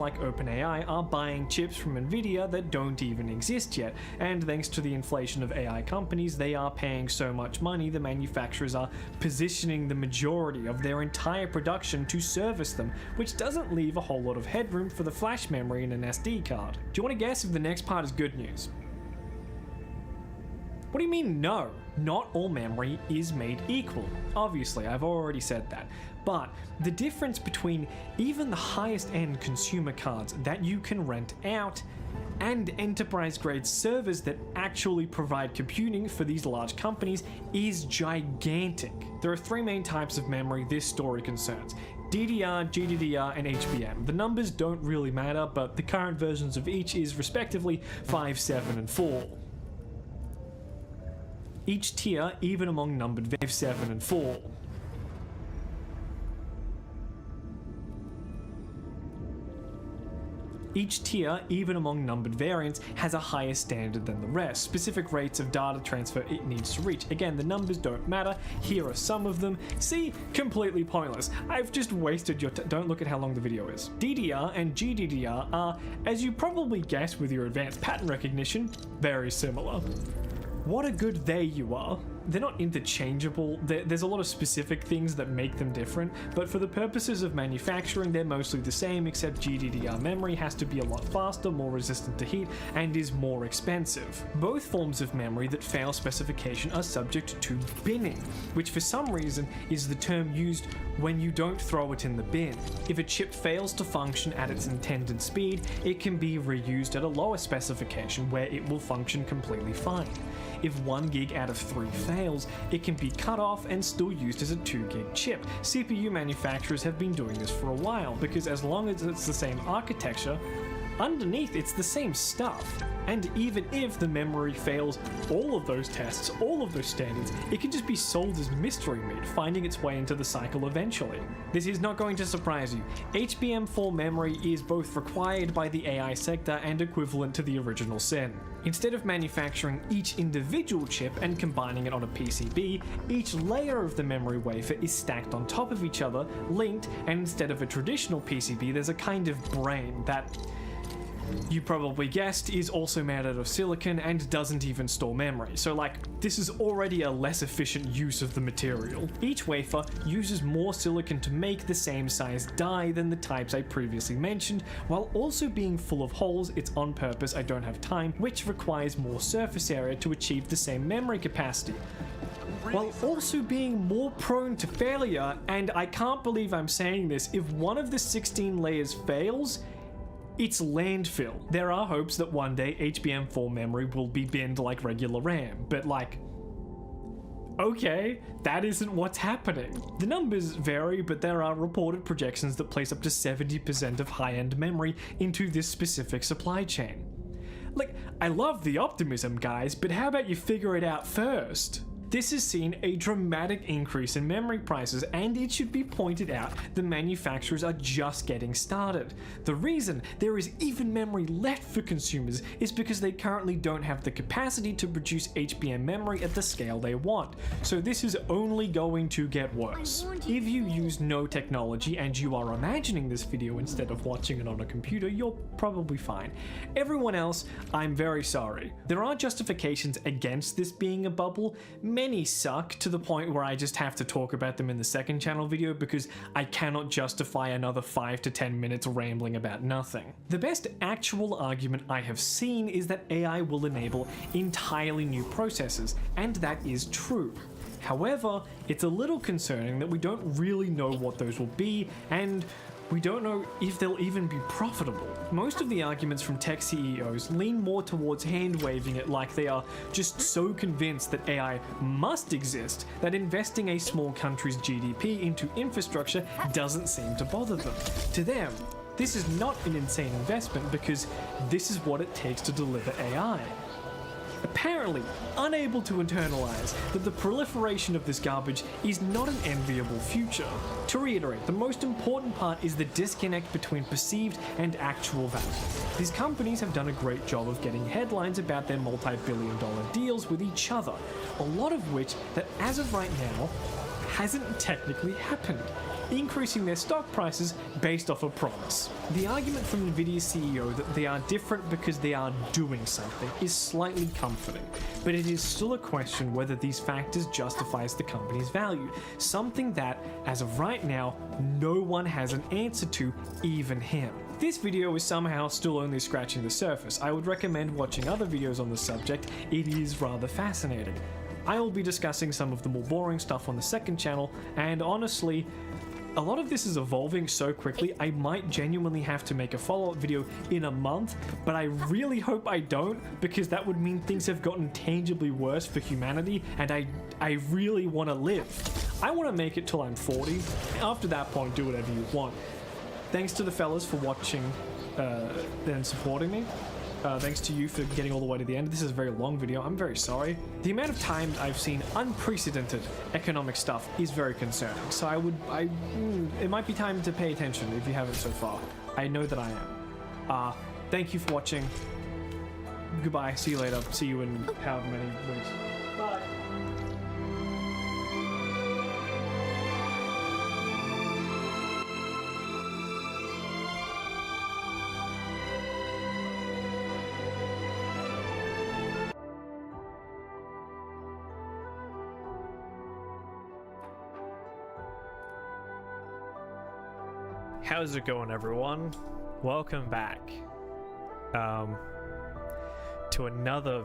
like OpenAI are buying chips from Nvidia that don't even exist yet, and thanks to the inflation of AI companies, they are paying so much money the manufacturers are positioning the majority of their entire production to service them, which doesn't leave a whole lot of headroom for the flash memory in an SD card. Do you want to guess if the next part is good news? What do you mean no? Not all memory is made equal. Obviously, I've already said that. But the difference between even the highest end consumer cards that you can rent out and enterprise grade servers that actually provide computing for these large companies is gigantic. There are three main types of memory this story concerns: DDR, GDDR, and HBM. The numbers don't really matter, but the current versions of each is respectively 5, 7, and 4. Each tier, even among numbered 5, 7, and 4. Each tier, even among numbered variants, has a higher standard than the rest, specific rates of data transfer it needs to reach. Again, the numbers don't matter, here are some of them. See? Completely pointless. I've just wasted your don't look at how long the video is. DDR and GDDR are, as you probably guessed with your advanced pattern recognition, very similar. What a good they you are. They're not interchangeable, there's a lot of specific things that make them different, but for the purposes of manufacturing they're mostly the same, except GDDR memory has to be a lot faster, more resistant to heat, and is more expensive. Both forms of memory that fail specification are subject to binning, which for some reason is the term used when you don't throw it in the bin. If a chip fails to function at its intended speed, it can be reused at a lower specification where it will function completely fine. If 1 gig out of 3 fails, it can be cut off and still used as a 2 gig chip. CPU manufacturers have been doing this for a while, because as long as it's the same architecture, underneath it's the same stuff. And even if the memory fails all of those tests, all of those standards, it can just be sold as mystery meat, finding its way into the cycle eventually. This is not going to surprise you. HBM4 memory is both required by the AI sector and equivalent to the original sin. Instead of manufacturing each individual chip and combining it on a PCB, each layer of the memory wafer is stacked on top of each other, linked, and instead of a traditional PCB, there's a kind of brain that, you probably guessed, is also made out of silicon and doesn't even store memory. So this is already a less efficient use of the material. Each wafer uses more silicon to make the same size die than the types I previously mentioned, while also being full of holes. It's on purpose, I don't have time, which requires more surface area to achieve the same memory capacity, while also being more prone to failure. And I can't believe I'm saying this, if one of the 16 layers fails, it's landfill. There are hopes that one day HBM4 memory will be binned like regular RAM, but okay, that isn't what's happening. The numbers vary, but there are reported projections that place up to 70% of high-end memory into this specific supply chain. I love the optimism, guys, but how about you figure it out first? This has seen a dramatic increase in memory prices, and it should be pointed out the manufacturers are just getting started. The reason there is even memory left for consumers is because they currently don't have the capacity to produce HBM memory at the scale they want. So this is only going to get worse. If you use no technology and you are imagining this video instead of watching it on a computer, you're probably fine. Everyone else, I'm very sorry. There are justifications against this being a bubble. Many suck to the point where I just have to talk about them in the second channel video because I cannot justify another 5 to 10 minutes rambling about nothing. The best actual argument I have seen is that AI will enable entirely new processes, and that is true. However, it's a little concerning that we don't really know what those will be, and we don't know if they'll even be profitable. Most of the arguments from tech CEOs lean more towards hand-waving it like they are just so convinced that AI must exist that investing a small country's GDP into infrastructure doesn't seem to bother them. To them, this is not an insane investment because this is what it takes to deliver AI. Apparently unable to internalize that the proliferation of this garbage is not an enviable future. To reiterate, the most important part is the disconnect between perceived and actual value. These companies have done a great job of getting headlines about their multi-billion-dollar deals with each other, a lot of which that as of right now hasn't technically happened, increasing their stock prices based off a promise. The argument from Nvidia's CEO that they are different because they are doing something is slightly comforting, but it is still a question whether these factors justifies the company's value, something that, as of right now, no one has an answer to, even him. This video is somehow still only scratching the surface. I would recommend watching other videos on the subject, it is rather fascinating. I will be discussing some of the more boring stuff on the second channel, and honestly, a lot of this is evolving so quickly, I might genuinely have to make a follow-up video in a month, but I really hope I don't, because that would mean things have gotten tangibly worse for humanity, and I really want to live. I want to make it till I'm 40. After that point, do whatever you want. Thanks to the fellas for watching and supporting me. Thanks to you for getting all the way to the end. This is a very long video. I'm very sorry. The amount of times I've seen unprecedented economic stuff is very concerning. So it might be time to pay attention if you haven't so far. I know that I am. Thank you for watching. Goodbye. See you later. See you in however many weeks. Bye. How's it going, everyone? Welcome back to another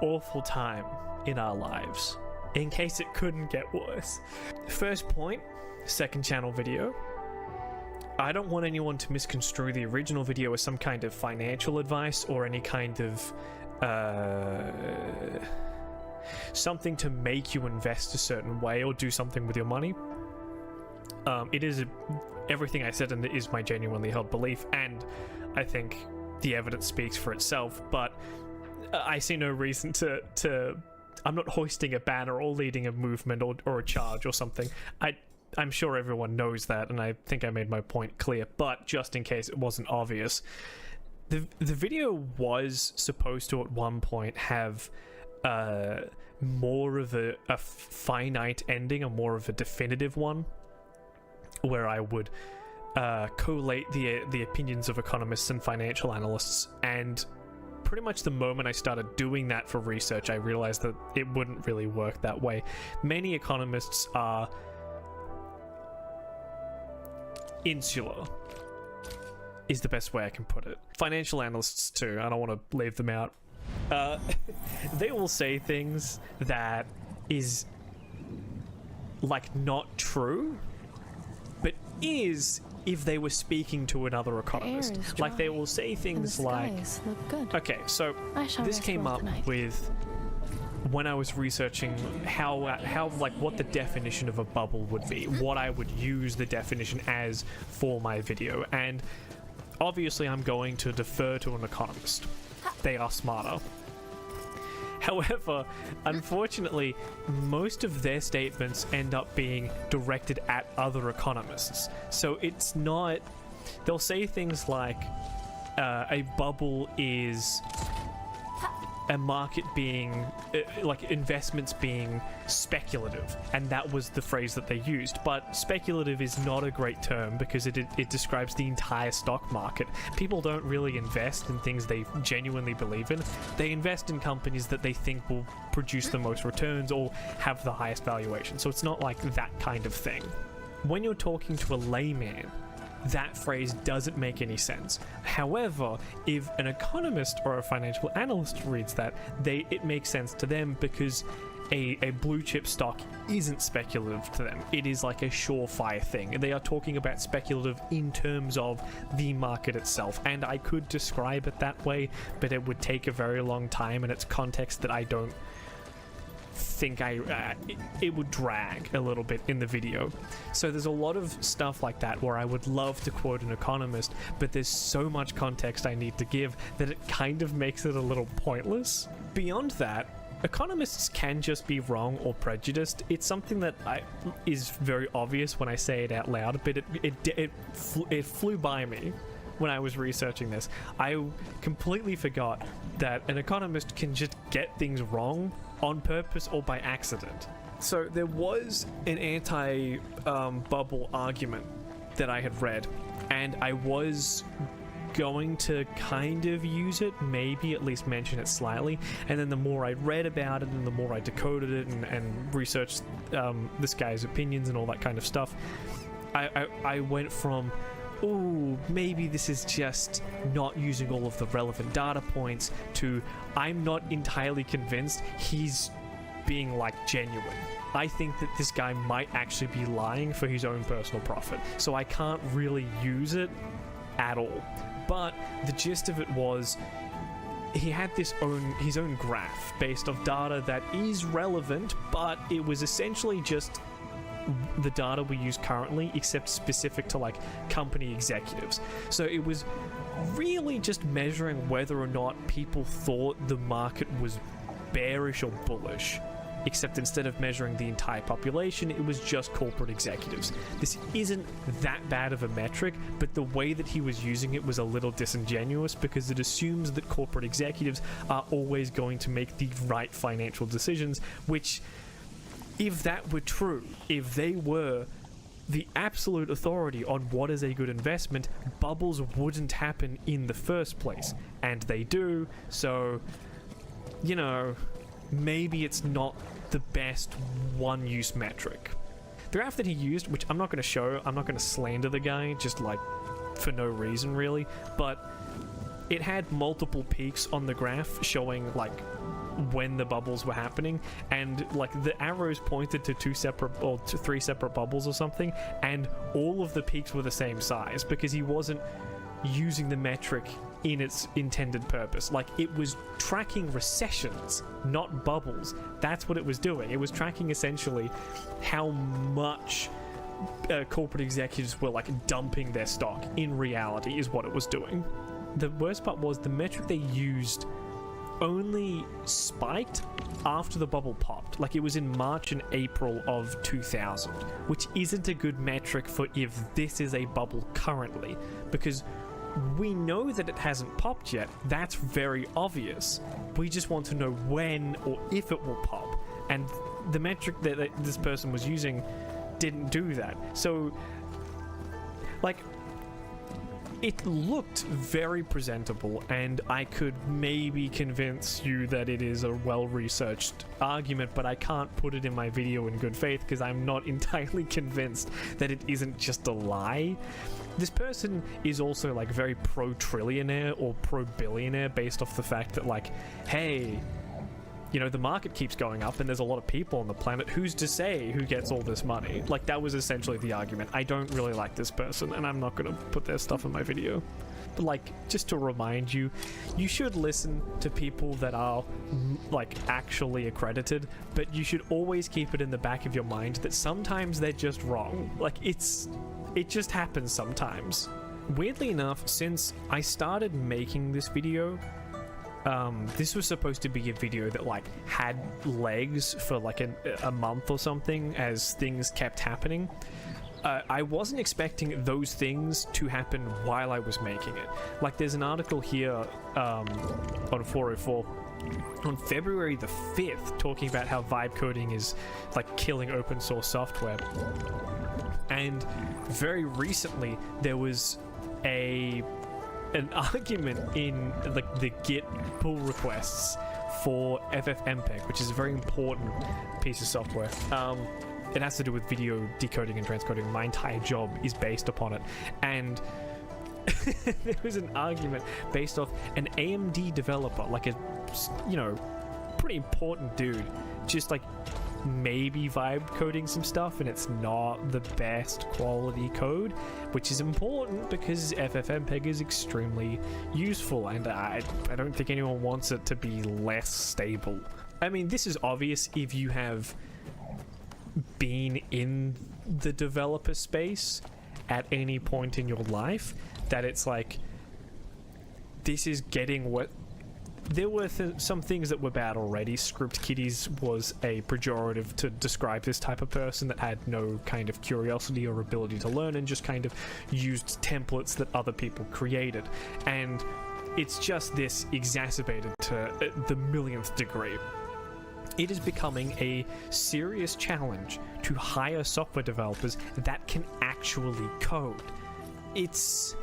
awful time in our lives, in case it couldn't get worse. First point, second channel video. I don't want anyone to misconstrue the original video as some kind of financial advice or any kind of something to make you invest a certain way or do something with your money. It is everything I said in it is my genuinely held belief, and I think the evidence speaks for itself, but I see no reason to I'm not hoisting a banner or leading a movement or a charge or something. I'm sure everyone knows that, and I think I made my point clear, but just in case it wasn't obvious, the video was supposed to at one point have more of a finite ending, or more of a definitive one, where I would collate the opinions of economists and financial analysts, and pretty much the moment I started doing that for research, I realized that it wouldn't really work that way. Many economists are insular, is the best way I can put it. Financial analysts too, I don't want to leave them out. They will say things that is like not true, but is if they were speaking to another economist. Like, they will say things like, okay, so this came up with when I was researching how like what the definition of a bubble would be, what I would use the definition as for my video, and obviously I'm going to defer to an economist. They are smarter. However, unfortunately, most of their statements end up being directed at other economists. So it's not... They'll say things like, a bubble is a market being... like, investments being speculative. And that was the phrase that they used. But speculative is not a great term because it describes the entire stock market. People don't really invest in things they genuinely believe in. They invest in companies that they think will produce the most returns or have the highest valuation. So it's not like that kind of thing. When you're talking to a layman, that phrase doesn't make any sense. However, if an economist or a financial analyst reads that, it makes sense to them because a blue chip stock isn't speculative to them. It is like a surefire thing. They are talking about speculative in terms of the market itself, and I could describe it that way, but it would take a very long time, and it's context that I don't think it would drag a little bit in the video. So there's a lot of stuff like that where I would love to quote an economist, but there's so much context I need to give that it kind of makes it a little pointless. Beyond that, economists can just be wrong or prejudiced. It's something that is very obvious when I say it out loud, but it flew by me when I was researching this. I completely forgot that an economist can just get things wrong on purpose or by accident. So there was an anti-bubble argument that I had read, and I was going to kind of use it, maybe at least mention it slightly, and then the more I read about it and the more I decoded it and researched this guy's opinions and all that kind of stuff, I went from, ooh, maybe this is just not using all of the relevant data points, to I'm not entirely convinced he's being like genuine. I think that this guy might actually be lying for his own personal profit, so I can't really use it at all. But the gist of it was, he had his own graph based off data that is relevant, but it was essentially just the data we use currently, except specific to like company executives. So it was really just measuring whether or not people thought the market was bearish or bullish, except instead of measuring the entire population, it was just corporate executives. This isn't that bad of a metric, but the way that he was using it was a little disingenuous, because it assumes that corporate executives are always going to make the right financial decisions, which, if that were true, if they were the absolute authority on what is a good investment, bubbles wouldn't happen in the first place. And they do, so, you know, maybe it's not the best one-use metric. The graph that he used, which I'm not going to show, I'm not going to slander the guy, just like for no reason really, but it had multiple peaks on the graph showing like when the bubbles were happening, and like the arrows pointed to two separate or to three separate bubbles or something, and all of the peaks were the same size because he wasn't using the metric in its intended purpose. Like, it was tracking recessions, not bubbles. That's what it was doing. It was tracking essentially how much corporate executives were like dumping their stock in reality, is what it was doing. The worst part was the metric they used only spiked after the bubble popped. Like, it was in March and April of 2000, which isn't a good metric for if this is a bubble currently, because we know that it hasn't popped yet. That's very obvious. We just want to know when or if it will pop, and the metric that this person was using didn't do that. So, like, it looked very presentable, and I could maybe convince you that it is a well-researched argument, but I can't put it in my video in good faith because I'm not entirely convinced that it isn't just a lie. This person is also like very pro-trillionaire or pro-billionaire based off the fact that, like, hey, you know, the market keeps going up and there's a lot of people on the planet. Who's to say who gets all this money? Like, that was essentially the argument. I don't really like this person, and I'm not going to put their stuff in my video. But, like, just to remind you, you should listen to people that are, like, actually accredited, but you should always keep it in the back of your mind that sometimes they're just wrong. Like, it just happens sometimes. Weirdly enough, since I started making this video, this was supposed to be a video that like had legs for like a month or something as things kept happening. I wasn't expecting those things to happen while I was making it. Like, there's an article here on 404 on February the 5th talking about how vibe coding is like killing open source software. And very recently there was an argument in like the Git pull requests for FFmpeg, which is a very important piece of software. It has to do with video decoding and transcoding. My entire job is based upon it. And there was an argument based off an AMD developer, like a, you know, pretty important dude, just like maybe vibe coding some stuff, and it's not the best quality code, which is important because FFmpeg is extremely useful, and I don't think anyone wants it to be less stable. I mean, this is obvious if you have been in the developer space at any point in your life, that it's like, this is getting what there were some things that were bad already. Script kiddies was a pejorative to describe this type of person that had no kind of curiosity or ability to learn and just kind of used templates that other people created. And it's just this exacerbated to the millionth degree. it is becoming a serious challenge to hire software developers that can actually code. It's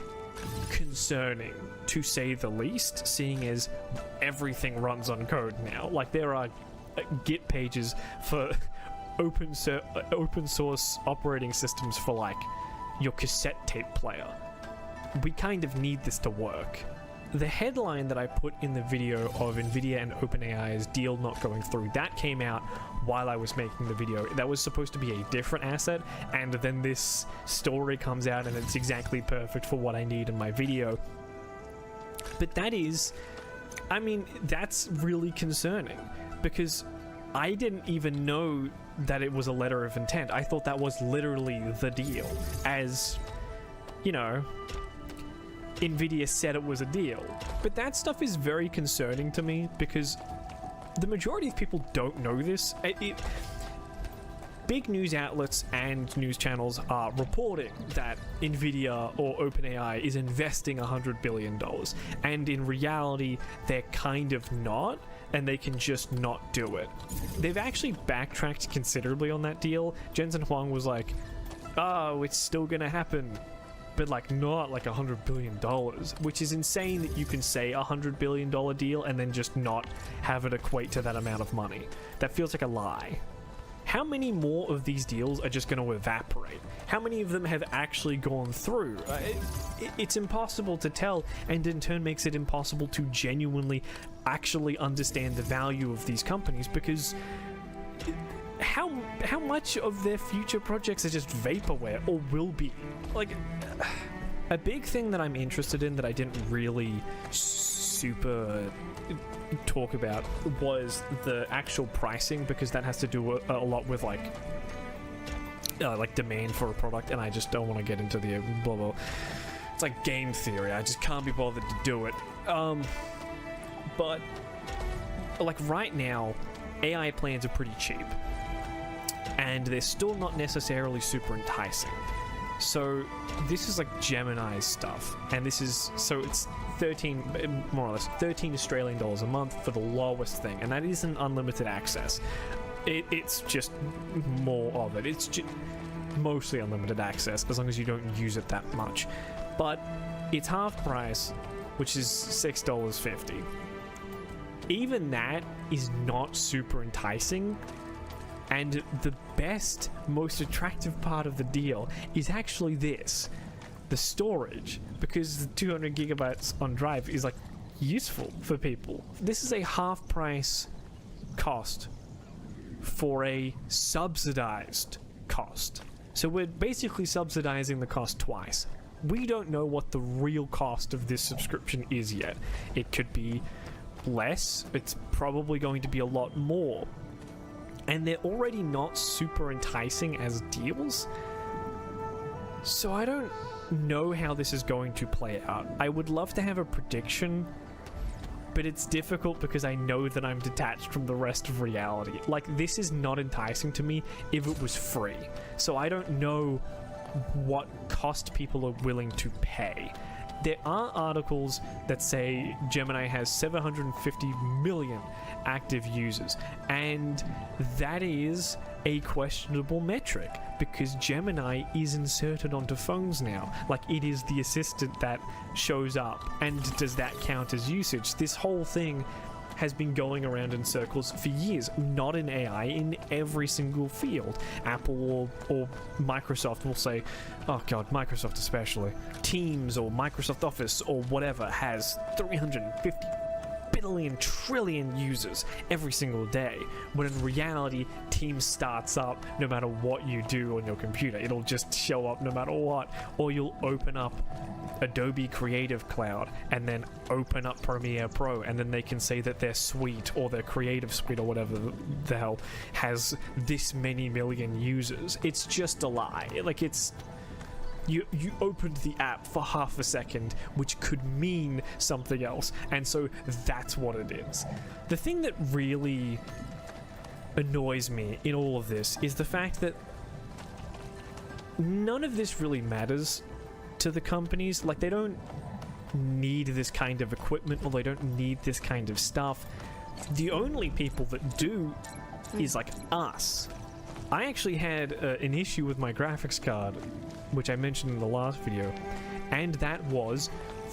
concerning, to say the least, seeing as everything runs on code now. Like, there are Git pages for open source operating systems for, like, your cassette tape player. We kind of need this to work. The headline that I put in the video of NVIDIA and OpenAI's deal not going through, that came out while I was making the video. That was supposed to be a different asset, and then this story comes out and it's exactly perfect for what I need in my video. But that is, I mean, that's really concerning, because I didn't even know that it was a letter of intent. I thought that was literally the deal, as, you know, NVIDIA said it was a deal. But that stuff is very concerning to me, because the majority of people don't know this. Big news outlets and news channels are reporting that NVIDIA or OpenAI is investing $100 billion. And in reality, they're kind of not, and they can just not do it. They've actually backtracked considerably on that deal. Jensen Huang was like, oh, it's still gonna happen, but like not like $100 billion, which is insane that you can say $100 billion deal and then just not have it equate to that amount of money. That feels like a lie. How many more of these deals are just going to evaporate? How many of them have actually gone through? It's impossible to tell, and in turn makes it impossible to genuinely actually understand the value of these companies, because how much of their future projects are just vaporware, or will be? Like, a big thing that I'm interested in that I didn't really super talk about was the actual pricing, because that has to do a lot with like demand for a product, and I just don't want to get into the blah blah. It's like game theory. I just can't be bothered to do it. But like right now, AI plans are pretty cheap, and they're still not necessarily super enticing. So this is like Gemini's stuff, and this is, so it's 13, more or less 13 Australian dollars a month for the lowest thing, and that isn't unlimited access. It's just more of it. It's just mostly unlimited access as long as you don't use it that much. But it's half price, which is $6.50. Even that is not super enticing. And the best, most attractive part of the deal is actually this, the storage, because the 200 gigabytes on drive is like useful for people. This is a half price cost for a subsidized cost. So we're basically subsidizing the cost twice. We don't know what the real cost of this subscription is yet. It could be less, it's probably going to be a lot more. And they're already not super enticing as deals. So I don't know how this is going to play out. I would love to have a prediction, but it's difficult because I know that I'm detached from the rest of reality. Like, this is not enticing to me if it was free. So I don't know what cost people are willing to pay. There are articles that say Gemini has 750 million active users, and that is a questionable metric because Gemini is inserted onto phones now. Like, it is the assistant that shows up, and does that count as usage? This whole thing has been going around in circles for years, not in AI, in every single field. Apple or Microsoft will say, oh god, Microsoft especially, Teams or Microsoft Office or whatever has 350 billion trillion users every single day, when in reality Teams starts up no matter what you do on your computer. It'll just show up no matter what. Or you'll open up Adobe Creative Cloud and then open up Premiere Pro, and then they can say that their suite or their creative suite or whatever the hell has this many million users. It's just a lie. Like, it's you opened the app for half a second, which could mean something else, and so that's what it is. The thing that really annoys me in all of this is the fact that none of this really matters to the companies. Like, they don't need this kind of equipment, or they don't need this kind of stuff. The only people that do is like us. I actually had an issue with my graphics card, which I mentioned in the last video, and that was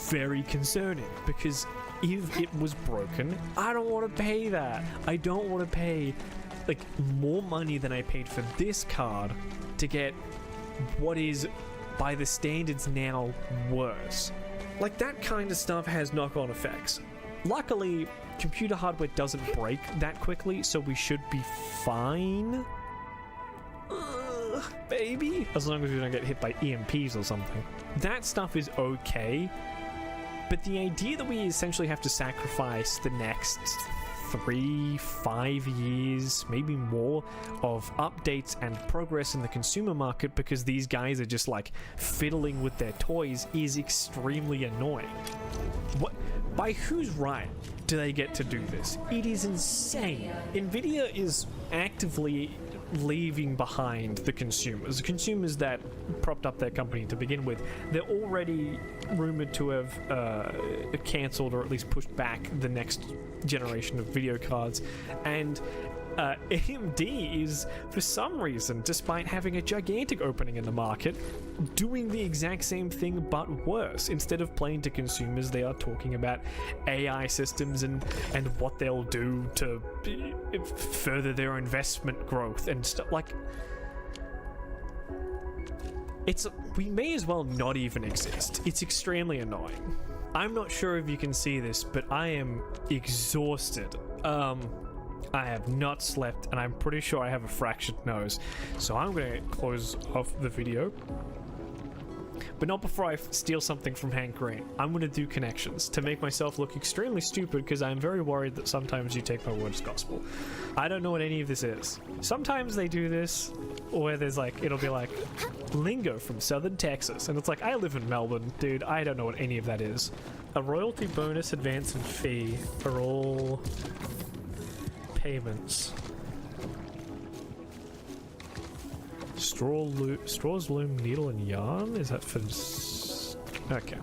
very concerning because if it was broken, I don't want to pay that. I don't want to pay like more money than I paid for this card to get what is, by the standards now, worse. Like, that kind of stuff has knock-on effects. Luckily, computer hardware doesn't break that quickly, so we should be fine. Maybe? As long as we don't get hit by EMPs or something. That stuff is okay, but the idea that we essentially have to sacrifice the next 3-5 years, maybe more, of updates and progress in the consumer market because these guys are just like fiddling with their toys is extremely annoying. What? By whose right do they get to do this? It is insane. Nvidia is actively leaving behind the consumers that propped up their company to begin with. They're already rumored to have cancelled or at least pushed back the next generation of video cards, and AMD is, for some reason, despite having a gigantic opening in the market, doing the exact same thing but worse. Instead of playing to consumers, they are talking about AI systems and what they'll do to further their investment growth and stuff. Like, we may as well not even exist. It's extremely annoying. I'm not sure if you can see this, but I am exhausted. I have not slept, and I'm pretty sure I have a fractured nose. So I'm going to close off the video. But not before I steal something from Hank Green. I'm going to do connections to make myself look extremely stupid because I'm very worried that sometimes you take my word as gospel. I don't know what any of this is. Sometimes they do this where there's like, it'll be like, lingo from Southern Texas. And it's like, I live in Melbourne, dude. I don't know what any of that is. A royalty bonus, advance, and fee are all payments. Straws, loom, needle, and yarn? Is that for... Okay.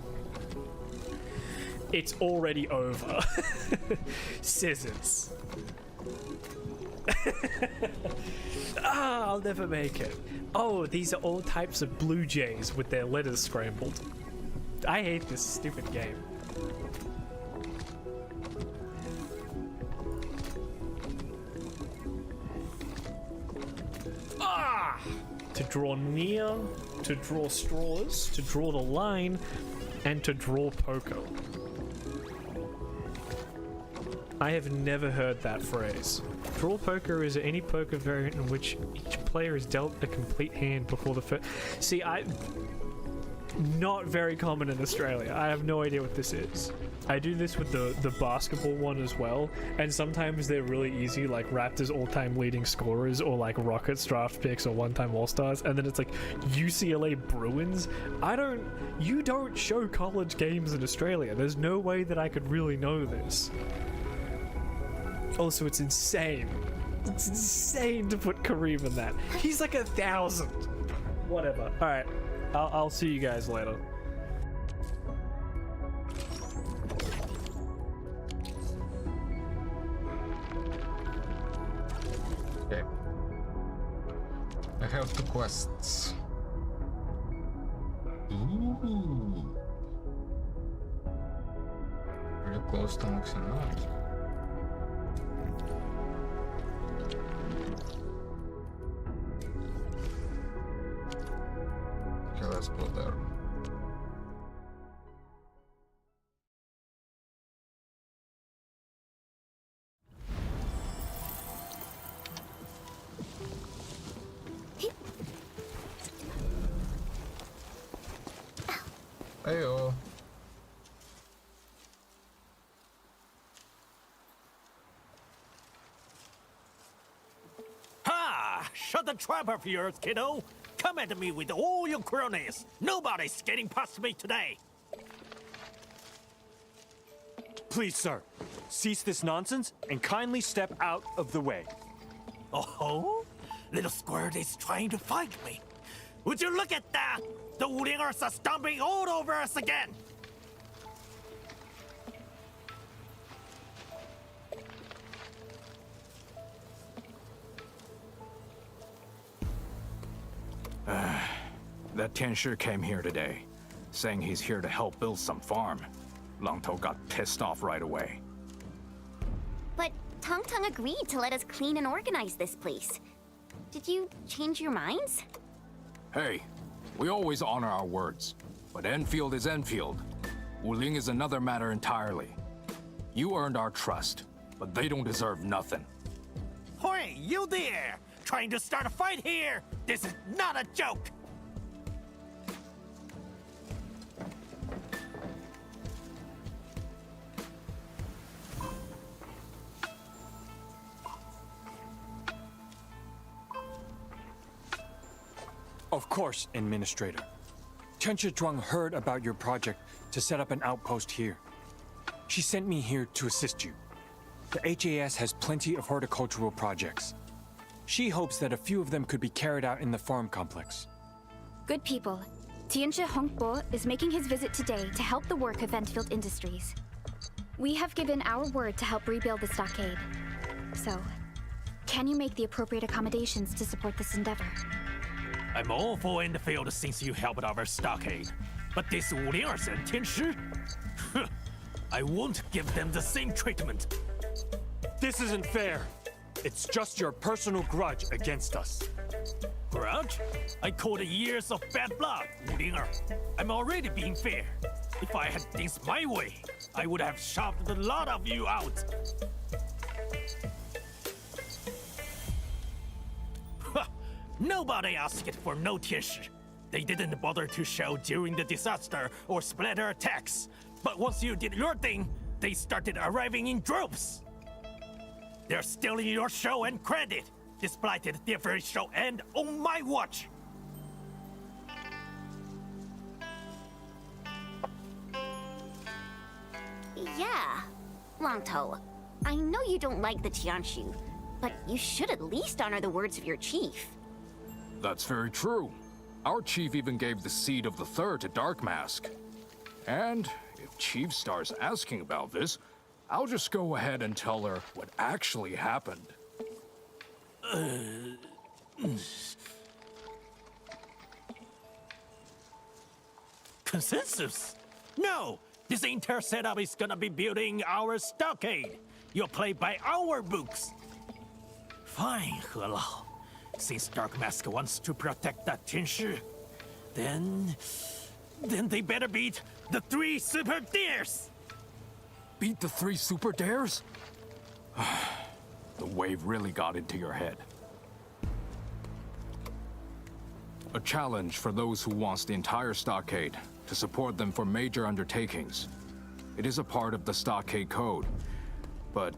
It's already over. Scissors. I'll never make it. Oh, these are all types of blue jays with their letters scrambled. I hate this stupid game. To draw near, to draw straws, to draw the line, and to draw poker. I have never heard that phrase. Draw poker is any poker variant in which each player is dealt a complete hand before the first... See, not very common in Australia. I have no idea what this is. I do this with the basketball one as well, and sometimes they're really easy, like Raptors all-time leading scorers, or like Rockets draft picks, or one-time All-Stars, and then it's like UCLA Bruins. You don't show college games in Australia. There's no way that I could really know this. Also, it's insane. It's insane to put Kareem in that. He's like 1,000. Whatever. Alright, I'll see you guys later. Okay. I have 2 quests. Ooh. Pretty close to maxing out. Okay, let's go there. Heyo. Ha! Shut the trap of yours, kiddo! Come at me with all your cronies! Nobody's getting past me today! Please, sir, cease this nonsense and kindly step out of the way. Oh? Little squirt is trying to fight me. Would you look at that? The Wulingers are stomping all over us again! That Tianshi came here today, saying he's here to help build some farm. Long Tou got pissed off right away. But Tong Tong agreed to let us clean and organize this place. Did you change your minds? Hey, we always honor our words, but Enfield is Enfield. Wuling is another matter entirely. You earned our trust, but they don't deserve nothing. Hey, you there! Trying to start a fight here? This is not a joke! Of course, Administrator. Tianshi Zhuang heard about your project to set up an outpost here. She sent me here to assist you. The HAS has plenty of horticultural projects. She hopes that a few of them could be carried out in the farm complex. Good people. Tianshi Hongbo is making his visit today to help the work of Endfield Industries. We have given our word to help rebuild the stockade. So, can you make the appropriate accommodations to support this endeavor? I'm all for Endfield since you helped our stockade. But this Wulingers and Tianshi? I won't give them the same treatment. This isn't fair. It's just your personal grudge against us. Grudge? I called it years of bad blood, Wulinger. I'm already being fair. If I had things my way, I would have shoved a lot of you out. Nobody asked for no Tianshi. They didn't bother to show during the disaster or splatter attacks. But once you did your thing, they started arriving in droves. They're stealing your show and credit. This blighted their very show and on my watch. Yeah, Long Tou. I know you don't like the Tianshu, but you should at least honor the words of your chief. That's very true. Our chief even gave the seed of the third to Dark Mask. And if Chief starts asking about this, I'll just go ahead and tell her what actually happened. Consensus? No! This entire setup is gonna be building our stockade. You'll play by our books. Fine, He Lao. Since Dark Mask wants to protect that Tianshi, then they better beat the 3 super dares! Beat the 3 super dares? The wave really got into your head. A challenge for those who wants the entire stockade, to support them for major undertakings. It is a part of the stockade code, but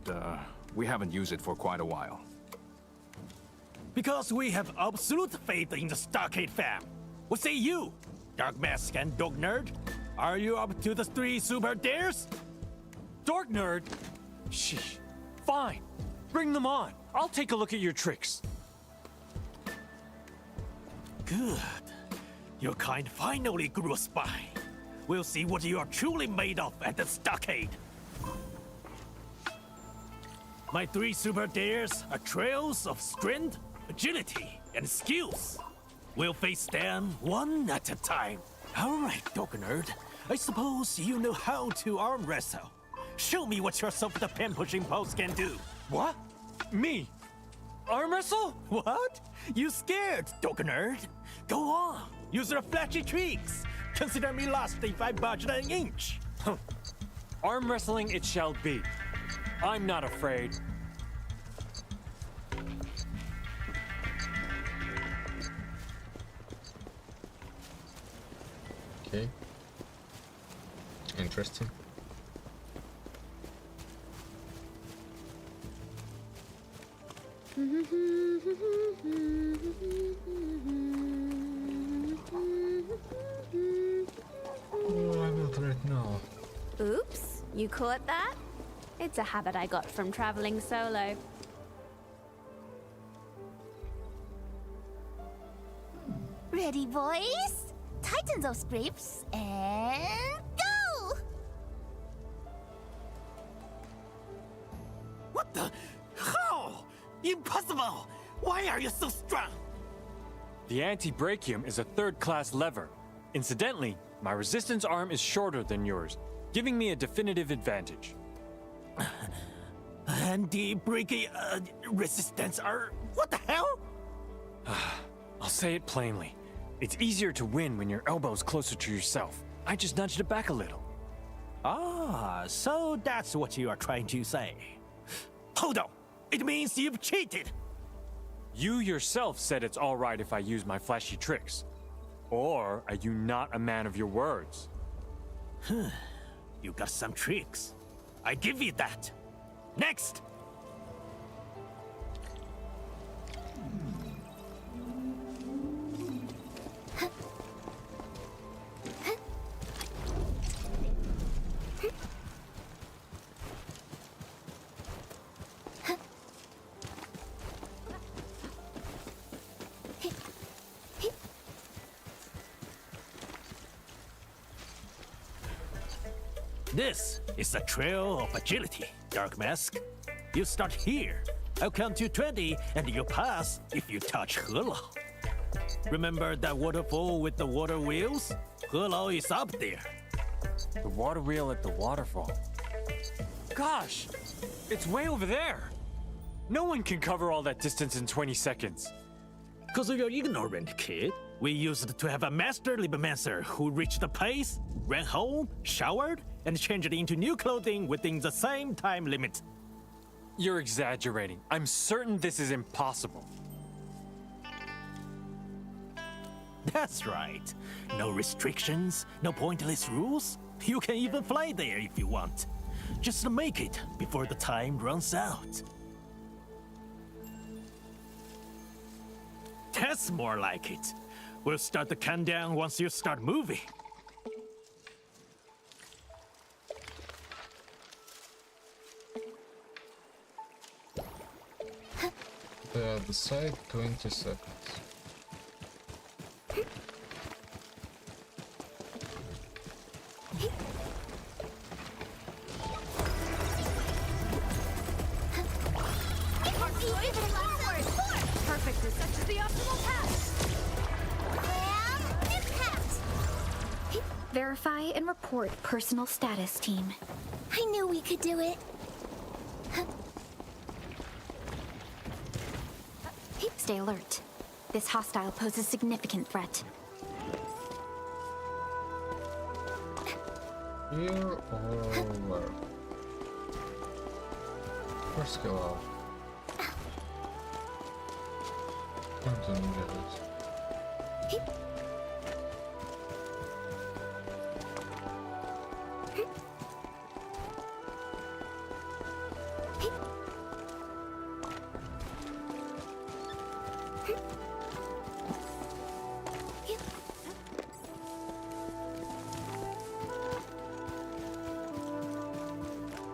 we haven't used it for quite a while. Because we have absolute faith in the stockade fam. What say you, Dark Mask and Dog Nerd? Are you up to the 3 super dares? Dark Nerd? Sheesh. Fine. Bring them on. I'll take a look at your tricks. Good. Your kind finally grew a spine. We'll see what you are truly made of at the stockade. My 3 super dares are trails of strength, agility, and skills. We'll face them one at a time. All right, Dog Nerd. I suppose you know how to arm wrestle. Show me what your self-defense pushing pose can do. What? Me? Arm wrestle? What? You scared, Dog Nerd? Go on, use your flashy tricks. Consider me lost if I budge an inch. Arm wrestling it shall be. I'm not afraid. Okay. Interesting. Oh, I will try it now. Oops, you caught that? It's a habit I got from traveling solo. Ready, boys? Tighten those grips and go! What the? How? Impossible! Why are you so strong? The anti-brachium is a third-class lever. Incidentally, my resistance arm is shorter than yours, giving me a definitive advantage. Anti-breaking resistance are... What the hell? I'll say it plainly. It's easier to win when your elbow's closer to yourself. I just nudged it back a little. Ah, so that's what you are trying to say. Hold on. It means you've cheated. You yourself said it's all right if I use my flashy tricks. Or are you not a man of your words? You got some tricks. I give you that. Next! This is the trail of agility, Dark Mask. You start here. I'll count to 20, and you pass if you touch Helao. Remember that waterfall with the water wheels? Helao is up there. The water wheel at the waterfall. Gosh! It's way over there! No one can cover all that distance in 20 seconds. Cause you're ignorant, kid. We used to have a master Libmancer who reached the place, ran home, showered, and changed into new clothing within the same time limit. You're exaggerating. I'm certain this is impossible. That's right. No restrictions, no pointless rules. You can even fly there if you want. Just make it before the time runs out. That's more like it. We'll start the countdown once you start moving. The side 20 seconds. Perfect is such as the optimal path. Verify and report personal status, team. I knew we could do it. Stay alert. This hostile poses a significant threat. Here or where? First go out. I don't get it.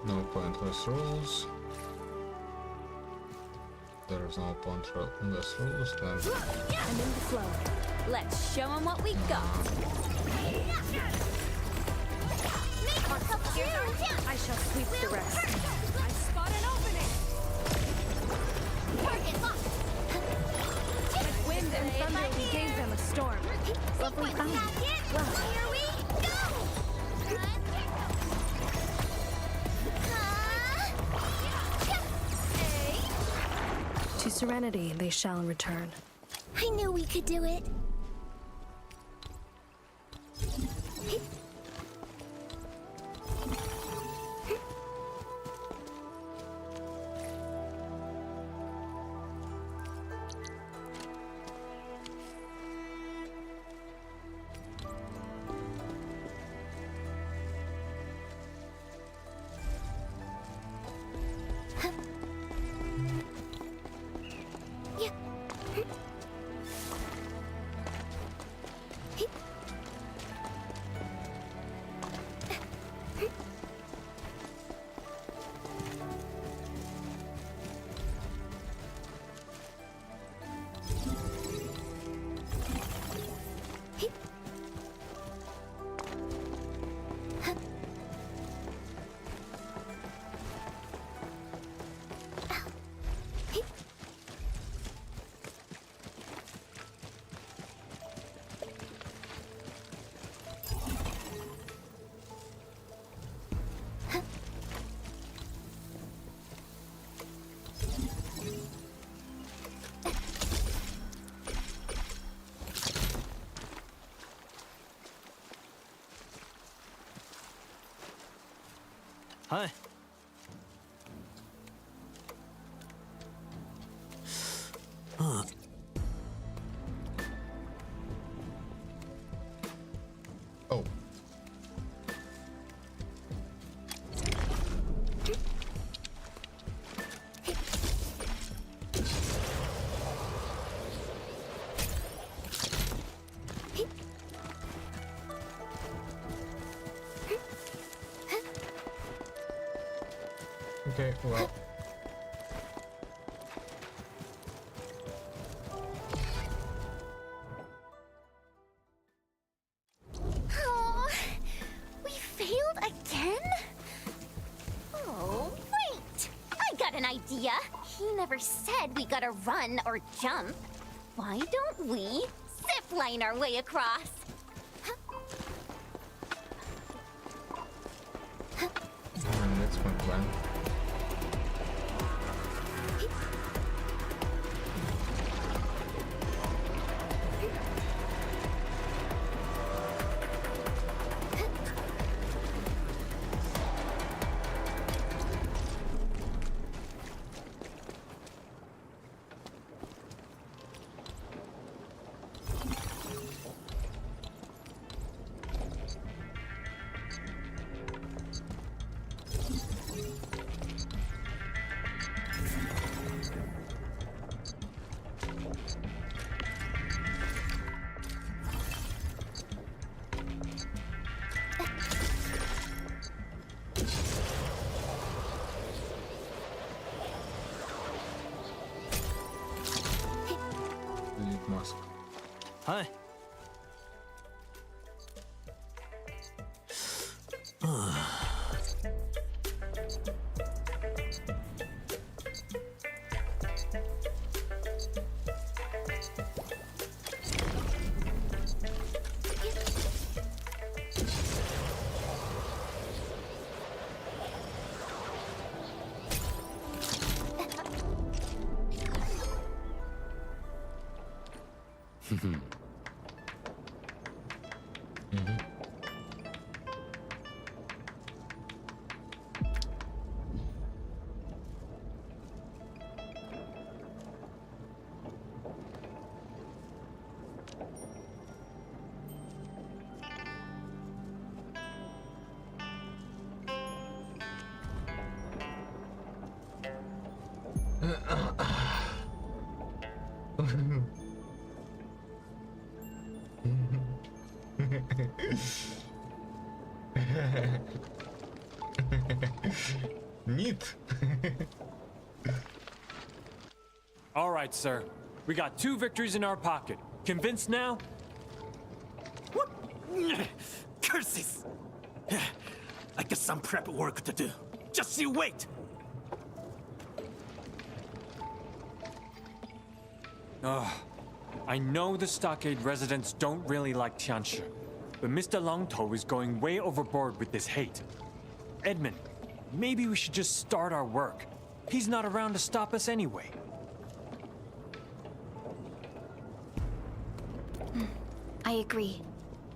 No pointless rules. There's no pointless rules, then I'm in the flow. Let's show them what we got. I shall sweep the rest. I spot an opening. With wind and thunder, we gave them a storm. Lovely fun. Well, here we go! To serenity they shall return. I knew we could do it. Huh? Oh. Okay, well. Oh, we failed again? Oh, wait! I got an idea. He never said we gotta run or jump. Why don't we zip line our way across? That's my plan. Delete mask. Huh? Neat. All right, sir. We got 2 victories in our pocket. Convinced now? What? Curses! I got some prep work to do. Just you wait! I know the stockade residents don't really like Tianshi, but Mr. Longtou is going way overboard with this hate. Edmund, maybe we should just start our work. He's not around to stop us anyway. I agree.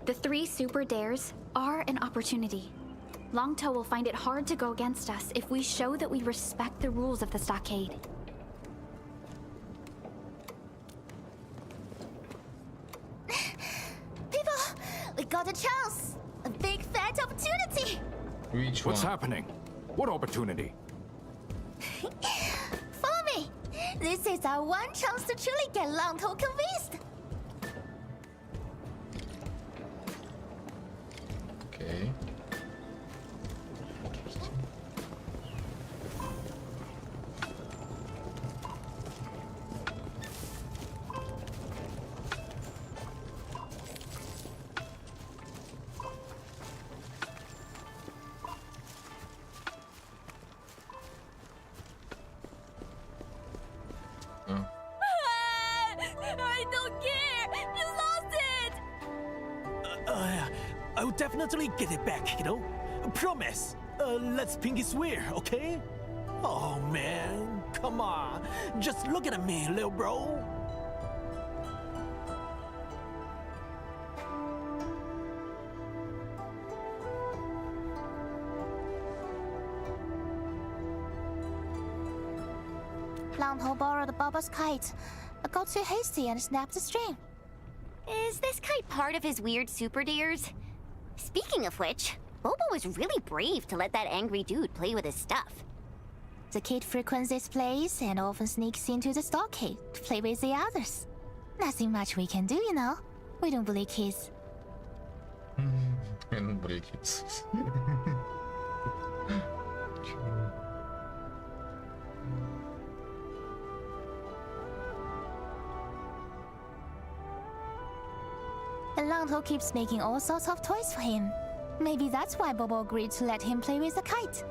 The 3 super dares are an opportunity. Longtou will find it hard to go against us if we show that we respect the rules of the stockade. People, we got a chance! A big fat opportunity! Which What's one? happening? What opportunity? Follow me! This is our one chance to truly get Longtou convinced! Okay. Oh. I don't care! You lost it! I'll definitely get it back, you know? Promise. Let's pinky swear, okay? Oh, man. Come on. Just look at me, little bro. Langtou borrowed Bobo's kite, but got too hasty and snapped the string. Is this kite part of his weird super dares? Speaking of which, Bobo was really brave to let that angry dude play with his stuff. The kid frequents this place and often sneaks into the stockade to play with the others. Nothing much we can do, you know. We don't bully kids. And break it. And Langtou keeps making all sorts of toys for him. Maybe that's why Bobo agreed to let him play with the kite.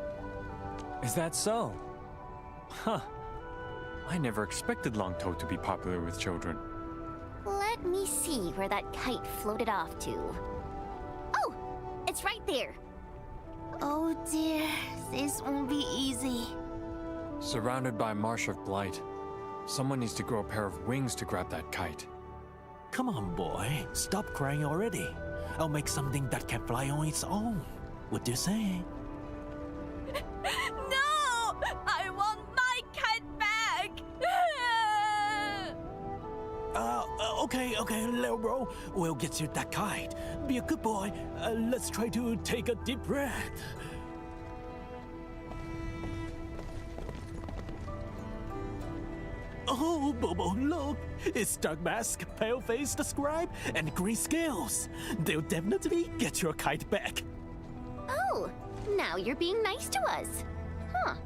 Is that so? Huh. I never expected Langtou to be popular with children. Let me see where that kite floated off to. Oh, it's right there. Oh dear, this won't be easy. Surrounded by a marsh of blight. Someone needs to grow a pair of wings to grab that kite. Come on, boy. Stop crying already. I'll make something that can fly on its own. What do you say? No! I want my kite back! Okay, little bro. We'll get you that kite. Be a good boy. Let's try to take a deep breath. Oh, Bobo, look! It's Dark Mask, Pale Face the Scribe, and Green Scales. They'll definitely get your kite back. Oh, now you're being nice to us. Huh.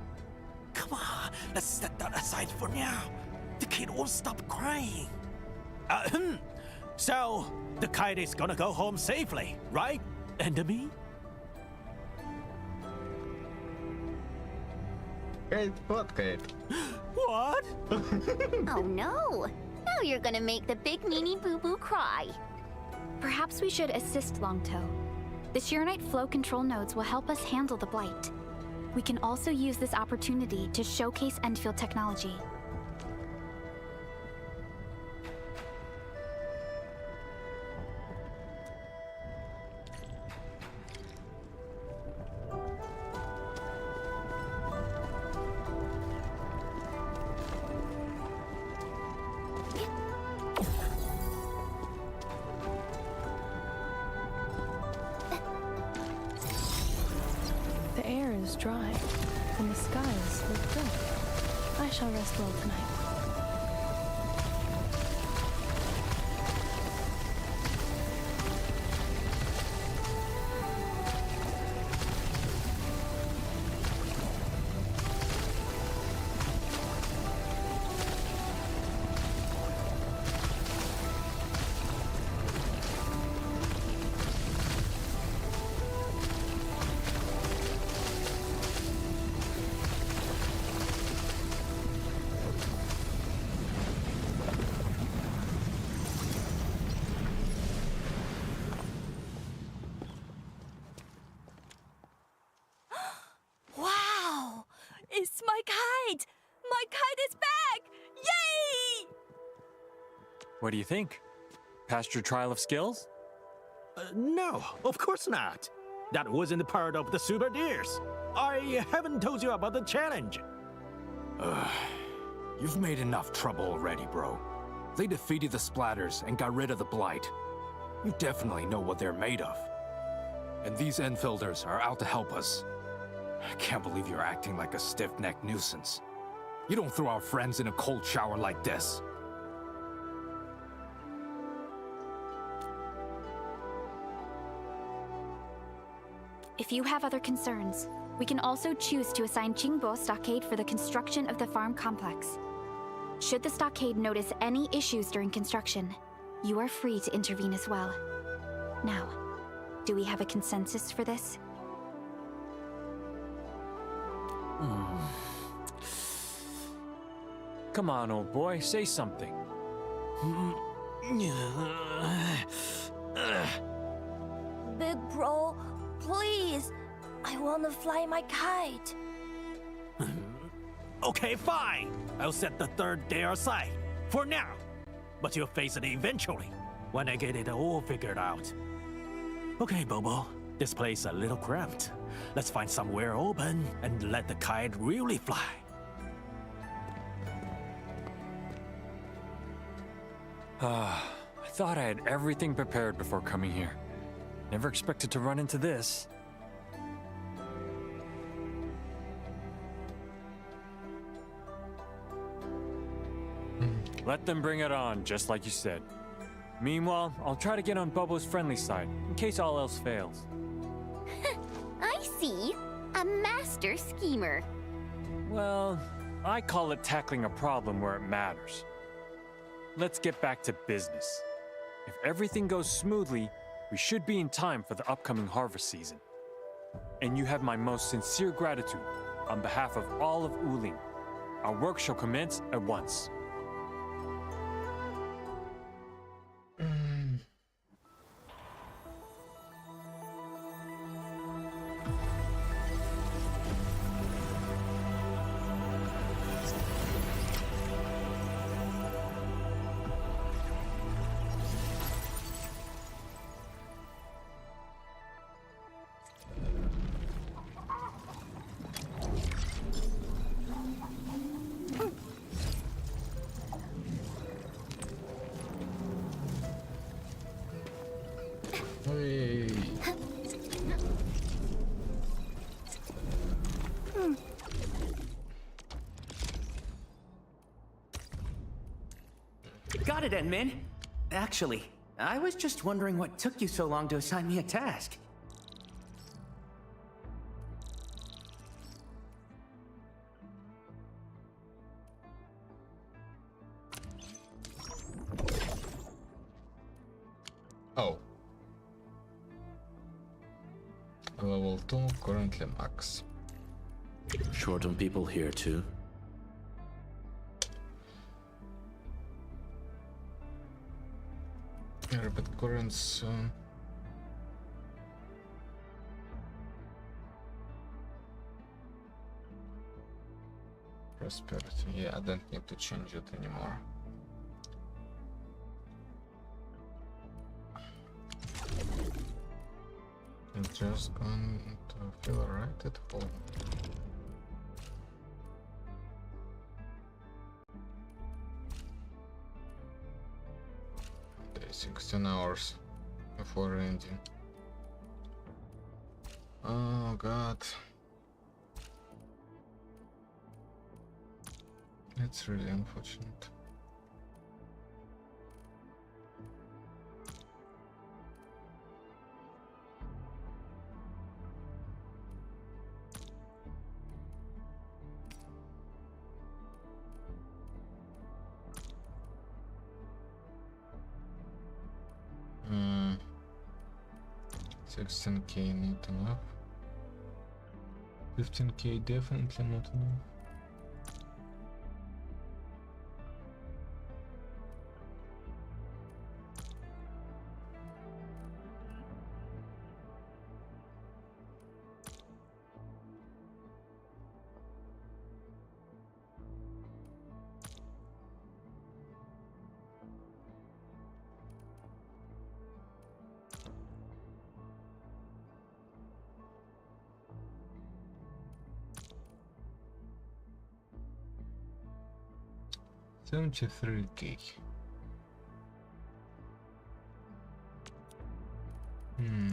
Come on, let's set that aside for now. The kid won't stop crying. So, the kite is gonna go home safely, right, Enemy? Kate, what Kate? What? Oh no! Now you're gonna make the big meanie boo-boo cry. Perhaps we should assist Langtou. The Sheernite flow control nodes will help us handle the blight. We can also use this opportunity to showcase Endfield technology. The air is dry, and the skies look good. I shall rest well tonight. Wow! It's my kite! My kite is back! Yay! What do you think? Passed your trial of skills? No, of course not. That wasn't part of the Super Deers. I haven't told you about the challenge. You've made enough trouble already, bro. They defeated the Splatters and got rid of the Blight. You definitely know what they're made of. And these Enfielders are out to help us. I can't believe you're acting like a stiff-necked nuisance. You don't throw our friends in a cold shower like this. If you have other concerns, we can also choose to assign Qingbo Stockade for the construction of the farm complex. Should the stockade notice any issues during construction, you are free to intervene as well. Now, do we have a consensus for this? Come on, old boy, say something. Big bro, please. I want to fly my kite. Okay, fine. I'll set the third dare aside. For now. But you'll face it eventually, when I get it all figured out. Okay, Bobo. This place a little cramped. Let's find somewhere open and let the kite really fly. I thought I had everything prepared before coming here. Never expected to run into this. Let them bring it on, just like you said. Meanwhile, I'll try to get on Bubba's friendly side, in case all else fails. I see. A master schemer. Well, I call it tackling a problem where it matters. Let's get back to business. If everything goes smoothly, we should be in time for the upcoming harvest season. And you have my most sincere gratitude on behalf of all of Uling. Our work shall commence at once. Hey. Got it, Edmin. Actually, I was just wondering what took you so long to assign me a task. Oh. Level 2, currently max. Short on people here too. Rapid currents. Prosperity. Yeah, I don't need to change it anymore. I'm just going to feel right at home. Day 16 hours before ending. Oh god. It's really unfortunate. Hmm. 16k not enough. 15k definitely not enough. $73k. Hmm.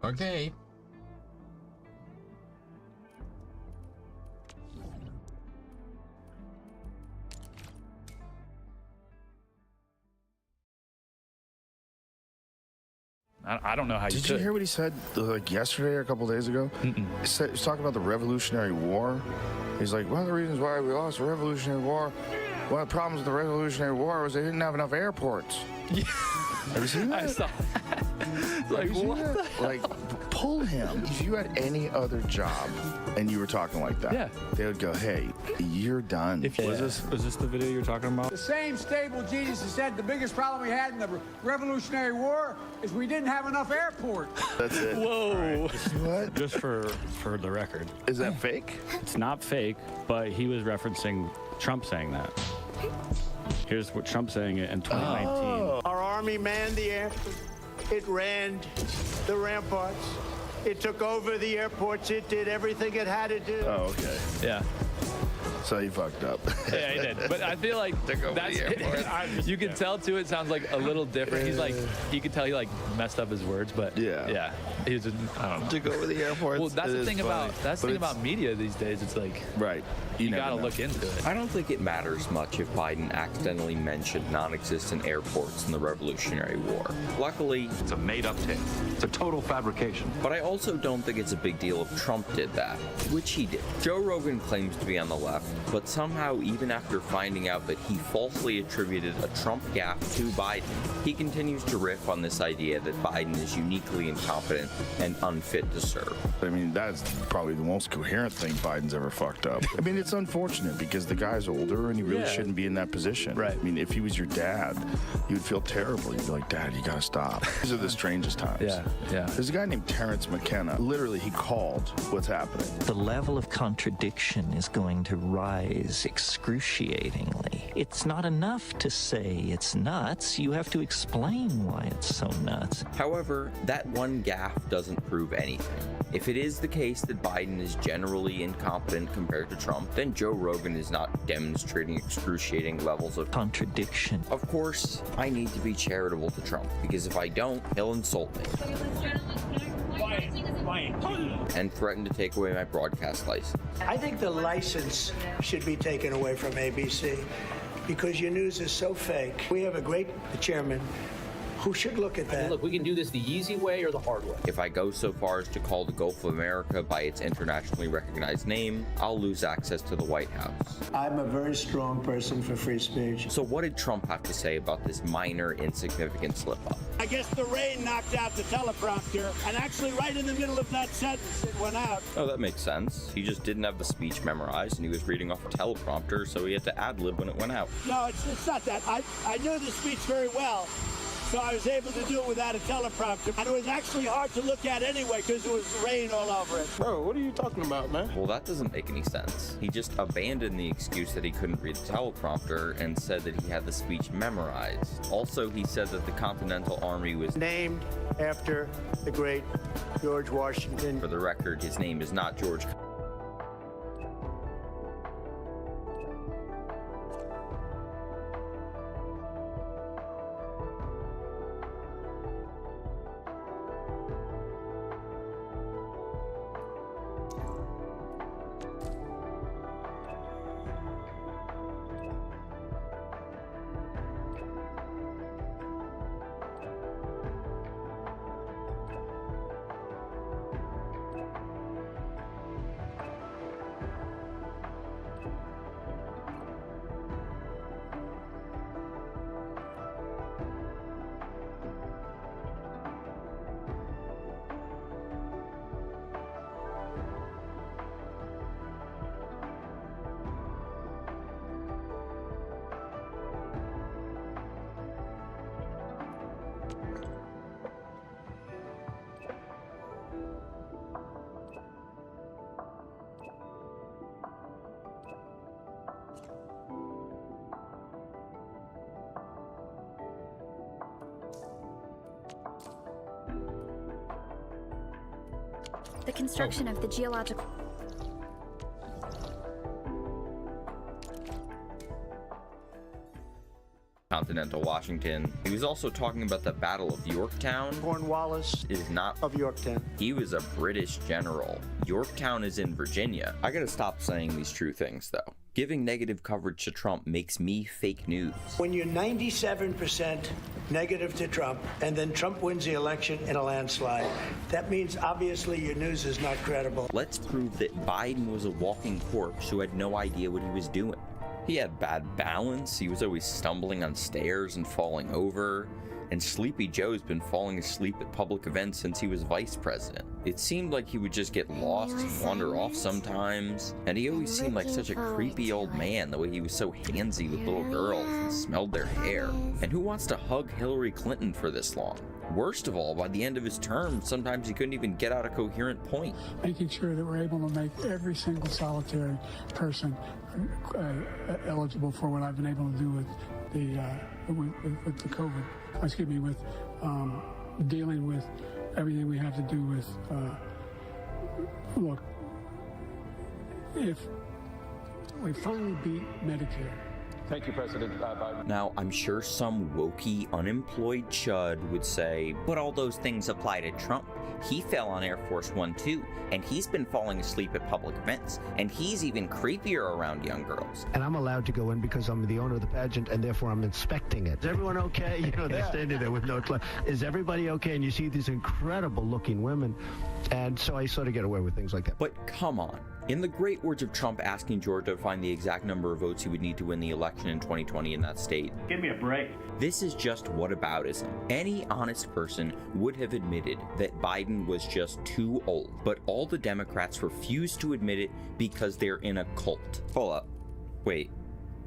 Okay. I don't know how you Did you hear what he said like yesterday or a couple days ago? He was talking about the Revolutionary War. He's like, one of the reasons why we lost the Revolutionary War, one of the problems with the Revolutionary War was they didn't have enough airports. Yeah. Have you seen that? I saw. Like what? Like, pull him. If you had any other job and you were talking like that, yeah, they would go, "Hey, you're done." Was this the video you're talking about? The same stable genius who said the biggest problem we had in the Revolutionary War is we didn't have enough airports. That's it. Whoa. What? Just for the record. Is that fake? It's not fake, but he was referencing Trump saying that. Here's what Trump's saying in 2019. Oh. Our army manned the air. It ran the ramparts. It took over the airports. It did everything it had to do. Oh, okay. Yeah. So he fucked up. Yeah, he did. But I feel like that's you can tell too. It sounds like a little different. He's like, you could tell he like messed up his words, but yeah, he was. I don't know. Took over the airports. Well, that's the thing about media these days. It's like you gotta look into it. I don't think it matters much if Biden accidentally mentioned non-existent airports in the Revolutionary War. Luckily, it's a made-up tale. It's a total fabrication. But I also don't think it's a big deal if Trump did that, which he did. Joe Rogan claims to be on the left, but somehow, even after finding out that he falsely attributed a Trump gaffe to Biden, he continues to riff on this idea that Biden is uniquely incompetent and unfit to serve. I mean, that's probably the most coherent thing Biden's ever fucked up. I mean, it's unfortunate because the guy's older and he really shouldn't be in that position. Right. I mean, if he was your dad, you would feel terrible. You'd be like, Dad, you gotta stop. These are the strangest times. Yeah. There's a guy named Terrence McKenna. Literally, he called what's happening. The level of contradiction is going to rise excruciatingly. It's not enough to say it's nuts. You have to explain why it's so nuts. However, that one gaffe doesn't prove anything. If it is the case that Biden is generally incompetent compared to Trump, then Joe Rogan is not demonstrating excruciating levels of contradiction. Of course, I need to be charitable to Trump, because if I don't, he'll insult me. And threaten to take away my broadcast license. I think the license should be taken away from ABC because your news is so fake. We have a great chairman who should look at that. Look, we can do this the easy way or the hard way. If I go so far as to call the Gulf of America by its internationally recognized name, I'll lose access to the White House. I'm a very strong person for free speech. So what did Trump have to say about this minor, insignificant slip-up? I guess the rain knocked out the teleprompter, and actually right in the middle of that sentence, it went out. Oh, that makes sense. He just didn't have the speech memorized, and he was reading off a teleprompter, so he had to ad-lib when it went out. No, it's not that. I knew the speech very well. So I was able to do it without a teleprompter. And it was actually hard to look at anyway because there was rain all over it. Bro, what are you talking about, man? Well, that doesn't make any sense. He just abandoned the excuse that he couldn't read the teleprompter and said that he had the speech memorized. Also, he said that the Continental Army was named after the great George Washington. For the record, his name is not George. The construction of the geological... presidential Washington. He was also talking about the Battle of Yorktown. Cornwallis is not of Yorktown. He was a British general. Yorktown is in Virginia. I gotta stop saying these true things, though. Giving negative coverage to Trump makes me fake news. When you're 97% negative to Trump, and then Trump wins the election in a landslide, that means obviously your news is not credible. Let's prove that Biden was a walking corpse who had no idea what he was doing. He had bad balance, he was always stumbling on stairs and falling over, and Sleepy Joe's been falling asleep at public events since he was vice president. It seemed like he would just get lost and wander off sometimes, and he always seemed like such a creepy old man, the way he was so handsy with little girls and smelled their hair. And who wants to hug Hillary Clinton for this long? Worst of all, by the end of his term, sometimes he couldn't even get out a coherent point. Making sure that we're able to make every single solitary person eligible for what I've been able to do with the COVID. Excuse me, with dealing with everything we have to do with. Look, if we finally beat Medicare. Thank you, President Biden. Now, I'm sure some wokey, unemployed chud would say, but all those things apply to Trump. He fell on Air Force One too, and he's been falling asleep at public events, and he's even creepier around young girls. And I'm allowed to go in because I'm the owner of the pageant, and therefore I'm inspecting it. Is everyone okay? You know, they're standing there with no clue. Is everybody okay? And you see these incredible looking women, and so I sort of get away with things like that. But come on. In the great words of Trump asking Georgia to find the exact number of votes he would need to win the election in 2020 in that state. Give me a break. This is just whataboutism. Any honest person would have admitted that Biden was just too old, but all the Democrats refuse to admit it because they're in a cult. Hold up. Wait.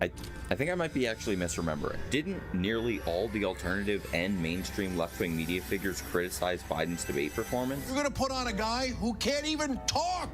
I think I might be actually misremembering. Didn't nearly all the alternative and mainstream left-wing media figures criticize Biden's debate performance? You're gonna put on a guy who can't even talk!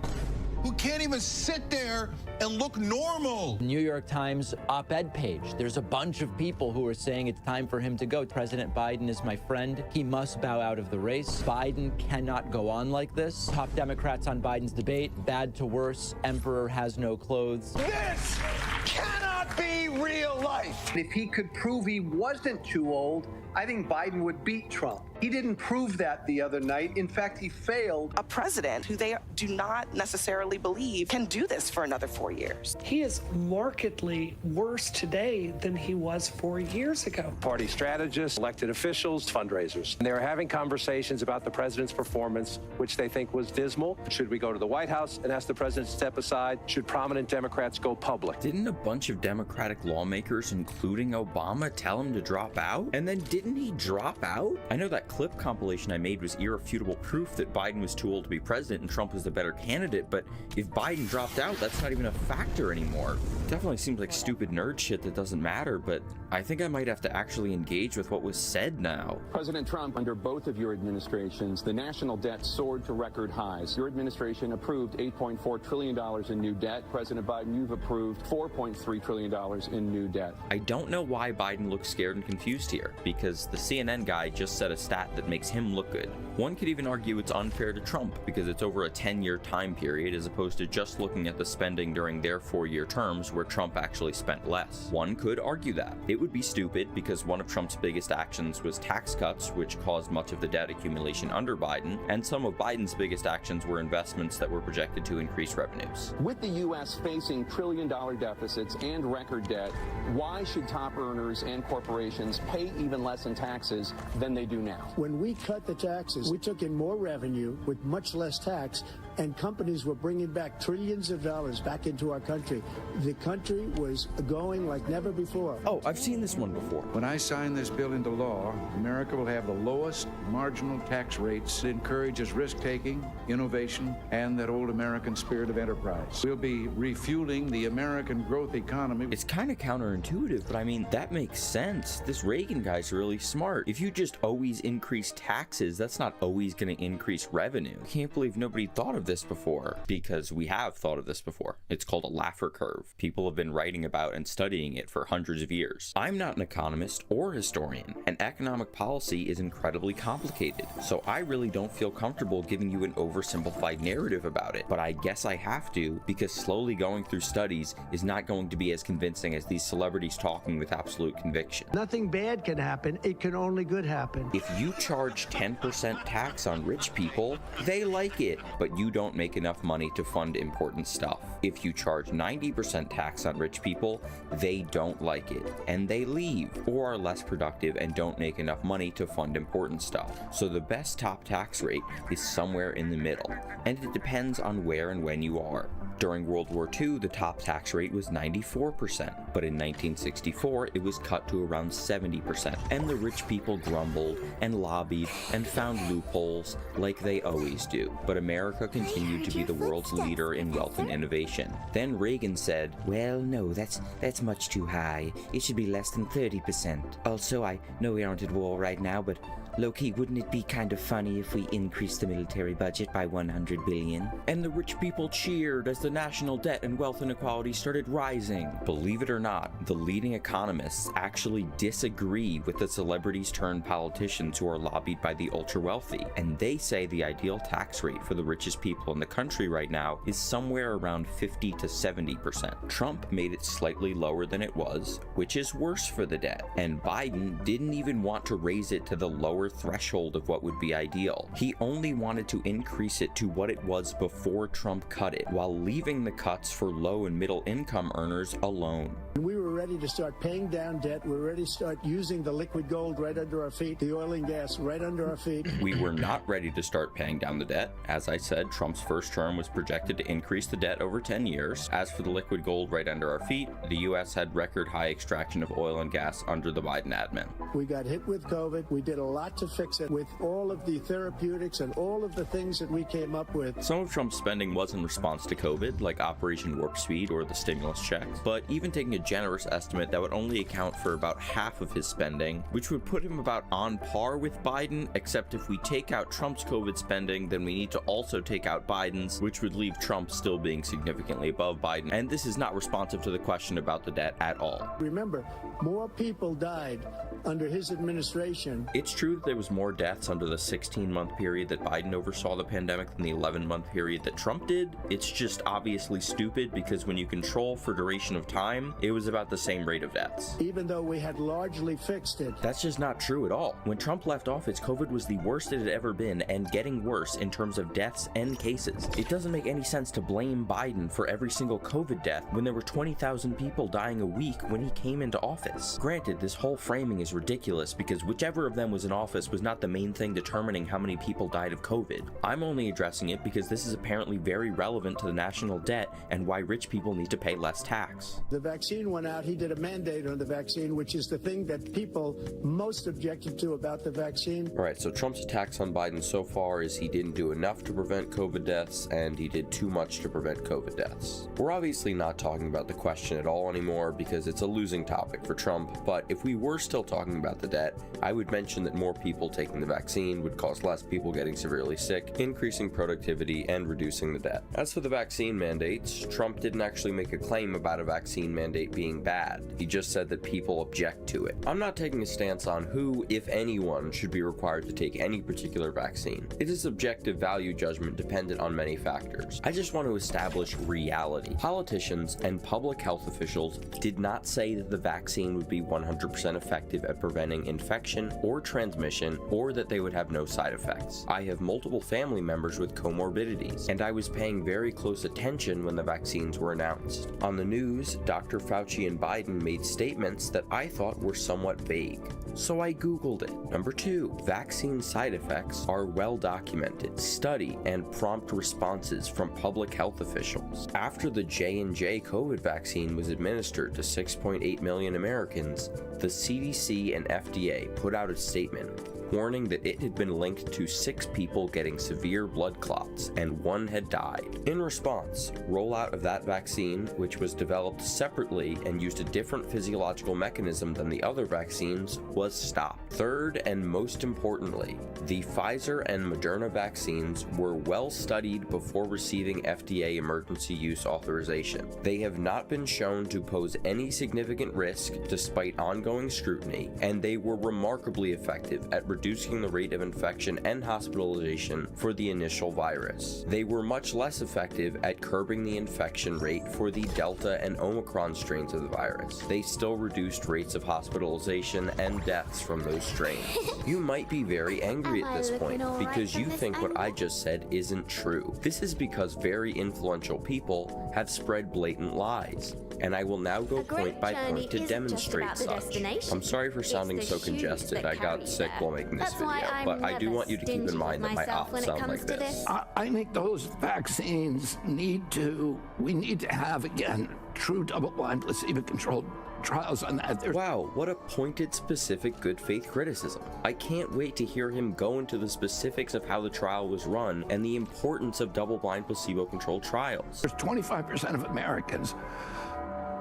Who can't even sit there and look normal. New York Times op-ed page. There's a bunch of people who are saying it's time for him to go. President Biden is my friend. He must bow out of the race. Biden cannot go on like this. Top Democrats on Biden's debate. Bad to worse. Emperor has no clothes. This cannot be real life. If he could prove he wasn't too old, I think Biden would beat Trump. He didn't prove that the other night. In fact, he failed. A president who they do not necessarily believe can do this for another 4 years. He is markedly worse today than he was 4 years ago. Party strategists, elected officials, fundraisers. And they were having conversations about the president's performance, which they think was dismal. Should we go to the White House and ask the president to step aside? Should prominent Democrats go public? Didn't a bunch of Democratic lawmakers, including Obama, tell him to drop out? And then didn't he drop out? I know that clip compilation I made was irrefutable proof that Biden was too old to be president and Trump was the better candidate, but if Biden dropped out, that's not even a factor anymore. Definitely seems like stupid nerd shit that doesn't matter, but I think I might have to actually engage with what was said now. President Trump, under both of your administrations, the national debt soared to record highs. Your administration approved $8.4 trillion in new debt. President Biden, you've approved $4.3 trillion in new debt. I don't know why Biden looks scared and confused here, because the CNN guy just said a stat that makes him look good. One could even argue it's unfair to Trump because it's over a 10-year time period as opposed to just looking at the spending during their 4-year terms where Trump actually spent less. One could argue that. It would be stupid because one of Trump's biggest actions was tax cuts, which caused much of the debt accumulation under Biden, and some of Biden's biggest actions were investments that were projected to increase revenues. With the U.S. facing trillion-dollar deficits and record debt, why should top earners and corporations pay even less in taxes than they do now? When we cut the taxes, we took in more revenue with much less tax, and companies were bringing back trillions of dollars back into our country. The country was going like never before. Oh, I've seen this one before. When I sign this bill into law, America will have the lowest marginal tax rates. It encourages risk-taking, innovation, and that old American spirit of enterprise. We'll be refueling the American growth economy. It's kind of counterintuitive, but I mean, that makes sense. This Reagan guy's really smart. If you just always increase taxes, that's not always going to increase revenue. I can't believe nobody thought of this before, because we have thought of this before. It's called a Laffer curve. People have been writing about and studying it for hundreds of years. I'm not an economist or historian, and economic policy is incredibly complicated, so I really don't feel comfortable giving you an oversimplified narrative about it, but I guess I have to, because slowly going through studies is not going to be as convincing as these celebrities talking with absolute conviction. Nothing bad can happen, it can only good happen. If you charge 10% tax on rich people, they like it, but you don't make enough money to fund important stuff. If you charge 90% tax on rich people, they don't like it, and they leave, or are less productive and don't make enough money to fund important stuff. So the best top tax rate is somewhere in the middle, and it depends on where and when you are. During World War II, the top tax rate was 94%, but in 1964 it was cut to around 70%, and the rich people grumbled and lobbied and found loopholes like they always do. But America continued to be the world's leader in wealth and innovation. Then Reagan said, "Well, no, that's much too high. It should be less than 30%. Also, I know we aren't at war right now, but low-key, wouldn't it be kind of funny if we increased the military budget by $100 billion? And the rich people cheered as the national debt and wealth inequality started rising. Believe it or not, the leading economists actually disagree with the celebrities turned politicians who are lobbied by the ultra-wealthy, and they say the ideal tax rate for the richest people in the country right now is somewhere around 50 to 70%. Trump made it slightly lower than it was, which is worse for the debt, and Biden didn't even want to raise it to the lower threshold of what would be ideal. He only wanted to increase it to what it was before Trump cut it, while leaving the cuts for low and middle income earners alone. We were ready to start paying down debt. We were ready to start using the liquid gold right under our feet, the oil and gas right under our feet. We were not ready to start paying down the debt. As I said, Trump's first term was projected to increase the debt over 10 years. As for the liquid gold right under our feet, the U.S. had record high extraction of oil and gas under the Biden admin. We got hit with COVID. We did a lot to fix it with all of the therapeutics and all of the things that we came up with. Some of Trump's spending was in response to COVID, like Operation Warp Speed or the stimulus checks, but even taking a generous estimate, that would only account for about half of his spending, which would put him about on par with Biden, except if we take out Trump's COVID spending, then we need to also take out Biden's, which would leave Trump still being significantly above Biden, and this is not responsive to the question about the debt at all. Remember, more people died under his administration. It's true that there was more deaths under the 16-month period that Biden oversaw the pandemic than the 11-month period that Trump did. It's just obviously stupid because when you control for duration of time, it was about the same rate of deaths. Even though we had largely fixed it. That's just not true at all. When Trump left office, COVID was the worst it had ever been and getting worse in terms of deaths and cases. It doesn't make any sense to blame Biden for every single COVID death when there were 20,000 people dying a week when he came into office. Granted, this whole framing is ridiculous because whichever of them was in office was not the main thing determining how many people died of COVID. I'm only addressing it because this is apparently very relevant to the national debt and why rich people need to pay less tax. The vaccine went out. He did a mandate on the vaccine, which is the thing that people most objected to about the vaccine. All right, so Trump's attacks on Biden so far is he didn't do enough to prevent COVID deaths and he did too much to prevent COVID deaths. We're obviously not talking about the question at all anymore because it's a losing topic for Trump, but if we were still talking about the debt, I would mention that more people taking the vaccine would cause less people getting severely sick, increasing productivity and reducing the debt. As for the vaccine mandates, Trump didn't actually make a claim about a vaccine mandate being bad. He just said that people object to it. I'm not taking a stance on who, if anyone, should be required to take any particular vaccine. It is subjective value judgment dependent on many factors. I just want to establish reality. Politicians and public health officials did not say that the vaccine would be 100% effective at preventing infection or transmission, or that they would have no side effects. I have multiple family members with comorbidities, and I was paying very close attention when the vaccines were announced. On the news, Dr. Fauci and Biden made statements that I thought were somewhat vague. So I Googled it. Number 2, vaccine side effects are well documented. Study and prompt responses from public health officials. After the J&J COVID vaccine was administered to 6.8 million Americans, the CDC and FDA put out a statement. warning that it had been linked to 6 people getting severe blood clots, and 1 had died. In response, rollout of that vaccine, which was developed separately and used a different physiological mechanism than the other vaccines, was stopped. Third, and most importantly, the Pfizer and Moderna vaccines were well studied before receiving FDA emergency use authorization. They have not been shown to pose any significant risk despite ongoing scrutiny, and they were remarkably effective at reducing the rate of infection and hospitalization for the initial virus. They were much less effective at curbing the infection rate for the Delta and Omicron strains of the virus. They still reduced rates of hospitalization and deaths from those strains. You might be very angry at this point because you think what I just said isn't true. This is because very influential people have spread blatant lies, and I will now go point by point to demonstrate such. I'm sorry for sounding so congested. I got sick while making this video, but I do want you to keep in mind that my ops sound like this. I think those vaccines we need to have, again, true double-blind placebo-controlled trials on that. Wow, what a pointed, specific, good faith criticism. I can't wait to hear him go into the specifics of how the trial was run and the importance of double-blind placebo-controlled trials. There's 25% of Americans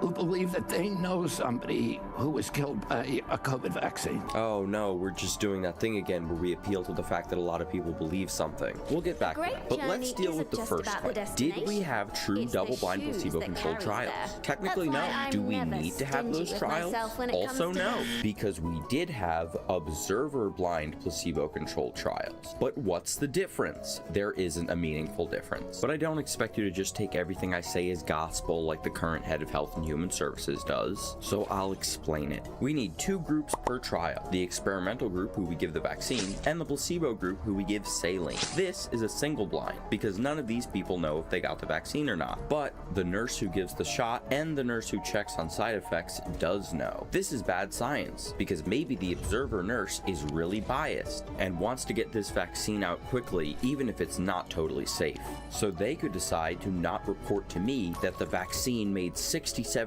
who believe that they know somebody who was killed by a COVID vaccine. Oh no, we're just doing that thing again where we appeal to the fact that a lot of people believe something. We'll get back to that, but let's deal with the first one. Did we have true double-blind placebo-controlled trials? Technically no. Do we need to have those trials? Also no, because we did have observer-blind placebo-controlled trials. But what's the difference? There isn't a meaningful difference. But I don't expect you to just take everything I say as gospel like the current head of Health and Human Services does, so I'll explain it. We need 2 groups per trial, the experimental group who we give the vaccine, and the placebo group who we give saline. This is a single blind, because none of these people know if they got the vaccine or not, but the nurse who gives the shot and the nurse who checks on side effects does know. This is bad science, because maybe the observer nurse is really biased and wants to get this vaccine out quickly, even if it's not totally safe. So they could decide to not report to me that the vaccine made 67%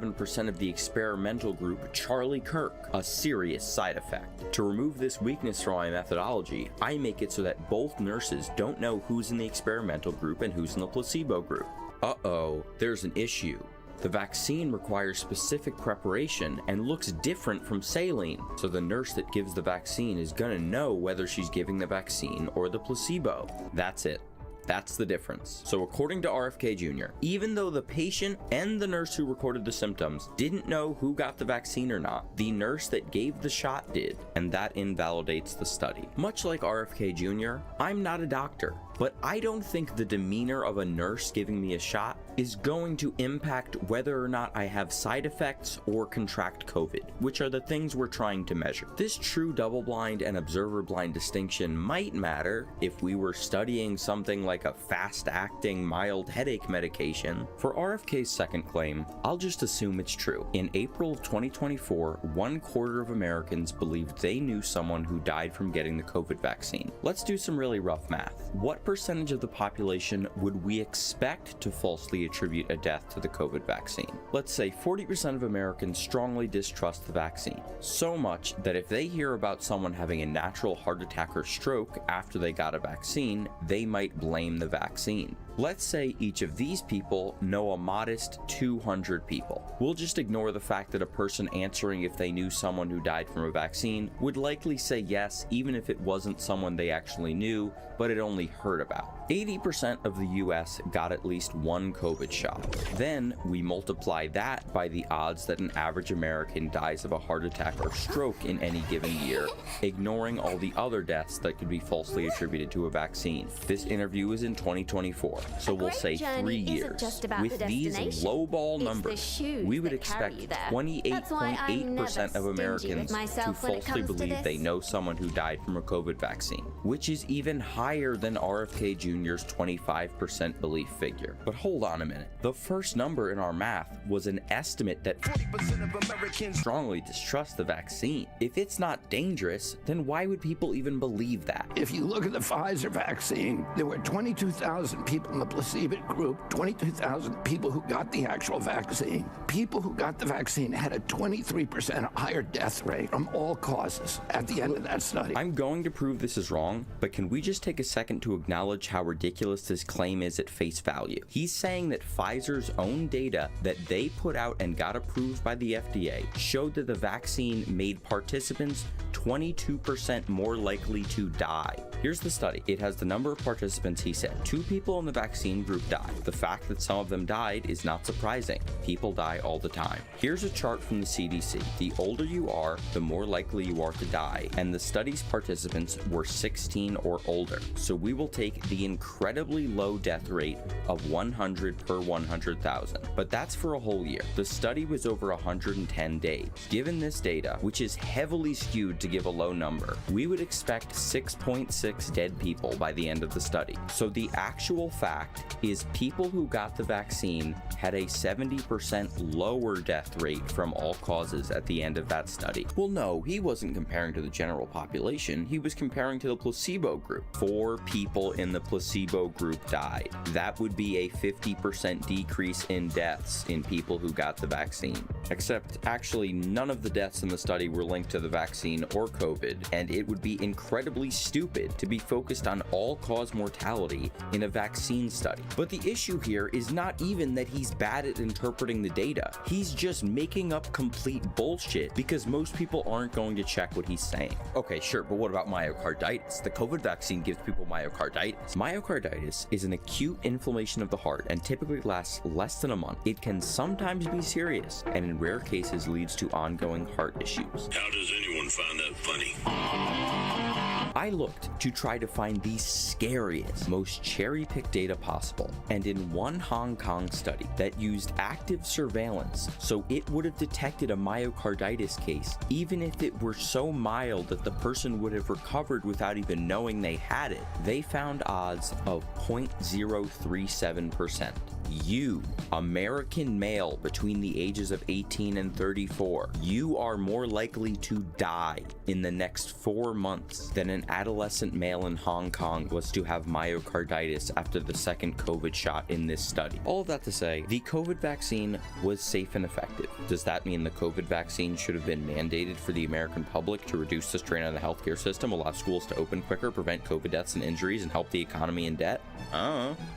of the experimental group Charlie Kirk, a serious side effect. To remove this weakness from my methodology, I make it so that both nurses don't know who's in the experimental group and who's in the placebo group. Uh-oh, there's an issue. The vaccine requires specific preparation and looks different from saline, so the nurse that gives the vaccine is gonna know whether she's giving the vaccine or the placebo. That's it. That's the difference. So according to RFK Jr., even though the patient and the nurse who recorded the symptoms didn't know who got the vaccine or not, the nurse that gave the shot did, and that invalidates the study. Much like RFK Jr., I'm not a doctor, but I don't think the demeanor of a nurse giving me a shot is going to impact whether or not I have side effects or contract COVID, which are the things we're trying to measure. This true double-blind and observer-blind distinction might matter if we were studying something like a fast-acting mild headache medication. For RFK's second claim, I'll just assume it's true. In April of 2024, 1/4 of Americans believed they knew someone who died from getting the COVID vaccine. Let's do some really rough math. What percentage of the population would we expect to falsely attribute a death to the COVID vaccine? Let's say 40% of Americans strongly distrust the vaccine, so much that if they hear about someone having a natural heart attack or stroke after they got a vaccine, they might blame the vaccine. Let's say each of these people know a modest 200 people. We'll just ignore the fact that a person answering if they knew someone who died from a vaccine would likely say yes even if it wasn't someone they actually knew, but had only heard about. 80% of the US got at least one COVID shot. Then we multiply that by the odds that an average American dies of a heart attack or stroke in any given year, ignoring all the other deaths that could be falsely attributed to a vaccine. This interview is in 2024, so we'll say 3 years. With these lowball numbers, we would expect 28.8% of Americans to falsely believe they know someone who died from a COVID vaccine, which is even higher than RFK Jr. Jr.'s 25% belief figure. But hold on a minute. The first number in our math was an estimate that 40% of Americans strongly distrust the vaccine. If it's not dangerous, then why would people even believe that? If you look at the Pfizer vaccine, there were 22,000 people in the placebo group, 22,000 people who got the actual vaccine. People who got the vaccine had a 23% higher death rate from all causes at the end of that study. I'm going to prove this is wrong, but can we just take a second to acknowledge how ridiculous this claim is at face value? He's saying that Pfizer's own data that they put out and got approved by the FDA showed that the vaccine made participants 22% more likely to die. Here's the study. It has the number of participants he said. 2 people in the vaccine group died. The fact that some of them died is not surprising. People die all the time. Here's a chart from the CDC. The older you are, the more likely you are to die, and the study's participants were 16 or older. So we will take the incredibly low death rate of 100 per 100,000. But that's for a whole year. The study was over 110 days. Given this data, which is heavily skewed to give a low number, we would expect 6.6 dead people by the end of the study. So the actual fact is people who got the vaccine had a 70% lower death rate from all causes at the end of that study. Well, no, he wasn't comparing to the general population. He was comparing to the placebo group. 4 people in the placebo group died. That would be a 50% decrease in deaths in people who got the vaccine. Except actually none of the deaths in the study were linked to the vaccine or COVID, and it would be incredibly stupid to be focused on all-cause mortality in a vaccine study. But the issue here is not even that he's bad at interpreting the data. He's just making up complete bullshit because most people aren't going to check what he's saying. Okay, sure, but what about myocarditis? The COVID vaccine gives people myocarditis. Myocarditis is an acute inflammation of the heart and typically lasts less than a month. It can sometimes be serious and in rare cases leads to ongoing heart issues. How does anyone find that funny? I looked to try to find the scariest, most cherry-picked data possible, and in one Hong Kong study that used active surveillance, so it would have detected a myocarditis case, even if it were so mild that the person would have recovered without even knowing they had it, they found odds of 0.037%. You, American male between the ages of 18 and 34, you are more likely to die in the next 4 months than an adolescent male in Hong Kong was to have myocarditis after the second COVID shot in this study. All of that to say, the COVID vaccine was safe and effective. Does that mean the COVID vaccine should have been mandated for the American public to reduce the strain on the healthcare system, allow schools to open quicker, prevent COVID deaths and injuries, and help the economy in debt?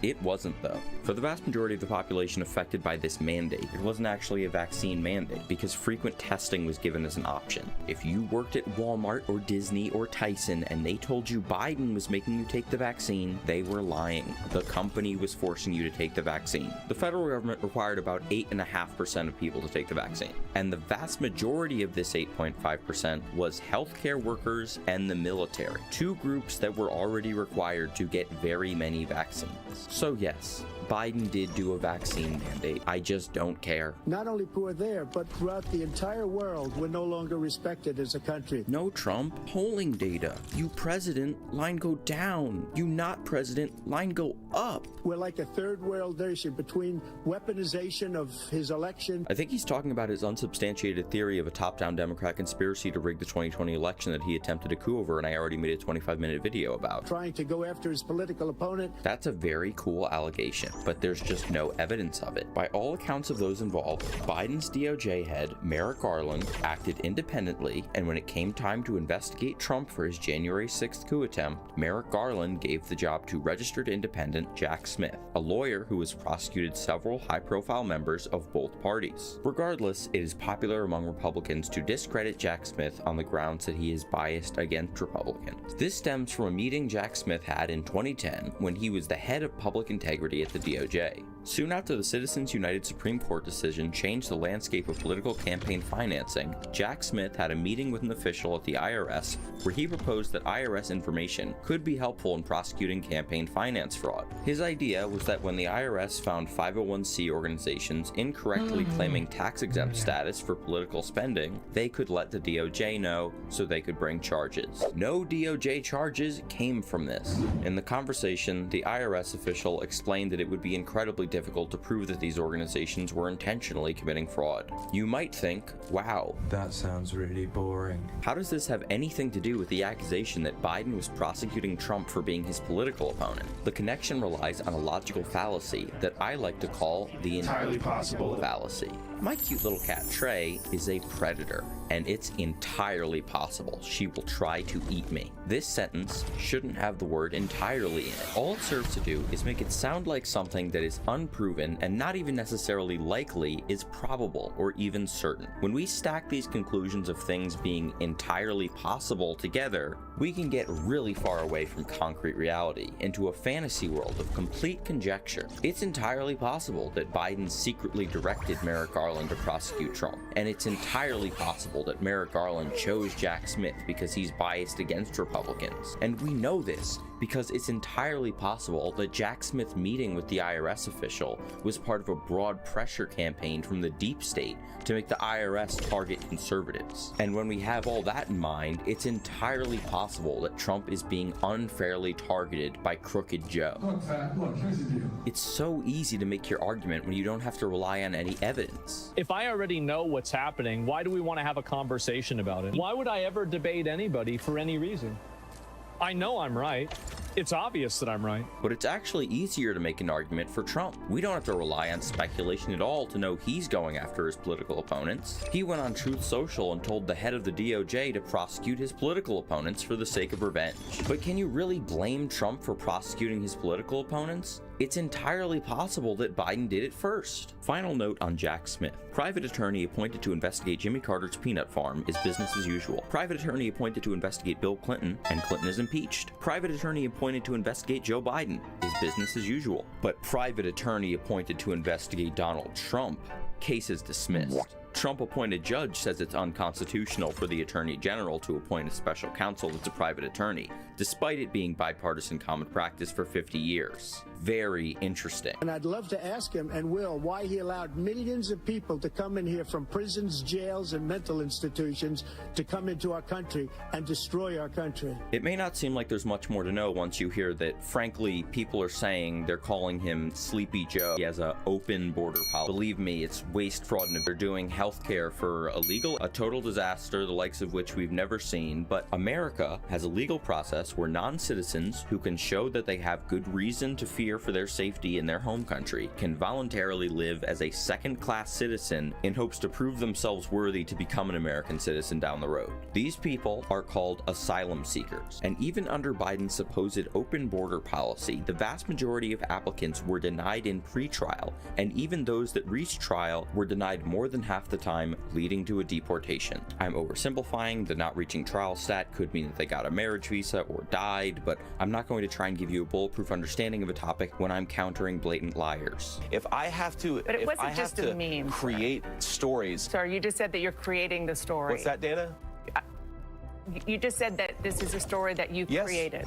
It wasn't though. For the vast majority of the population affected by this mandate, it wasn't actually a vaccine mandate because frequent testing was given as an option. If you worked at Walmart or Disney or Tyson and they told you Biden was making you take the vaccine, they were lying. The company was forcing you to take the vaccine. The federal government required about 8.5% of people to take the vaccine, and the vast majority of this 8.5% was healthcare workers and the military, 2 groups that were already required to get very many vaccines. So yes, Biden did do a vaccine mandate. I just don't care. Not only poor there, but throughout the entire world, we're no longer respected as a country. No Trump. Polling data. You president, line go down. You not president, line go up. We're like a third world nation between weaponization of his election. I think he's talking about his unsubstantiated theory of a top-down Democrat conspiracy to rig the 2020 election that he attempted a coup over, and I already made a 25-minute video about. Trying to go after his political opponent. That's a very cool allegation, but there's just no evidence of it. By all accounts of those involved, Biden's DOJ head, Merrick Garland, acted independently, and when it came time to investigate Trump for his January 6th coup attempt, Merrick Garland gave the job to registered independent Jack Smith, a lawyer who has prosecuted several high-profile members of both parties. Regardless, it is popular among Republicans to discredit Jack Smith on the grounds that he is biased against Republicans. This stems from a meeting Jack Smith had in 2010 when he was the head of public integrity at the DOJ. Soon after the Citizens United Supreme Court decision changed the landscape of political campaign financing, Jack Smith had a meeting with an official at the IRS where he proposed that that IRS information could be helpful in prosecuting campaign finance fraud. His idea was that when the IRS found 501c organizations incorrectly claiming tax-exempt status for political spending, they could let the DOJ know so they could bring charges. No DOJ charges came from this. In the conversation, the IRS official explained that it would be incredibly difficult to prove that these organizations were intentionally committing fraud. You might think, wow, that sounds really boring. How does this have anything to do with the accusation that Biden was prosecuting Trump for being his political opponent? The connection relies on a logical fallacy that I like to call the entirely possible fallacy. My cute little cat Trey is a predator, and it's entirely possible she will try to eat me. This sentence shouldn't have the word entirely in it. All it serves to do is make it sound like something that is unproven and not even necessarily likely is probable or even certain. When we stack these conclusions of things being entirely possible together, we can get really far away from concrete reality into a fantasy world of complete conjecture. It's entirely possible that Biden secretly directed Merrick Garland to prosecute Trump, and it's entirely possible that Merrick Garland chose Jack Smith because he's biased against Republicans. And we know this because it's entirely possible that Jack Smith meeting with the IRS official was part of a broad pressure campaign from the deep state to make the IRS target conservatives. And when we have all that in mind, it's entirely possible that Trump is being unfairly targeted by Crooked Joe. Look, here's the deal. It's so easy to make your argument when you don't have to rely on any evidence. If I already know what's happening, why do we want to have a conversation about it? Why would I ever debate anybody for any reason? I know I'm right. It's obvious that I'm right. But it's actually easier to make an argument for Trump. We don't have to rely on speculation at all to know he's going after his political opponents. He went on Truth Social and told the head of the DOJ to prosecute his political opponents for the sake of revenge. But can you really blame Trump for prosecuting his political opponents? It's entirely possible that Biden did it first. Final note on Jack Smith. Private attorney appointed to investigate Jimmy Carter's peanut farm is business as usual. Private attorney appointed to investigate Bill Clinton, and Clinton is impeached. Private attorney appointed to investigate Joe Biden is business as usual. But private attorney appointed to investigate Donald Trump, case is dismissed. Trump-appointed judge says it's unconstitutional for the Attorney General to appoint a special counsel that's a private attorney, despite it being bipartisan common practice for 50 years. Very interesting. And I'd love to ask him, and will, why he allowed millions of people to come in here from prisons, jails, and mental institutions to come into our country and destroy our country. It may not seem like there's much more to know once you hear that, frankly, people are saying they're calling him Sleepy Joe. He has an open border policy. Believe me, it's waste, fraud, and they're doing healthcare for illegal, a total disaster, the likes of which we've never seen. But America has a legal process where non-citizens who can show that they have good reason to fear for their safety in their home country can voluntarily live as a second-class citizen in hopes to prove themselves worthy to become an American citizen down the road. These people are called asylum seekers, and even under Biden's supposed open border policy, the vast majority of applicants were denied in pre-trial, and even those that reached trial were denied more than half the time, leading to a deportation. I'm oversimplifying. The not reaching trial stat could mean that they got a marriage visa or died, but I'm not going to try and give you a bulletproof understanding of a topic when I'm countering blatant liars. If I have to, but it wasn't just a meme, create stories. Sorry, you just said that you're creating the story. What's that, Dana? You just said that this is a story that you created.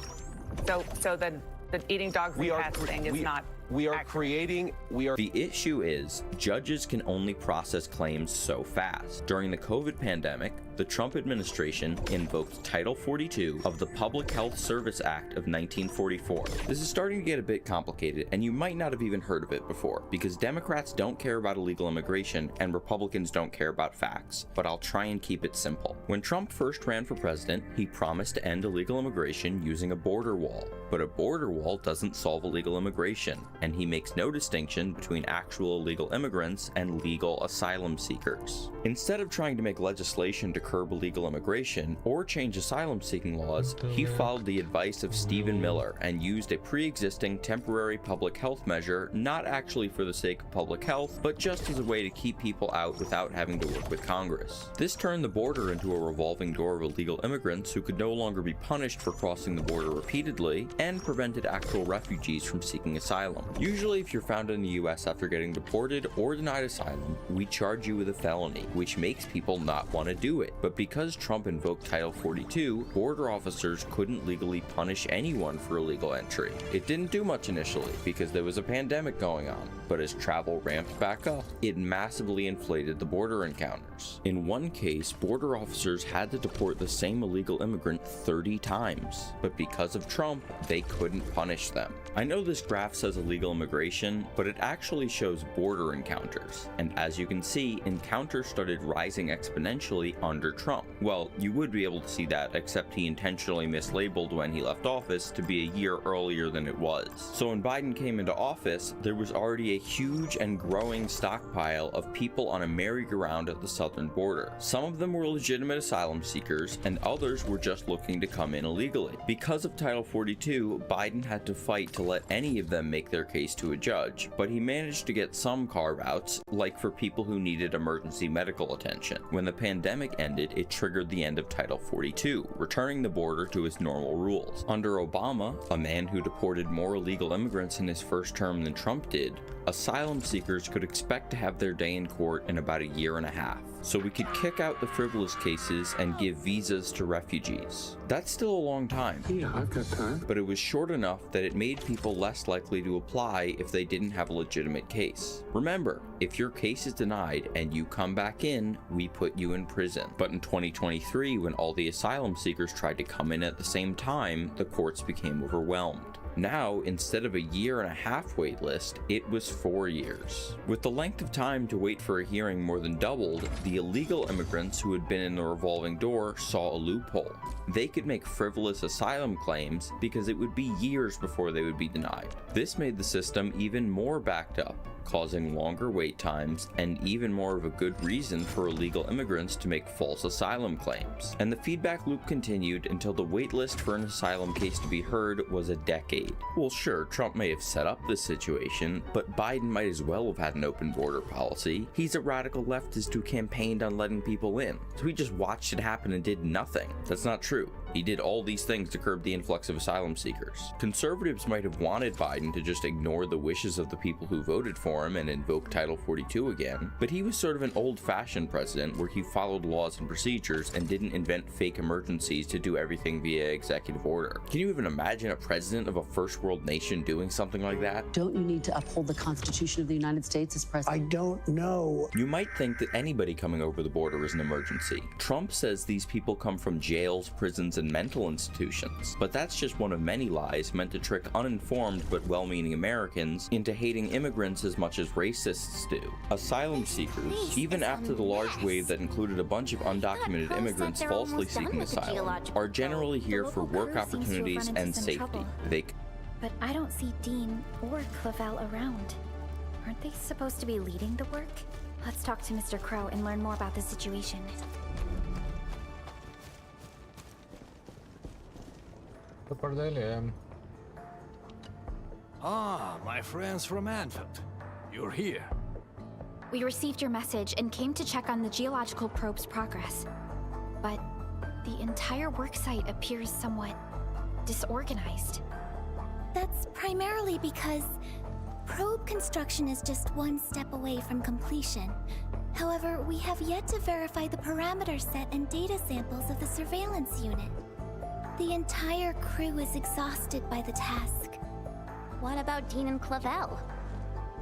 So the eating dogs and cats thing is not. We are creating, The issue is, judges can only process claims so fast. During the COVID pandemic, the Trump administration invoked Title 42 of the Public Health Service Act of 1944. This is starting to get a bit complicated, and you might not have even heard of it before, because Democrats don't care about illegal immigration and Republicans don't care about facts, but I'll try and keep it simple. When Trump first ran for president, he promised to end illegal immigration using a border wall, but a border wall doesn't solve illegal immigration, and he makes no distinction between actual illegal immigrants and legal asylum seekers. Instead of trying to make legislation to curb illegal immigration or change asylum-seeking laws, he followed the advice of Stephen Miller and used a pre-existing temporary public health measure, not actually for the sake of public health, but just as a way to keep people out without having to work with Congress. This turned the border into a revolving door of illegal immigrants who could no longer be punished for crossing the border repeatedly, and prevented actual refugees from seeking asylum. Usually, if you're found in the US after getting deported or denied asylum, we charge you with a felony, which makes people not want to do it. But because Trump invoked Title 42, border officers couldn't legally punish anyone for illegal entry. It didn't do much initially because there was a pandemic going on, but as travel ramped back up, it massively inflated the border encounters. In one case, border officers had to deport the same illegal immigrant 30 times, but because of Trump, they couldn't punish them. I know this graph says illegal immigration, but it actually shows border encounters, and as you can see, encounters started rising exponentially under Trump. Well, you would be able to see that, except he intentionally mislabeled when he left office to be a year earlier than it was. So when Biden came into office, there was already a huge and growing stockpile of people on a merry-go-round at the southern border. Some of them were legitimate asylum seekers, and others were just looking to come in illegally. Because of Title 42, Biden had to fight to let any of them make their case to a judge, but he managed to get some carve-outs, like for people who needed emergency medical attention. When the pandemic ended, it triggered the end of Title 42, returning the border to its normal rules. Under Obama, a man who deported more illegal immigrants in his first term than Trump did, asylum seekers could expect to have their day in court in about a year and a half. So we could kick out the frivolous cases and give visas to refugees. That's still a long time. Yeah, I've got time. But it was short enough that it made people less likely to apply if they didn't have a legitimate case. Remember, if your case is denied and you come back in, we put you in prison. But in 2023, when all the asylum seekers tried to come in at the same time, the courts became overwhelmed. Now, instead of a year and a half wait list, it was 4 years. With the length of time to wait for a hearing more than doubled, the illegal immigrants who had been in the revolving door saw a loophole. They could make frivolous asylum claims because it would be years before they would be denied. This made the system even more backed up, causing longer wait times and even more of a good reason for illegal immigrants to make false asylum claims. And the feedback loop continued until the wait list for an asylum case to be heard was a decade. Well, sure, Trump may have set up this situation, but Biden might as well have had an open border policy. He's a radical leftist who campaigned on letting people in, so he just watched it happen and did nothing. That's not true. He did all these things to curb the influx of asylum seekers. Conservatives might have wanted Biden to just ignore the wishes of the people who voted for him and invoke Title 42 again, but he was sort of an old-fashioned president where he followed laws and procedures and didn't invent fake emergencies to do everything via executive order. Can you even imagine a president of a first world nation doing something like that? Don't you need to uphold the Constitution of the United States as president? I don't know. You might think that anybody coming over the border is an emergency. Trump says these people come from jails, prisons, and mental institutions, but that's just one of many lies meant to trick uninformed but well-meaning Americans into hating immigrants as much as racists do. Asylum seekers, even after the large wave that included a bunch of undocumented immigrants falsely seeking asylum, are generally here for work opportunities and safety. But I don't see Dean or Clavel around. Aren't they supposed to be leading the work? Let's talk to Mr. Crow and learn more about the situation. Ah, my friends from Endfield. You're here. We received your message and came to check on the geological probe's progress. But the entire worksite appears somewhat disorganized. That's primarily because probe construction is just one step away from completion. However, we have yet to verify the parameter set and data samples of the surveillance unit. The entire crew is exhausted by the task. What about Dean and Clavel?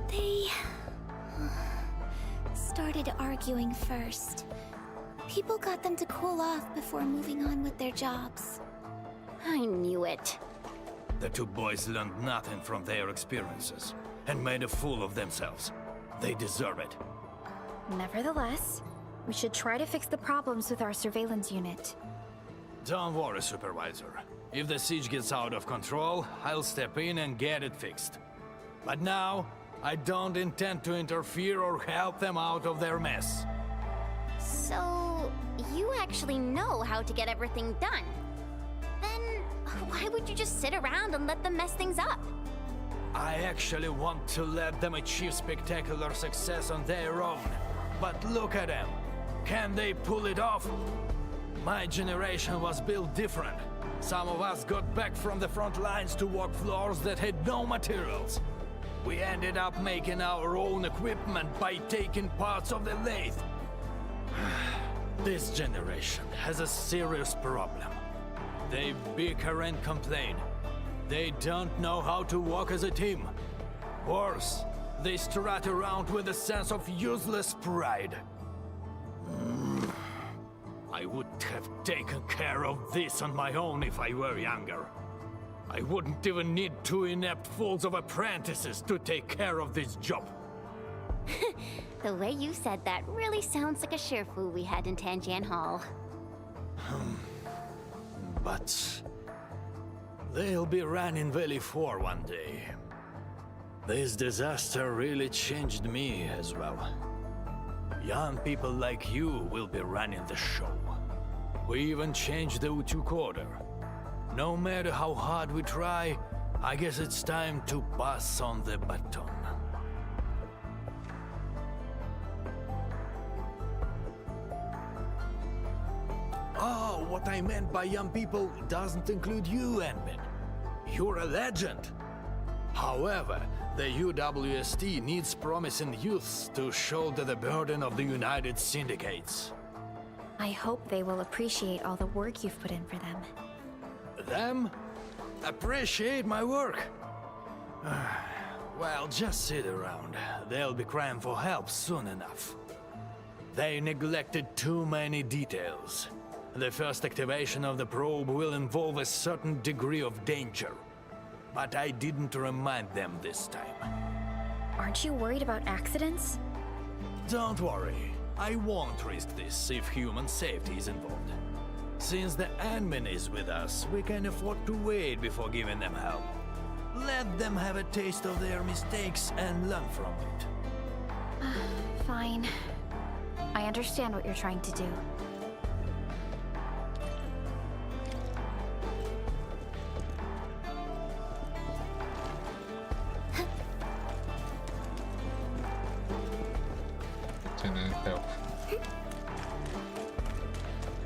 They started arguing first. People got them to cool off before moving on with their jobs. I knew it. The two boys learned nothing from their experiences and made a fool of themselves. They deserve it. Nevertheless, we should try to fix the problems with our surveillance unit. Don't worry, Supervisor. If the siege gets out of control, I'll step in and get it fixed. But now, I don't intend to interfere or help them out of their mess. So, you actually know how to get everything done. Then, why would you just sit around and let them mess things up? I actually want to let them achieve spectacular success on their own. But look at them. Can they pull it off? My generation was built different. Some of us got back from the front lines to walk floors that had no materials. We ended up making our own equipment by taking parts of the lathe. This generation has a serious problem. They bicker and complain. They don't know how to work as a team. Worse, they strut around with a sense of useless pride. I would have taken care of this on my own if I were younger. I wouldn't even need two inept fools of apprentices to take care of this job. The way you said that really sounds like a Sherfu we had in Tanjian Hall. But they'll be running Valley 4 one day. This disaster really changed me as well. Young people like you will be running the show. We even changed the Utuk order. No matter how hard we try, I guess it's time to pass on the baton. Oh, what I meant by young people doesn't include you, Enmin. You're a legend. However, the UWST needs promising youths to shoulder the burden of the United Syndicates. I hope they will appreciate all the work you've put in for them. Them? Appreciate my work? Well, just sit around. They'll be crying for help soon enough. They neglected too many details. The first activation of the probe will involve a certain degree of danger. But I didn't remind them this time. Aren't you worried about accidents? Don't worry. I won't risk this if human safety is involved. Since the admin is with us, we can afford to wait before giving them help. Let them have a taste of their mistakes and learn from it. Fine. I understand what you're trying to do. Can I help?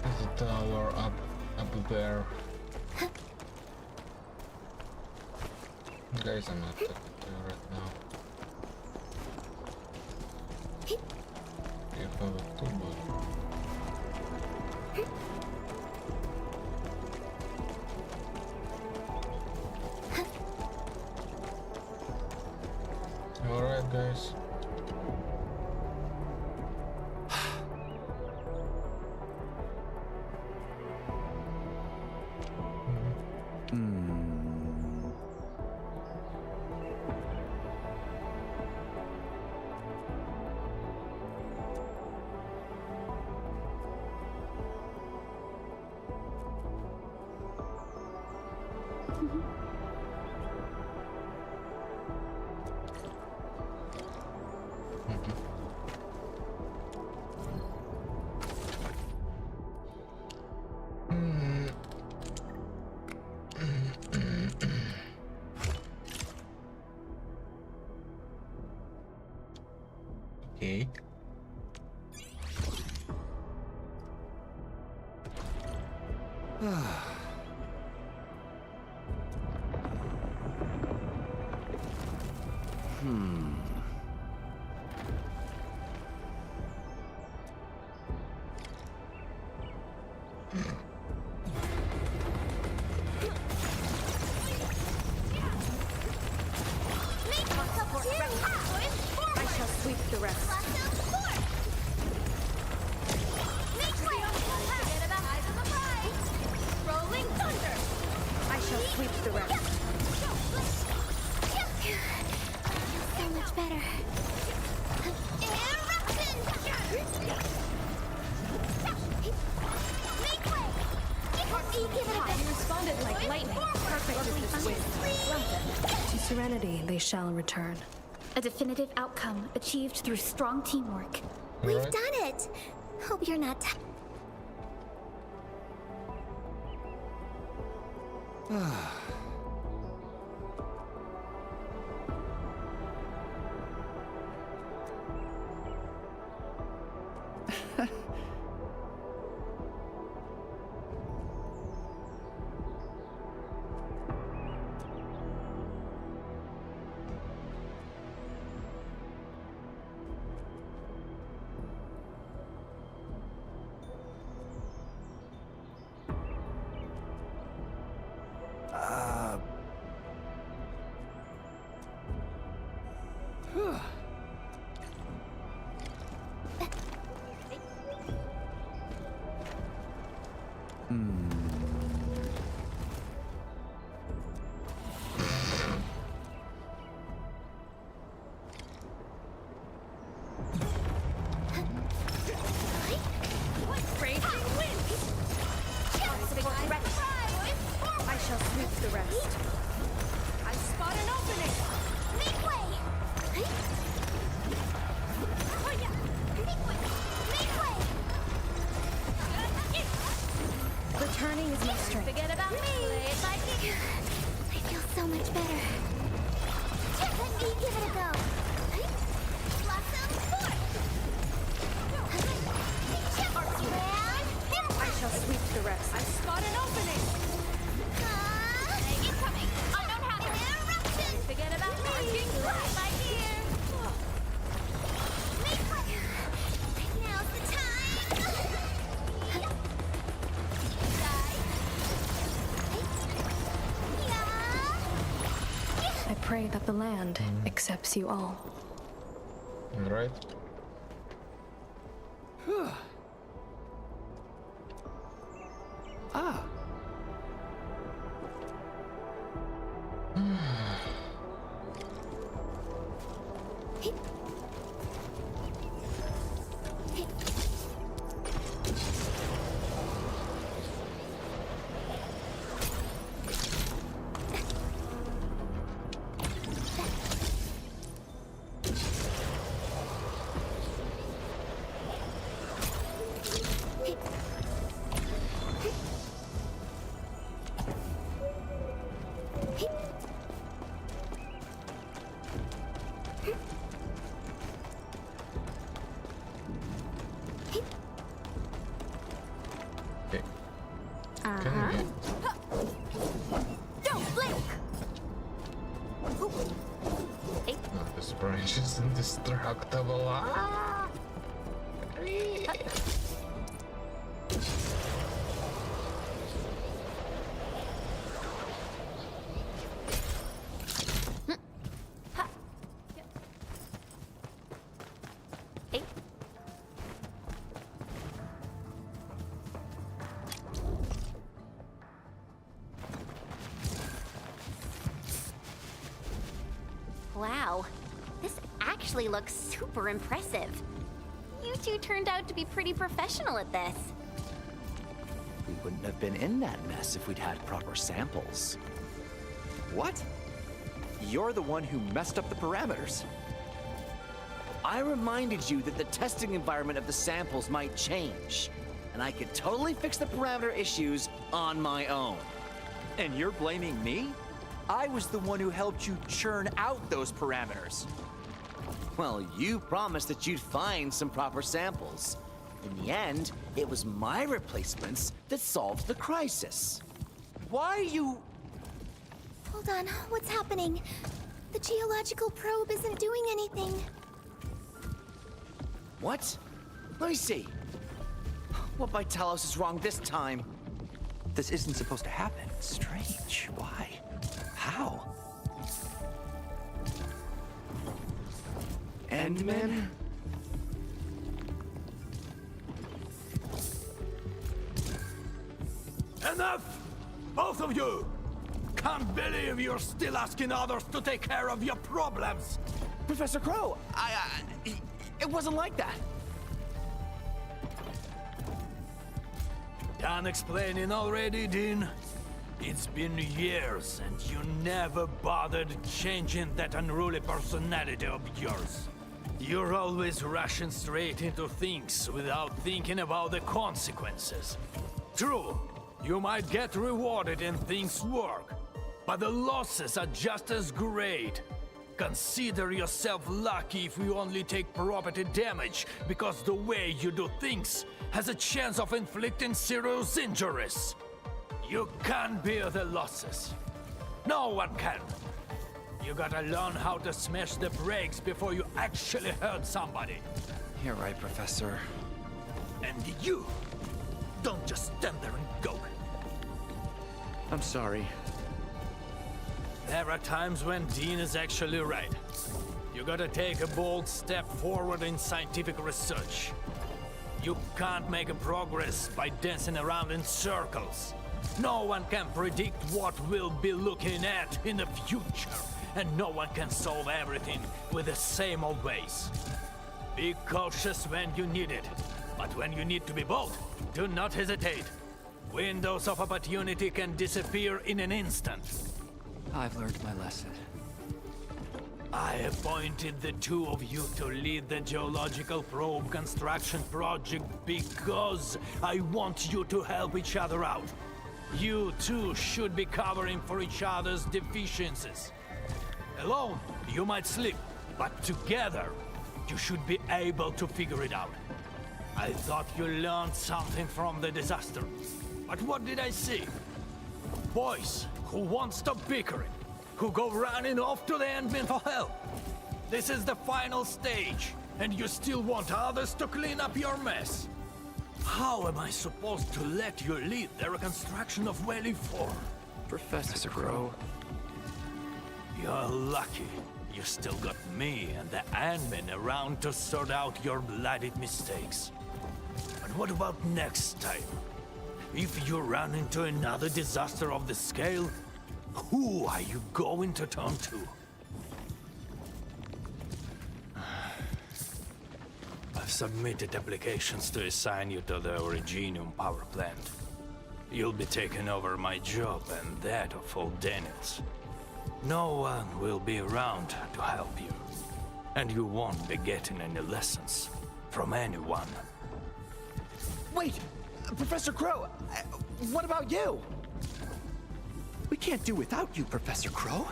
There's a tower up there. Guys, I'm not talking to you right now. You have a too good. Alright, guys. Okay. I shall sweep the rest. Rolling thunder! I shall sweep the rest. So much better. Eruption! Make way! Give it a bit. You responded like lightning. Perfect as this wind. Well done. To serenity they shall return. A definitive outcome achieved through strong teamwork. We've done it. Hope you're not tired. I shall sweep the rest. I spot an opening. Make way! Returning is my strength. Forget about me! I feel so much better. Let me give it a go. Blossom forth! I shall sweep the rest. I spot an opening. Incoming! Unknown hazard! Eruption! Forget about me! My dear! Make way! Now's the time! I pray that the land accepts you all. Right. Ah. Don't blink! Not this branch is indestructible. Ah! Wow, this actually looks super impressive. You two turned out to be pretty professional at this. We wouldn't have been in that mess if we'd had proper samples. What? You're the one who messed up the parameters. I reminded you that the testing environment of the samples might change, and I could totally fix the parameter issues on my own. And you're blaming me? I was the one who helped you churn out those parameters. Well, you promised that you'd find some proper samples. In the end, it was my replacements that solved the crisis. Why are you... Hold on, what's happening? The geological probe isn't doing anything. What? Let me see. What by Talos is wrong this time? This isn't supposed to happen. Strange. Why? How? Endmen? Enough! Both of you! Can't believe you're still asking others to take care of your problems! Professor Crow, it wasn't like that. Done explaining already, Dean? It's been years, and you never bothered changing that unruly personality of yours. You're always rushing straight into things without thinking about the consequences. True, you might get rewarded and things work, but the losses are just as great. Consider yourself lucky if you only take property damage, because the way you do things has a chance of inflicting serious injuries. You can't bear the losses. No one can. You gotta learn how to smash the brakes before you actually hurt somebody. You're right, Professor. And you, don't just stand there and go. I'm sorry. There are times when Dean is actually right. You gotta take a bold step forward in scientific research. You can't make a progress by dancing around in circles. No one can predict what we'll be looking at in the future, and no one can solve everything with the same old ways. Be cautious when you need it, but when you need to be bold, do not hesitate. Windows of opportunity can disappear in an instant. I've learned my lesson. I appointed the two of you to lead the geological probe construction project because I want you to help each other out. You two should be covering for each other's deficiencies. Alone, you might slip, but together, you should be able to figure it out. I thought you learned something from the disaster, but what did I see? Boys who won't stop bickering, who go running off to the Endfield for help. This is the final stage, and you still want others to clean up your mess. How am I supposed to let you lead the reconstruction of Valley 4? Professor Crow. You're lucky. You still got me and the admin around to sort out your bloodied mistakes. But what about next time? If you run into another disaster of the scale, who are you going to turn to? I've submitted applications to assign you to the Originium power plant. You'll be taking over my job and that of old Daniels. No one will be around to help you, and you won't be getting any lessons from anyone. Wait! Professor Crow! What about you? We can't do without you, Professor Crow.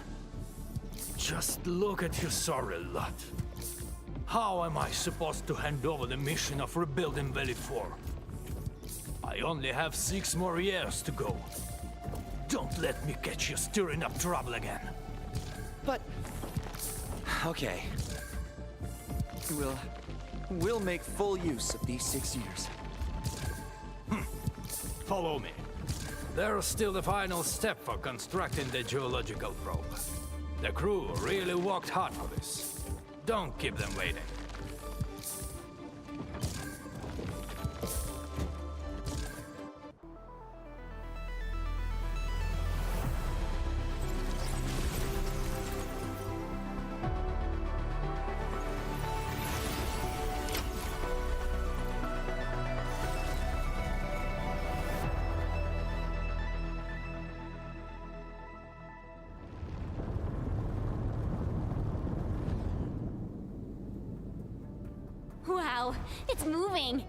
Just look at your sorry lot. How am I supposed to hand over the mission of rebuilding Valley 4? I only have 6 more years to go. Don't let me catch you stirring up trouble again. But... okay. We'll make full use of these 6 years. Follow me. There's still the final step for constructing the geological probe. The crew really worked hard for this. Don't keep them waiting. Wow, it's moving!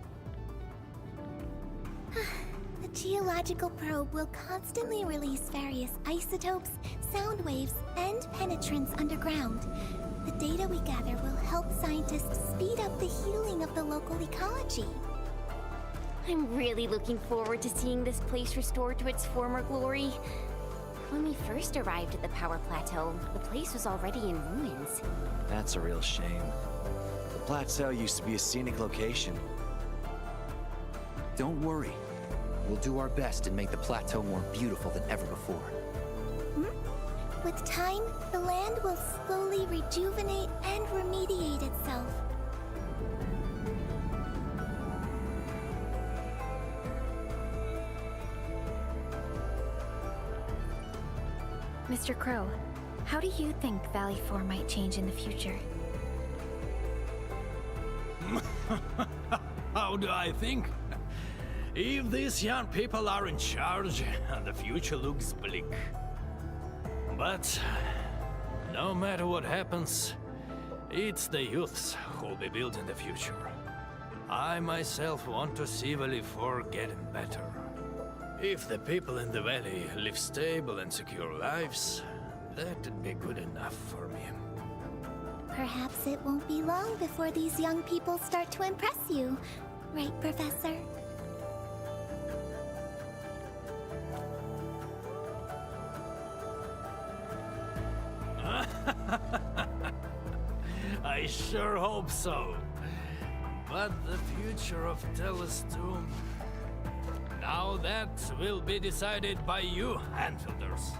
The geological probe will constantly release various isotopes, sound waves, and penetrants underground. The data we gather will help scientists speed up the healing of the local ecology. I'm really looking forward to seeing this place restored to its former glory. When we first arrived at the power plateau, the place was already in ruins. That's a real shame. The plateau used to be a scenic location. Don't worry. We'll do our best and make the plateau more beautiful than ever before. With time, the land will slowly rejuvenate and remediate itself. Mr. Crow, how do you think Valley 4 might change in the future? How do I think? If these young people are in charge, the future looks bleak. But no matter what happens, it's the youths who'll be building the future. I myself want to see Valley 4 getting better. If the people in the valley live stable and secure lives, that'd be good enough for me. Perhaps it won't be long before these young people start to impress you. Right, Professor? I sure hope so. But the future of Telestum... now that will be decided by you, Enfielders.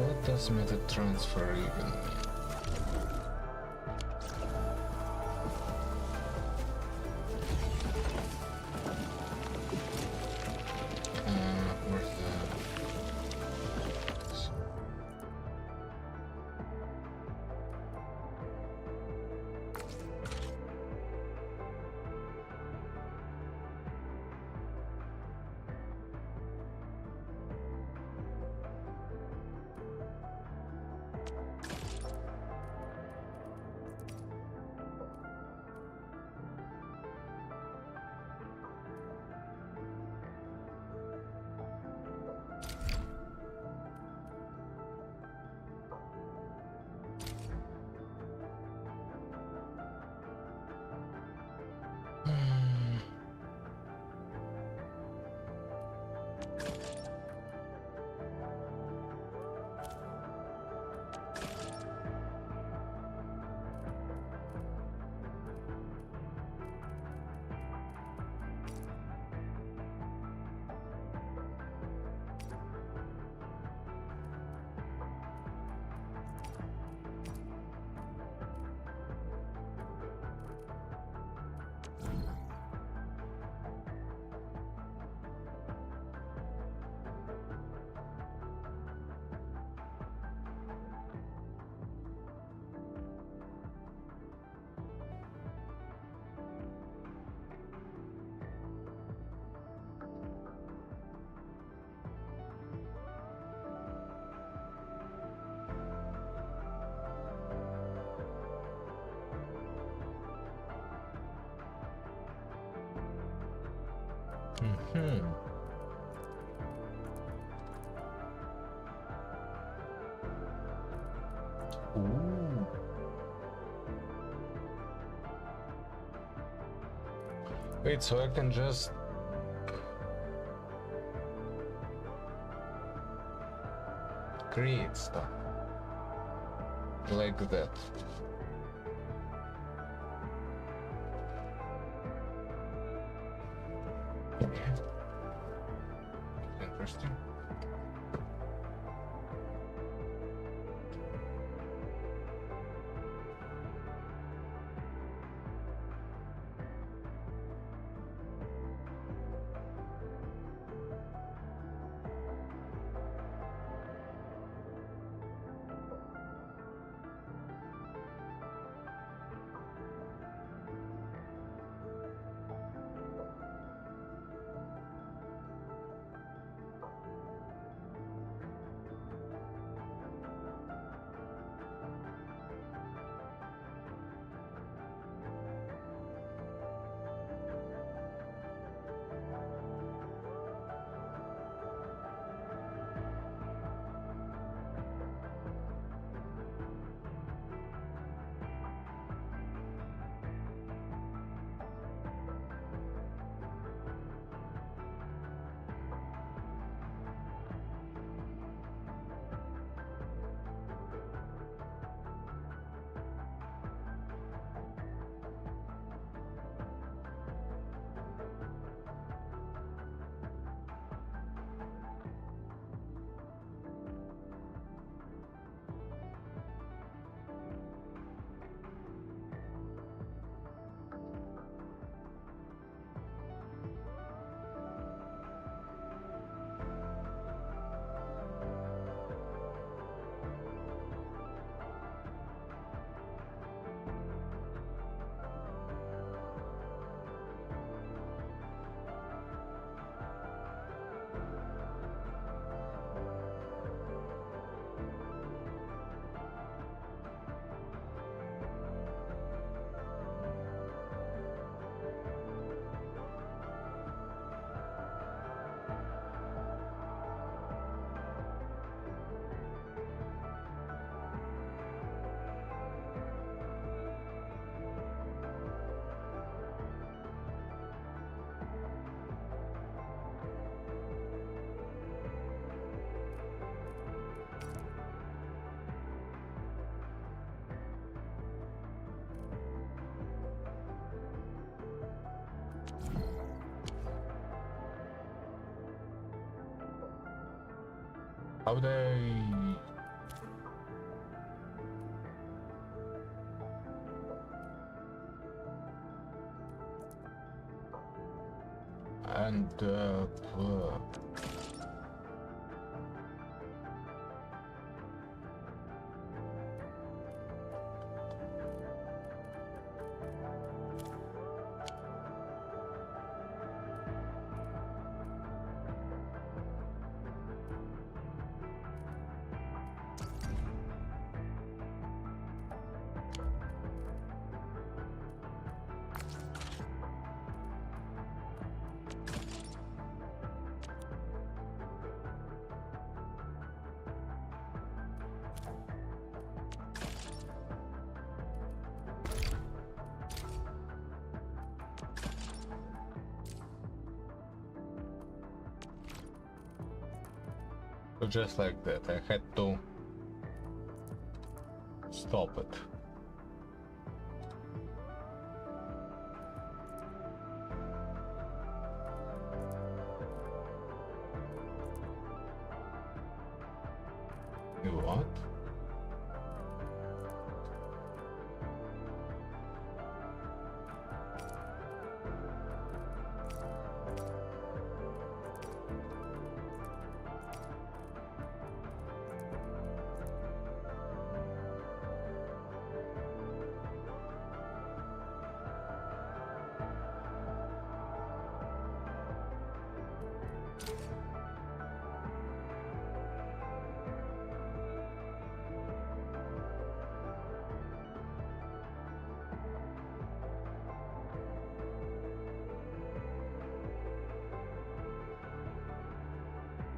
What does method transfer even mean? Where's the... Ooh. Wait, so I can just create stuff like that. Interesting. How would I And so just like that, I had to stop it. What?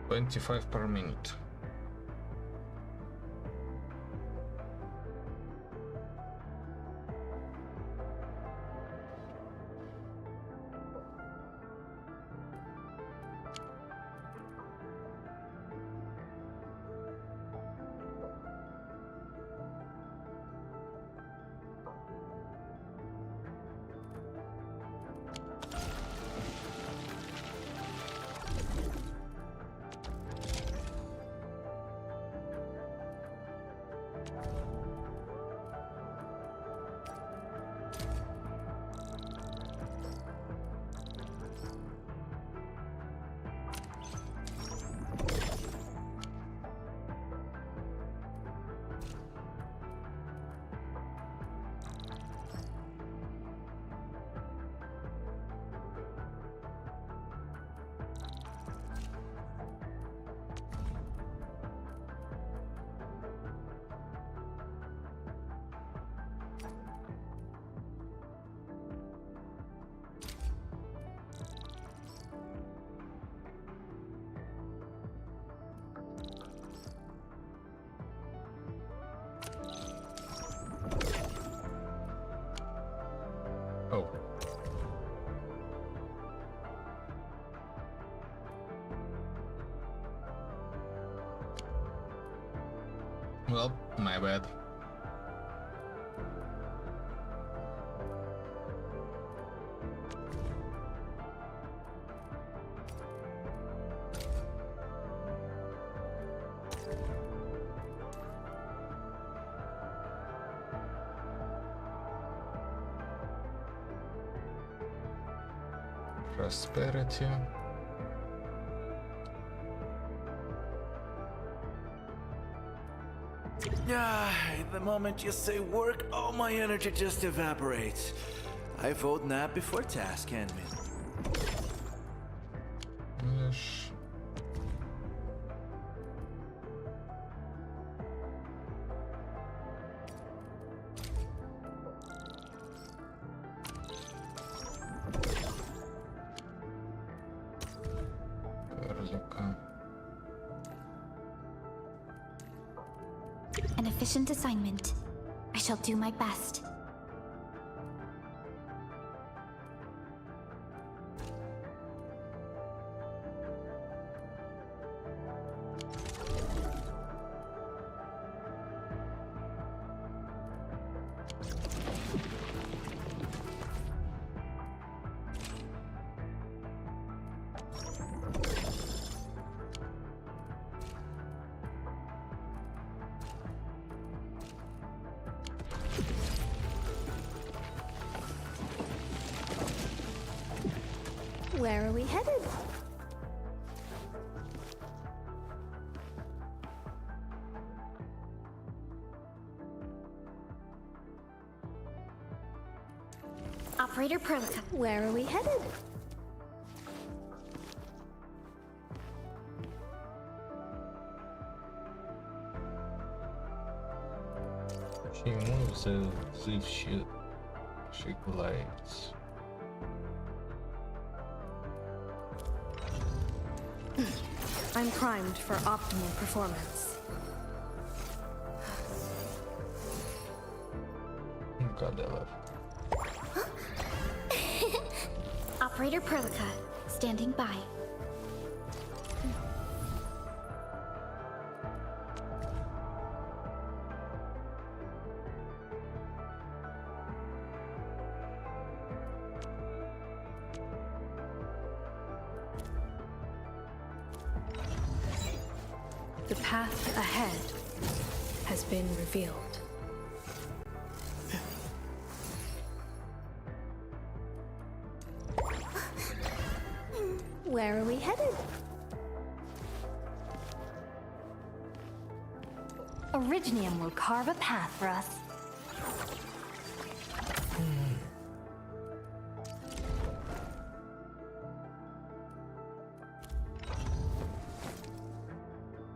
$25 per minute. Oh. Well, my bad. Prosperity. The moment you say work, all my energy just evaporates. I vote nap before task handling. Yes. An efficient assignment. I shall do my best. Where are we headed? Operator Perlica. Where are we headed? She moves as if she glides. I'm primed for optimal performance. God, I love. Operator Perlica, standing by. The path ahead has been revealed. Where are we headed? Originium will carve a path for us.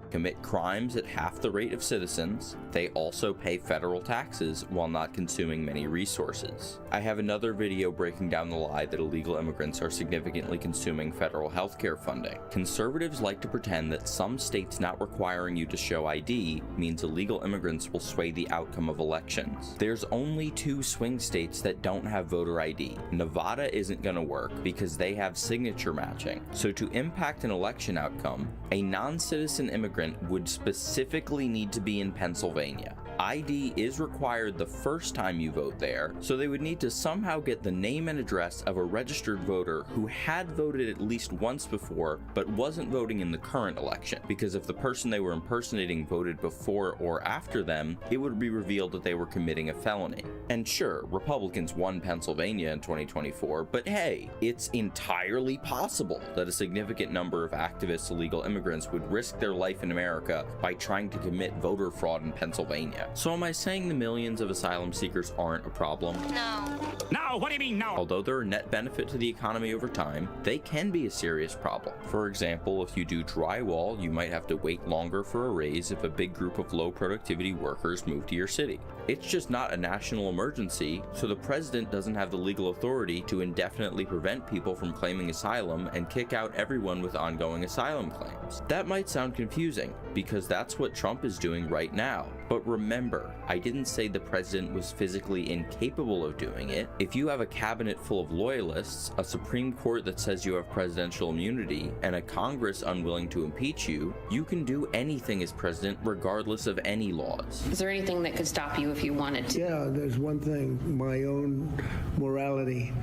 Commit crimes at half the rate of citizens. They also pay federal taxes while not consuming many resources. I have another video breaking down the lie that illegal immigrants are significantly consuming federal healthcare funding. Conservatives like to pretend that some states not requiring you to show ID means illegal immigrants will sway the outcome of elections. There's only 2 swing states that don't have voter ID. Nevada isn't gonna work because they have signature matching. So to impact an election outcome, a non-citizen immigrant would specifically need to be in Pennsylvania. ID is required the first time you vote there, so they would need to somehow get the name and address of a registered voter who had voted at least once before but wasn't voting in the current election, because if the person they were impersonating voted before or after them, it would be revealed that they were committing a felony. And sure, Republicans won Pennsylvania in 2024, but hey, it's entirely possible that a significant number of activist illegal immigrants would risk their life in America by trying to commit voter fraud in Pennsylvania. So am I saying the millions of asylum seekers aren't a problem? No. No, what do you mean no? Although they're a net benefit to the economy over time, they can be a serious problem. For example, if you do drywall, you might have to wait longer for a raise if a big group of low productivity workers move to your city. It's just not a national emergency, so the president doesn't have the legal authority to indefinitely prevent people from claiming asylum and kick out everyone with ongoing asylum claims. That might sound confusing, because that's what Trump is doing right now. But remember, I didn't say the president was physically incapable of doing it. If you have a cabinet full of loyalists, a Supreme Court that says you have presidential immunity, and a Congress unwilling to impeach you, you can do anything as president regardless of any laws. Is there anything that could stop you if you wanted to? Yeah, there's one thing, my own morality,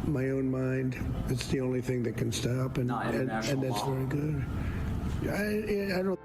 my own mind. It's the only thing that can stop, and that's very good. I don't.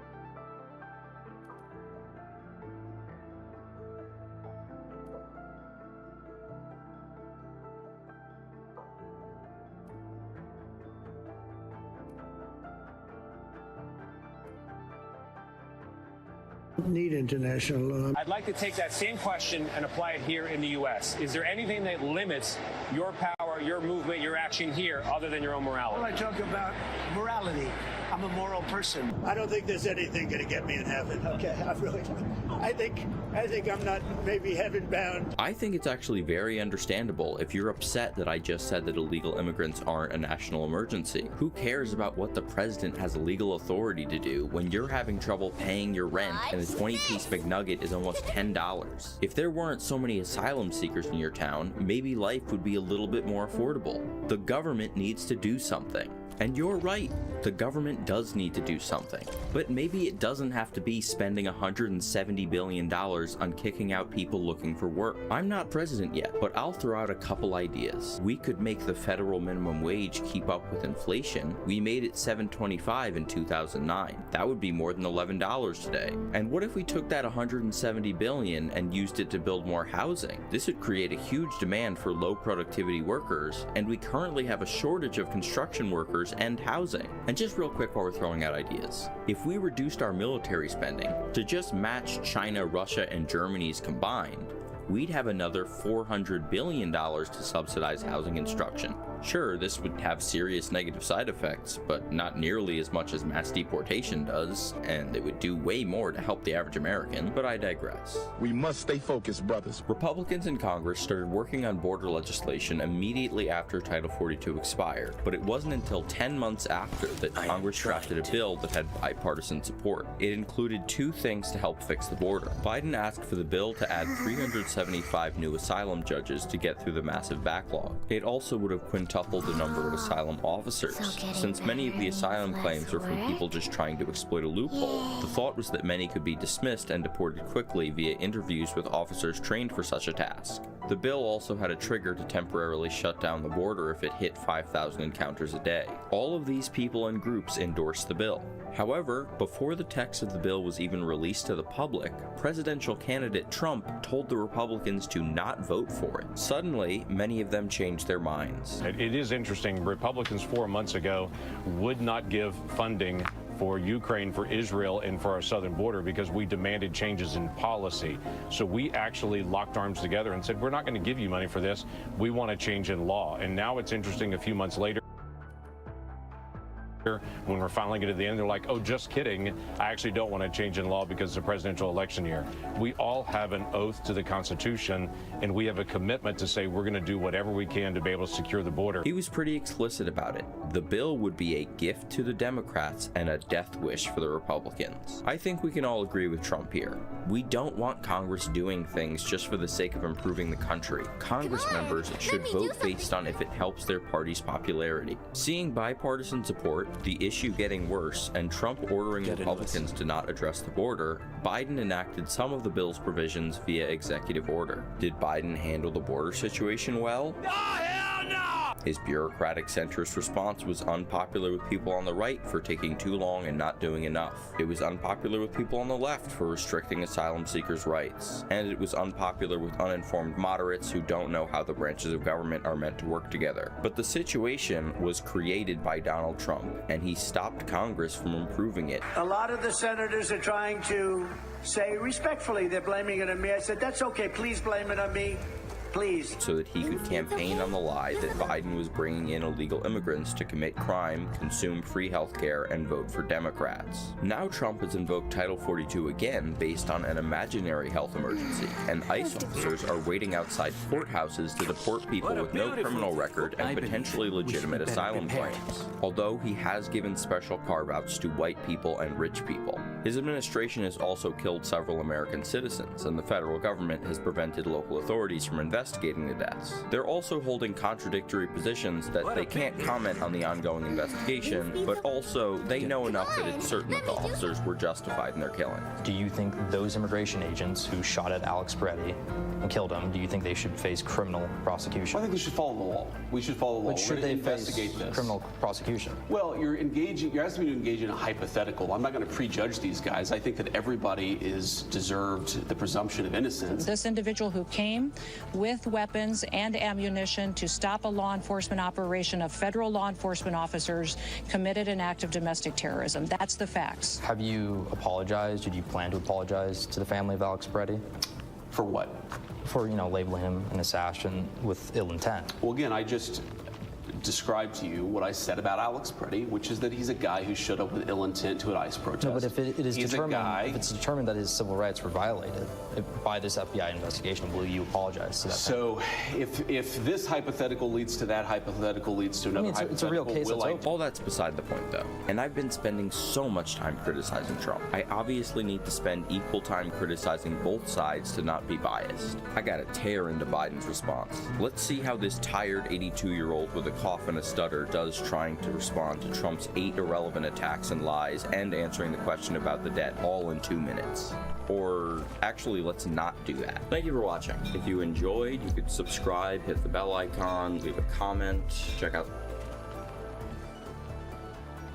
Need international law. I'd like to take that same question and apply it here in the U.S. Is there anything that limits your power, your movement, your action here other than your own morality? Well, I talk about morality. I'm a moral person. I don't think there's anything going to get me in heaven. Okay, I really don't. I think I'm not maybe heaven bound. I think it's actually very understandable if you're upset that I just said that illegal immigrants aren't a national emergency. Who cares about what the president has legal authority to do when you're having trouble paying your rent and the 20-piece McNugget is almost $10? If there weren't so many asylum seekers in your town, maybe life would be a little bit more affordable. The government needs to do something. And you're right, the government does need to do something. But maybe it doesn't have to be spending $170 billion on kicking out people looking for work. I'm not president yet, but I'll throw out a couple ideas. We could make the federal minimum wage keep up with inflation. We made it $7.25 in 2009. That would be more than $11 today. And what if we took that $170 billion and used it to build more housing? This would create a huge demand for low productivity workers, and we currently have a shortage of construction workers and housing. And just real quick while we're throwing out ideas, if we reduced our military spending to just match China, Russia, and Germany's combined, we'd have another $400 billion to subsidize housing construction. Sure, this would have serious negative side effects, but not nearly as much as mass deportation does, and it would do way more to help the average American, but I digress. We must stay focused, brothers. Republicans in Congress started working on border legislation immediately after Title 42 expired, but it wasn't until 10 months after that Congress drafted a bill that had bipartisan support. It included two things to help fix the border. Biden asked for the bill to add 375 new asylum judges to get through the massive backlog. It also would have quintupled the number of asylum officers. Since many of the asylum claims are from people just trying to exploit a loophole, the thought was that many could be dismissed and deported quickly via interviews with officers trained for such a task. The bill also had a trigger to temporarily shut down the border if it hit 5,000 encounters a day. All of these people and groups endorsed the bill. However, before the text of the bill was even released to the public, presidential candidate Trump told the Republicans to not vote for it. Suddenly, many of them changed their minds. It is interesting. Republicans 4 months ago would not give funding for Ukraine, for Israel, and for our southern border because we demanded changes in policy. So we actually locked arms together and said, we're not going to give you money for this. We want a change in law. And now it's interesting, a few months later, when we're finally getting to the end, they're like, oh, just kidding. I actually don't want to change in law because it's a presidential election year. We all have an oath to the Constitution, and we have a commitment to say we're going to do whatever we can to be able to secure the border. He was pretty explicit about it. The bill would be a gift to the Democrats and a death wish for the Republicans. I think we can all agree with Trump here. We don't want Congress doing things just for the sake of improving the country. Congress members should vote based on if it helps their party's popularity. Seeing bipartisan support, the issue getting worse, and Trump ordering Republicans to not address the border, Biden enacted some of the bill's provisions via executive order. Did Biden handle the border situation well? No, hell no! His bureaucratic centrist response was unpopular with people on the right for taking too long and not doing enough. It was unpopular with people on the left for restricting asylum seekers' rights. And it was unpopular with uninformed moderates who don't know how the branches of government are meant to work together. But the situation was created by Donald Trump, and he stopped Congress from improving it. A lot of the senators are trying to say respectfully they're blaming it on me. I said, that's okay, please blame it on me. Please. So that he could campaign on the lie that Biden was bringing in illegal immigrants to commit crime, consume free healthcare, and vote for Democrats. Now Trump has invoked Title 42 again based on an imaginary health emergency, and ICE officers are waiting outside courthouses to deport people with no criminal record and potentially legitimate asylum claims. Although he has given special carve-outs to white people and rich people. His administration has also killed several American citizens, and the federal government has prevented local authorities from investigating the deaths. They're also holding contradictory positions that they can't comment on the ongoing investigation, but also they know enough that it's certain that the officers were justified in their killing. Do you think those immigration agents who shot at Alex Peretti and killed him, do you think they should face criminal prosecution? I think they should follow the law. We should follow the law. But should they investigate this? Criminal prosecution? Well, you're asking me to engage in a hypothetical. I'm not going to prejudge these guys. I think that everybody is deserved the presumption of innocence. This individual who came with weapons and ammunition to stop a law enforcement operation of federal law enforcement officers committed an act of domestic terrorism. That's the facts. Have you apologized? Did you plan to apologize to the family of Alex Peretti? For what? For, labeling him an assassin with ill intent. Well, again, I just describe to you what I said about Alex Peretti, which is that he's a guy who showed up with ill intent to an ICE protest. No, but if it's determined that his civil rights were violated by this FBI investigation, will you apologize to that? So if this hypothetical leads to that hypothetical leads to another hypothetical, it's a real case. All that's beside the point, though. And I've been spending so much time criticizing Trump. I obviously need to spend equal time criticizing both sides to not be biased. I gotta tear into Biden's response. Let's see how this tired 82-year-old with a cough and a stutter does trying to respond to Trump's 8 irrelevant attacks and lies and answering the question about the debt all in 2 minutes. Or actually, let's not do that. Thank you for watching. If you enjoyed, you could subscribe, hit the bell icon, leave a comment, check out.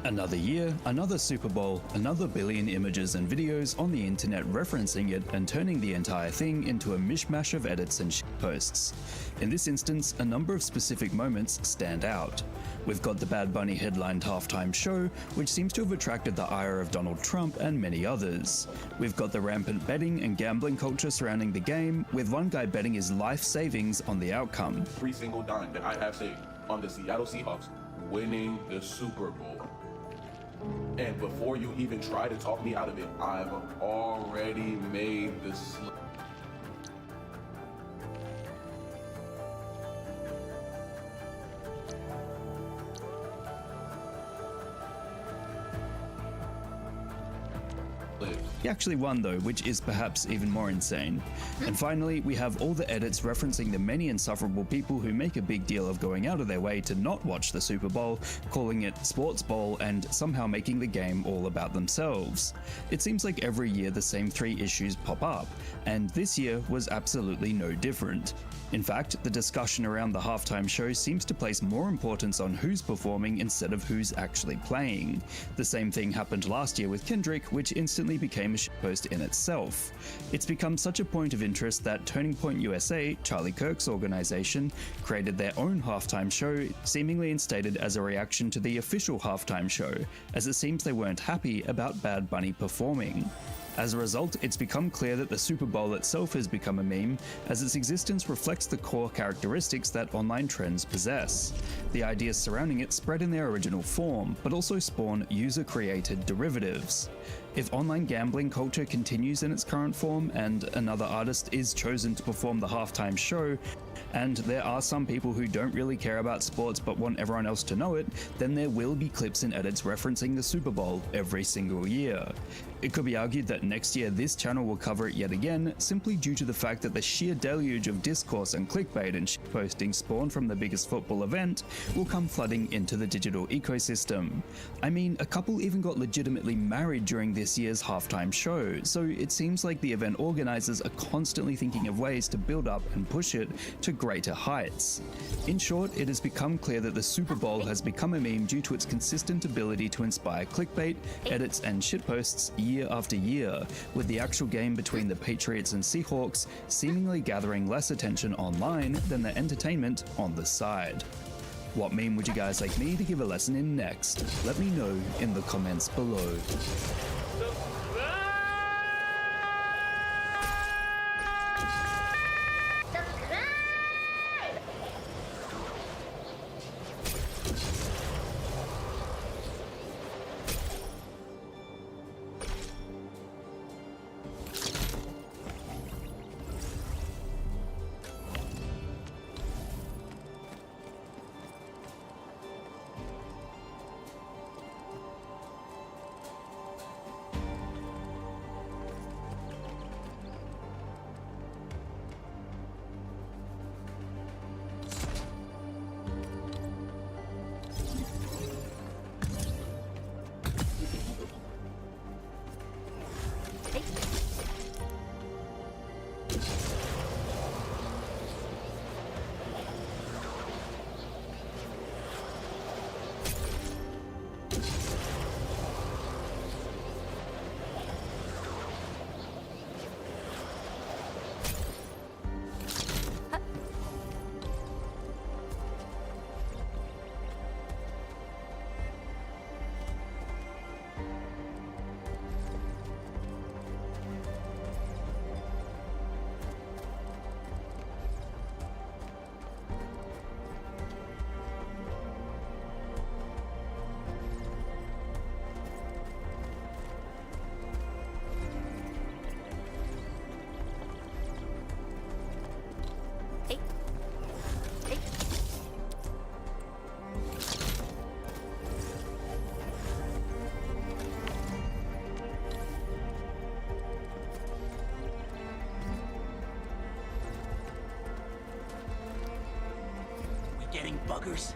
Another year, another Super Bowl, another billion images and videos on the internet referencing it and turning the entire thing into a mishmash of edits and shitposts. In this instance, a number of specific moments stand out. We've got the Bad Bunny headlined halftime show, which seems to have attracted the ire of Donald Trump and many others. We've got the rampant betting and gambling culture surrounding the game, with one guy betting his life savings on the outcome. Every single dime that I have saved on the Seattle Seahawks winning the Super Bowl. And before you even try to talk me out of it, I've already made the slip. He actually won though, which is perhaps even more insane. And finally, we have all the edits referencing the many insufferable people who make a big deal of going out of their way to not watch the Super Bowl, calling it Sports Bowl, and somehow making the game all about themselves. It seems like every year the same 3 issues pop up, and this year was absolutely no different. In fact, the discussion around the halftime show seems to place more importance on who's performing instead of who's actually playing. The same thing happened last year with Kendrick, which instantly became a shitpost in itself. It's become such a point of interest that Turning Point USA, Charlie Kirk's organization, created their own halftime show, seemingly instated as a reaction to the official halftime show, as it seems they weren't happy about Bad Bunny performing. As a result, it's become clear that the Super Bowl itself has become a meme, as its existence reflects the core characteristics that online trends possess. The ideas surrounding it spread in their original form, but also spawn user-created derivatives. If online gambling culture continues in its current form, and another artist is chosen to perform the halftime show, and there are some people who don't really care about sports but want everyone else to know it, then there will be clips and edits referencing the Super Bowl every single year. It could be argued that next year this channel will cover it yet again, simply due to the fact that the sheer deluge of discourse and clickbait and shitposting spawned from the biggest football event will come flooding into the digital ecosystem. I mean, a couple even got legitimately married during this year's halftime show, so it seems like the event organizers are constantly thinking of ways to build up and push it to greater heights. In short, it has become clear that the Super Bowl has become a meme due to its consistent ability to inspire clickbait, edits, and shitposts year after year, with the actual game between the Patriots and Seahawks seemingly gathering less attention online than the entertainment on the side. What meme would you guys like me to give a lesson in next? Let me know in the comments below. Getting buggers?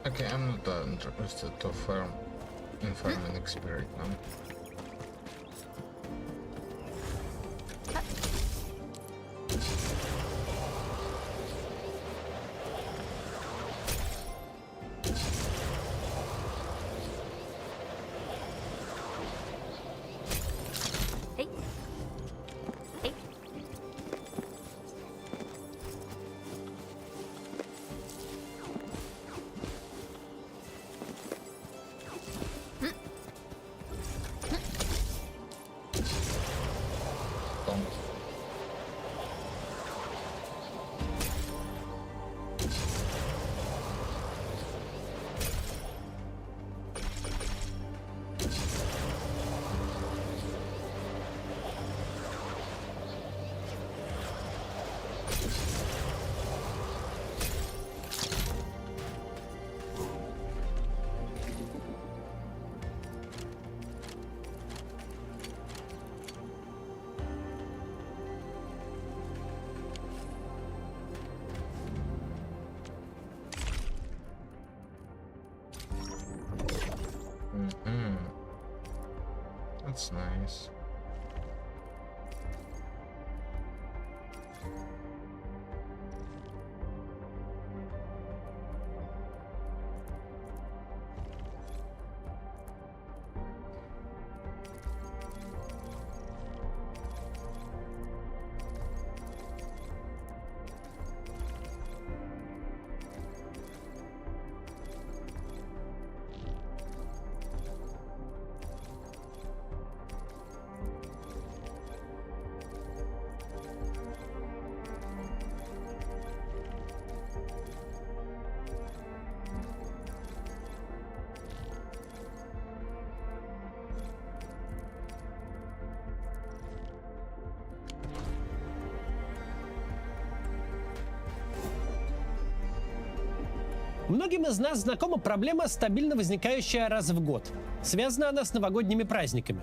Okay, I'm not that interested in farming XP right now. That's nice. Многим из нас знакома проблема, стабильно возникающая раз в год. Связана она с новогодними праздниками.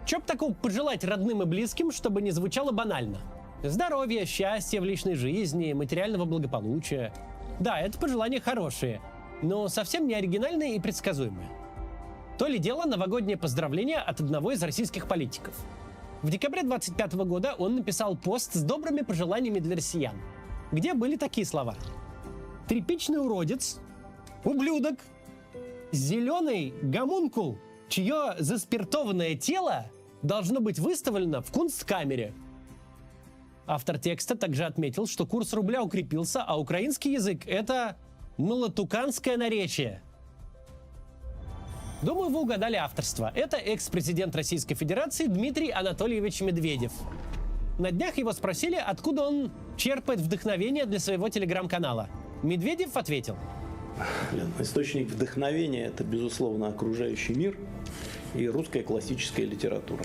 Чё б такого пожелать родным и близким, чтобы не звучало банально? Здоровья, счастья в личной жизни, материального благополучия. Да, это пожелания хорошие, но совсем не оригинальные и предсказуемые. То ли дело новогоднее поздравление от одного из российских политиков. В декабре 2025 года он написал пост с добрыми пожеланиями для россиян, где были такие слова: тряпичный уродец, ублюдок, зеленый гомункул, чье заспиртованное тело должно быть выставлено в кунсткамере. Автор текста также отметил, что курс рубля укрепился, а украинский язык — это малотуканское наречие. Думаю, вы угадали авторство. Это экс-президент Российской Федерации Дмитрий Анатольевич Медведев. На днях его спросили, откуда он черпает вдохновение для своего телеграм-канала. Медведев ответил: источник вдохновения — это, безусловно, окружающий мир и русская классическая литература.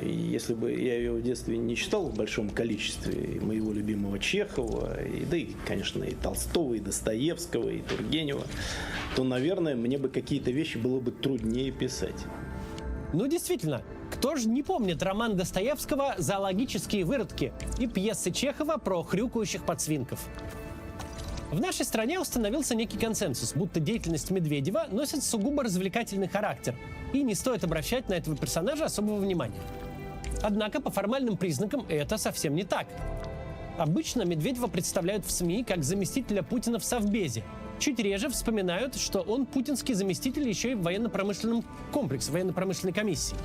И если бы я ее в детстве не читал в большом количестве, и моего любимого Чехова, да и, конечно, и Толстого, и Достоевского, и Тургенева, то, наверное, мне бы какие-то вещи было бы труднее писать. Ну, действительно, кто же не помнит роман Достоевского «Зоологические выродки» и пьесы Чехова про хрюкающих подсвинков? В нашей стране установился некий консенсус, будто деятельность Медведева носит сугубо развлекательный характер, и не стоит обращать на этого персонажа особого внимания. Однако по формальным признакам это совсем не так. Обычно Медведева представляют в СМИ как заместителя Путина в Совбезе. Чуть реже вспоминают, что он путинский заместитель еще и в военно-промышленном комплексе, военно-промышленной комиссии.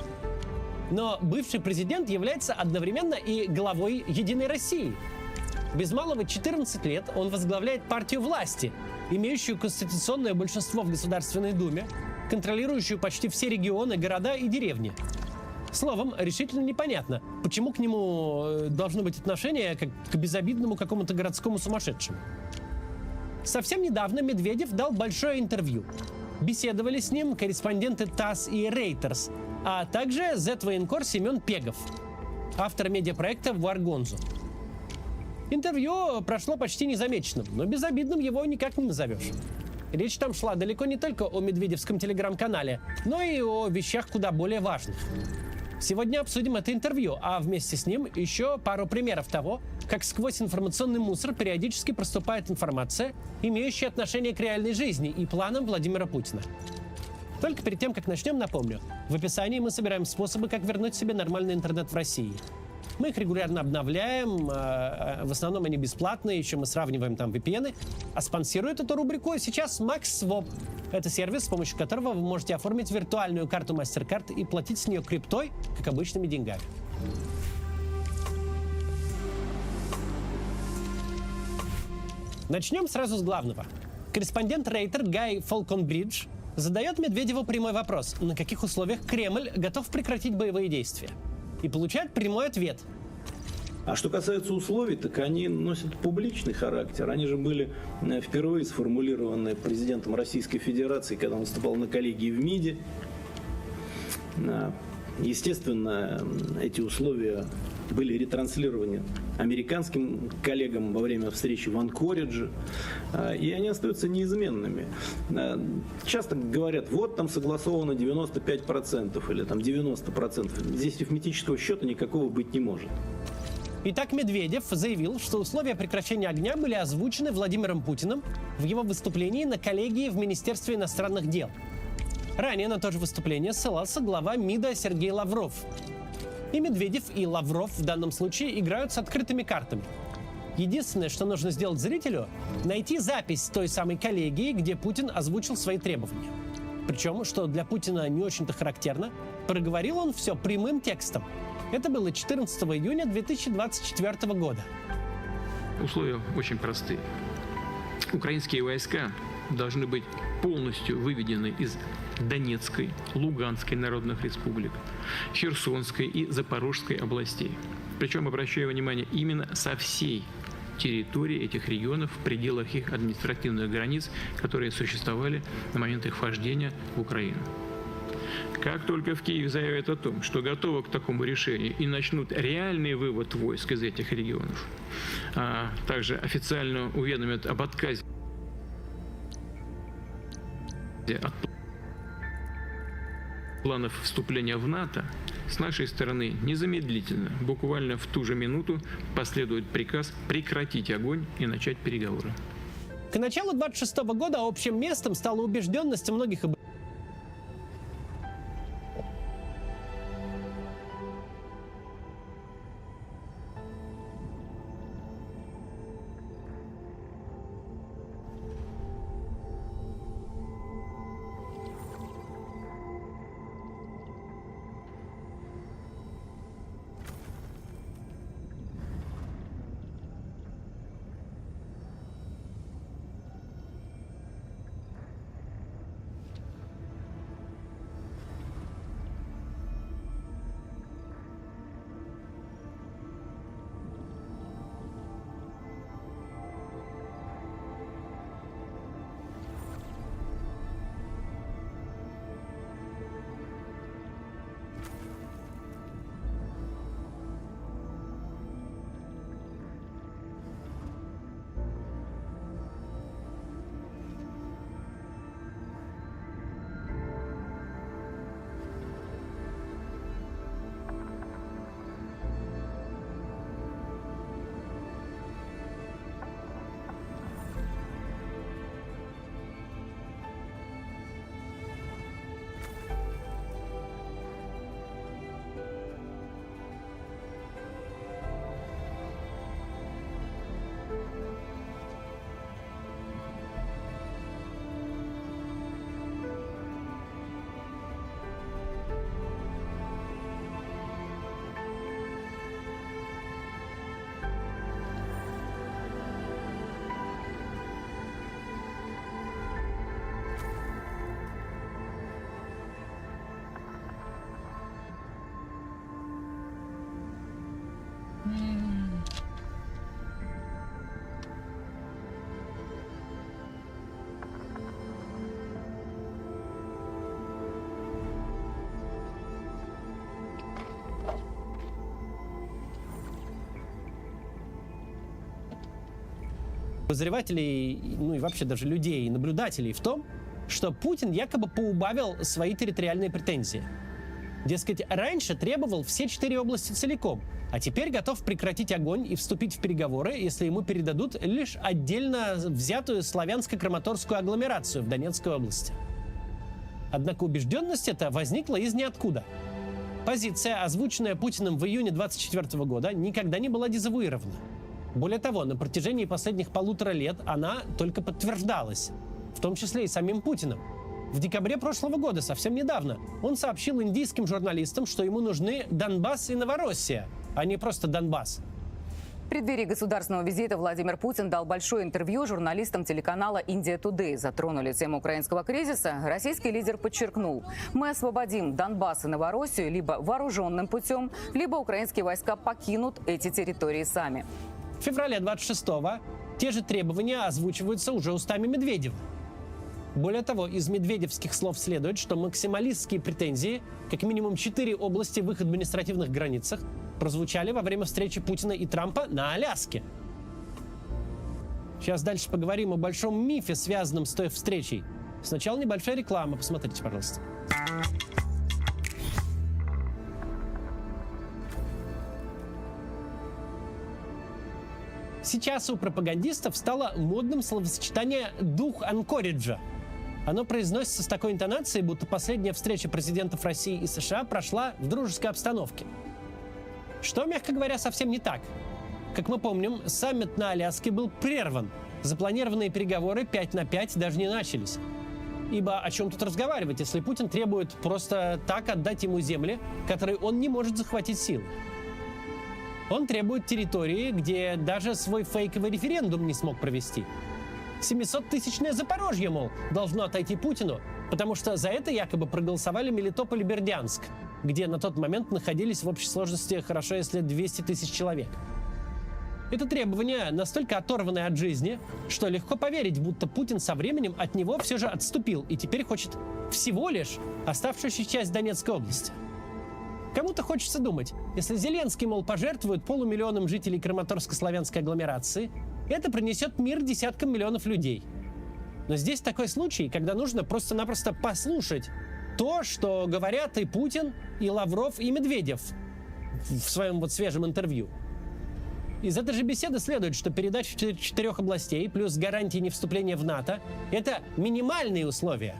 Но бывший президент является одновременно и главой «Единой России». Без малого 14 лет он возглавляет партию власти, имеющую конституционное большинство в Государственной Думе, контролирующую почти все регионы, города и деревни. Словом, решительно непонятно, почему к нему должно быть отношение как к безобидному какому-то городскому сумасшедшему. Совсем недавно Медведев дал большое интервью. Беседовали с ним корреспонденты ТАСС и Рейтерс, а также Z-военкор Семен Пегов, автор медиапроекта «Варгонзу». Интервью прошло почти незамеченным, но безобидным его никак не назовешь. Речь там шла далеко не только о медведевском телеграм-канале, но и о вещах куда более важных. Сегодня обсудим это интервью, а вместе с ним еще пару примеров того, как сквозь информационный мусор периодически проступает информация, имеющая отношение к реальной жизни и планам Владимира Путина. Только перед тем, как начнем, напомню, в описании мы собираем способы, как вернуть себе нормальный интернет в России. Мы их регулярно обновляем, в основном они бесплатные, еще мы сравниваем там VPN-ы. А спонсирует эту рубрику сейчас MaxSwap. Это сервис, с помощью которого вы можете оформить виртуальную карту MasterCard и платить с нее криптой, как обычными деньгами. Начнем сразу с главного. Корреспондент Рейтер Гай Фолконбридж задает Медведеву прямой вопрос, на каких условиях Кремль готов прекратить боевые действия. И получает прямой ответ. А что касается условий, так они носят публичный характер. Они же были впервые сформулированы президентом Российской Федерации, когда он выступал на коллегии в МИДе. Естественно, эти условия были ретранслированы американским коллегам во время встречи в Анкоридже, и они остаются неизменными. Часто говорят, вот там согласовано 95% или там 90%. Здесь арифметического счета никакого быть не может. Итак, Медведев заявил, что условия прекращения огня были озвучены Владимиром Путиным в его выступлении на коллегии в Министерстве иностранных дел. Ранее на то же выступление ссылался глава МИДа Сергей Лавров. И Медведев, и Лавров в данном случае играют с открытыми картами. Единственное, что нужно сделать зрителю, найти запись той самой коллегии, где Путин озвучил свои требования. Причем, что для Путина не очень-то характерно, проговорил он все прямым текстом. Это было 14 июня 2024 года. Условия очень простые. Украинские войска должны быть полностью выведены из Донецкой, Луганской народных республик, Херсонской и Запорожской областей. Причем, обращаю внимание, именно со всей территории этих регионов в пределах их административных границ, которые существовали на момент их вхождения в Украину. Как только в Киеве заявят о том, что готовы к такому решению и начнут реальный вывод войск из этих регионов, а также официально уведомят об отказе от планов вступления в НАТО, с нашей стороны незамедлительно, буквально в ту же минуту, последует приказ прекратить огонь и начать переговоры. К началу 26 года общим местом стала убежденность многих обозревателей, ну и вообще даже людей, наблюдателей в том, что Путин якобы поубавил свои территориальные претензии. Дескать, раньше требовал все 4 области целиком, а теперь готов прекратить огонь и вступить в переговоры, если ему передадут лишь отдельно взятую славянско-краматорскую агломерацию в Донецкой области. Однако убежденность эта возникла из ниоткуда. Позиция, озвученная Путиным в июне 2024 года, никогда не была дезавуирована. Более того, на протяжении последних 1,5 лет она только подтверждалась, в том числе и самим Путиным. В декабре прошлого года, совсем недавно, он сообщил индийским журналистам, что ему нужны Донбасс и Новороссия, а не просто Донбасс. В преддверии государственного визита Владимир Путин дал большое интервью журналистам телеканала «Индия Тудэй». Затронули тему украинского кризиса. Российский лидер подчеркнул: мы освободим Донбасс и Новороссию либо вооруженным путем, либо украинские войска покинут эти территории сами. В феврале 26-го те же требования озвучиваются уже устами Медведева. Более того, из медведевских слов следует, что максималистские претензии, как минимум 4 области в их административных границах, прозвучали во время встречи Путина и Трампа на Аляске. Сейчас дальше поговорим о большом мифе, связанном с той встречей. Сначала небольшая реклама, посмотрите, пожалуйста. Сейчас у пропагандистов стало модным словосочетание «дух анкориджа». Оно произносится с такой интонацией, будто последняя встреча президентов России и США прошла в дружеской обстановке. Что, мягко говоря, совсем не так. Как мы помним, саммит на Аляске был прерван. Запланированные переговоры 5 на 5 даже не начались. Ибо о чем тут разговаривать, если Путин требует просто так отдать ему земли, которые он не может захватить силой? Он требует территории, где даже свой фейковый референдум не смог провести. 700-тысячное Запорожье, мол, должно отойти Путину, потому что за это якобы проголосовали Мелитополь и Бердянск, где на тот момент находились в общей сложности, хорошо если 200 тысяч человек. Это требование настолько оторванное от жизни, что легко поверить, будто Путин со временем от него все же отступил и теперь хочет всего лишь оставшуюся часть Донецкой области. Кому-то хочется думать, если Зеленский, мол, пожертвует 500 000 жителей Краматорско-славянской агломерации, это принесет мир десяткам миллионов людей. Но здесь такой случай, когда нужно просто-напросто послушать то, что говорят и Путин, и Лавров, и Медведев в своем вот свежем интервью. Из этой же беседы следует, что передача 4 областей плюс гарантии невступления в НАТО – это минимальные условия,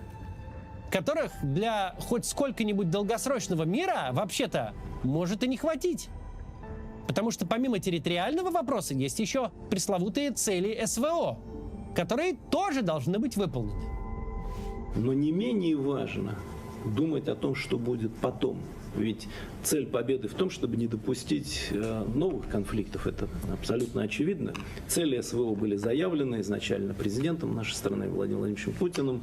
которых для хоть сколько-нибудь долгосрочного мира вообще-то может и не хватить. Потому что помимо территориального вопроса есть еще пресловутые цели СВО, которые тоже должны быть выполнены. Но не менее важно думать о том, что будет потом. Ведь цель победы в том, чтобы не допустить новых конфликтов. Это абсолютно очевидно. Цели СВО были заявлены изначально президентом нашей страны Владимиром Владимировичем Путиным.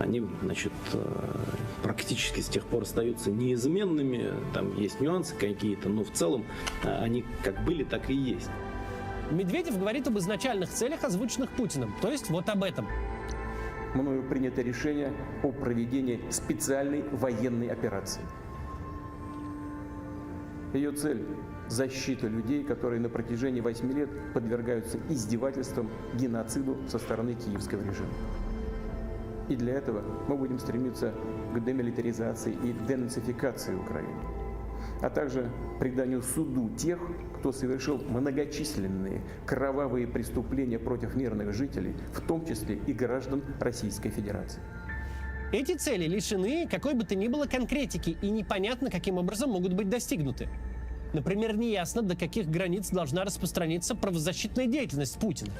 они, значит, практически с тех пор остаются неизменными. Там есть нюансы какие-то, но в целом они как были, так и есть. Медведев говорит об изначальных целях, озвученных Путиным, то есть вот об этом. Мною принято решение о проведении специальной военной операции. Ее цель – защита людей, которые на протяжении 8 лет подвергаются издевательствам, геноциду со стороны киевского режима. И для этого мы будем стремиться к демилитаризации и денацификации Украины, а также преданию суду тех, кто совершил многочисленные кровавые преступления против мирных жителей, в том числе и граждан Российской Федерации. Эти цели лишены какой бы то ни было конкретики и непонятно, каким образом могут быть достигнуты. Например, неясно, до каких границ должна распространиться правозащитная деятельность Путина.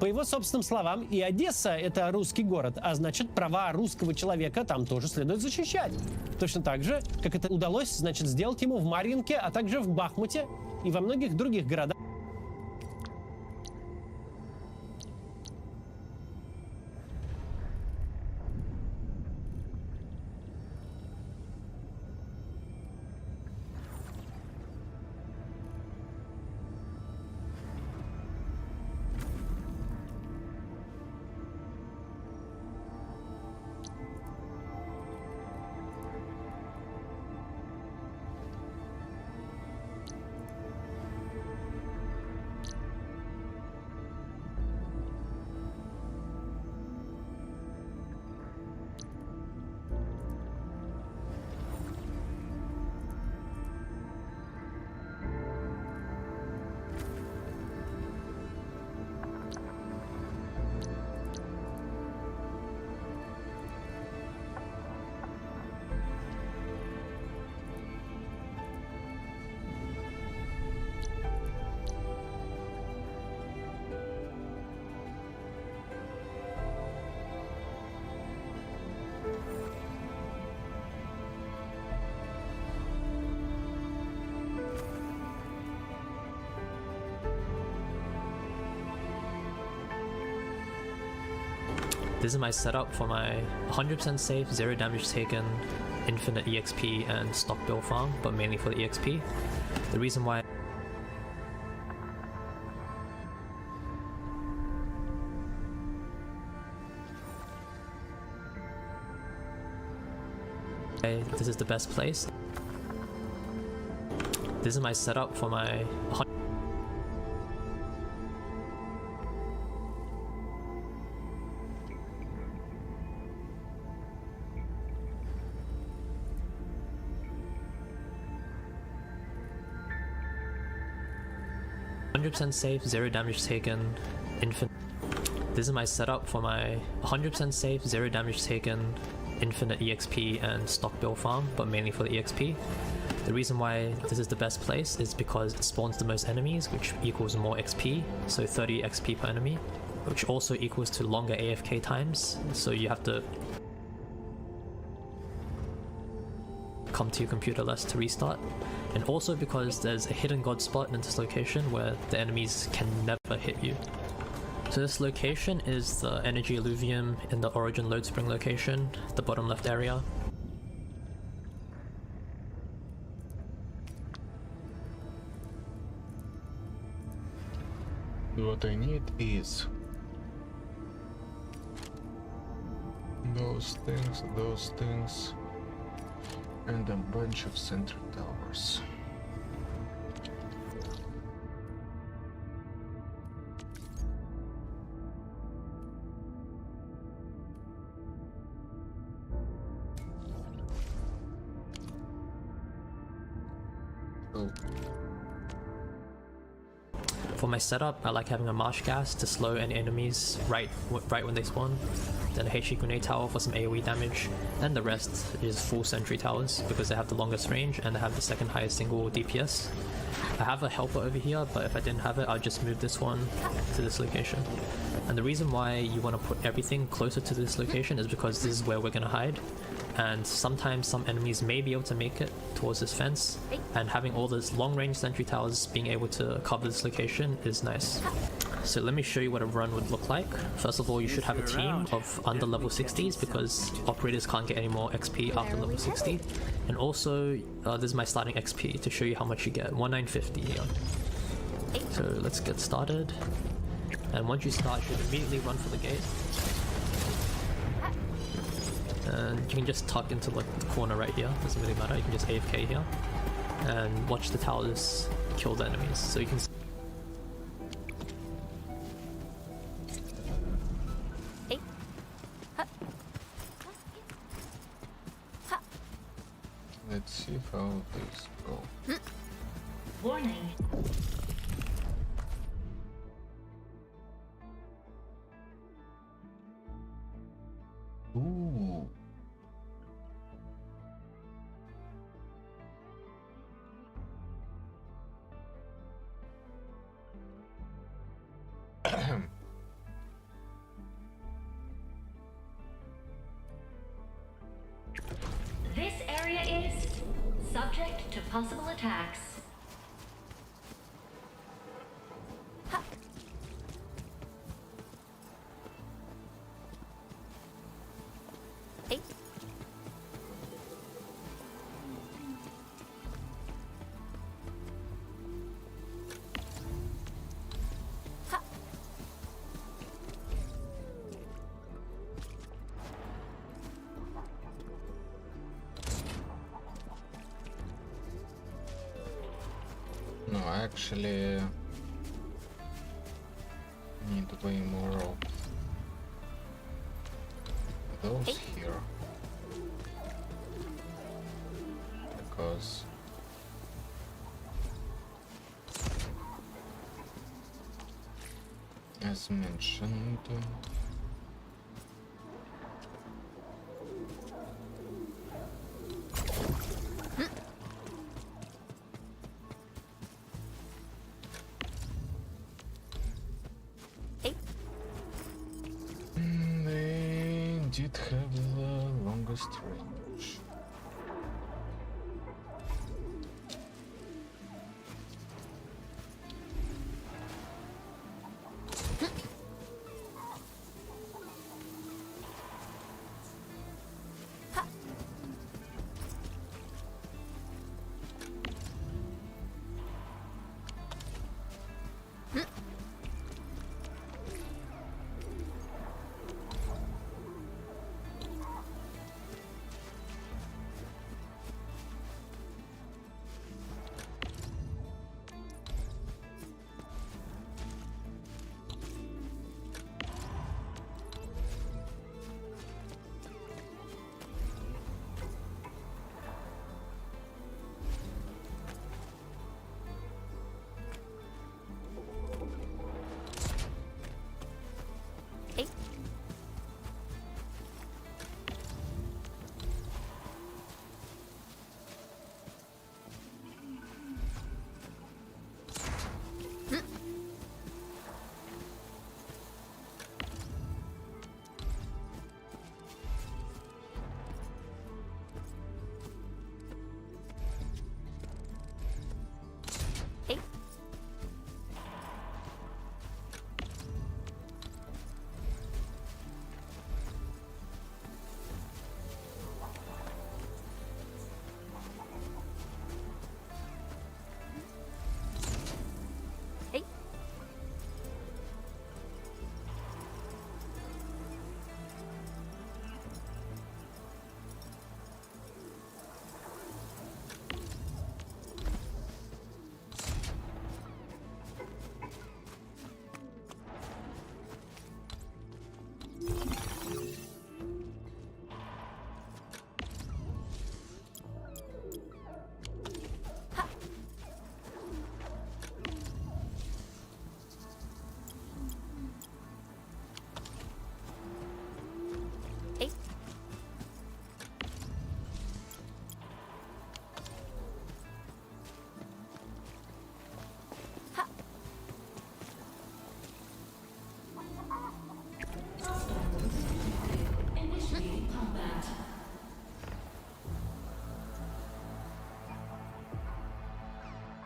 По его собственным словам, и Одесса — это русский город, а значит, права русского человека там тоже следует защищать. Точно так же, как это удалось, значит, сделать ему в Марьинке, а также в Бахмуте и во многих других городах. This is my setup for my 100% safe, 0 damage taken, infinite EXP and stock bill farm, but mainly for the EXP. The reason why this is the best place. This is my setup for my 100% safe, 0 damage taken, infinite. This is my setup for my 100% safe, 0 damage taken, infinite EXP and stock bill farm, but mainly for the EXP. The reason why this is the best place is because it spawns the most enemies, which equals more XP, so 30 XP per enemy, which also equals to longer AFK times, so you have to come to your computer less to restart, and also because there's a hidden god spot in this location where the enemies can never hit you. So this location is the energy alluvium in the origin load spring location, the bottom left area. What I need is those things, and a bunch of sentry towers. For my setup, I like having a marsh gas to slow any enemies right when they spawn. Then a HE grenade tower for some AoE damage, and the rest is full sentry towers because they have the longest range and they have the second highest single DPS. I have a helper over here, but if I didn't have it, I'd just move this one to this location. And the reason why you want to put everything closer to this location is because this is where we're going to hide. And sometimes some enemies may be able to make it towards this fence, and having all those long range sentry towers being able to cover this location is nice. So let me show you what a run would look like. First of all, you should have a team of under level 60s because operators can't get any more XP after level 60. And also, this is my starting XP to show you how much you get, 1950 here. So let's get started. And once you start, you should immediately run for the gate. And you can just tuck into like the corner right here, doesn't really matter, you can just AFK here. And watch the towers kill the enemies. So you can Let's see how this goes. Warning. Ooh. This area is subject to possible attacks. No, actually need way more of those here because as mentioned, they did have the longest range.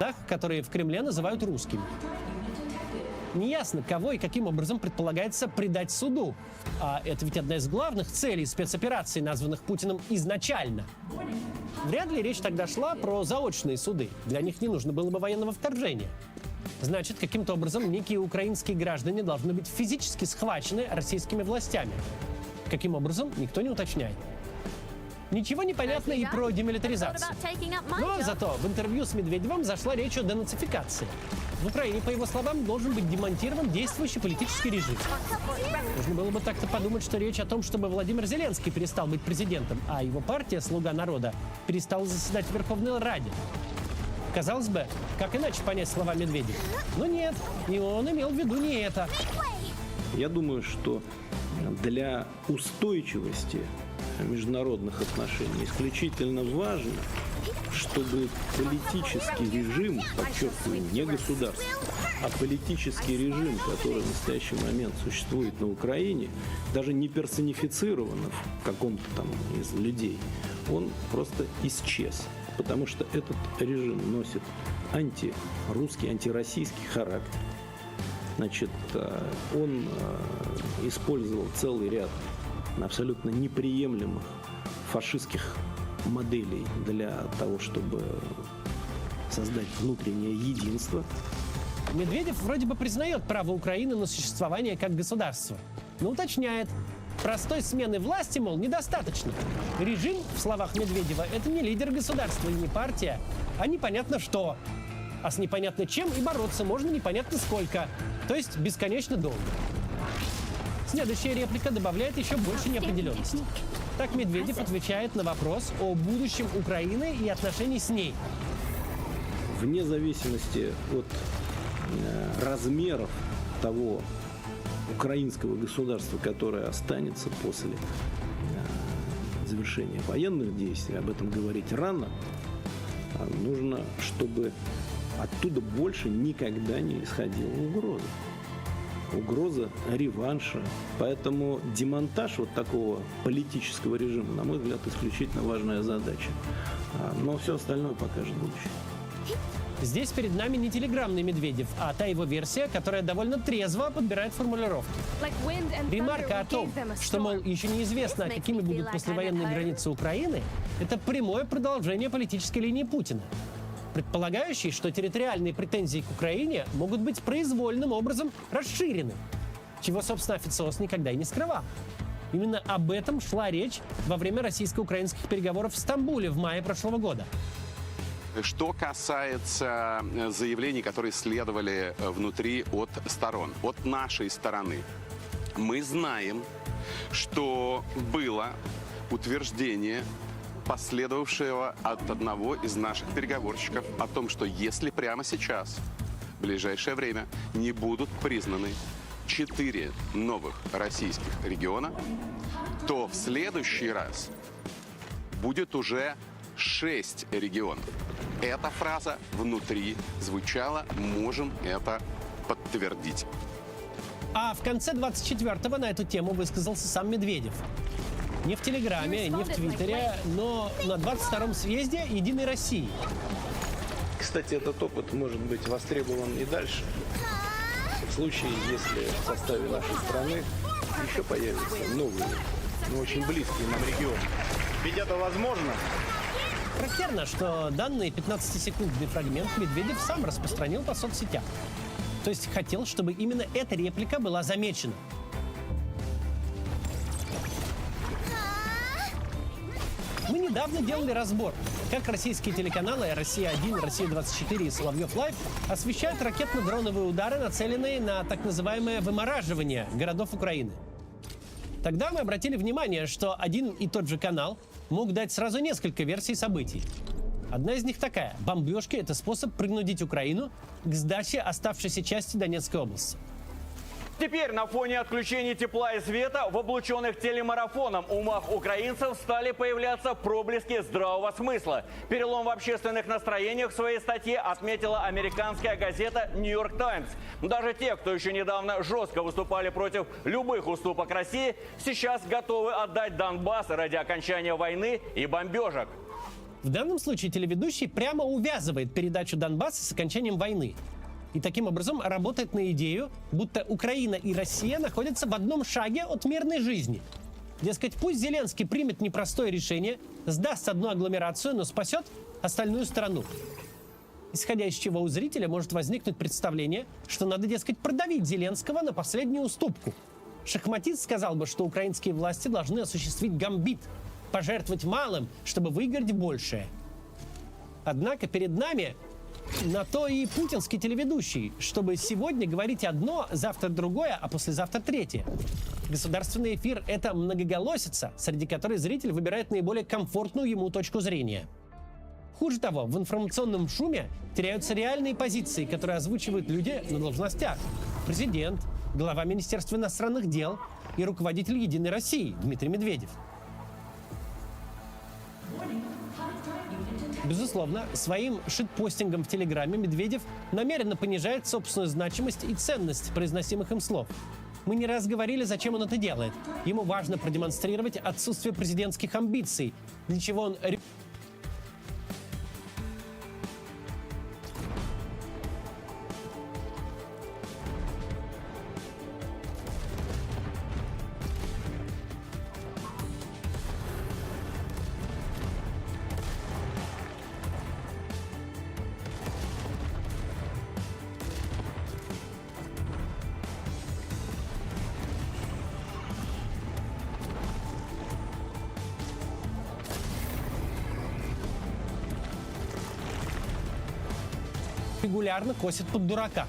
местах, которые в Кремле называют русскими. Неясно, кого и каким образом предполагается предать суду. А это ведь одна из главных целей спецопераций, названных Путиным изначально. Вряд ли речь тогда шла про заочные суды. Для них не нужно было бы военного вторжения. Значит, каким-то образом некие украинские граждане должны быть физически схвачены российскими властями. Каким образом, никто не уточняет. Ничего не понятно и про демилитаризацию. Но зато в интервью с Медведевым зашла речь о денацификации. В Украине, по его словам, должен быть демонтирован действующий политический режим. Можно было бы так-то подумать, что речь о том, чтобы Владимир Зеленский перестал быть президентом, а его партия «Слуга народа» перестала заседать в Верховной Раде. Казалось бы, как иначе понять слова Медведева? Но нет, и он имел в виду не это. Я думаю, что для устойчивости международных отношений исключительно важно, чтобы политический режим, подчеркиваю, не государство, а политический режим, который в настоящий момент существует на Украине, даже не персонифицирован в каком-то там из людей, он просто исчез. Потому что этот режим носит антирусский, антироссийский характер. Значит, он использовал целый ряд абсолютно неприемлемых фашистских моделей для того, чтобы создать внутреннее единство. Медведев вроде бы признает право Украины на существование как государства, но уточняет, простой смены власти, мол, недостаточно. Режим, в словах Медведева, это не лидер государства и не партия, а непонятно что. А с непонятно чем и бороться можно непонятно сколько, то есть бесконечно долго. Следующая реплика добавляет еще больше неопределенности. Так Медведев отвечает на вопрос о будущем Украины и отношений с ней. Вне зависимости от размеров того украинского государства, которое останется после завершения военных действий, об этом говорить рано, нужно, чтобы оттуда больше никогда не исходила угроза. Угроза реванша. Поэтому демонтаж вот такого политического режима, на мой взгляд, исключительно важная задача. Но все остальное покажет будущее. Здесь перед нами не телеграммный Медведев, а та его версия, которая довольно трезво подбирает формулировки. Ремарка о том, что, мол, еще неизвестно, какими будут послевоенные границы Украины, это прямое продолжение политической линии Путина, предполагающей, что территориальные претензии к Украине могут быть произвольным образом расширены, чего, собственно, официоз никогда и не скрывал. Именно об этом шла речь во время российско-украинских переговоров в Стамбуле в мае прошлого года. Что касается заявлений, которые следовали внутри от сторон, от нашей стороны, мы знаем, что было утверждение, последовавшего от одного из наших переговорщиков, о том, что если прямо сейчас, в ближайшее время, не будут признаны 4 новых российских региона, то в следующий раз будет уже 6 регионов. Эта фраза внутри звучала, можем это подтвердить. А в конце 24-го на эту тему высказался сам Медведев. Не в Телеграме, не в Твиттере, но на 22-м съезде «Единой России». Кстати, этот опыт может быть востребован и дальше. В случае, если в составе нашей страны еще появятся новые, но очень близкие нам регионы. Ведь это возможно. Характерно, что данный 15-секундный фрагмент Медведев сам распространил по соцсетям. То есть хотел, чтобы именно эта реплика была замечена. Мы недавно делали разбор, как российские телеканалы «Россия-1», «Россия-24» и «Соловьев Лайв» освещают ракетно-дроновые удары, нацеленные на так называемое вымораживание городов Украины. Тогда мы обратили внимание, что один и тот же канал мог дать сразу несколько версий событий. Одна из них такая: бомбежки — это способ принудить Украину к сдаче оставшейся части Донецкой области. Теперь на фоне отключения тепла и света в облученных телемарафоном умах украинцев стали появляться проблески здравого смысла. Перелом в общественных настроениях в своей статье отметила американская газета «Нью-Йорк Таймс». Даже те, кто еще недавно жестко выступали против любых уступок России, сейчас готовы отдать Донбасс ради окончания войны и бомбежек. В данном случае телеведущий прямо увязывает передачу Донбасса с окончанием войны. И таким образом работает на идею, будто Украина и Россия находятся в одном шаге от мирной жизни. Дескать, пусть Зеленский примет непростое решение, сдаст одну агломерацию, но спасет остальную страну. Исходя из чего у зрителя может возникнуть представление, что надо, дескать, продавить Зеленского на последнюю уступку. Шахматист сказал бы, что украинские власти должны осуществить гамбит, пожертвовать малым, чтобы выиграть большее. Однако перед нами на то и путинский телеведущий, чтобы сегодня говорить одно, завтра другое, а послезавтра третье. Государственный эфир — это многоголосица, среди которой зритель выбирает наиболее комфортную ему точку зрения. Хуже того, в информационном шуме теряются реальные позиции, которые озвучивают люди на должностях. Президент, глава Министерства иностранных дел и руководитель «Единой России» Дмитрий Медведев. Безусловно, своим шитпостингом в Телеграме Медведев намеренно понижает собственную значимость и ценность произносимых им слов. Мы не раз говорили, зачем он это делает. Ему важно продемонстрировать отсутствие президентских амбиций, для чего он регулярно косит под дурака.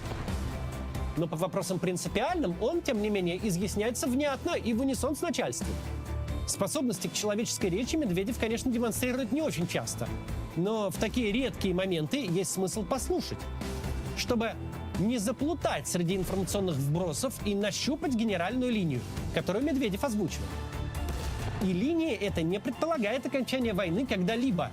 Но по вопросам принципиальным он, тем не менее, изъясняется внятно и в унисон с начальством. Способности к человеческой речи Медведев, конечно, демонстрирует не очень часто. Но в такие редкие моменты есть смысл послушать, чтобы не заплутать среди информационных вбросов и нащупать генеральную линию, которую Медведев озвучивает. И линия эта не предполагает окончания войны когда-либо.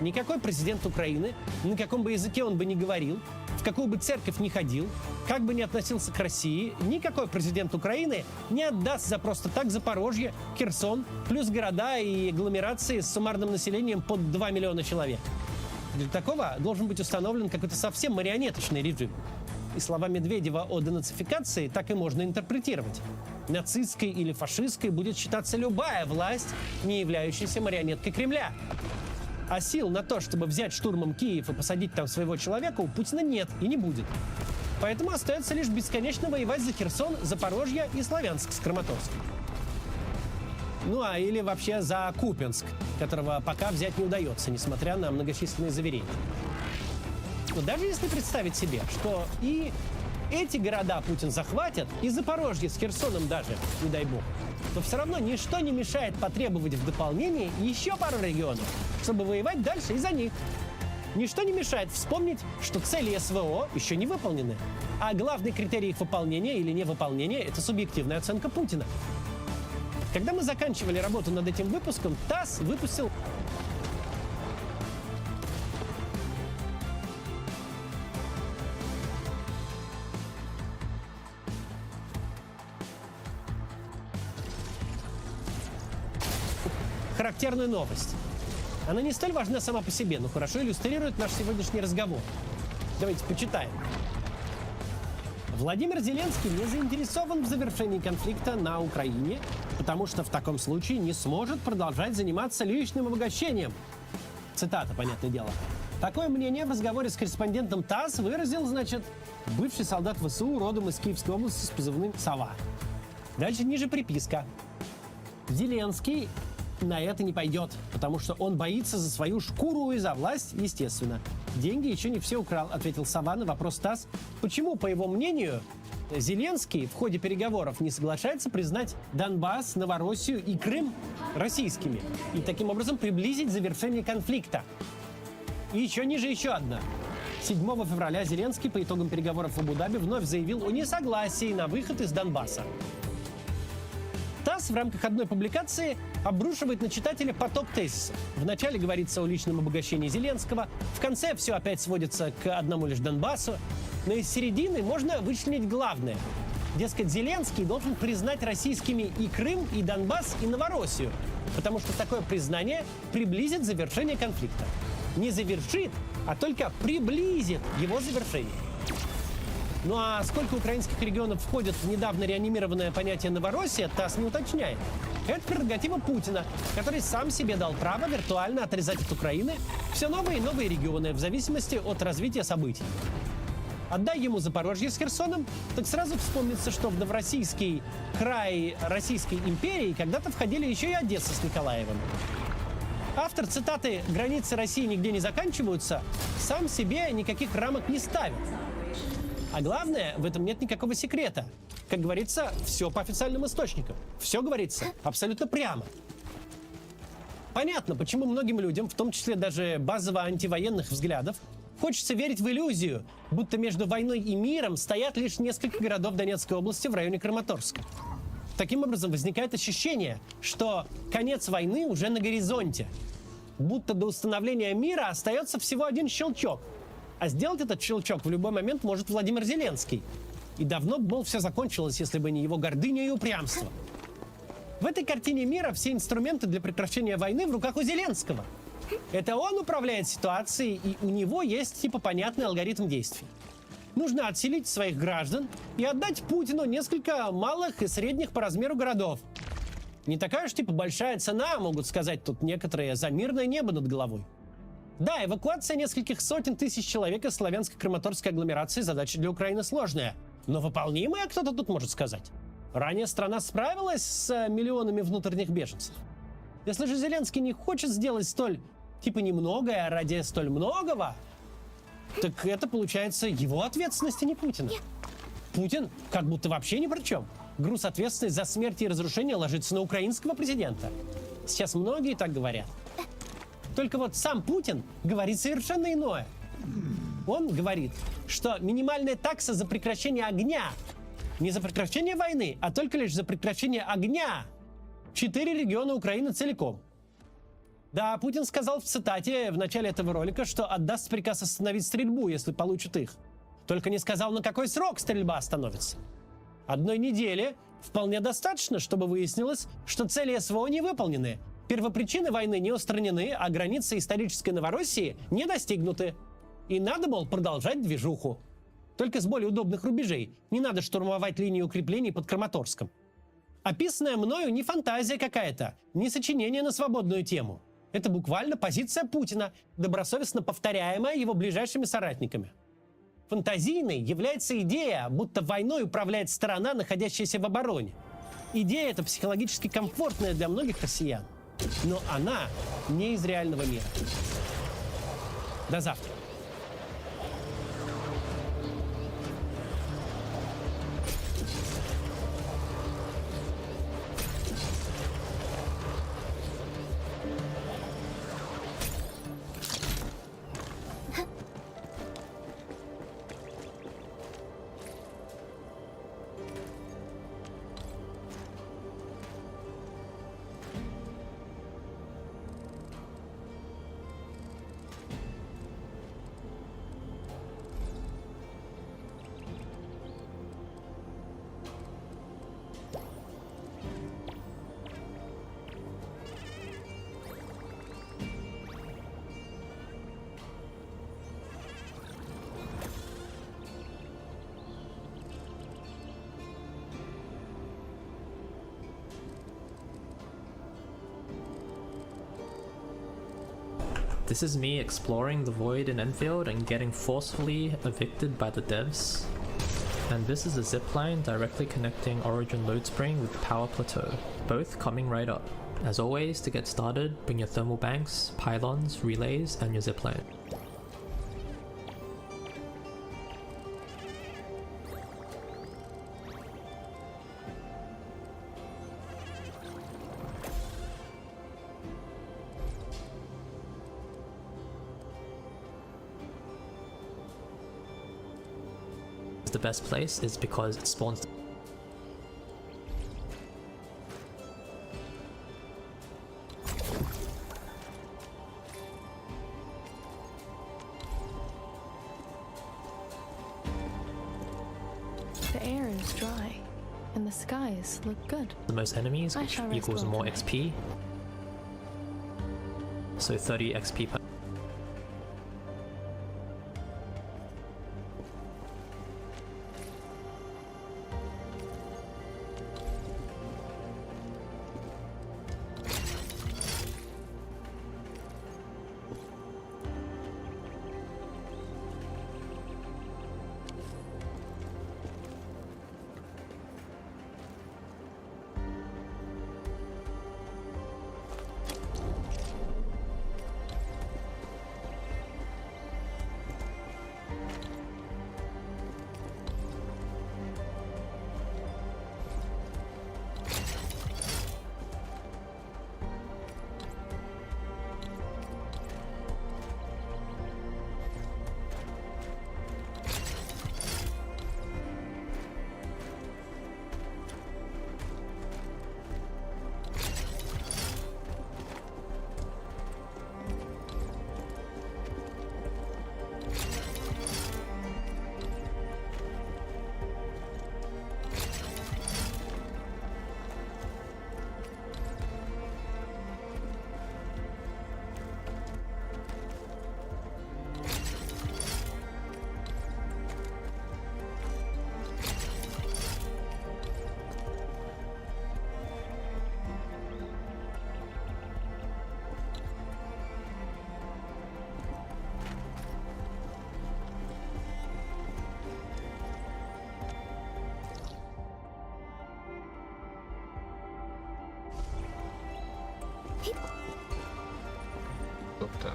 Никакой президент Украины, на каком бы языке он бы ни говорил, в какую бы церковь ни ходил, как бы ни относился к России, никакой президент Украины не отдаст за просто так Запорожье, Херсон, плюс города и агломерации с суммарным населением под 2 миллиона человек. Для такого должен быть установлен какой-то совсем марионеточный режим. И слова Медведева о денацификации так и можно интерпретировать. Нацистской или фашистской будет считаться любая власть, не являющаяся марионеткой Кремля. А сил на то, чтобы взять штурмом Киев и посадить там своего человека, у Путина нет и не будет. Поэтому остается лишь бесконечно воевать за Херсон, Запорожье и Славянск с Краматорском. Ну а или вообще за Купянск, которого пока взять не удается, несмотря на многочисленные заверения. Но даже если представить себе, что и эти города Путин захватит, и Запорожье с Херсоном даже, не дай бог, то все равно ничто не мешает потребовать в дополнении еще пару регионов, чтобы воевать дальше из-за них. Ничто не мешает вспомнить, что цели СВО еще не выполнены. А главный критерий их выполнения или невыполнения – это субъективная оценка Путина. Когда мы заканчивали работу над этим выпуском, ТАСС выпустил характерную новость. Она не столь важна сама по себе, но хорошо иллюстрирует наш сегодняшний разговор. Давайте почитаем. Владимир Зеленский не заинтересован в завершении конфликта на Украине, потому что в таком случае не сможет продолжать заниматься личным обогащением. Цитата, понятное дело. Такое мнение в разговоре с корреспондентом ТАСС выразил, значит, бывший солдат ВСУ родом из Киевской области с позывным «Сова». Дальше ниже приписка. Зеленский на это не пойдет, потому что он боится за свою шкуру и за власть, естественно. Деньги еще не все украл, ответил Сова на вопрос ТАСС. Почему, по его мнению, Зеленский в ходе переговоров не соглашается признать Донбасс, Новороссию и Крым российскими и таким образом приблизить завершение конфликта? И еще ниже еще одна. 7 февраля Зеленский по итогам переговоров в Абу-Даби вновь заявил о несогласии на выход из Донбасса. ТАСС в рамках одной публикации обрушивает на читателя поток тезисов. Вначале говорится о личном обогащении Зеленского, в конце все опять сводится к одному лишь Донбассу, но из середины можно вычленить главное. Дескать, Зеленский должен признать российскими и Крым, и Донбасс, и Новороссию, потому что такое признание приблизит завершение конфликта. Не завершит, а только приблизит его завершение. Ну а сколько украинских регионов входит в недавно реанимированное понятие Новороссия, ТАСС не уточняет. Это прерогатива Путина, который сам себе дал право виртуально отрезать от Украины все новые и новые регионы в зависимости от развития событий. Отдай ему Запорожье с Херсоном, так сразу вспомнится, что в Новороссийский край Российской империи когда-то входили еще и Одесса с Николаевым. Автор цитаты «Границы России нигде не заканчиваются» сам себе никаких рамок не ставит. А главное, в этом нет никакого секрета. Как говорится, все по официальным источникам. Все говорится абсолютно прямо. Понятно, почему многим людям, в том числе даже базово антивоенных взглядов, хочется верить в иллюзию, будто между войной и миром стоят лишь несколько городов Донецкой области в районе Краматорска. Таким образом, возникает ощущение, что конец войны уже на горизонте. Будто до установления мира остается всего один щелчок. А сделать этот щелчок в любой момент может Владимир Зеленский. И давно бы, мол, все закончилось, если бы не его гордыня и упрямство. В этой картине мира все инструменты для прекращения войны в руках у Зеленского. Это он управляет ситуацией, и у него есть типа понятный алгоритм действий. Нужно отселить своих граждан и отдать Путину несколько малых и средних по размеру городов. Не такая уж типа большая цена, могут сказать тут некоторые, за мирное небо над головой. Да, эвакуация нескольких сотен тысяч человек из славянско-краматорской агломерации задача для Украины сложная, но выполнимая, кто-то тут может сказать. Ранее страна справилась с миллионами внутренних беженцев. Если же Зеленский не хочет сделать столь, типа, немногое ради столь многого, так это, получается, его ответственность, а не Путина. Путин как будто вообще ни при чем. Груз ответственности за смерть и разрушение ложится на украинского президента. Сейчас многие так говорят. Только вот сам Путин говорит совершенно иное. Он говорит, что минимальная такса за прекращение огня, не за прекращение войны, а только лишь за прекращение огня, 4 региона Украины целиком. Да, Путин сказал в цитате в начале этого ролика, что отдаст приказ остановить стрельбу, если получит их. Только не сказал, на какой срок стрельба остановится. 1 недели вполне достаточно, чтобы выяснилось, что цели СВО не выполнены. Первопричины войны не устранены, а границы исторической Новороссии не достигнуты. И надо, мол, продолжать движуху. Только с более удобных рубежей. Не надо штурмовать линию укреплений под Краматорском. Описанное мною не фантазия какая-то, не сочинение на свободную тему. Это буквально позиция Путина, добросовестно повторяемая его ближайшими соратниками. Фантазийной является идея, будто войной управляет сторона, находящаяся в обороне. Идея эта психологически комфортная для многих россиян. Но она не из реального мира. До завтра. This is me exploring the void in Enfield and getting forcefully evicted by the devs. And this is a zipline directly connecting Origin Load Spring with Power Plateau, both coming right up. As always, to get started, bring your thermal banks, pylons, relays, and your zipline. The best place is because it spawns. The air is dry. And the skies look good. The most enemies, I which shall rest equals well more tonight. XP. So 30 XP per. Тобто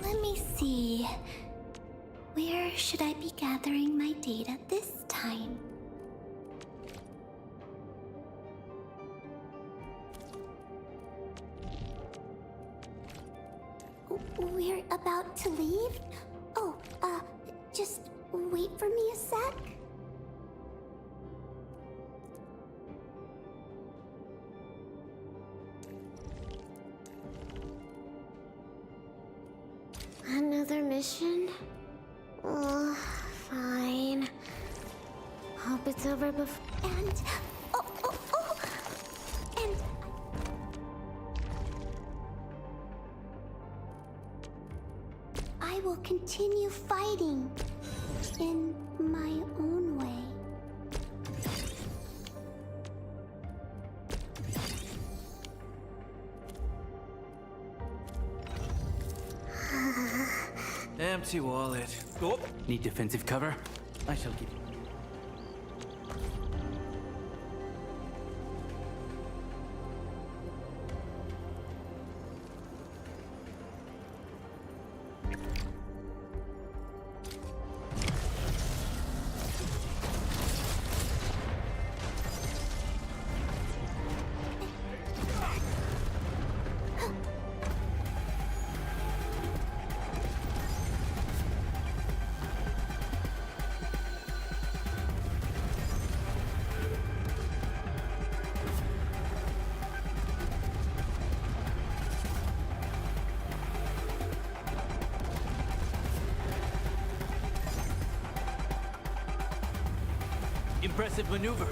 Let me see. Where should I be gathering my data this time? We're about to leave? Oh, just wait for me a sec. Another mission? Oh, fine. Hope it's over before. And and I will continue fighting in my own way. Empty wallet. Oh, need defensive cover? I shall give you. Impressive maneuver.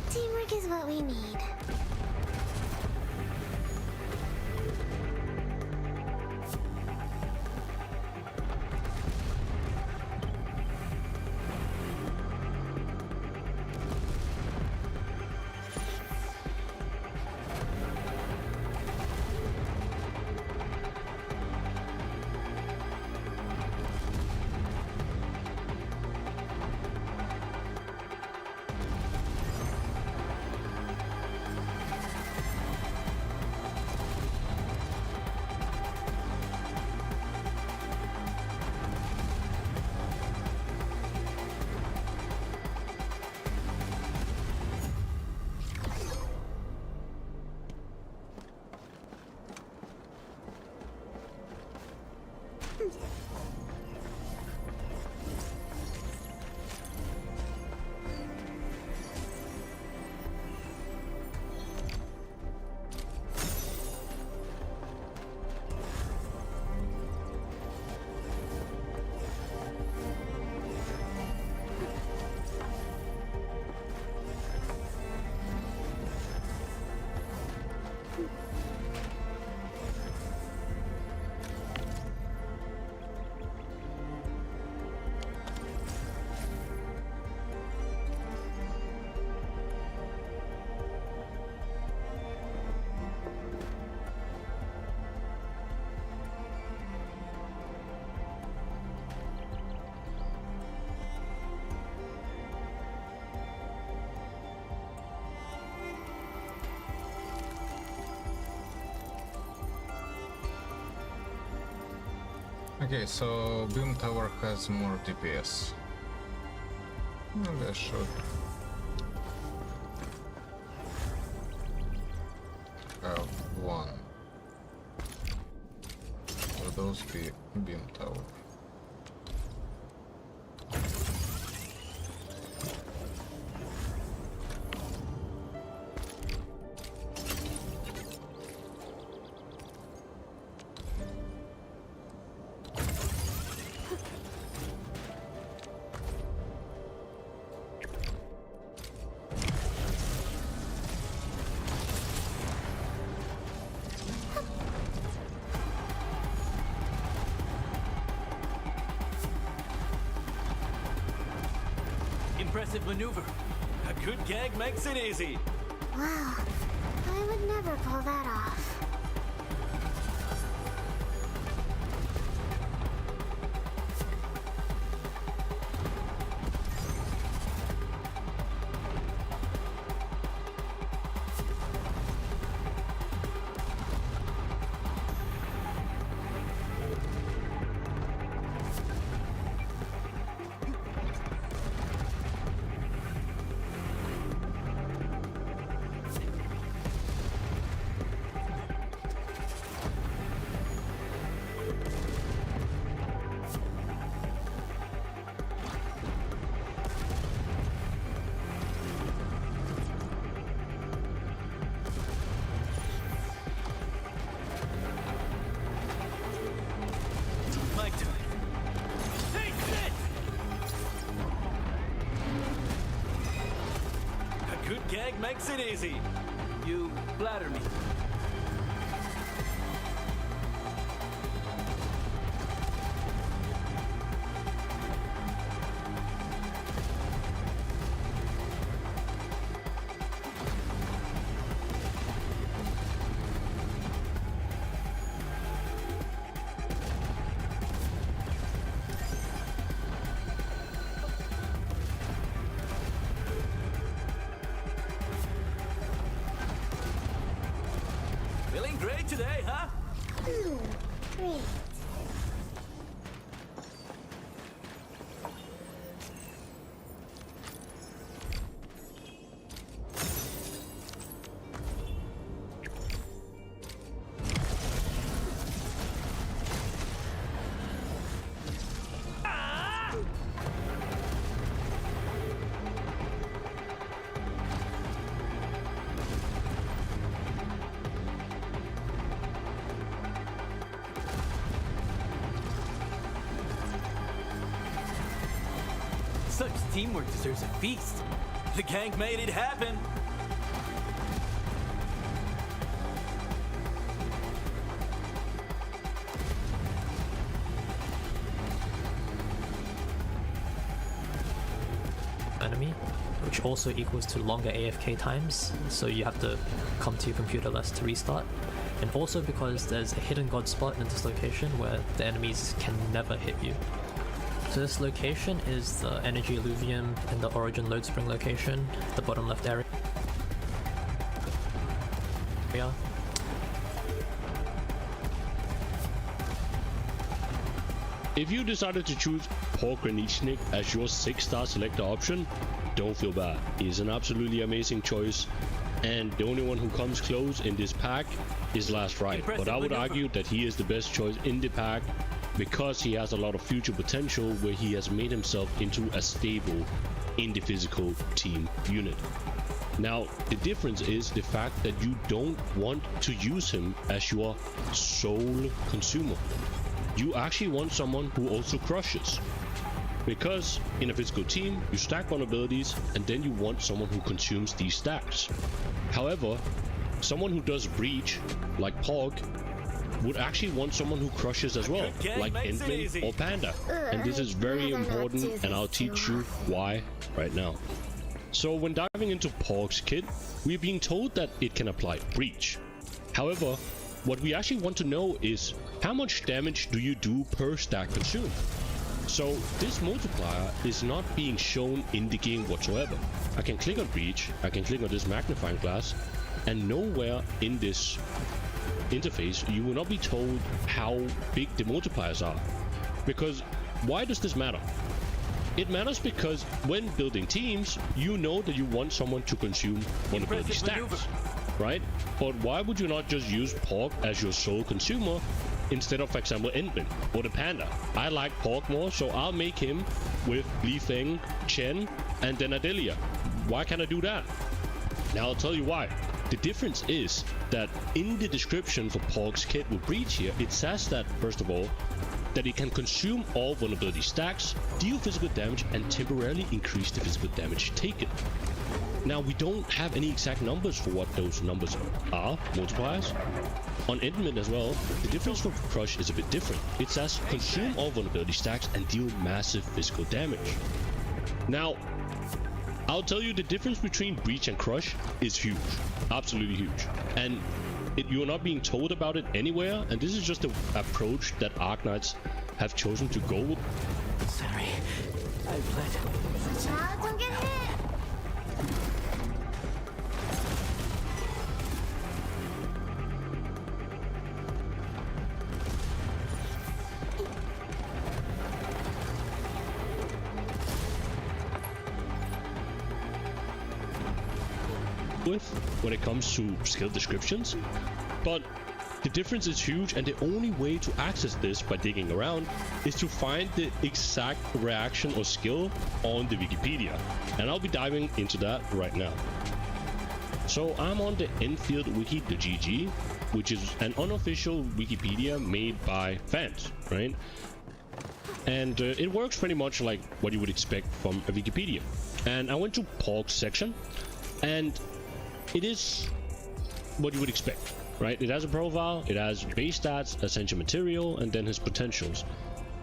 Teamwork is what we need. Okay, so beam tower has more DPS. Maybe I should have one. Will those be beam tower? Impressive maneuver. A good gag makes it easy. Wow, I would never pull that off. My turn. Take this! A good gag makes it easy. You flatter me. today, huh? Ooh, great. Such teamwork deserves a feast. The gang made it happen. Enemy, which also equals to longer AFK times, so you have to come to your computer less to restart. And also because there's a hidden god spot in this location where the enemies can never hit you. So this location is the energy alluvium in the origin load spring location, the bottom left area. If you decided to choose Pork Granichnik as your 6-star selector option, don't feel bad. He's an absolutely amazing choice, and the only one who comes close in this pack is Last Ride. But I would argue that he is the best choice in the pack because he has a lot of future potential where he has made himself into a stable in the physical team unit. Now, the difference is the fact that you don't want to use him as your sole consumer. You actually want someone who also crushes. Because in a physical team, you stack vulnerabilities and then you want someone who consumes these stacks. However, someone who does breach, like Pog, would actually want someone who crushes as well, like Endfield or Panda. And this is very important, and I'll teach you why right now. So when diving into Pog's kit, we're being told that it can apply breach. However, what we actually want to know is how much damage do you do per stack consumed? So this multiplier is not being shown in the game whatsoever. I can click on breach, I can click on this magnifying glass, and nowhere in this interface you will not be told how big the multipliers are. Because why does this matter? It matters because when building teams, you know that you want someone to consume vulnerability stacks, right? But why would you not just use Pork as your sole consumer instead of, for example, Endman or the Panda? I like Pork more, so I'll make him with Li Feng, Chen, and then Adelia. Why can't I do that? Now I'll tell you why. The difference is that in the description for Pork's kit with breach here, it says that, first of all, that it can consume all vulnerability stacks, deal physical damage, and temporarily increase the physical damage taken. Now, we don't have any exact numbers for what those numbers are, multipliers. On Endman as well, the difference for Crush is a bit different. It says consume all vulnerability stacks and deal massive physical damage. Now, I'll tell you the difference between Breach and Crush is huge. Absolutely huge. And you're not being told about it anywhere, and this is just the approach that Arknights have chosen to go with. Sorry, I bled. Child, don't get hit! With when it comes to skill descriptions, but the difference is huge, and the only way to access this by digging around is to find the exact reaction or skill on the Wikipedia, and I'll be diving into that right now. So I'm on the Endfield wiki.gg, which is an unofficial Wikipedia made by fans, right? And it works pretty much like what you would expect from a Wikipedia. And I went to Pork's section, and it is what you would expect, right? It has a profile, it has base stats, essential material, and then his potentials.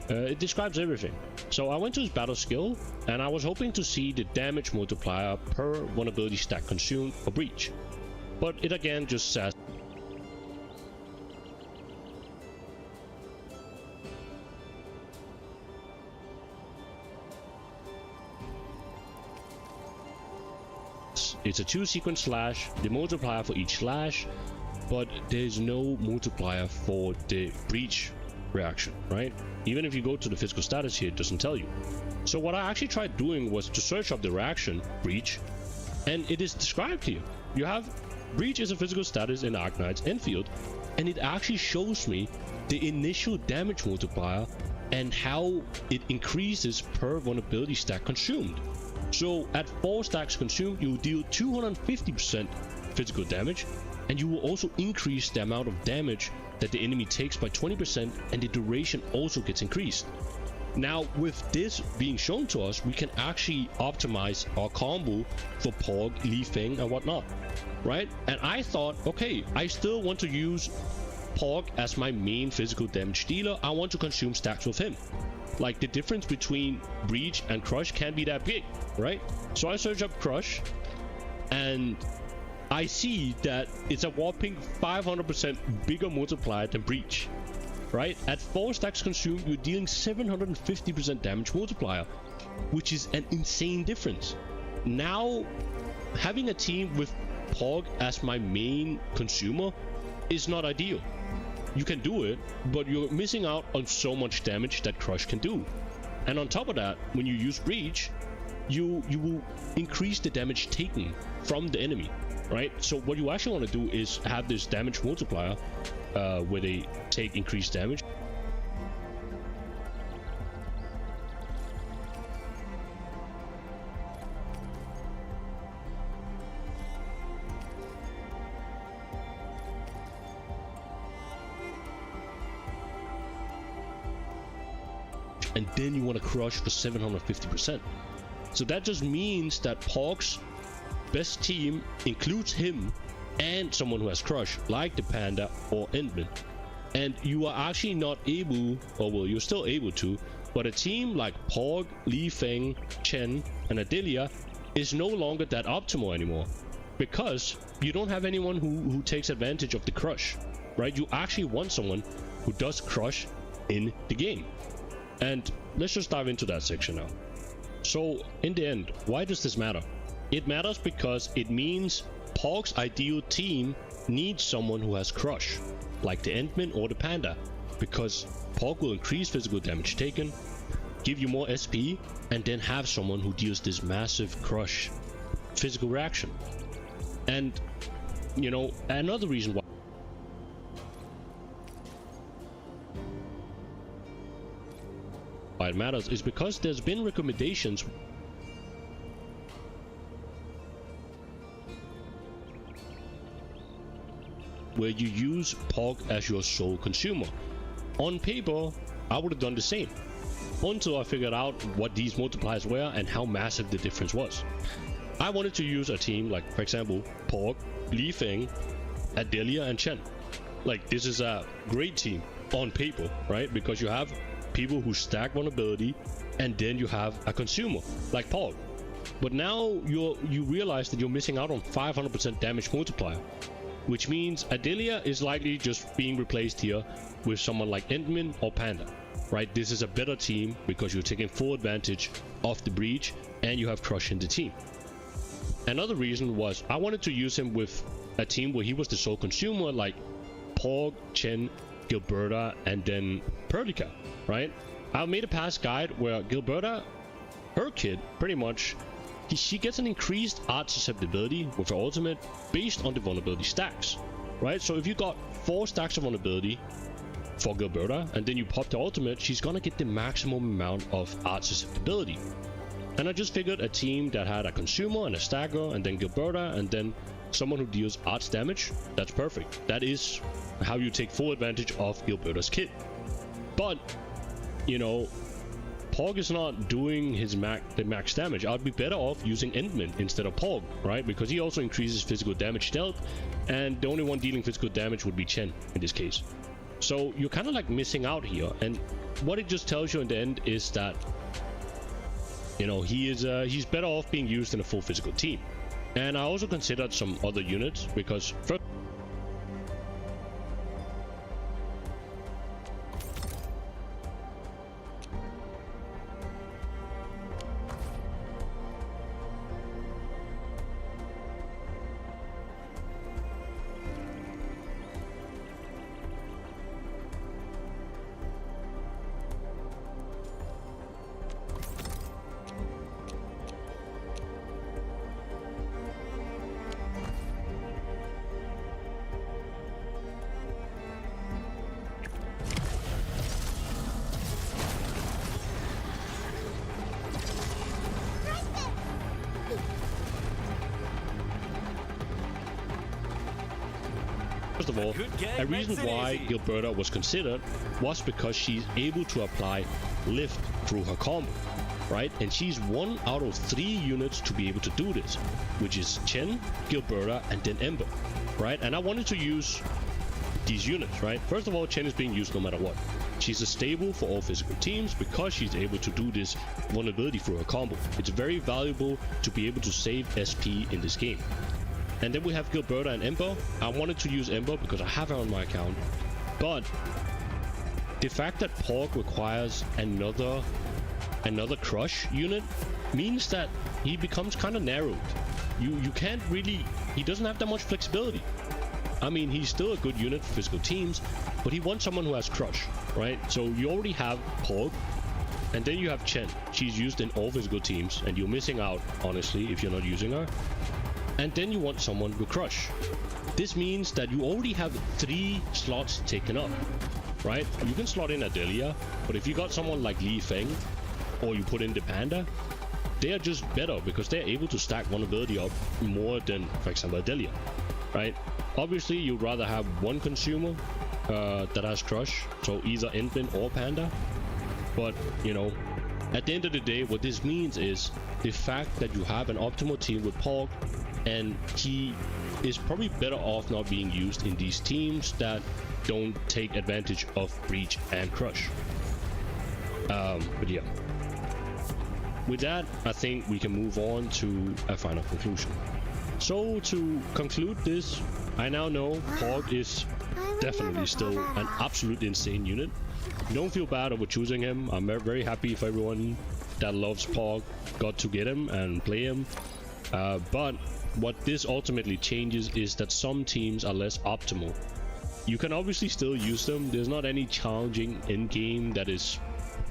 It describes everything. So I went to his battle skill, and I was hoping to see the damage multiplier per vulnerability stack consumed for breach. But it again just says it's a 2-sequence slash. The multiplier for each slash but there's no multiplier for the breach reaction, right? Even if you go to the physical status here, it doesn't tell you. So what I actually tried doing was to search up the reaction breach, and it is described here. You have breach is a physical status in Arknight's Endfield, and it actually shows me the initial damage multiplier and how it increases per vulnerability stack consumed. So at 4 stacks consumed, you deal 250% physical damage, and you will also increase the amount of damage that the enemy takes by 20%, and the duration also gets increased. Now, with this being shown to us, we can actually optimize our combo for Pog, Li Feng, and whatnot, right? And I thought, okay, I still want to use Pog as my main physical damage dealer. I want to consume stacks with him. Like, the difference between Breach and Crush can't be that big, right? So I search up Crush, and I see that it's a whopping 500% bigger multiplier than Breach, right? At 4 stacks consumed, you're dealing 750% damage multiplier, which is an insane difference. Now, having a team with Pog as my main consumer is not ideal. You can do it, but you're missing out on so much damage that Crush can do. And on top of that, when you use Breach, you will increase the damage taken from the enemy, right? So what you actually want to do is have this damage multiplier where they take increased damage. And then you want to Crush for 750%. So that just means that Pog's best team includes him and someone who has Crush, like the Panda or Endman. And you are actually not able, or well, you're still able to, but a team like Pog, Li Feng, Chen, and Adelia is no longer that optimal anymore, because you don't have anyone who takes advantage of the Crush, right? You actually want someone who does Crush in the game. And let's just dive into that section now. So in the end, why does this matter? It matters because it means Pog's ideal team needs someone who has Crush, like the Endman or the Panda, because Pog will increase physical damage taken, give you more SP, and then have someone who deals this massive Crush physical reaction. And, you know, another reason why it matters is because there's been recommendations where you use Pog as your sole consumer. On paper, I would have done the same, until I figured out what these multipliers were and how massive the difference was. I wanted to use a team like, for example, Pog, Li Feng, Adelia, and Chen. Like, this is a great team on paper, right? Because you have people who stack vulnerability, and then you have a consumer like Pog. But now you realize that you're missing out on 500% damage multiplier, which means Adelia is likely just being replaced here with someone like Endman or Panda, right? This is a better team because you're taking full advantage of the breach and you have Crush in the team. Another reason was I wanted to use him with a team where he was the sole consumer, like Pog, Chen, Gilberta, and then Perdica, right? I made a past guide where Gilberta, her kid, pretty much, she gets an increased art susceptibility with her ultimate based on the vulnerability stacks, right? So if you got 4 stacks of vulnerability for Gilberta and then you pop the ultimate, she's gonna get the maximum amount of art susceptibility. And I just figured a team that had a consumer and a stacker and then Gilberta and then someone who deals arts damage, that's perfect. That is how you take full advantage of Gilberta's kit. But, you know, Pog is not doing his the max damage. I'd be better off using Endman instead of Pog, right? Because he also increases physical damage dealt, and the only one dealing physical damage would be Chen in this case. So you're kind of like missing out here, and what it just tells you in the end is that, you know, he's better off being used in a full physical team. And I also considered some other units because first, First of all, a reason why Gilberta was considered was because she's able to apply lift through her combo, right? And she's 1 out of 3 units to be able to do this, which is Chen, Gilberta, and then Ember, right? And I wanted to use these units, right? First of all, Chen is being used no matter what. She's a stable for all physical teams because she's able to do this vulnerability through her combo. It's very valuable to be able to save SP in this game. And then we have Gilberta and Ember. I wanted to use Ember because I have her on my account, but the fact that Porg requires another crush unit means that he becomes kind of narrowed. You can't really, he doesn't have that much flexibility. I mean, he's still a good unit for physical teams, but he wants someone who has crush, right? So you already have Porg, and then you have Chen. She's used in all physical teams, and you're missing out, honestly, if you're not using her. And then you want someone with crush. This means that you already have 3 slots taken up, right? You can slot in Adelia, but if you got someone like Li Feng, or you put in the Panda, they are just better because they're able to stack vulnerability up more than, for example, Adelia, right? Obviously, you'd rather have one consumer that has crush, so either Endfield or Panda. But, you know, at the end of the day, what this means is the fact that you have an optimal team with Porg, and he is probably better off not being used in these teams that don't take advantage of Breach and Crush. But yeah. With that, I think we can move on to a final conclusion. So to conclude this, I now know Porg is definitely still an absolute insane unit. Don't feel bad over choosing him. I'm very happy if everyone that loves Porg got to get him and play him. But what this ultimately changes is that some teams are less optimal. You can obviously still use them. There's not any challenging end game that is,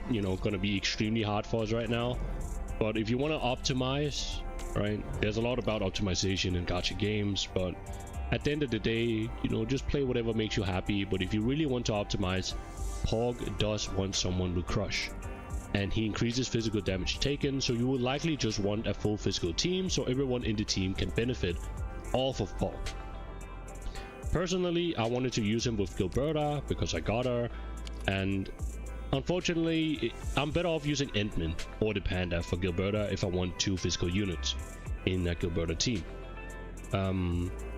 you know, going to be extremely hard for us right now. But if you want to optimize, right, there's a lot about optimization in gacha games, but at the end of the day, you know, just play whatever makes you happy. But if you really want to optimize, Porg does want someone with crush, and he increases physical damage taken, so you will likely just want a full physical team so everyone in the team can benefit off of Porg. Personally, I wanted to use him with Gilberta because I got her, and unfortunately, I'm better off using Endman or the Panda for Gilberta if I want 2 physical units in a Gilberta team.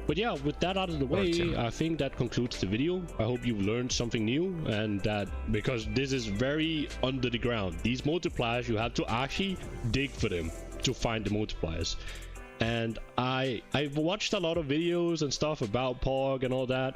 But yeah, with that out of the way, I think that concludes the video. I hope you've learned something new, and that, because this is very under the ground, these multipliers, you have to actually dig for them to find the multipliers. And I've watched a lot of videos and stuff about Porg and all that.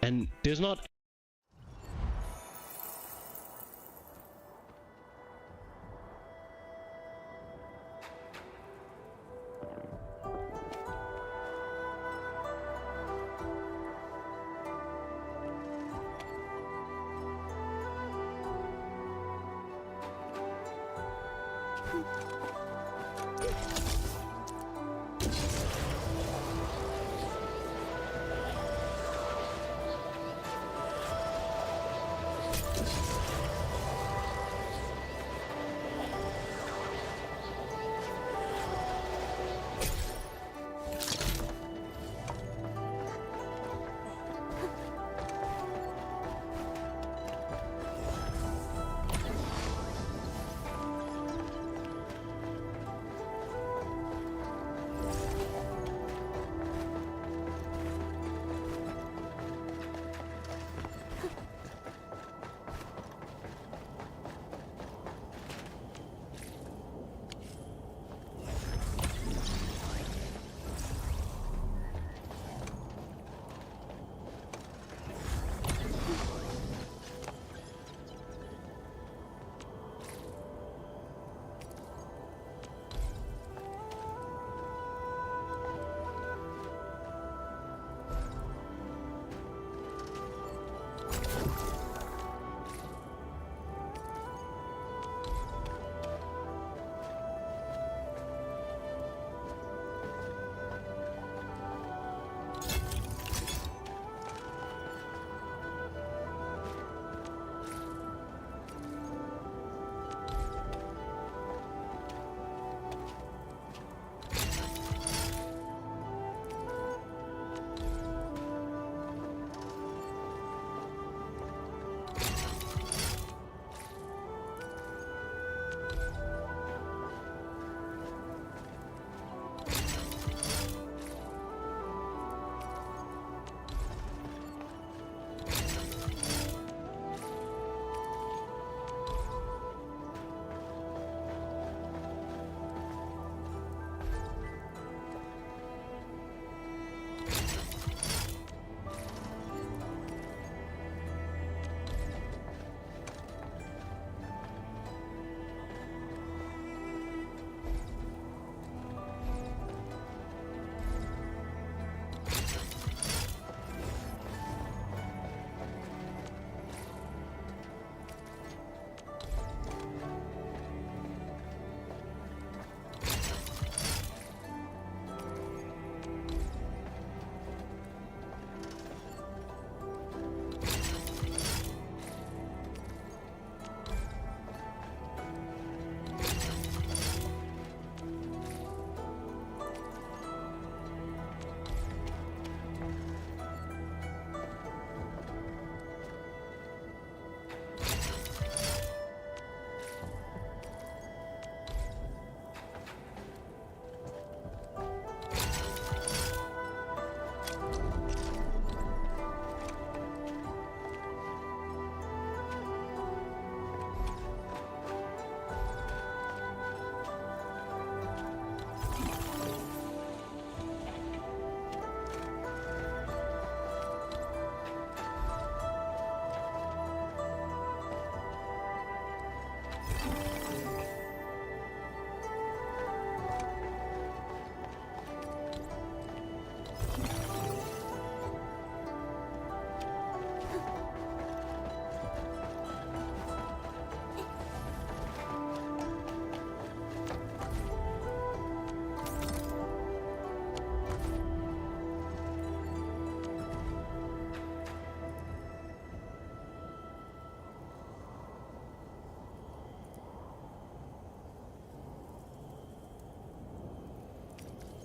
And there's not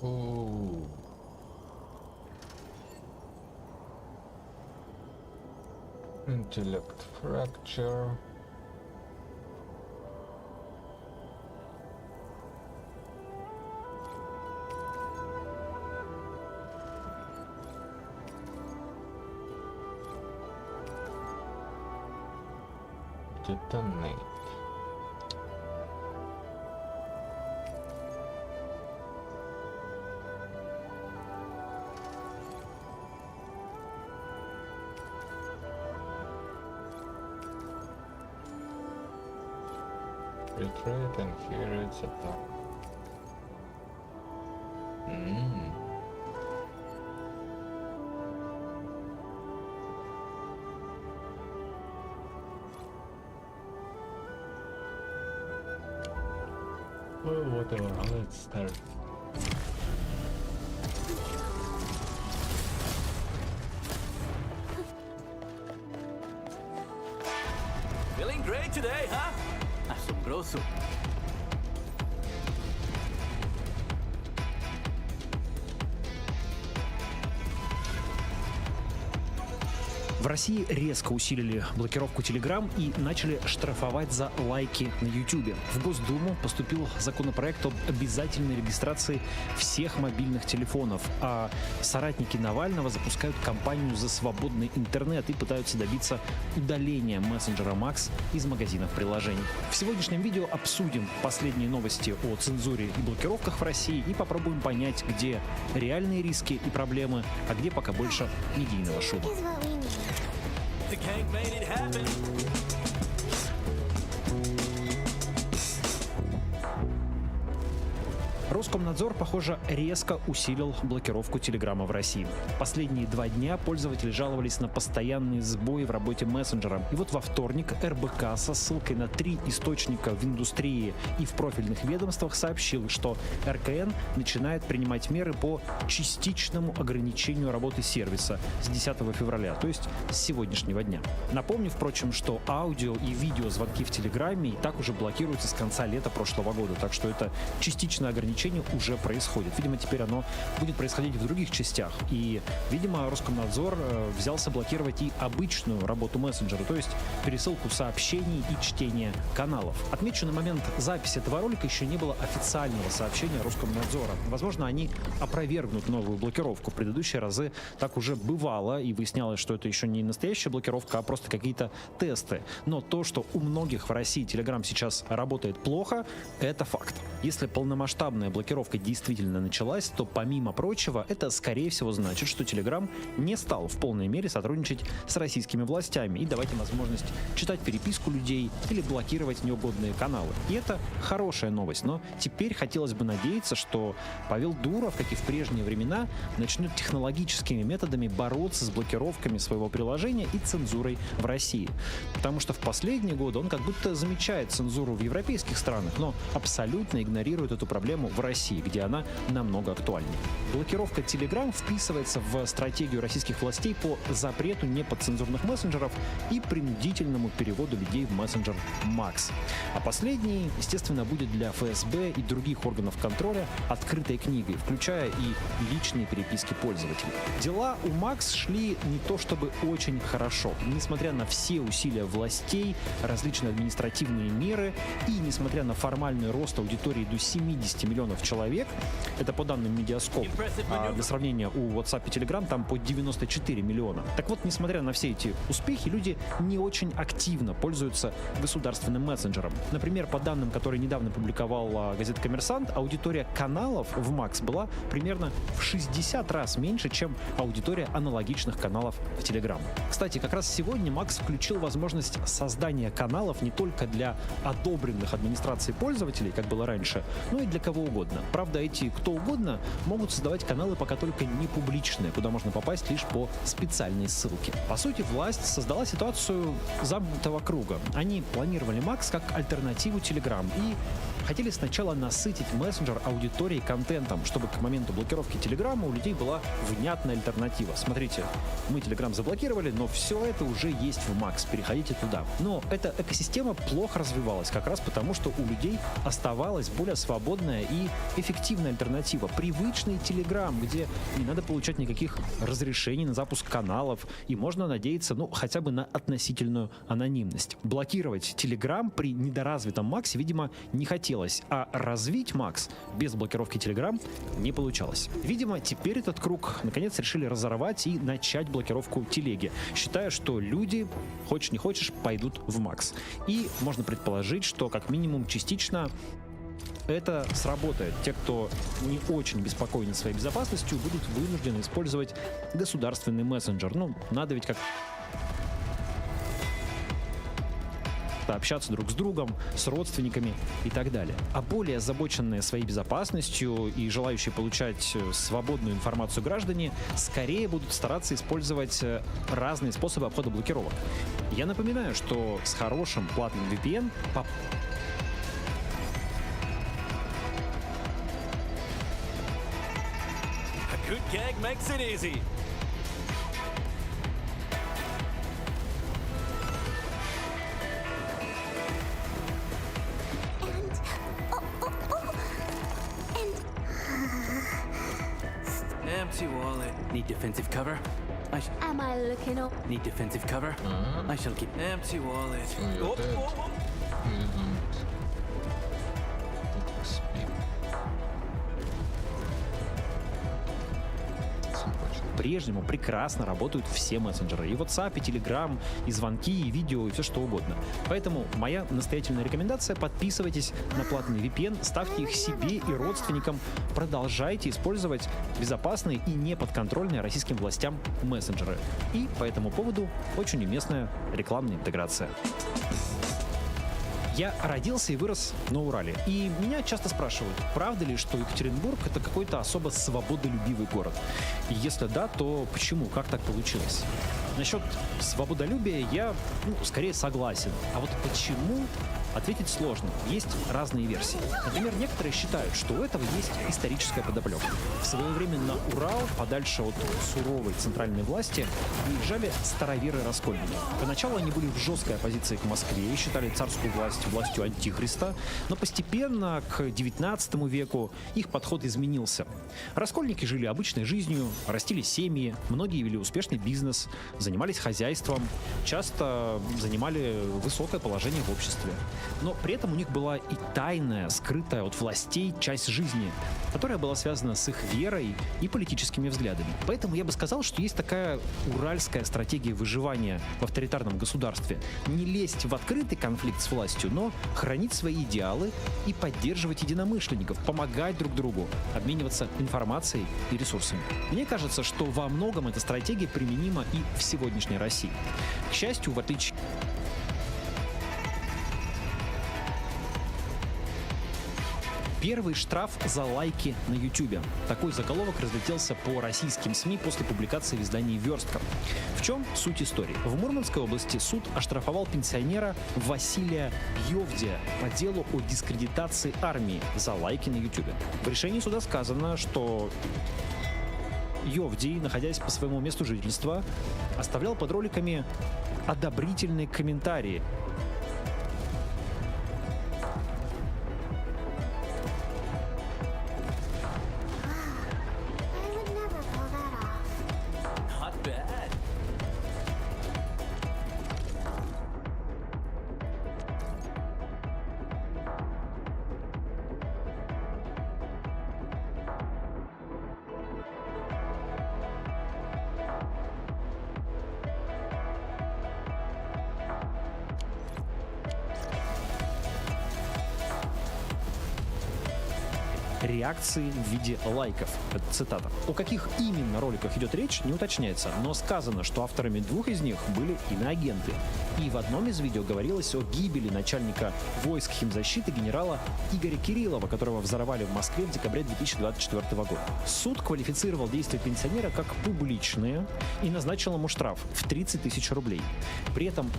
Ooh. Intellect fracture. Detonate. Retreat, and here it's attack. Well, whatever, let's start. Feeling great today, huh? Asombroso. В России резко усилили блокировку Telegram и начали штрафовать за лайки на YouTube. В Госдуму поступил законопроект об обязательной регистрации всех мобильных телефонов, а соратники Навального запускают кампанию за свободный интернет и пытаются добиться удаления мессенджера Max из магазинов приложений. В сегодняшнем видео обсудим последние новости о цензуре и блокировках в России и попробуем понять, где реальные риски и проблемы, а где пока больше медийного шума. The gang made it happen. Роскомнадзор, похоже, резко усилил блокировку Телеграма в России. Последние 2 дня пользователи жаловались на постоянные сбои в работе мессенджера. И вот во вторник РБК со ссылкой на 3 источника в индустрии и в профильных ведомствах сообщил, что РКН начинает принимать меры по частичному ограничению работы сервиса с 10 февраля, то есть с сегодняшнего дня. Напомню, впрочем, что аудио и видеозвонки в Телеграме и так уже блокируются с конца лета прошлого года, так что это частичное ограничение уже происходит. Видимо, теперь оно будет происходить в других частях. И, видимо, Роскомнадзор взялся блокировать и обычную работу мессенджера, то есть пересылку сообщений и чтение каналов. Отмечу, на момент записи этого ролика еще не было официального сообщения Роскомнадзора. Возможно, они опровергнут новую блокировку. В предыдущие разы так уже бывало, и выяснялось, что это еще не настоящая блокировка, а просто какие-то тесты. Но то, что у многих в России Telegram сейчас работает плохо, это факт. Если полномасштабная блокировка действительно началась, то, помимо прочего, это, скорее всего, значит, что Telegram не стал в полной мере сотрудничать с российскими властями и давать им возможность читать переписку людей или блокировать неугодные каналы. И это хорошая новость, но теперь хотелось бы надеяться, что Павел Дуров, как и в прежние времена, начнет технологическими методами бороться с блокировками своего приложения и цензурой в России. Потому что в последние годы он как будто замечает цензуру в европейских странах, но абсолютно игнорирует эту проблему в России, где она намного актуальнее. Блокировка Telegram вписывается в стратегию российских властей по запрету неподцензурных мессенджеров и принудительному переводу людей в мессенджер Max. А последний, естественно, будет для ФСБ и других органов контроля открытой книгой, включая и личные переписки пользователей. Дела у Max шли не то чтобы очень хорошо. Несмотря на все усилия властей, различные административные меры и несмотря на формальный рост аудитории до 70 миллионов человек, это по данным Медиаскоп, а для сравнения у WhatsApp и Telegram там по 94 миллиона. Так вот, несмотря на все эти успехи, люди не очень активно пользуются государственным мессенджером. Например, по данным, которые недавно публиковала газета «Коммерсант», аудитория каналов в Max была примерно в 60 раз меньше, чем аудитория аналогичных каналов в Telegram. Кстати, как раз сегодня Max включил возможность создания каналов не только для одобренных администрацией пользователей, как было раньше, но и для кого угодно. Правда, эти кто угодно могут создавать каналы пока только не публичные, куда можно попасть лишь по специальной ссылке. По сути, власть создала ситуацию замкнутого круга. Они планировали Max как альтернативу Telegram и хотели сначала насытить мессенджер аудиторией контентом, чтобы к моменту блокировки Телеграма у людей была внятная альтернатива. Смотрите, мы Телеграм заблокировали, но все это уже есть в Макс, переходите туда. Но эта экосистема плохо развивалась, как раз потому, что у людей оставалась более свободная и эффективная альтернатива. Привычный Телеграм, где не надо получать никаких разрешений на запуск каналов, и можно надеяться, ну, хотя бы на относительную анонимность. Блокировать Телеграм при недоразвитом Максе, видимо, не хотелось, а развить Макс без блокировки Телеграм не получалось. Видимо, теперь этот круг наконец решили разорвать и начать блокировку Телеги, считая, что люди, хочешь не хочешь, пойдут в Макс. И можно предположить, что как минимум частично это сработает. Те, кто не очень беспокоен своей безопасностью, будут вынуждены использовать государственный мессенджер. Ну, надо ведь как общаться друг с другом, с родственниками и так далее. А более озабоченные своей безопасностью и желающие получать свободную информацию граждане скорее будут стараться использовать разные способы обхода блокировок. Я напоминаю, что с хорошим платным VPN A good gag makes it easy. Empty wallet. Need defensive cover? Am I looking up? Need defensive cover? I shall keep empty wallet. you're dead. По-прежнему прекрасно работают все мессенджеры. И WhatsApp, и Telegram, и звонки, и видео, и все что угодно. Поэтому моя настоятельная рекомендация: подписывайтесь на платный VPN, ставьте их себе и родственникам, продолжайте использовать безопасные и неподконтрольные российским властям мессенджеры. И по этому поводу очень уместная рекламная интеграция. Я родился и вырос на Урале. И меня часто спрашивают, правда ли, что Екатеринбург — это какой-то особо свободолюбивый город? И если да, то почему? Как так получилось? Насчет свободолюбия я, скорее согласен. А вот почему, ответить сложно. Есть разные версии. Например, некоторые считают, что у этого есть историческая подоплека. В свое время на Урал, подальше от суровой центральной власти, выезжали староверы-раскольники. Поначалу они были в жесткой оппозиции к Москве и считали царскую власть властью антихриста, но постепенно к XIX веку их подход изменился. Раскольники жили обычной жизнью, растили семьи, многие вели успешный бизнес, занимались хозяйством, часто занимали высокое положение в обществе. Но при этом у них была и тайная, скрытая от властей часть жизни, которая была связана с их верой и политическими взглядами. Поэтому я бы сказал, что есть такая уральская стратегия выживания в авторитарном государстве. Не лезть в открытый конфликт с властью, но хранить свои идеалы и поддерживать единомышленников, помогать друг другу, обмениваться информацией и ресурсами. Мне кажется, что во многом эта стратегия применима и в сегодняшней России. К счастью, в отличие... Первый штраф за лайки на YouTube. Такой заголовок разлетелся по российским СМИ после публикации в издании «Верстка». В чем суть истории? В Мурманской области суд оштрафовал пенсионера Василия Йовдия по делу о дискредитации армии за лайки на YouTube. В решении суда сказано, что Йовдий, находясь по своему месту жительства, оставлял под роликами одобрительные комментарии. Реакции в виде лайков. Это цитата. О каких именно роликах идет речь, не уточняется, но сказано, что авторами двух из них были иноагенты. И в одном из видео говорилось о гибели начальника войск химзащиты генерала Игоря Кириллова, которого взорвали в Москве в декабре 2024 года. Суд квалифицировал действия пенсионера как публичные и назначил ему штраф в 30 тысяч рублей. При этом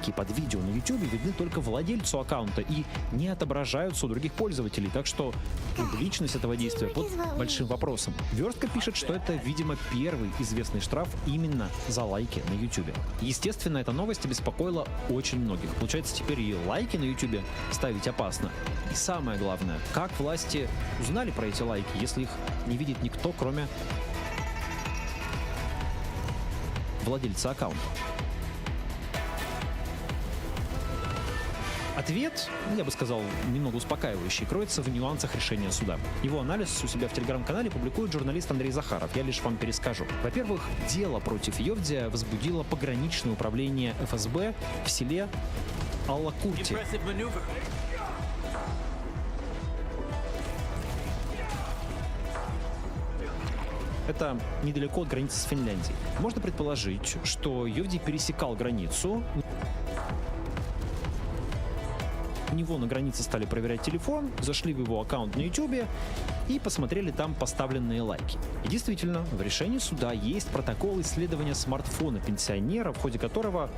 лайки под видео на YouTube видны только владельцу аккаунта и не отображаются у других пользователей, так что публичность этого действия под большим вопросом. Верстка пишет, что это, видимо, первый известный штраф именно за лайки на YouTube. Естественно, эта новость обеспокоила очень многих. Получается, теперь и лайки на YouTube ставить опасно. И самое главное, как власти узнали про эти лайки, если их не видит никто, кроме владельца аккаунта? Ответ, я бы сказал, немного успокаивающий, кроется в нюансах решения суда. Его анализ у себя в телеграм-канале публикует журналист Андрей Захаров. Я лишь вам перескажу. Во-первых, дело против Йовдия возбудило пограничное управление ФСБ в селе Аллакурти. Это недалеко от границы с Финляндией. Можно предположить, что Йовдий пересекал границу. У него на границе стали проверять телефон, зашли в его аккаунт на YouTube и посмотрели там поставленные лайки. И действительно, в решении суда есть протокол исследования смартфона пенсионера, в ходе которого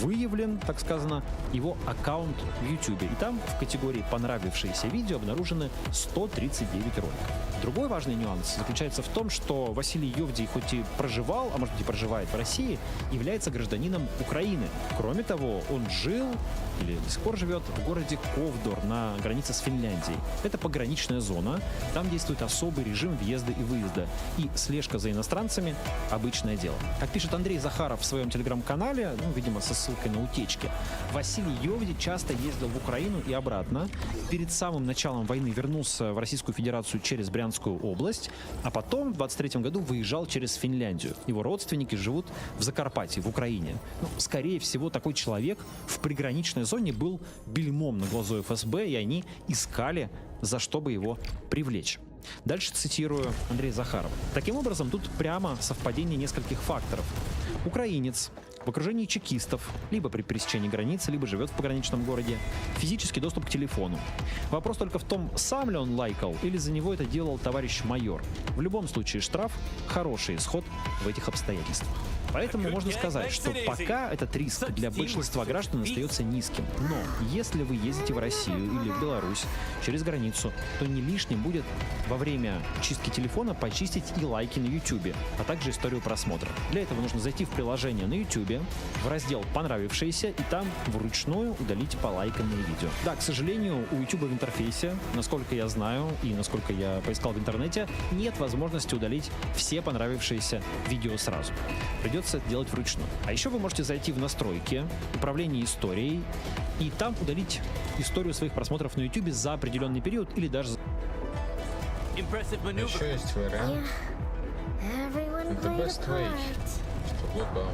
выявлен, так сказано, его аккаунт в YouTube. И там в категории «Понравившиеся видео» обнаружены 139 роликов. Другой важный нюанс заключается в том, что Василий Йовдий хоть и проживал, а может быть и проживает в России, является гражданином Украины. Кроме того, он жил или до сих пор живет в городе Ковдор на границе с Финляндией. Это пограничная зона, там действует особый режим въезда и выезда. И слежка за иностранцами – обычное дело. Как пишет Андрей Захаров в своем телеграм-канале, видимо, со ссылкой на утечки, Василий Йовдий часто ездил в Украину и обратно. Перед самым началом войны вернулся в Российскую Федерацию через Брянскую область, а потом в 23 году выезжал через Финляндию. Его родственники живут в Закарпатье, в Украине. Скорее всего, такой человек в приграничной зоне был бельмом на глазу ФСБ, и они искали, за что бы его привлечь. Дальше цитирую Андрея Захарова. Таким образом, тут прямо совпадение нескольких факторов. Украинец в окружении чекистов, либо при пересечении границы, либо живет в пограничном городе, физический доступ к телефону. Вопрос только в том, сам ли он лайкал, или за него это делал товарищ майор. В любом случае, штраф – хороший исход в этих обстоятельствах. Поэтому можно сказать, что пока этот риск для большинства граждан остается низким. Но если вы ездите в Россию или в Беларусь через границу, то не лишним будет во время чистки телефона почистить и лайки на YouTube, а также историю просмотра. Для этого нужно зайти в приложение на YouTube, в раздел «Понравившиеся» и там вручную удалить полайканные видео. Да, к сожалению, у YouTube в интерфейсе, насколько я знаю и насколько я поискал в интернете, нет возможности удалить все понравившиеся видео сразу. Придется это делать вручную. А еще вы можете зайти в настройки, управление историей, и там удалить историю своих просмотров на YouTube за определенный период или даже за... Еще есть вариант. The best way to log out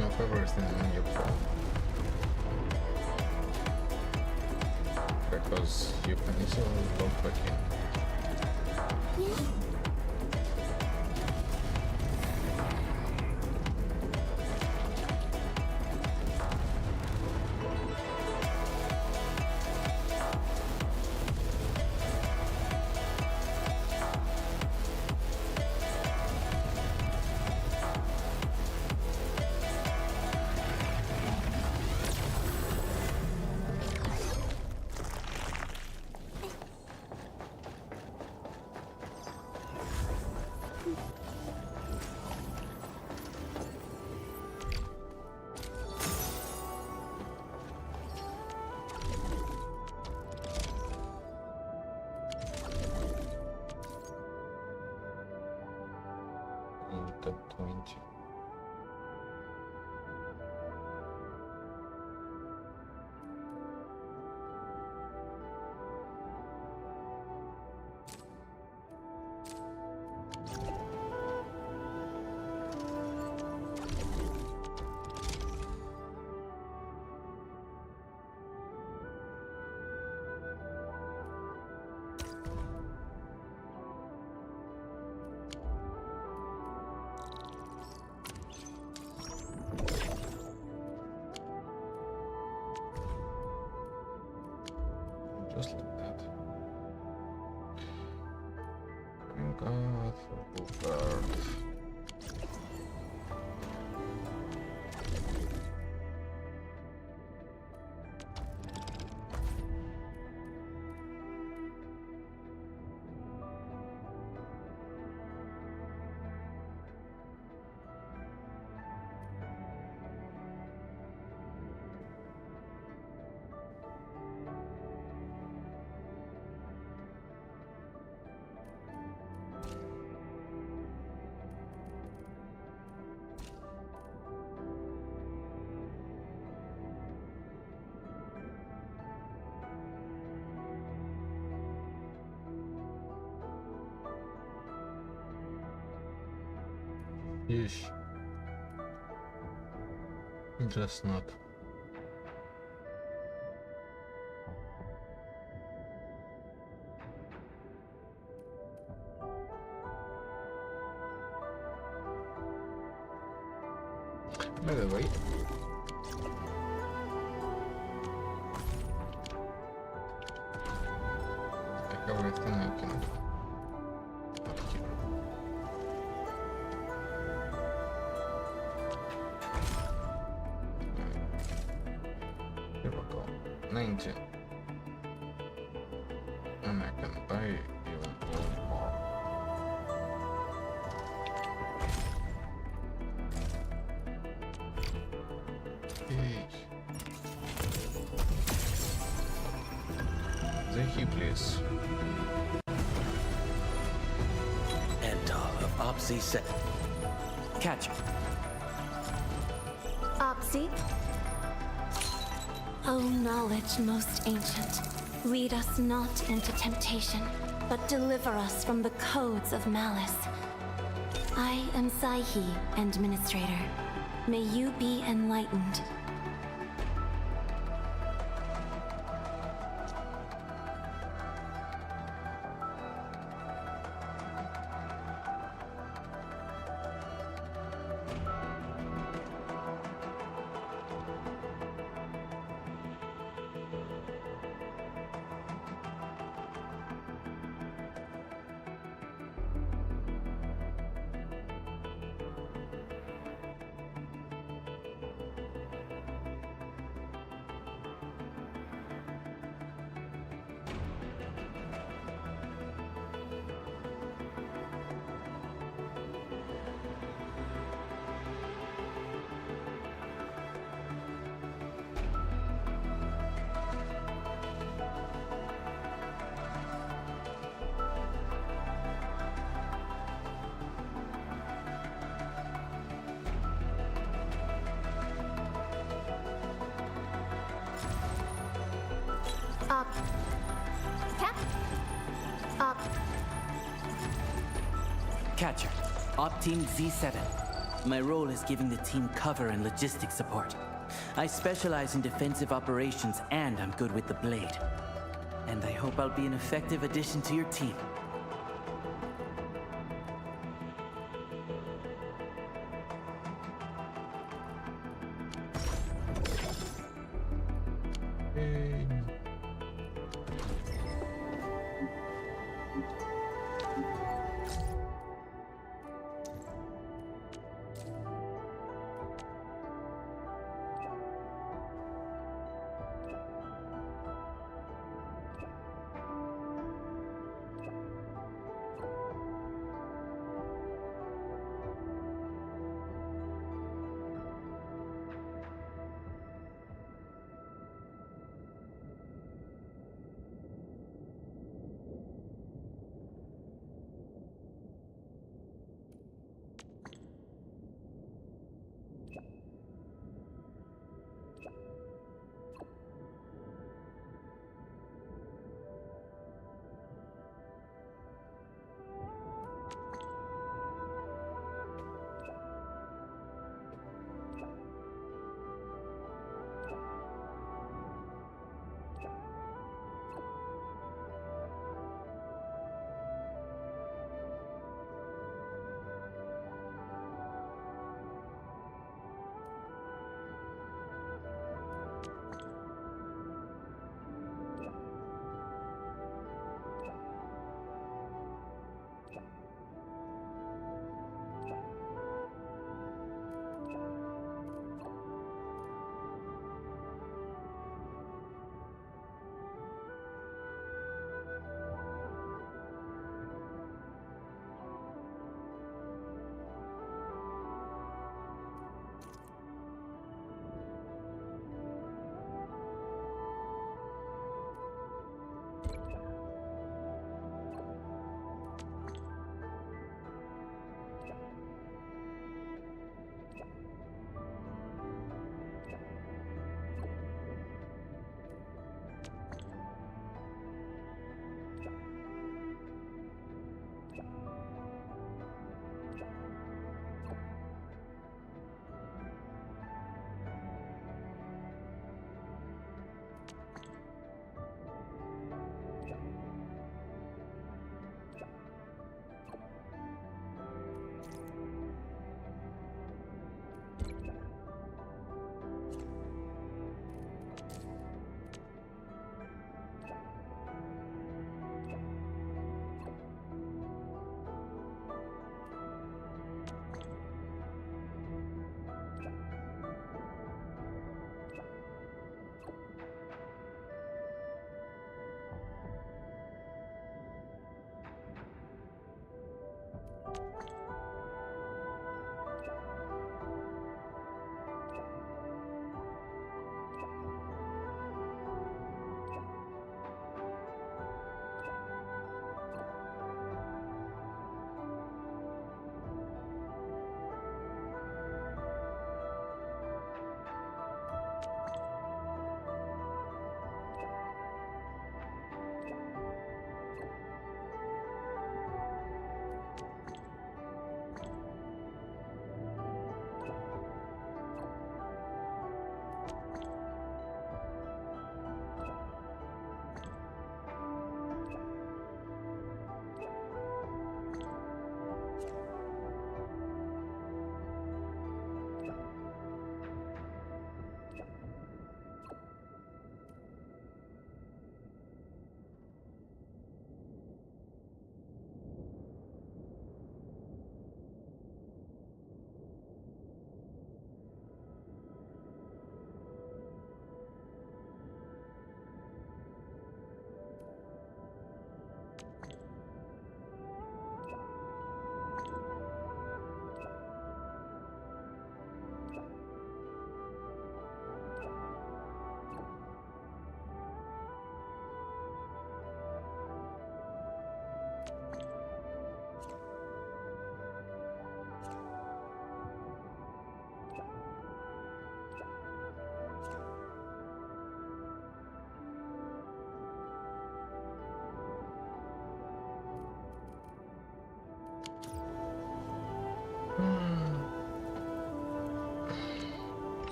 of everything on your phone. Because you can easily log back in. Top 20. Just like that. God, Bogart. Yeesh. Just not. By the way, I have everything I can upkeep. Here we go. 19. And I can buy even more. Zahi, please. Endall of Opsy 7. Catcher. Opsy? O knowledge most ancient, lead us not into temptation, but deliver us from the codes of malice. I am Zahi, Administrator. May you be enlightened. Catcher. Op Team Z7. My role is giving the team cover and logistic support. I specialize in defensive operations and I'm good with the blade. And I hope I'll be an effective addition to your team.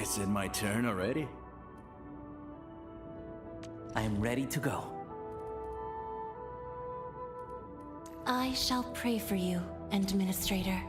I said my turn already? I am ready to go. I shall pray for you, Administrator.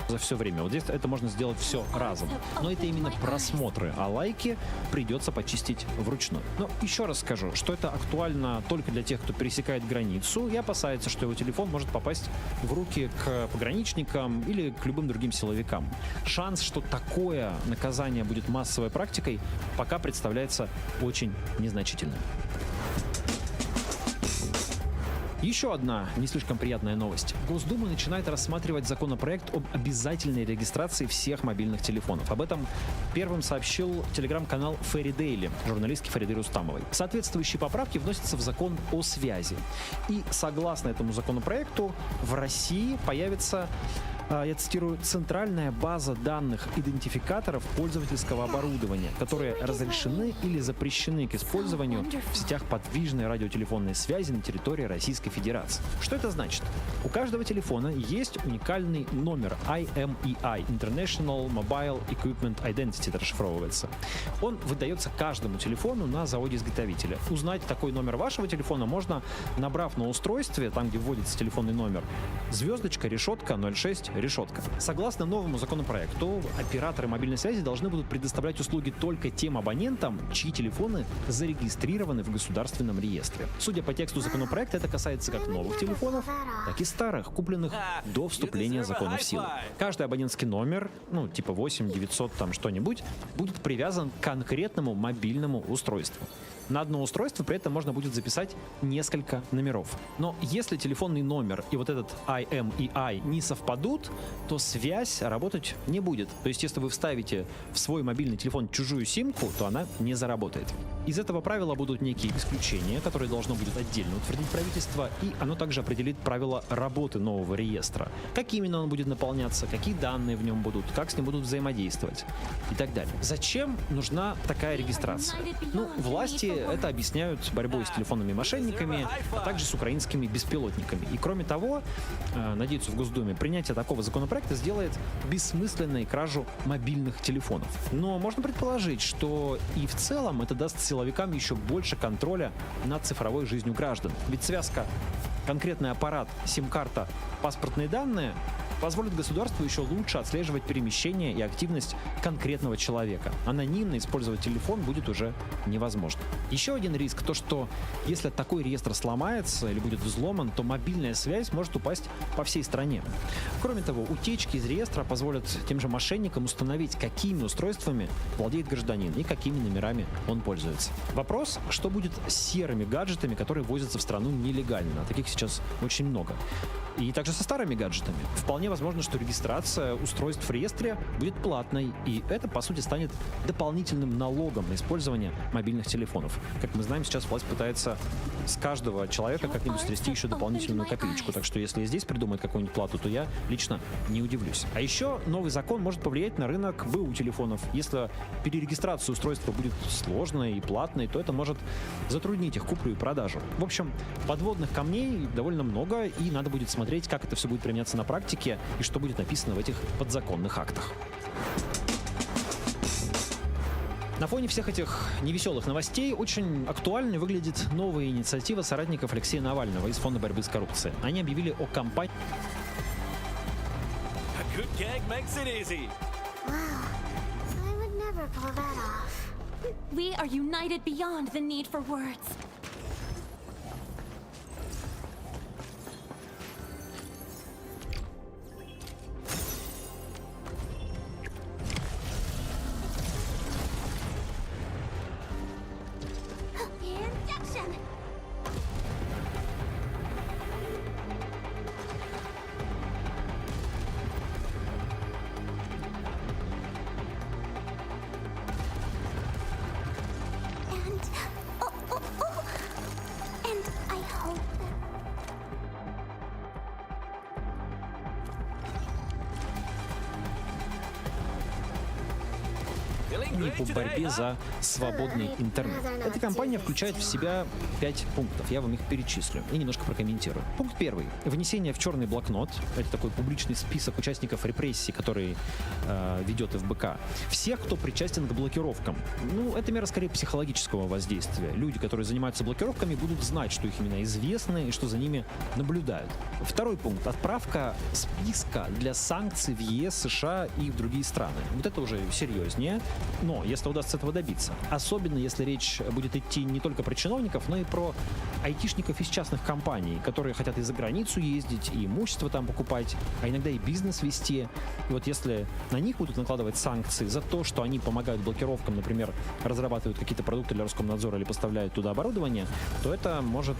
За все время. Вот здесь это можно сделать все разом. Но это именно просмотры, а лайки придется почистить вручную. Но еще раз скажу, что это актуально только для тех, кто пересекает границу и опасается, что его телефон может попасть в руки к пограничникам или к любым другим силовикам. Шанс, что такое наказание будет массовой практикой, пока представляется очень незначительным. Еще одна не слишком приятная новость. Госдума начинает рассматривать законопроект об обязательной регистрации всех мобильных телефонов. Об этом первым сообщил телеграм-канал Ферри Дейли, журналистки Фариды Рустамовой. Соответствующие поправки вносятся в закон о связи. И согласно этому законопроекту в России появится, я цитирую, центральная база данных идентификаторов пользовательского оборудования, которые разрешены или запрещены к использованию в сетях подвижной радиотелефонной связи на территории Российской Федерации. Что это значит? У каждого телефона есть уникальный номер IMEI, International Mobile Equipment Identity, это расшифровывается. Он выдается каждому телефону на заводе-изготовителя. Узнать такой номер вашего телефона можно, набрав на устройстве, там, где вводится телефонный номер, звездочка, решетка, 06, решетка. Согласно новому законопроекту, операторы мобильной связи должны будут предоставлять услуги только тем абонентам, чьи телефоны зарегистрированы в государственном реестре. Судя по тексту законопроекта, это касается как новых телефонов, так и старых, купленных до вступления закона в силу. Каждый абонентский номер, типа 8, 900, там что-нибудь, будет привязан к конкретному мобильному устройству. На одно устройство при этом можно будет записать несколько номеров. Но если телефонный номер и вот этот IMEI не совпадут, то связь работать не будет. То есть если вы вставите в свой мобильный телефон чужую симку, то она не заработает. Из этого правила будут некие исключения, которые должно будет отдельно утвердить правительство, и оно также определит правила работы нового реестра. Как именно он будет наполняться, какие данные в нем будут, как с ним будут взаимодействовать и так далее. Зачем нужна такая регистрация? Власти это объясняют борьбой с телефонными мошенниками, а также с украинскими беспилотниками. И кроме того, надеются в Госдуме, принятие такого законопроекта сделает бессмысленной кражу мобильных телефонов. Но можно предположить, что и в целом это даст силовикам еще больше контроля над цифровой жизнью граждан. Ведь связка конкретный аппарат, сим-карта, паспортные данные позволит государству еще лучше отслеживать перемещение и активность конкретного человека. Анонимно использовать телефон будет уже невозможно. Еще один риск — то, что если такой реестр сломается или будет взломан, то мобильная связь может упасть по всей стране. Кроме того, утечки из реестра позволят тем же мошенникам установить, какими устройствами владеет гражданин и какими номерами он пользуется. Вопрос, что будет с серыми гаджетами, которые возятся в страну нелегально. Таких сейчас очень много. И также со старыми гаджетами. Вполне возможно, что регистрация устройств в реестре будет платной, и это, по сути, станет дополнительным налогом на использование мобильных телефонов. Как мы знаем, сейчас власть пытается с каждого человека как-нибудь стрясти еще дополнительную копеечку. Так что если и здесь придумают какую-нибудь плату, то я лично не удивлюсь. А еще новый закон может повлиять на рынок БУ телефонов. Если перерегистрация устройства будет сложной и платной, то это может затруднить их куплю и продажу. В общем, подводных камней довольно много, и надо будет смотреть, как это все будет применяться на практике и что будет написано в этих подзаконных актах. На фоне всех этих невеселых новостей очень актуальной выглядит новая инициатива соратников Алексея Навального из Фонда борьбы с коррупцией. Они объявили о кампании... We are united beyond the need for words. по борьбе за свободный интернет. Эта кампания включает в себя 5 пунктов. Я вам их перечислю и немножко прокомментирую. Пункт 1. Внесение в черный блокнот. Это такой публичный список участников репрессий, который ведет ФБК. Всех, кто причастен к блокировкам. Ну, это мера скорее психологического воздействия. Люди, которые занимаются блокировками, будут знать, что их имена известны и что за ними наблюдают. Второй пункт. Отправка списка для санкций в ЕС, США и в другие страны. Вот это уже серьезнее. Но если удастся этого добиться, особенно если речь будет идти не только про чиновников, но и про айтишников из частных компаний, которые хотят и за границу ездить, и имущество там покупать, а иногда и бизнес вести. И вот если на них будут накладывать санкции за то, что они помогают блокировкам, например, разрабатывают какие-то продукты для Роскомнадзора или поставляют туда оборудование, то это может,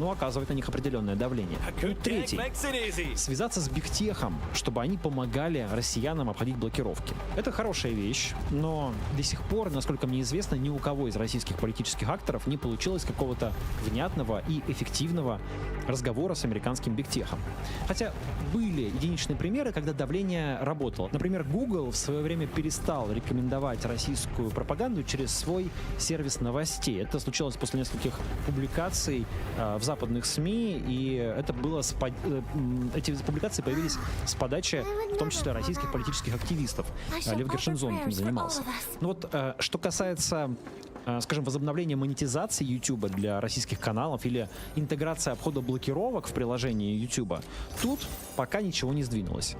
оказывать на них определенное давление. Пункт 3. Связаться с бигтехом, чтобы они помогали россиянам обходить блокировки. Это хорошая вещь, но до сих пор, насколько мне известно, ни у кого из российских политических акторов не получилось какого-то внятного и эффективного разговора с американским бигтехом. Хотя были единичные примеры, когда давление работало. Например, Google в свое время перестал рекомендовать российскую пропаганду через свой сервис новостей. Это случилось после нескольких публикаций в западных СМИ, и это было эти публикации появились с подачи, в том числе российских политических активистов. Лев Гершинзон этим занимался. Ну вот, что касается, скажем, возобновления монетизации YouTube для российских каналов или интеграции обхода блокировок в приложении YouTube, тут пока ничего не сдвинулось.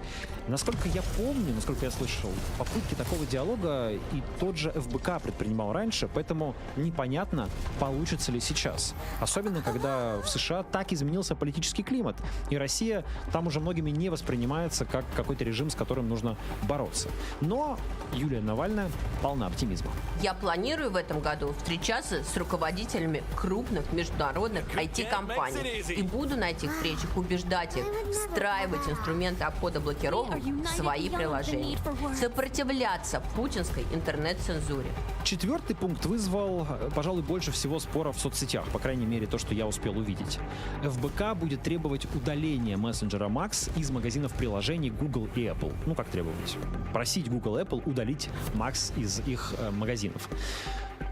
Насколько я помню, насколько я слышал, попытки такого диалога и тот же ФБК предпринимал раньше, поэтому непонятно, получится ли сейчас. Особенно, когда в США так изменился политический климат, и Россия там уже многими не воспринимается как какой-то режим, с которым нужно бороться. Но Юлия Навальная полна оптимизма. Я планирую в этом году встречаться с руководителями крупных международных IT-компаний и буду на этих встречах убеждать их встраивать инструменты обхода блокировок в свои приложения, сопротивляться путинской интернет-цензуре. 4-й пункт вызвал, пожалуй, больше всего споров в соцсетях, по крайней мере, то, что я успел увидеть. ФБК будет требовать удаления мессенджера Max из магазинов приложений Google и Apple. Ну, как требовать? Просить Google и Apple удалить Max из их магазинов.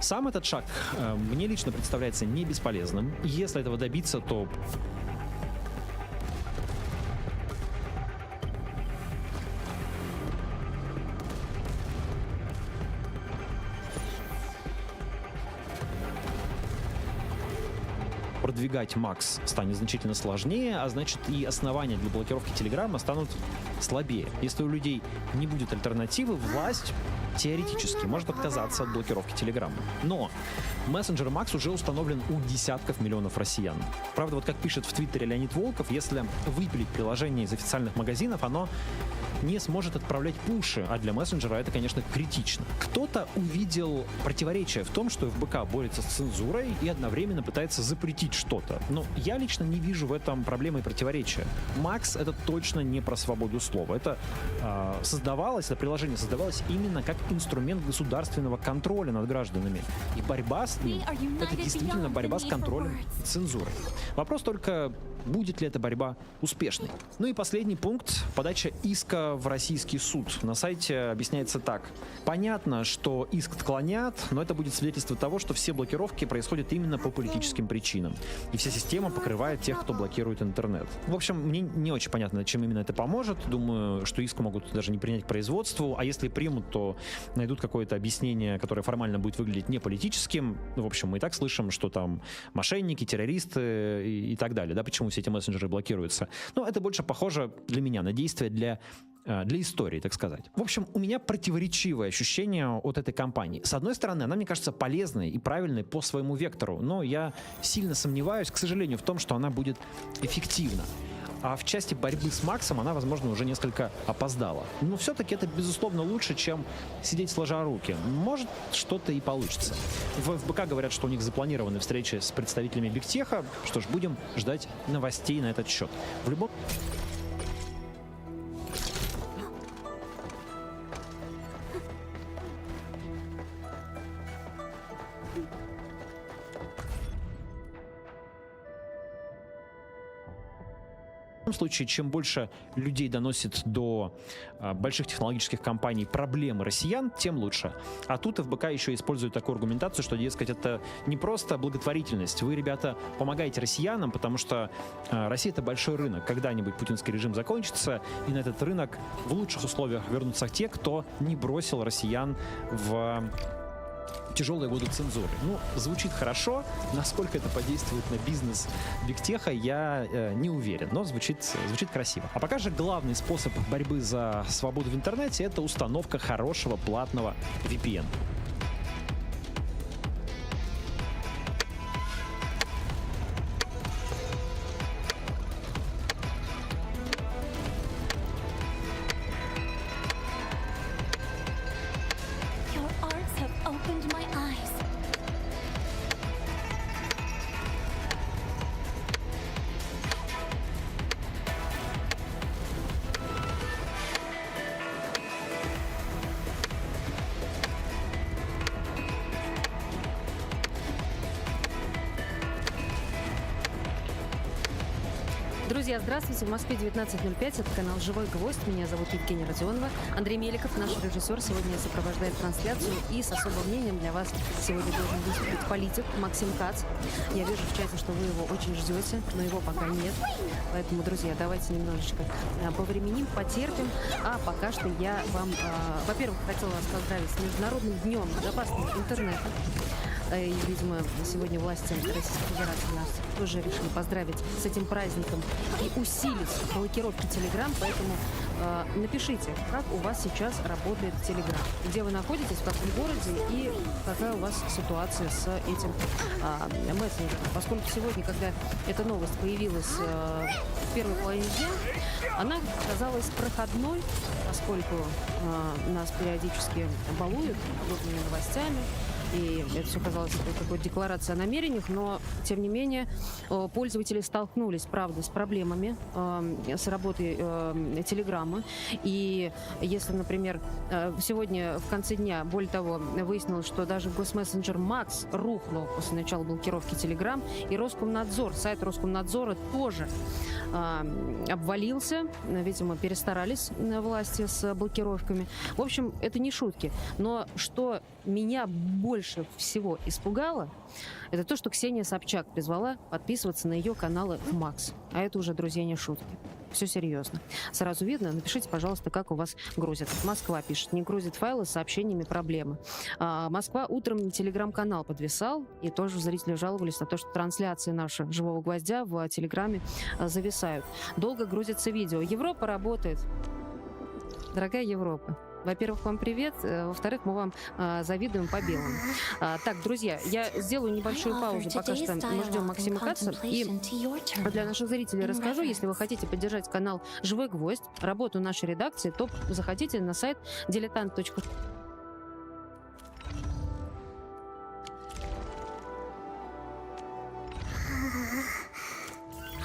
Сам этот шаг мне лично представляется не бесполезным. Если этого добиться, то продвигать Макс станет значительно сложнее, а значит и основания для блокировки Телеграма станут слабее. Если у людей не будет альтернативы, власть теоретически может отказаться от блокировки Телеграма. Но мессенджер Макс уже установлен у десятков миллионов россиян. Правда, вот как пишет в Твиттере Леонид Волков, если выпилить приложение из официальных магазинов, оно не сможет отправлять пуши, а для мессенджера это, конечно, критично. Кто-то увидел противоречие в том, что ФБК борется с цензурой и одновременно пытается запретить что-то. Но я лично не вижу в этом проблемы и противоречия. Макс — это точно не про свободу слова. Это приложение создавалось именно как инструмент государственного контроля над гражданами. И борьба с ним — это действительно борьба с контролем и цензурой. Вопрос только, будет ли эта борьба успешной. Ну и последний пункт — подача иска в российский суд. На сайте объясняется так. Понятно, что иск отклонят, но это будет свидетельство того, что все блокировки происходят именно по политическим причинам. И вся система покрывает тех, кто блокирует интернет. В общем, мне не очень понятно, чем именно это поможет. Думаю, что иск могут даже не принять к производству, а если примут, то найдут какое-то объяснение, которое формально будет выглядеть не политическим. В общем, мы и так слышим, что там мошенники, террористы и так далее. Да, почему все эти мессенджеры блокируются? Но это больше похоже для меня на действия для истории, так сказать. В общем, у меня противоречивое ощущение от этой кампании. С одной стороны, она, мне кажется, полезной и правильной по своему вектору, но я сильно сомневаюсь, к сожалению, в том, что она будет эффективна. А в части борьбы с Максом она, возможно, уже несколько опоздала. Но все-таки это, безусловно, лучше, чем сидеть сложа руки. Может, что-то и получится. В ФБК говорят, что у них запланированы встречи с представителями Бигтеха. Что ж, будем ждать новостей на этот счет. В любом... В любом случае, чем больше людей доносит до больших технологических компаний проблемы россиян, тем лучше. А тут ФБК еще использует такую аргументацию, что, дескать, это не просто благотворительность. Вы, ребята, помогаете россиянам, потому что Россия — это большой рынок. Когда-нибудь путинский режим закончится, и на этот рынок в лучших условиях вернутся те, кто не бросил россиян в тяжелые годы цензуры. Ну, звучит хорошо. Насколько это подействует на бизнес Бигтеха, я не уверен, но звучит красиво. А пока же главный способ борьбы за свободу в интернете — это установка хорошего платного VPN. Друзья, здравствуйте. В Москве 19:05. Это канал «Живой гвоздь». Меня зовут Евгения Родионова. Андрей Меликов, наш режиссер, сегодня сопровождает трансляцию. И с особым мнением для вас сегодня должен выступить политик Максим Кац. Я вижу в чате, что вы его очень ждете, но его пока нет. Поэтому, друзья, давайте немножечко повременим, потерпим. А пока что я вам, во-первых, хотела вас поздравить с Международным днем безопасности интернета. И, видимо, сегодня власти Российской Федерации нас тоже решили поздравить с этим праздником и усилить блокировки Telegram. Поэтому напишите, как у вас сейчас работает Telegram, где вы находитесь, в каком городе и какая у вас ситуация с этим мессенджером. Поскольку сегодня, когда эта новость появилась в первой половине дня, она оказалась проходной, поскольку нас периодически балуют подобными новостями. И это все казалось какой-то декларацией о намерениях, но, тем не менее, пользователи столкнулись, правда, с проблемами с работой Телеграма. И если, например, сегодня в конце дня, более того, выяснилось, что даже госмессенджер Макс рухнул после начала блокировки Телеграм, и Роскомнадзор, сайт Роскомнадзора тоже обвалился. Видимо, перестарались власти с блокировками. В общем, это не шутки. Но что меня больше больше всего испугало, это то, что Ксения Собчак призвала подписываться на ее каналы в Макс. А это уже, друзья, не шутки. Все серьезно. Сразу видно. Напишите, пожалуйста, как у вас грузит. Москва пишет. Не грузит файлы с сообщениями проблемы. Москва утром телеграм-канал подвисал. И тоже зрители жаловались на то, что трансляции наши «Живого гвоздя» в телеграме зависают. Долго грузится видео. Европа работает. Дорогая Европа. Во-первых, вам привет. Во-вторых, мы вам завидуем по белому. Так, друзья, я сделаю небольшую паузу, пока что мы ждем Максима Каца. И для наших зрителей расскажу, если вы хотите поддержать канал «Живой гвоздь», работу нашей редакции, то заходите на сайт diletant.ru.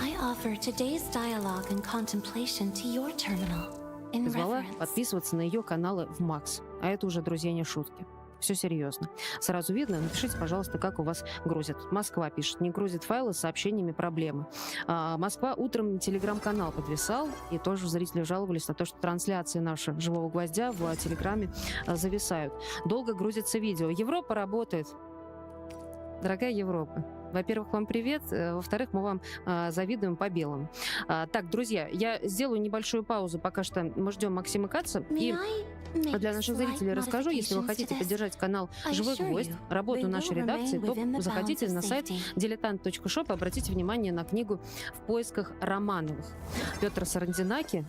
I offer today's dialogue and contemplation to your terminal. Позвала подписываться на ее каналы в Макс. А это уже, друзья, не шутки. Все серьезно. Сразу видно. Напишите, пожалуйста, как у вас грузит. Москва пишет. Не грузит файлы с сообщениями проблемы. Москва утром телеграм-канал подвисал. И тоже зрители жаловались на то, что трансляции наши «Живого гвоздя» в телеграме зависают. Долго грузится видео. Европа работает. Дорогая Европа. Во-первых, вам привет. Во-вторых, мы вам завидуем по белому. Так, друзья, я сделаю небольшую паузу, пока что мы ждем Максима Каца. И для наших зрителей расскажу, если вы хотите поддержать канал «Живой гвоздь», работу нашей редакции, то заходите на сайт diletant.shop и обратите внимание на книгу «В поисках Романовых». Петр Сарандинаки.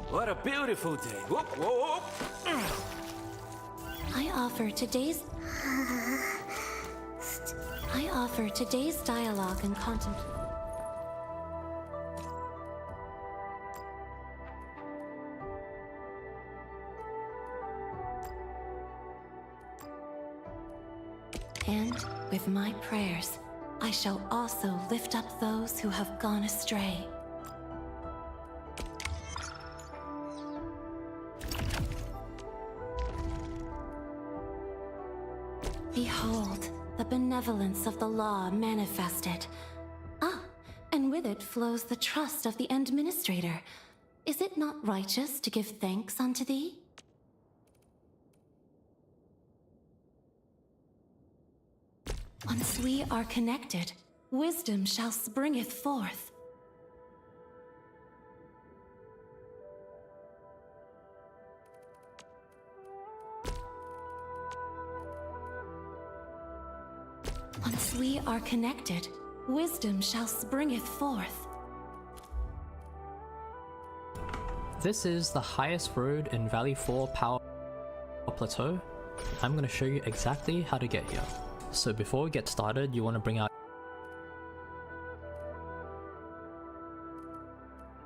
What a beautiful day. Whoop, whoop, whoop. I offer today's dialogue and contemplation. And with my prayers, I shall also lift up those who have gone astray. Behold, the benevolence of the law manifested. Ah, and with it flows the trust of the administrator. Is it not righteous to give thanks unto thee? Once we are connected, wisdom shall springeth forth. Once we are connected, wisdom shall springeth forth. This is the highest road in Valley 4 Power Plateau. I'm going to show you exactly how to get here. So before we get started, you want to bring out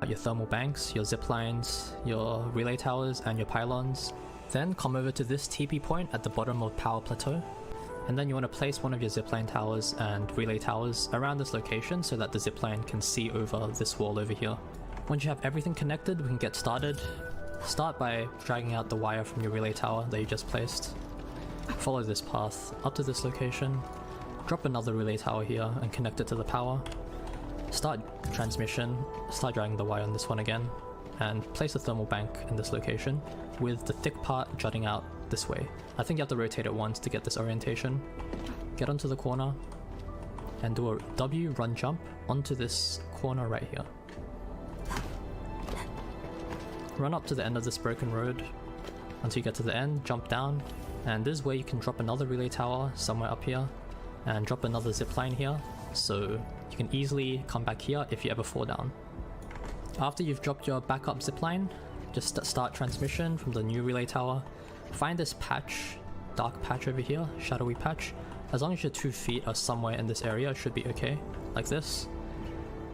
your thermal banks, your zip lines, your relay towers, and your pylons. Then come over to this TP point at the bottom of Power Plateau. And then you want to place one of your zipline towers and relay towers around this location so that the zipline can see over this wall over here. Once you have everything connected, we can get started. Start by dragging out the wire from your relay tower that you just placed. Follow this path up to this location. Drop another relay tower here and connect it to the power. Start transmission, start dragging the wire on this one again, and place a thermal bank in this location with the thick part jutting out this way. I think you have to rotate it once to get this orientation. Get onto the corner and do a W run jump onto this corner right here. Run up to the end of this broken road until you get to the end, jump down, and this is where you can drop another relay tower somewhere up here and drop another zip line here, so you can easily come back here if you ever fall down. After you've dropped your backup zipline, just start transmission from the new relay tower. Find this patch, dark patch over here, shadowy patch. As long as your 2 feet are somewhere in this area, it should be okay, like this.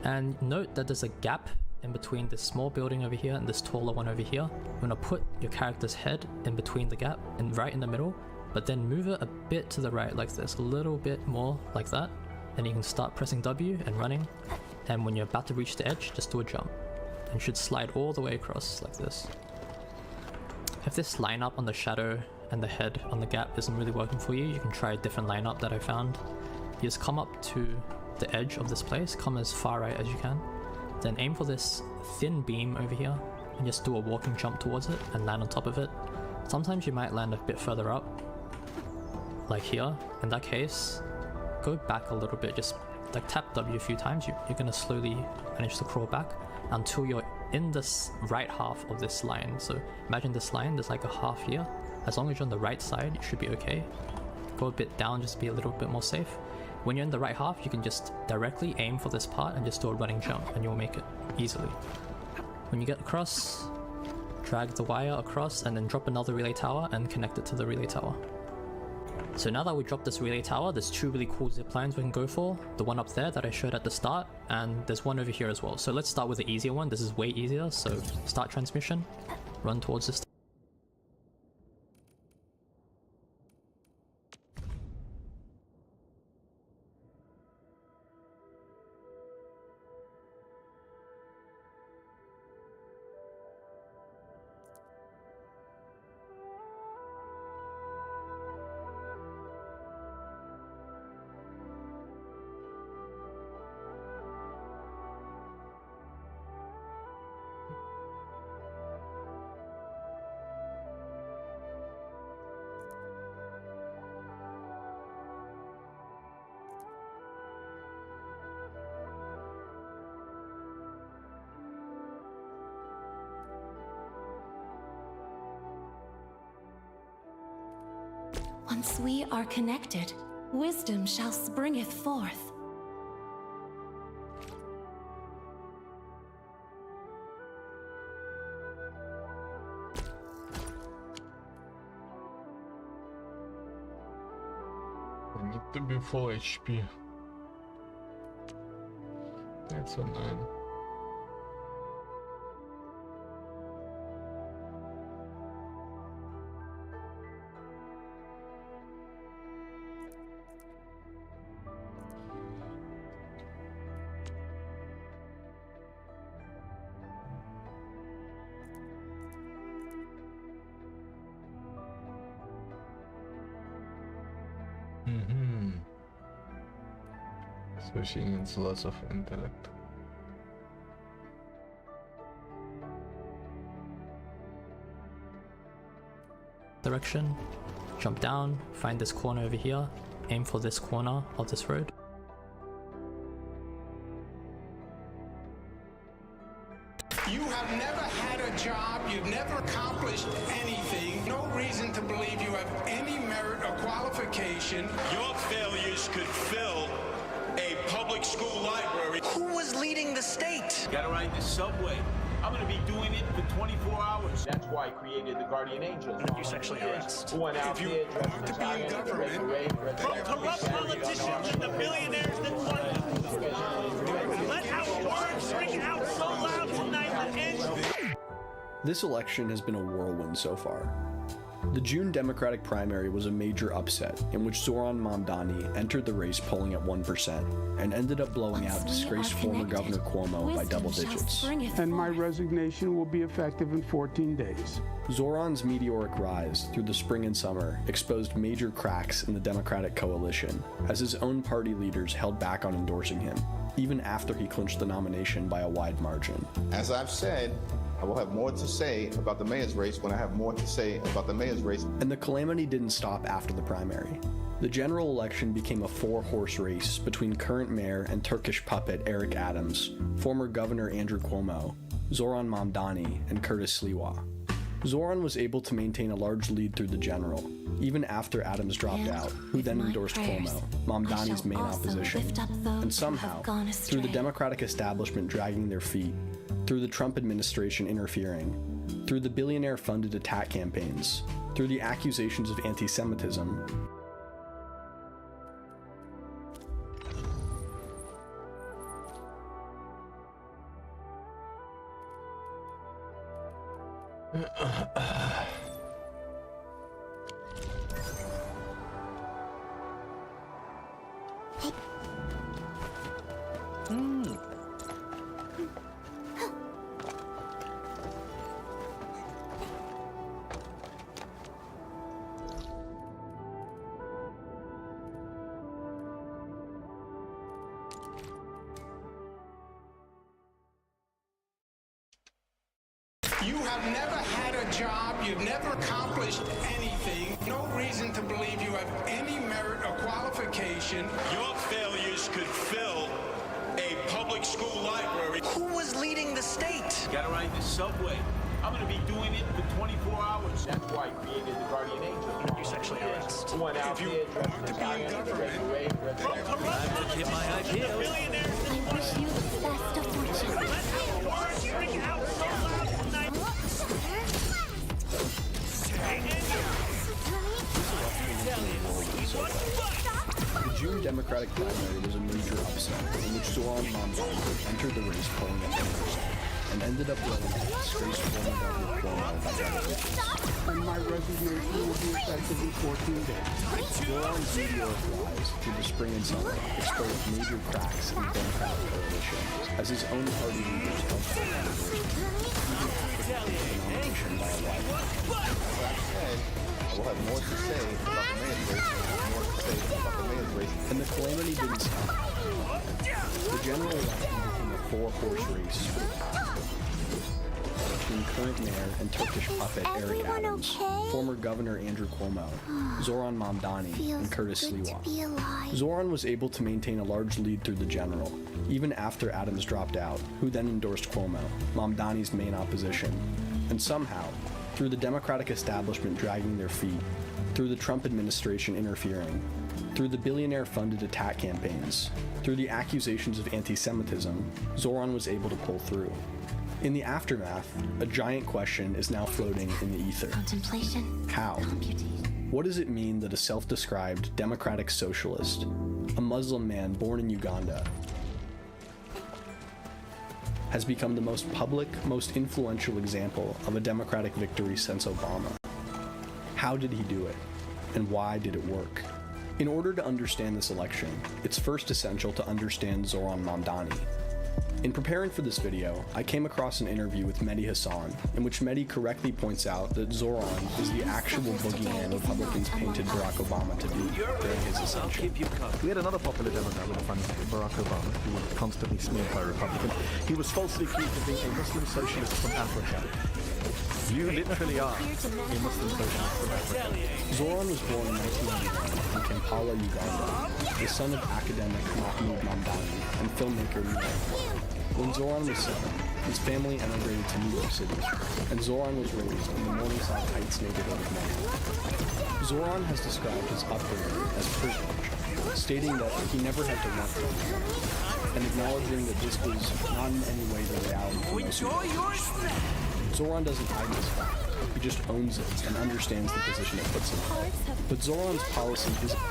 And note that there's a gap in between this small building over here and this taller one over here. You're gonna put your character's head in between the gap and right in the middle, but then move it a bit to the right like this, a little bit more like that. Then you can start pressing W and running. And when you're about to reach the edge, just do a jump. And you should slide all the way across like this. If this lineup on the shadow and the head on the gap isn't really working for you, you can try a different lineup that I found. You just come up to the edge of this place, come as far right as you can, then aim for this thin beam over here and just do a walking jump towards it and land on top of it. Sometimes you might land a bit further up, like here. In that case, go back a little bit, just like tap W a few times. You're gonna slowly manage to crawl back until you're in this right half of this line. So imagine this line, there's like a half here. As long as you're on the right side, you should be okay. Go a bit down, just be a little bit more safe. When you're in the right half, you can just directly aim for this part and just do a running jump and you'll make it easily. When you get across, drag the wire across and then drop another relay tower and connect it to the relay tower. So now that we dropped this relay tower, there's 2 really cool zip lines we can go for. The one up there that I showed at the start, and there's one over here as well. So let's start with the easier one. This is way easier. So start transmission, run towards this. Once we are connected, wisdom shall springeth forth. I need to be full HP. That's annoying. So she needs lots of intellect. Direction, jump down, find this corner over here, aim for this corner of this road. You have never had a job, you've never accomplished anything, no reason to believe you have any merit or qualification. Your failures could fill a public school library. Who was leading the state? Gotta ride the subway. I'm gonna be doing it for 24 hours. That's why I created the Guardian Angels. You sexually harassed. Who went out there dressed to be in government. Corrupt politicians and the billionaires that fund them. Let our words ring out so loud tonight that This election has been a whirlwind so far. The June Democratic primary was a major upset in which Zoran Mamdani entered the race polling at 1% and ended up blowing out disgraced former Governor Cuomo by double digits. And my resignation will be effective in 14 days. Zoran's meteoric rise through the spring and summer exposed major cracks in the Democratic coalition as his own party leaders held back on endorsing him, even after he clinched the nomination by a wide margin. As I've said, I will have more to say about the mayor's race when I have more to say about the mayor's race. And the calamity didn't stop after the primary. The general election became a 4-horse race between current mayor and Turkish puppet Eric Adams, former Governor Andrew Cuomo, Zoran Mamdani, and Curtis Sliwa. Zoran was able to maintain a large lead through the general, even after Adams dropped out, who then endorsed Cuomo, Mamdani's main opposition, and somehow, through the Democratic establishment dragging their feet, through the Trump administration interfering, through the billionaire-funded attack campaigns, through the accusations of anti-Semitism, You have never had a job, you've never accomplished anything, no reason to believe you have any merit or qualification. Your failures could fill a public school library. Who was leading the state? Gotta ride the subway. I'm gonna be doing it for 24 hours. That's why I created the Guardian Angel. You sexually harassed. If you want to be in government, I'm gonna keep my ideas. I wish you the best of fortune. The June Democratic primary was a major upset in which Zoran Mamdani entered the race polling at 10% and ended up winning a disgraced former Governor Cuomo by double digits. And my resignation will be effective in 14 days. Zoran's meteoric rise through the spring and summer exposed major cracks in the Democratic coalition as his own party leaders held back on the nomination by a wide margin. I will have more to say about the mayor's race and more to say about the mayor's race. And the calamity didn't stop. The general election became a four-horse race between current mayor and Turkish puppet Eric Adams, former Governor Andrew Cuomo, Zoran Mamdani, and Curtis Sliwa. Zoran was able to maintain a large lead through the general, even after Adams dropped out, who then endorsed Cuomo, Mamdani's main opposition, and somehow, through the Democratic establishment dragging their feet, through the Trump administration interfering, through the billionaire-funded attack campaigns, through the accusations of anti-Semitism, Zoran was able to pull through. In the aftermath, a giant question is now floating in the ether. Contemplation. How? What does it mean that a self-described democratic socialist, a Muslim man born in Uganda, has become the most public, most influential example of a democratic victory since Obama? How did he do it? And why did it work? In order to understand this election, it's first essential to understand Zoran Mamdani. In preparing for this video, I came across an interview with Mehdi Hassan, in which Mehdi correctly points out that Zoran is the actual boogeyman Republicans painted Barack Obama to be during his ascension. We had another popular Democrat with a friend, Barack Obama, who was constantly smeared by Republicans. He was falsely accused of being a Muslim socialist from Africa. You literally are a Muslim socialist from Africa. Zoran was born in 1991 in Kampala, Uganda, the son of academic Mahmoud Mamdani and filmmaker Mia. When Zoran was 7, his family emigrated to New York City, and Zoran was raised in the Morningside Heights neighborhood of Manhattan. Zoran has described his upbringing as privilege, stating that he never had to work for it, and acknowledging that this was not in any way the reality for most people. Zoran doesn't hide this fact, he just owns it and understands the position it puts him in. But Zoran's policy isn't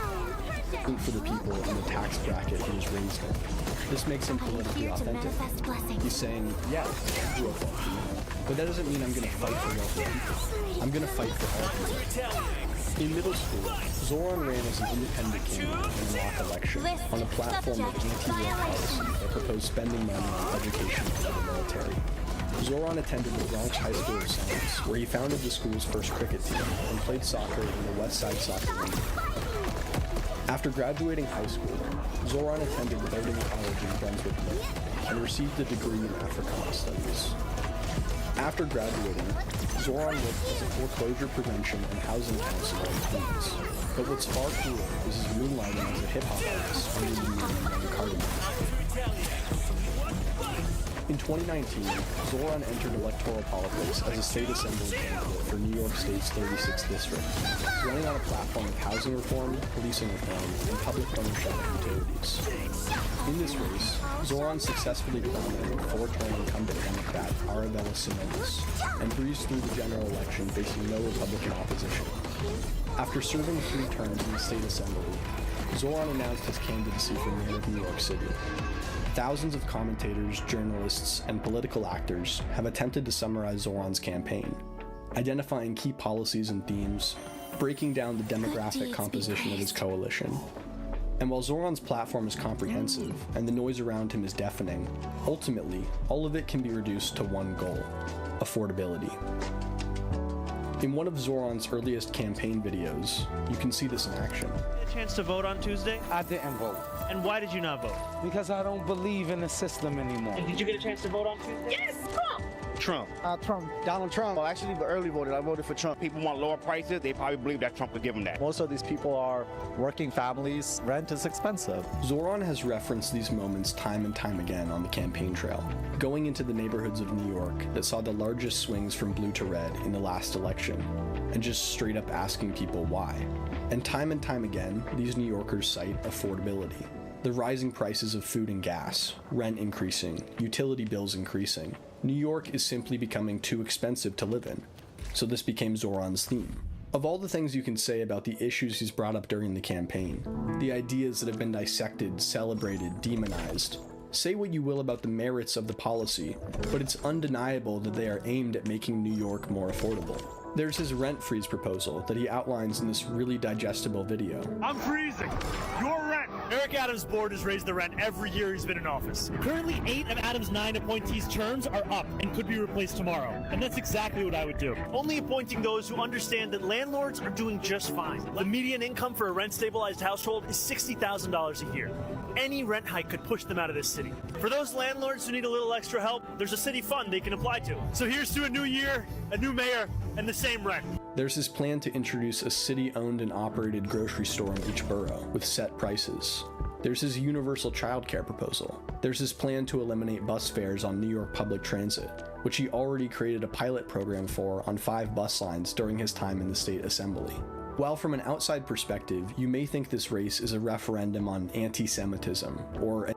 for the people in the tax bracket he was raised in. This makes him politically authentic. He's saying, yeah, I grew up wealthy, but that doesn't mean I'm going to fight for wealthy people. I'm going to fight for all people. In middle school, Zoran ran as an independent candidate in a mock election on a platform of anti-war policy that proposed spending money on education for the military. Zoran attended the Bronx High School of Science, where he founded the school's first cricket team and played soccer in the West Side Soccer League. After graduating high school, Zoran attended Bowdoin College in Brunswick, and received a degree in Africana Studies. After graduating, Zoran worked as a foreclosure prevention and housing counselor in Queens. But what's far cooler is his moonlighting as a hip-hop artist under the name of Young Cardinal. In 2019, Zoran entered electoral politics as a state assembly candidate for New York State's 36th district, running on a platform of housing reform, policing reform, and public ownership of utilities. In this race, Zoran successfully dominated four-term incumbent Democrat Arabella Simonis and breezed through the general election facing no Republican opposition. After serving 3 terms in the state assembly, Zoran announced his candidacy for mayor of New York City. Thousands of commentators, journalists, and political actors have attempted to summarize Zoran's campaign, identifying key policies and themes, breaking down the demographic composition of his coalition. And while Zoran's platform is comprehensive and the noise around him is deafening, ultimately, all of it can be reduced to one goal: affordability. In one of Zoran's earliest campaign videos, you can see this in action. A chance to vote on Tuesday? I didn't vote. And why did you not vote? Because I don't believe in the system anymore. And did you get a chance to vote on Tuesday? Yes! Trump. Trump. Donald Trump. Well, actually, early voted. I voted for Trump. People want lower prices. They probably believe that Trump could give them that. Most of these people are working families. Rent is expensive. Zoran has referenced these moments time and time again on the campaign trail, going into the neighborhoods of New York that saw the largest swings from blue to red in the last election, and just straight up asking people why. And time again, these New Yorkers cite affordability. The rising prices of food and gas, rent increasing, utility bills increasing. New York is simply becoming too expensive to live in. So this became Zoran's theme. Of all the things you can say about the issues he's brought up during the campaign, the ideas that have been dissected, celebrated, demonized, say what you will about the merits of the policy, but it's undeniable that they are aimed at making New York more affordable. There's his rent freeze proposal that he outlines in this really digestible video. I'm freezing your rent. Eric Adams' board has raised the rent every year he's been in office. Currently, 8 of Adams' 9 appointees' terms are up and could be replaced tomorrow. And that's exactly what I would do. Only appointing those who understand that landlords are doing just fine. The median income for a rent-stabilized household is $60,000 a year. Any rent hike could push them out of this city. For those landlords who need a little extra help, there's a city fund they can apply to. So here's to a new year, a new mayor, and the same rent. There's his plan to introduce a city-owned and operated grocery store in each borough with set prices. There's his universal childcare proposal. There's his plan to eliminate bus fares on New York public transit, which he already created a pilot program for on 5 bus lines during his time in the state assembly. While from an outside perspective, you may think this race is a referendum on anti-Semitism or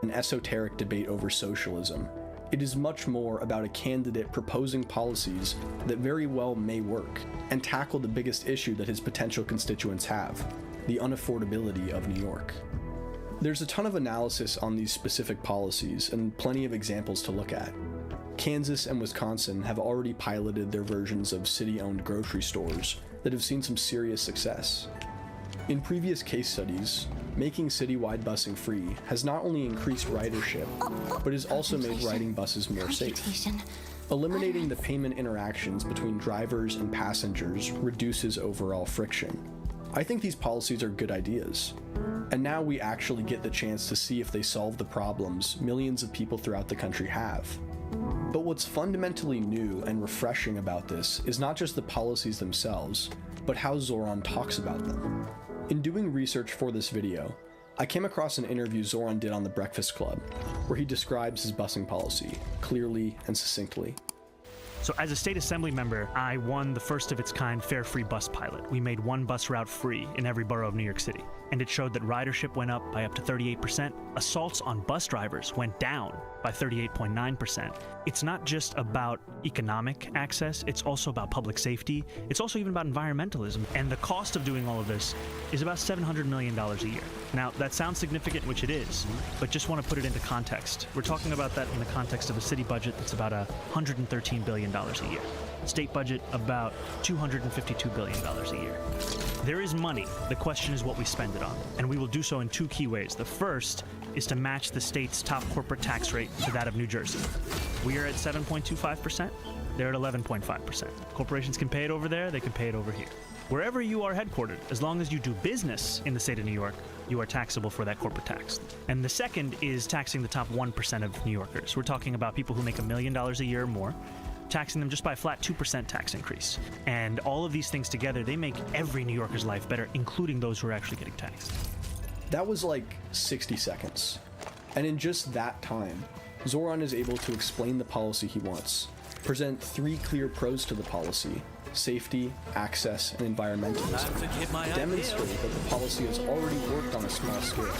an esoteric debate over socialism, it is much more about a candidate proposing policies that very well may work and tackle the biggest issue that his potential constituents have: the unaffordability of New York. There's a ton of analysis on these specific policies and plenty of examples to look at. Kansas and Wisconsin have already piloted their versions of city-owned grocery stores that have seen some serious success. In previous case studies, making citywide busing free has not only increased ridership, but has also made riding buses more safe. Eliminating the payment interactions between drivers and passengers reduces overall friction. I think these policies are good ideas. And now we actually get the chance to see if they solve the problems millions of people throughout the country have. But what's fundamentally new and refreshing about this is not just the policies themselves, but how Zoran talks about them. In doing research for this video, I came across an interview Zoran did on The Breakfast Club, where he describes his busing policy clearly and succinctly. So as a state assembly member, I won the first of its kind fare-free bus pilot. We made one bus route free in every borough of New York City. And it showed that ridership went up by up to 38%. Assaults on bus drivers went down by 38.9%. It's not just about economic access, it's also about public safety. It's also even about environmentalism. And the cost of doing all of this is about $700 million a year. Now, that sounds significant, which it is, but just want to put it into context. We're talking about that in the context of a city budget that's about $113 billion a year. State budget about $252 billion a year. There is money. The question is what we spend it on. And we will do so in 2 key ways. The first is to match the state's top corporate tax rate to that of New Jersey. We are at 7.25%. They're at 11.5%. Corporations can pay it over there. They can pay it over here. Wherever you are headquartered, as long as you do business in the state of New York, you are taxable for that corporate tax. And the second is taxing the top 1% of New Yorkers. We're talking about people who make $1 million a year or more, taxing them just by a flat 2% tax increase. And all of these things together, they make every New Yorker's life better, including those who are actually getting taxed. That was like 60 seconds. And in just that time, Zoran is able to explain the policy he wants, present 3 clear pros to the policy, safety, access, and environmentalism, demonstrate that the policy has already worked on a small scale,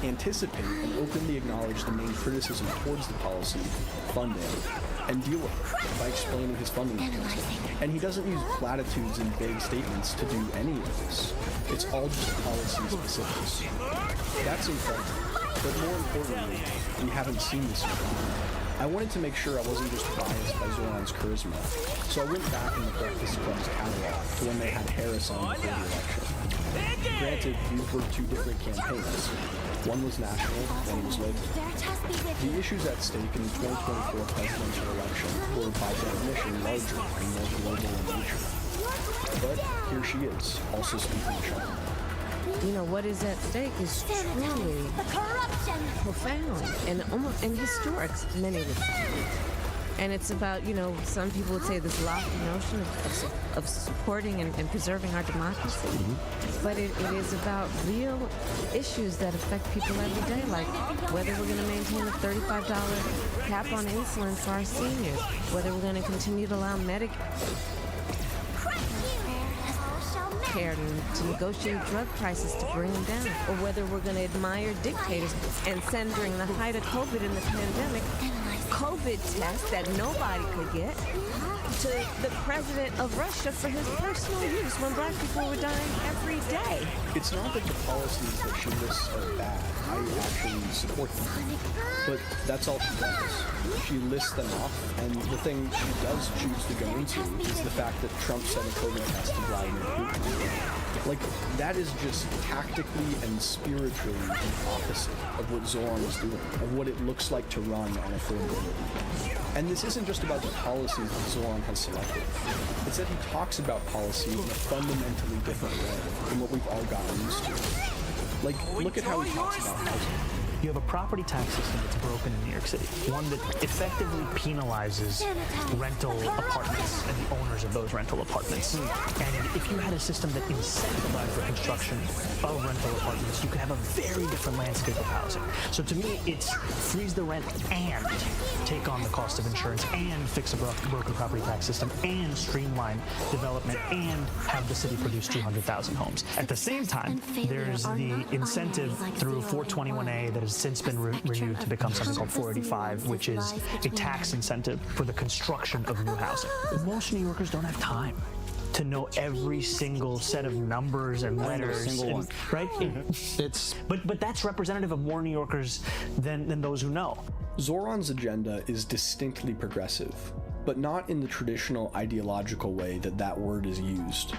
anticipate and openly acknowledge the main criticism towards the policy, funding, and deal with it by explaining his funding mechanism. And he doesn't use platitudes and vague statements to do any of this. It's all just policy specifics. That's incredible. But more importantly, we haven't seen this before. I wanted to make sure I wasn't just biased by Zoran's charisma, so I went back in the Breakfast Club's catalog to when they had Harris on before the election. Granted, these were 2 different campaigns. One was national, one was local. The issues at stake in the 2024 presidential election were by definition larger and more global in nature. But here she is, also speaking China. You know, what is at stake is truly profound and almost and historic, many would say. And it's about, you know, some people would say this lofty notion of supporting and preserving our democracy. But it is about real issues that affect people every day, like whether we're going to maintain a $35 cap on insulin for our seniors, whether we're going to continue to allow to negotiate drug prices to bring them down, or whether we're going to admire dictators and send during the height of COVID in the pandemic COVID tests that nobody could get to the president of Russia for his personal use when black people were dying every day. It's not that the policies that she lists are bad. I actually support them. But that's all she does. She lists them off, and the thing she does choose to go into is the fact that Trump sent a COVID test to Vladimir Putin. Like, that is just tactically and spiritually the opposite of what Zoran is doing, of what it looks like to run on affordability. And this isn't just about the policies that Zoran has selected. It's that he talks about policy in a fundamentally different way from what we've all gotten used to. Like, look at how he talks about housing. You have a property tax system that's broken in New York City, one that effectively penalizes rental apartments and the owners of those rental apartments. And if you had a system that incentivized the construction of rental apartments, you could have a very different landscape of housing. So to me, it's freeze the rent and take on the cost of insurance and fix a broken property tax system and streamline development and have the city produce 200,000 homes. At the same time, there's the incentive through 421A that has since been renewed to become something called 485, which is a tax incentive for the construction of new housing. Most New Yorkers don't have time to know every single set of numbers and letters, right? But that's representative of more New Yorkers than those who know. Zoran's agenda is distinctly progressive, but not in the traditional ideological way that word is used.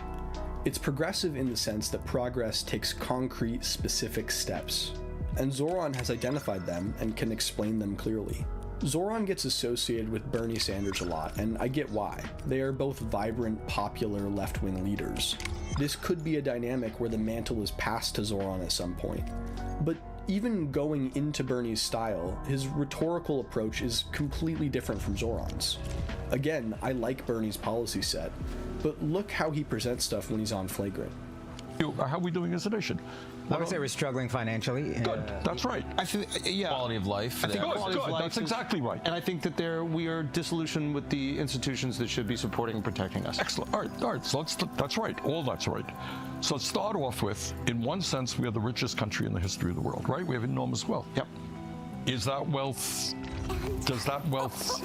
It's progressive in the sense that progress takes concrete, specific steps, and Zoran has identified them and can explain them clearly. Zoran gets associated with Bernie Sanders a lot, and I get why. They are both vibrant, popular left-wing leaders. This could be a dynamic where the mantle is passed to Zoran at some point. But even going into Bernie's style, his rhetorical approach is completely different from Zoran's. Again, I like Bernie's policy set, but look how he presents stuff when he's on flagrant. How are we doing as a nation? I would say we're struggling financially. Good. That's right. I think, yeah. Quality of life. I think quality of life. That's exactly right. And I think that we are disillusioned with the institutions that should be supporting and protecting us. Excellent. All right. So that's right. All that's right. So let's start off with, in one sense, we are the richest country in the history of the world, right? We have enormous wealth. Yep. Is that wealth? Does that wealth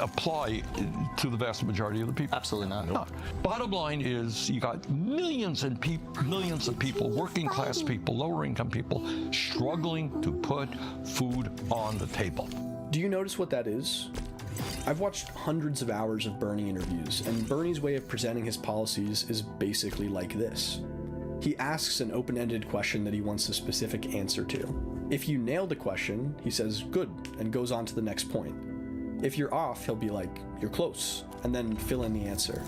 apply to the vast majority of the people? Absolutely not. No. Bottom line is, you got millions of people, working class people, lower income people, struggling to put food on the table. Do you notice what that is? I've watched hundreds of hours of Bernie interviews, and Bernie's way of presenting his policies is basically like this. He asks an open-ended question that he wants a specific answer to. If you nail the question, he says, good, and goes on to the next point. If you're off, he'll be like, you're close, and then fill in the answer.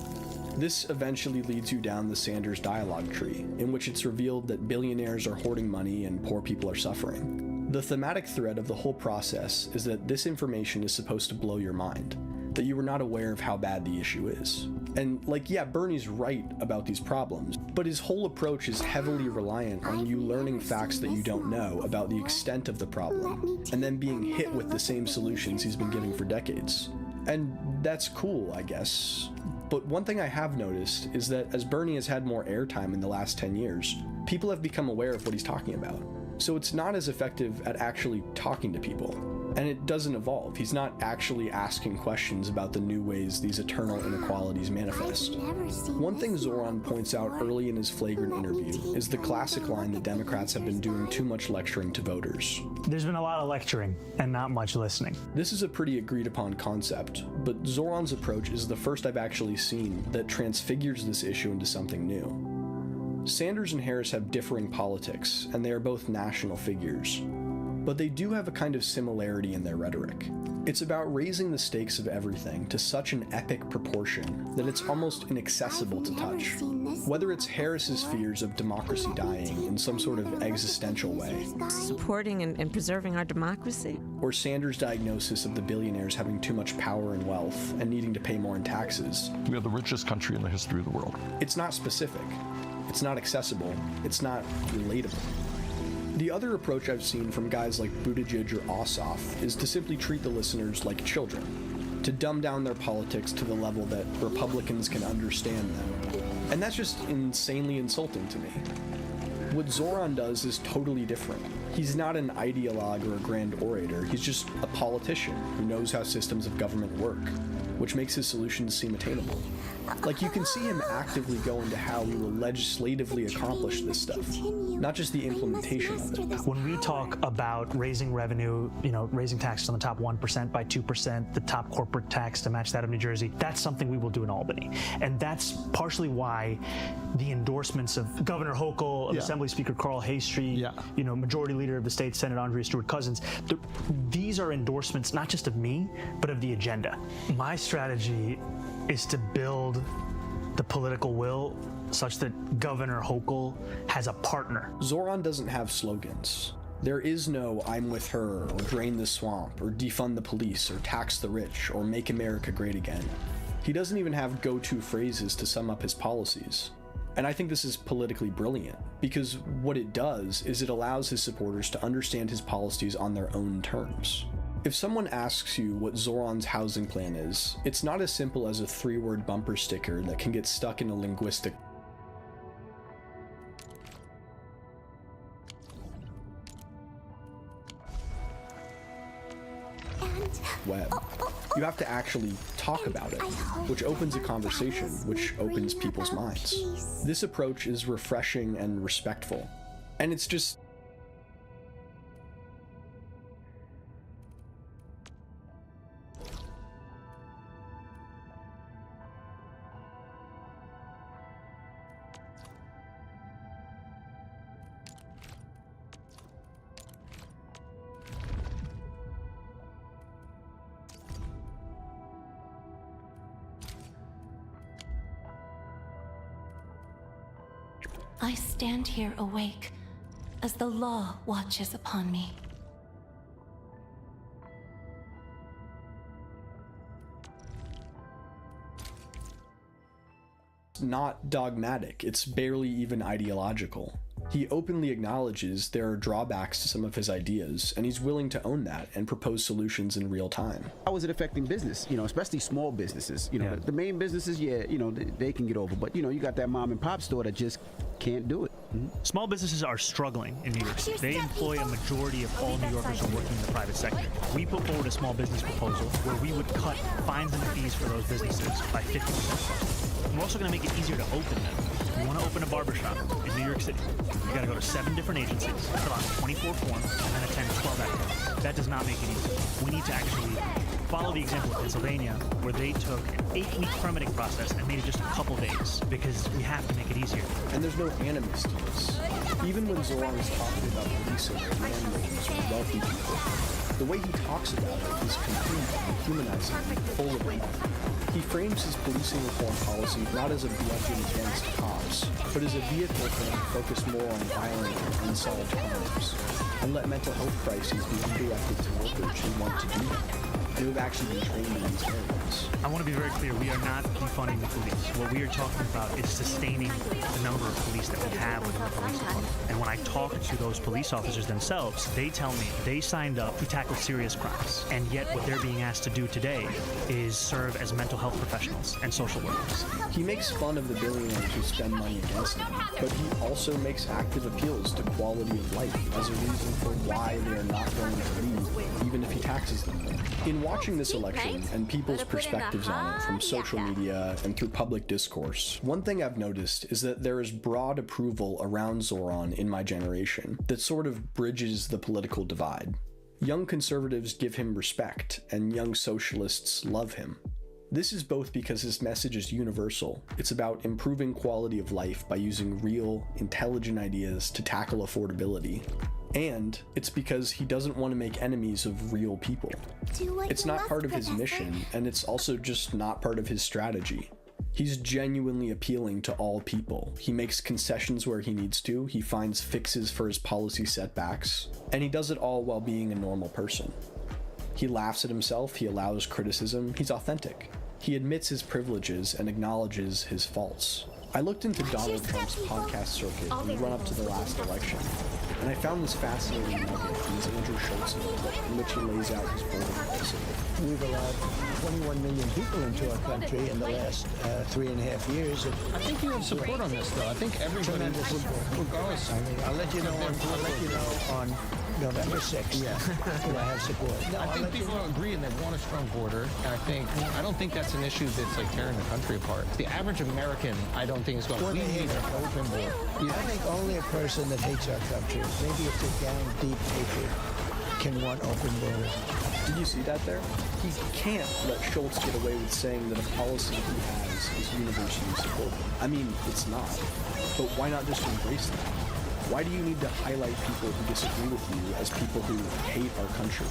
This eventually leads you down the Sanders dialogue tree, in which it's revealed that billionaires are hoarding money and poor people are suffering. The thematic thread of the whole process is that this information is supposed to blow your mind, that you were not aware of how bad the issue is. And yeah, Bernie's right about these problems, but his whole approach is heavily reliant on you learning facts that you don't know about the extent of the problem, and then being hit with the same solutions he's been giving for decades. And that's cool, I guess. But one thing I have noticed is that as Bernie has had more airtime in the last 10 years, people have become aware of what he's talking about. So it's not as effective at actually talking to people. And it doesn't evolve. He's not actually asking questions about the new ways these eternal inequalities manifest. One thing Zoran points out early in his flagrant interview is the classic line that Democrats have been doing too much lecturing to voters. There's been a lot of lecturing and not much listening. This is a pretty agreed upon concept, but Zoran's approach is the first I've actually seen that transfigures this issue into something new. Sanders and Harris have differing politics, and they are both national figures. But they do have a kind of similarity in their rhetoric. It's about raising the stakes of everything to such an epic proportion that it's almost inaccessible to touch. Whether it's Harris's fears of democracy dying in some sort of existential way, supporting and preserving our democracy, or Sanders' diagnosis of the billionaires having too much power and wealth and needing to pay more in taxes. We are the richest country in the history of the world. It's not specific, it's not accessible, it's not relatable. The other approach I've seen from guys like Buttigieg or Ossoff is to simply treat the listeners like children, to dumb down their politics to the level that Republicans can understand them. And that's just insanely insulting to me. What Zoran does is totally different. He's not an ideologue or a grand orator, he's just a politician who knows how systems of government work, which makes his solutions seem attainable. You can see him actively go into how we will legislatively accomplish this stuff, not just the implementation of it. When we talk about raising revenue, raising taxes on the top 1% by 2%, the top corporate tax to match that of New Jersey, that's something we will do in Albany. And that's partially why the endorsements of Governor Hochul, of Assembly Speaker Carl Heystreet, Majority Leader of the state, Senate Andrea Stewart-Cousins, these are endorsements not just of me, but of the agenda. My strategy is to build the political will such that Governor Hochul has a partner. Zoran doesn't have slogans. There is no "I'm with her," or "drain the swamp," or "defund the police," or "tax the rich," or "make America great again." He doesn't even have go-to phrases to sum up his policies. And I think this is politically brilliant, because what it does is it allows his supporters to understand his policies on their own terms. If someone asks you what Zoran's housing plan is, it's not as simple as a 3-word bumper sticker that can get stuck in a linguistic web. You have to actually talk about it, which opens a conversation, which opens people's minds. This approach is refreshing and respectful, and it's just I stand here awake as the law watches upon me. not dogmatic, it's barely even ideological. He openly acknowledges there are drawbacks to some of his ideas, and he's willing to own that and propose solutions in real time. How is it affecting business? Especially small businesses. The main businesses, they can get over. But you got that mom and pop store that just can't do it. Small businesses are struggling in New York City. They employ a majority of all New Yorkers who are working in the private sector. We put forward a small business proposal where we would cut fines and fees for those businesses by 50%. We're also going to make it easier to open them. You want to open a barbershop in New York City, you got to go to 7 different agencies, fill out 24 forms, and then attend 12 activities. That does not make it easy. We need to actually follow the example of Pennsylvania, where they took an 8-week permitting process and made it just a couple days, because we have to make it easier. And there's no animus to this. Even when Zoran is talking about policing landlords or wealthy people, the way he talks about it is complete and humanizing, full of empathy. He frames his policing reform policy not as a bludgeon against cops, but as a vehicle for them to focus more on violent and unsolved crimes, and let mental health crises be redirected to workers who want to do that. who have actually been trained in these areas. I want to be very clear, we are not defunding the police. What we are talking about is sustaining the number of police that we have within the police department. And when I talk to those police officers themselves, they tell me they signed up to tackle serious crimes. And yet what they're being asked to do today is serve as mental health professionals and social workers. He makes fun of the billionaires who spend money against him, but he also makes active appeals to quality of life as a reason for why they are not going to leave, even if he taxes them. In watching this election and people's perspectives on it from social media and through public discourse, one thing I've noticed is that there is broad approval around Zoran in my generation that sort of bridges the political divide. Young conservatives give him respect, and young socialists love him. This is both because his message is universal. It's about improving quality of life by using real, intelligent ideas to tackle affordability. And it's because he doesn't want to make enemies of real people. It's not part of his mission, and it's also just not part of his strategy. He's genuinely appealing to all people. He makes concessions where he needs to, he finds fixes for his policy setbacks, and he does it all while being a normal person. He laughs at himself, he allows criticism, he's authentic. He admits his privileges and acknowledges his faults. I looked into Donald Trump's podcast circuit in the run-up to the last election, and I found this fascinating nugget in his Andrew Schultz book, in which he lays out his border policy. We've allowed 21 million people into our country in the last 3.5 years. I think you have support on this, though. I think everybody, regardless. I'll let you know on November 6th. Yeah. Do I have support? No, I think people are agreeing they want a strong border, and I don't think that's an issue that's like tearing the country apart. The average American, I don't think is going to we need an open border. I think only a person that hates our country, maybe it's a gang deep hatred, can want open borders. Did you see that there? He can't let Schultz get away with saying that a policy he has is universally supported. I mean, it's not. But why not just embrace that? Why do you need to highlight people who disagree with you as people who hate our country?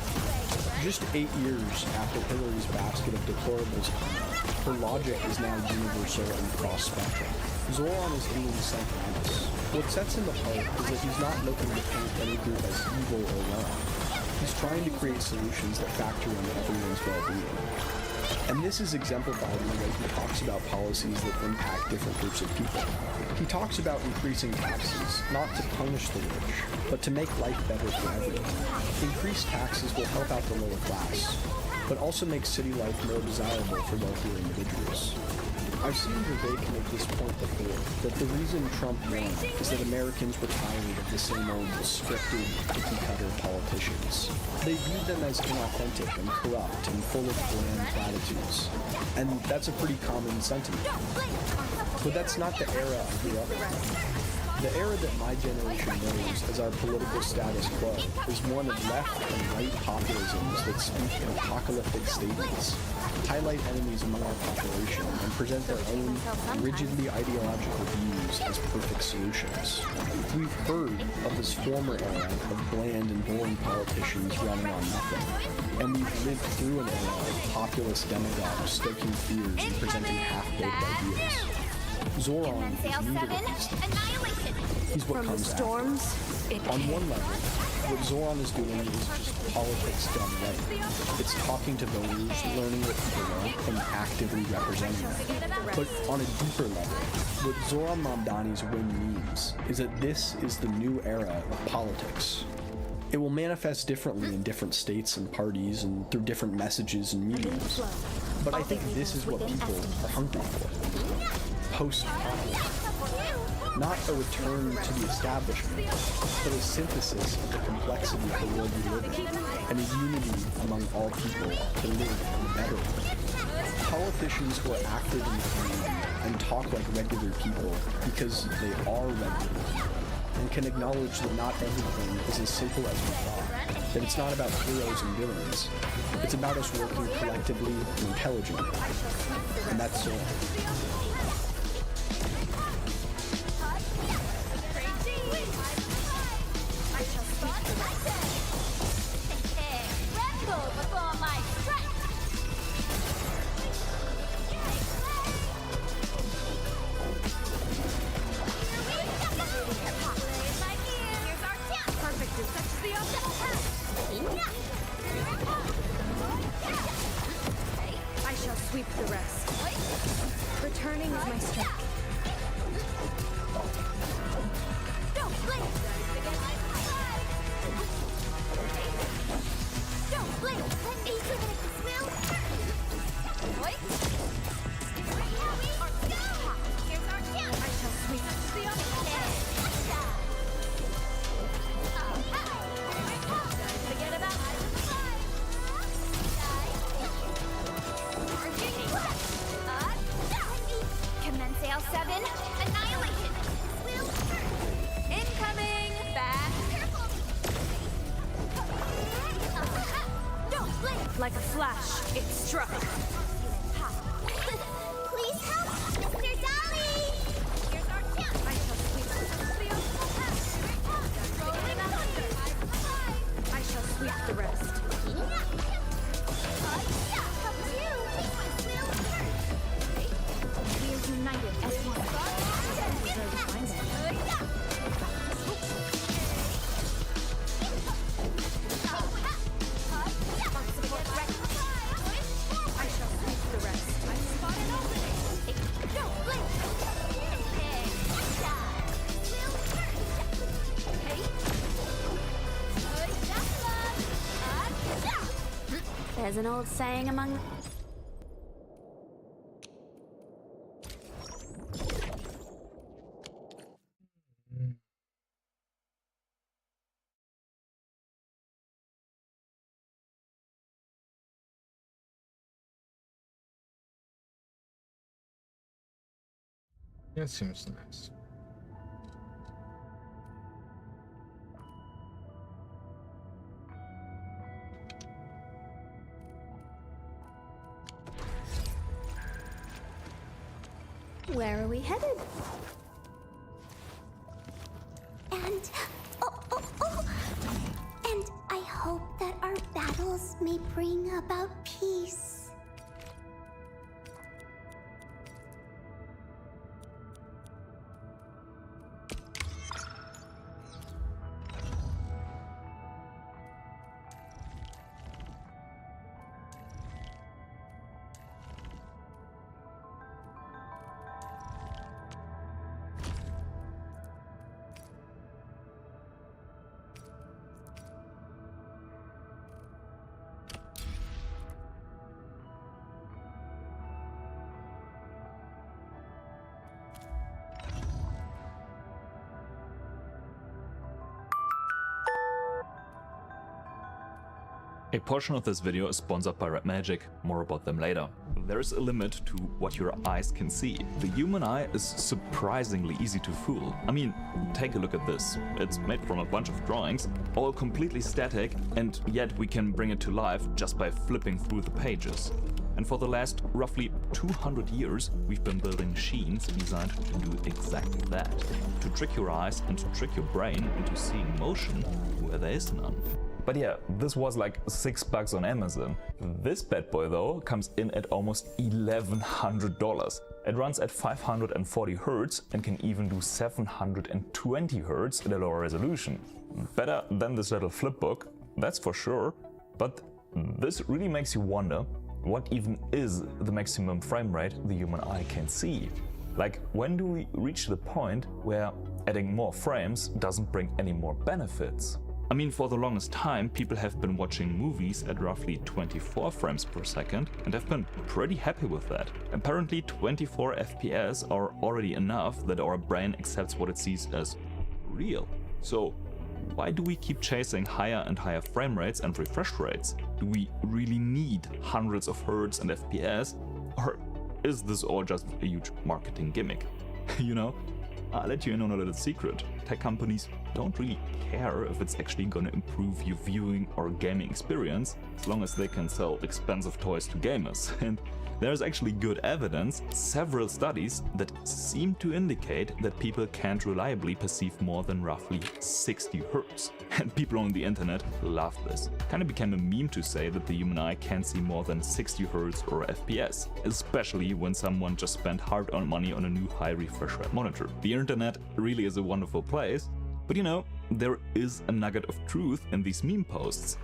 Just 8 years after Hillary's basket of deplorables, her logic is now universal and cross-spectrum. Zoran is being self-honest. What sets him apart is that he's not looking to paint any group as evil or wrong. He's trying to create solutions that factor in everyone's well-being. And this is exemplified in the way he talks about policies that impact different groups of people. He talks about increasing taxes, not to punish the rich, but to make life better for everyone. Increased taxes will help out the lower class, but also make city life more desirable for wealthier individuals. I've seen Vivek make this point before, that the reason Trump won is that Americans were tired of the same old scripted, cookie-cutter politicians. They viewed them as inauthentic and corrupt and full of bland platitudes. And that's a pretty common sentiment. But that's not the era I grew up in. The era that my generation knows as our political status quo is one of left and right populisms that speak in apocalyptic statements, highlight enemies among our population, and present their own rigidly ideological views as perfect solutions. We've heard of this former era of bland and boring politicians running on nothing, and we've lived through an era of populist demagogues stoking fears and presenting half-baked ideas. Zoran is neither of these things. He's what comes after. On one level, what Zoran is doing is just politics done right. It's talking to voters, learning what people want, and actively representing them. But on a deeper level, what Zoran Mamdani's win means is that this is the new era of politics. It will manifest differently in different states and parties and through different messages and mediums. But I think this is what people are hungry for. Post-populism. Not a return to the establishment, but a synthesis of the complexity of the world we live in, and a unity among all people to live in a better world. Politicians who are active in the community and talk like regular people because they are regular, and can acknowledge that not everything is as simple as we thought, that it's not about heroes and villains, it's about us working collectively and intelligently, and that's so. Like a flash, it struck. Please help, Mr. Dolly! Here's our chance! I shall sweep the rest. We are united as one. I shall sweep the rest. I spot an opening. Don't blink! There's an old saying among... It seems nice. Where are we headed? And... And I hope that our battles may bring about peace. A portion of this video is sponsored by Red Magic, more about them later. There's a limit to what your eyes can see. The human eye is surprisingly easy to fool. I mean, take a look at this. It's made from a bunch of drawings, all completely static, and yet we can bring it to life just by flipping through the pages. And for the last roughly 200 years, we've been building machines designed to do exactly that. To trick your eyes and to trick your brain into seeing motion where there is none. But yeah, this was like $6 on Amazon. This bad boy though comes in at almost $1,100. It runs at 540 Hz and can even do 720 Hz at a lower resolution. Better than this little flipbook, that's for sure, but this really makes you wonder what even is the maximum frame rate the human eye can see. Like, when do we reach the point where adding more frames doesn't bring any more benefits? I mean, for the longest time, people have been watching movies at roughly 24 frames per second and have been pretty happy with that. Apparently 24 FPS are already enough that our brain accepts what it sees as real. So why do we keep chasing higher and higher frame rates and refresh rates? Do we really need hundreds of hertz and FPS? Or is this all just a huge marketing gimmick? You know? I'll let you in on a little secret. Tech companies don't really care if it's actually gonna improve your viewing or gaming experience, as long as they can sell expensive toys to gamers. And there's actually good evidence, several studies, that seem to indicate that people can't reliably perceive more than roughly 60 Hz. And people on the internet love this. Kinda became a meme to say that the human eye can't see more than 60 Hz or FPS, especially when someone just spent hard-earned money on a new high refresh rate monitor. The internet really is a wonderful place, but you know, there is a nugget of truth in these meme posts.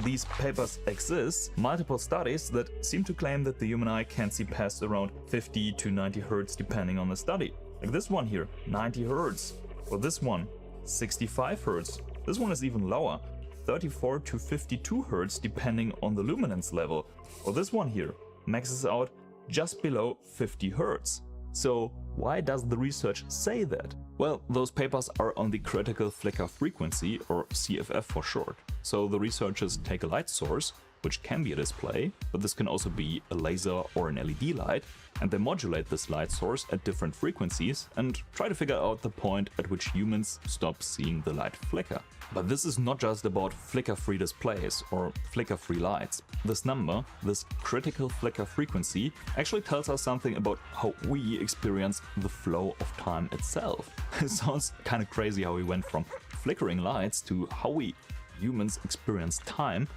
These papers exist, multiple studies that seem to claim that the human eye can see past around 50 to 90 Hz depending on the study. Like this one here, 90 Hz, or this one, 65 Hz. This one is even lower, 34 to 52 Hz depending on the luminance level. Or this one here, maxes out just below 50 Hz. So why does the research say that? Well, those papers are on the critical flicker frequency, or CFF for short. So the researchers take a light source, which can be a display, but this can also be a laser or an LED light, and they modulate this light source at different frequencies and try to figure out the point at which humans stop seeing the light flicker. But this is not just about flicker-free displays or flicker-free lights. This number, this critical flicker frequency, actually tells us something about how we experience the flow of time itself. It sounds kind of crazy how we went from flickering lights to how we humans experience time,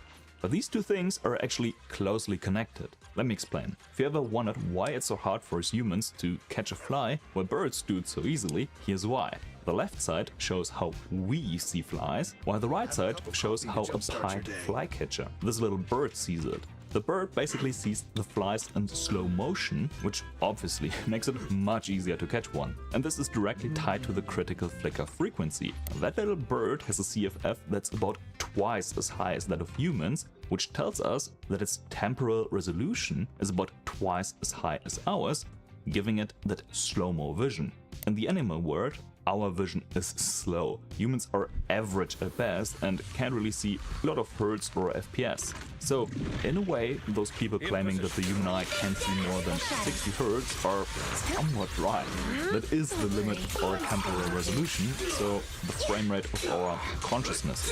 but these two things are actually closely connected. Let me explain. If you ever wondered why it's so hard for us humans to catch a fly while birds do it so easily, here's why. The left side shows how we see flies, while the right side shows how a pied flycatcher, this little bird, sees it. The bird basically sees the flies in slow motion, which obviously makes it much easier to catch one. And this is directly tied to the critical flicker frequency. That little bird has a CFF that's about twice as high as that of humans, which tells us that its temporal resolution is about twice as high as ours, giving it that slow-mo vision. In the animal world, our vision is slow. Humans are average at best and can't really see a lot of hertz or FPS. So, in a way, those people claiming that the human eye can see more than 60 hertz are somewhat right. That is the limit of our temporal resolution, so the frame rate of our consciousness.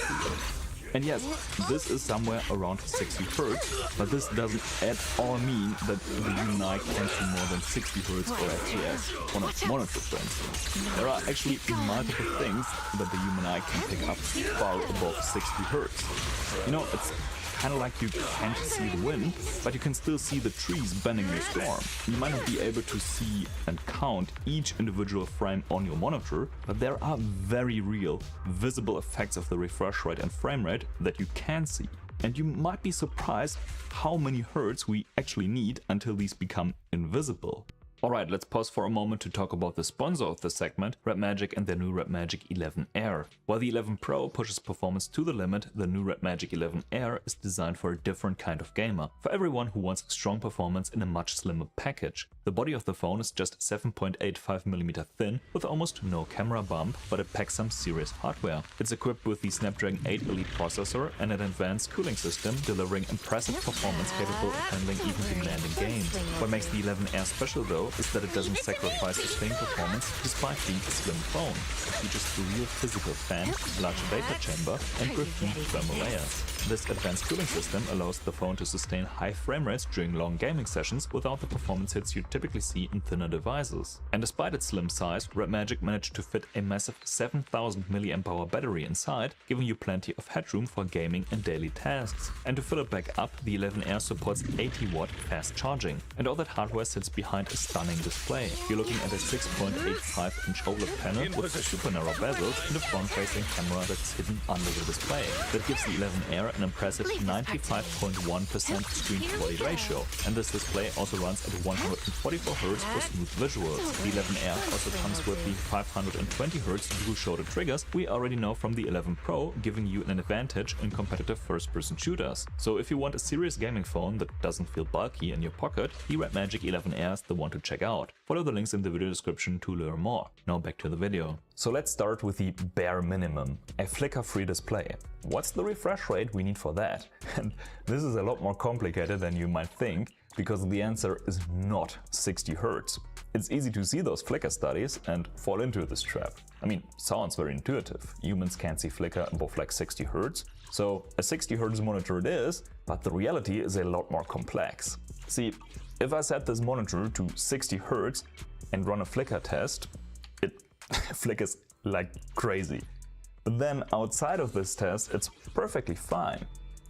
And yes, this is somewhere around 60 Hz, but this doesn't at all mean that the human eye can see more than 60 Hz or FPS on a monitor, for instance. There are actually multiple things that the human eye can pick up far above 60 Hz. You know, it's kind of like you can't see the wind, but you can still see the trees bending in a storm. You might not be able to see and count each individual frame on your monitor, but there are very real, visible effects of the refresh rate and frame rate that you can see. And you might be surprised how many hertz we actually need until these become invisible. Alright, let's pause for a moment to talk about the sponsor of this segment, Red Magic and their new Red Magic 11 Air. While the 11 Pro pushes performance to the limit, the new Red Magic 11 Air is designed for a different kind of gamer, for everyone who wants strong performance in a much slimmer package. The body of the phone is just 7.85mm thin, with almost no camera bump, but it packs some serious hardware. It's equipped with the Snapdragon 8 Elite processor and an advanced cooling system, delivering impressive performance capable of handling even demanding games. What makes the 11 Air special though is that it doesn't sacrifice the same performance despite being a slim phone. It features a real physical fan, large vapor chamber, and graphene thermal layers. This advanced cooling system allows the phone to sustain high frame rates during long gaming sessions without the performance hits you typically see in thinner devices. And despite its slim size, Red Magic managed to fit a massive 7000 mAh battery inside, giving you plenty of headroom for gaming and daily tasks. And to fill it back up, the 11 Air supports 80-watt fast charging. And all that hardware sits behind a stunning display. You're looking at a 6.85-inch OLED panel with super narrow bezels and a front-facing camera that's hidden under the display. That gives the 11 Air an impressive 95.1% screen-to-body ratio. And this display also runs at 144 Hz for smooth visuals. The 11 Air also comes with the 520 Hz dual shoulder triggers we already know from the 11 Pro, giving you an advantage in competitive first-person shooters. So if you want a serious gaming phone that doesn't feel bulky in your pocket, the Red Magic 11 Air is the one to check out. Follow the links in the video description to learn more. Now back to the video. So let's start with the bare minimum, a flicker-free display. What's the refresh rate we need for that? And this is a lot more complicated than you might think, because the answer is not 60 Hz. It's easy to see those flicker studies and fall into this trap. I mean, sounds very intuitive. Humans can't see flicker above like 60 Hz, so a 60 Hz monitor it is, but the reality is a lot more complex. See, if I set this monitor to 60 Hz and run a flicker test, it flickers like crazy. But then outside of this test, it's perfectly fine.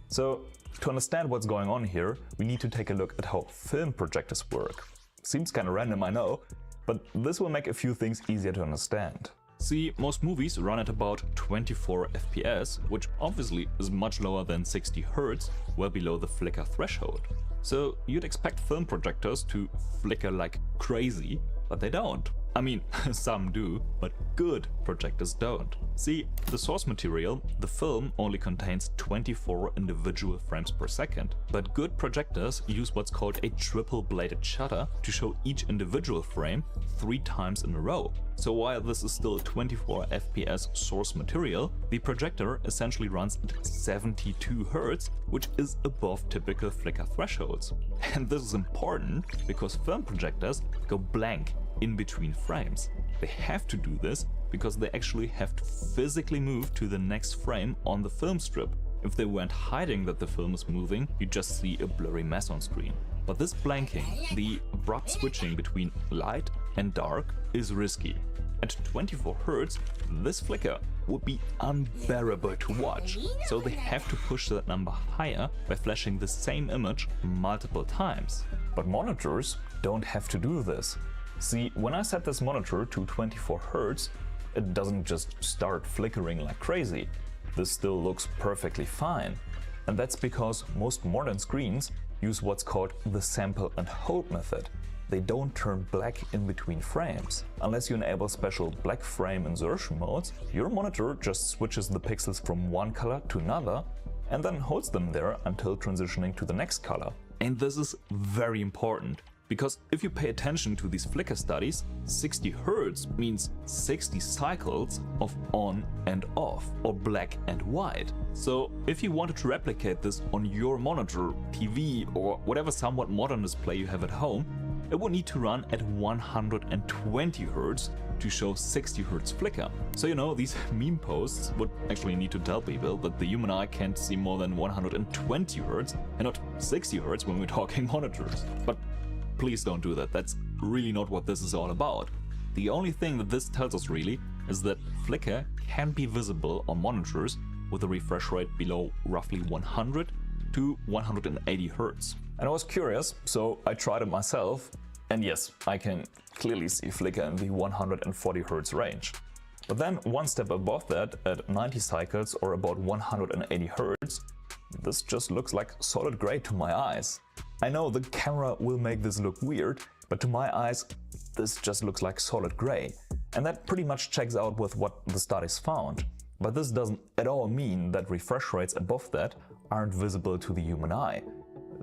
So to understand what's going on here, we need to take a look at how film projectors work. Seems kind of random, I know, but this will make a few things easier to understand. See, most movies run at about 24 FPS, which obviously is much lower than 60 Hz, well below the flicker threshold. So you'd expect film projectors to flicker like crazy, but they don't. I mean, some do, but good projectors don't. See, the source material, the film, only contains 24 individual frames per second, but good projectors use what's called a triple-bladed shutter to show each individual frame 3 times in a row. So while this is still 24 FPS source material, the projector essentially runs at 72 Hz, which is above typical flicker thresholds. And this is important because film projectors go blank in between frames. They have to do this because they actually have to physically move to the next frame on the film strip. If they weren't hiding that the film is moving, you just see a blurry mess on screen. But this blanking, the abrupt switching between light and dark, is risky. At 24 Hz, this flicker would be unbearable to watch, so they have to push that number higher by flashing the same image multiple times. But monitors don't have to do this. See, when I set this monitor to 24 Hz, it doesn't just start flickering like crazy. This still looks perfectly fine. And that's because most modern screens use what's called the sample and hold method. They don't turn black in between frames. Unless you enable special black frame insertion modes, your monitor just switches the pixels from one color to another and then holds them there until transitioning to the next color. And this is very important. Because if you pay attention to these flicker studies, 60 Hz means 60 cycles of on and off, or black and white. So if you wanted to replicate this on your monitor, TV, or whatever somewhat modern display you have at home, it would need to run at 120 Hz to show 60 Hz flicker. So you know, these meme posts would actually need to tell people that the human eye can't see more than 120 Hz and not 60 Hz when we're talking monitors. But please don't do that, that's really not what this is all about. The only thing that this tells us really is that flicker can be visible on monitors with a refresh rate below roughly 100 to 180 Hz. And I was curious, so I tried it myself, and yes, I can clearly see flicker in the 140 Hz range. But then one step above that, at 90 cycles or about 180 Hz, this just looks like solid gray to my eyes. I know the camera will make this look weird, but to my eyes, this just looks like solid gray. And that pretty much checks out with what the studies found. But this doesn't at all mean that refresh rates above that aren't visible to the human eye.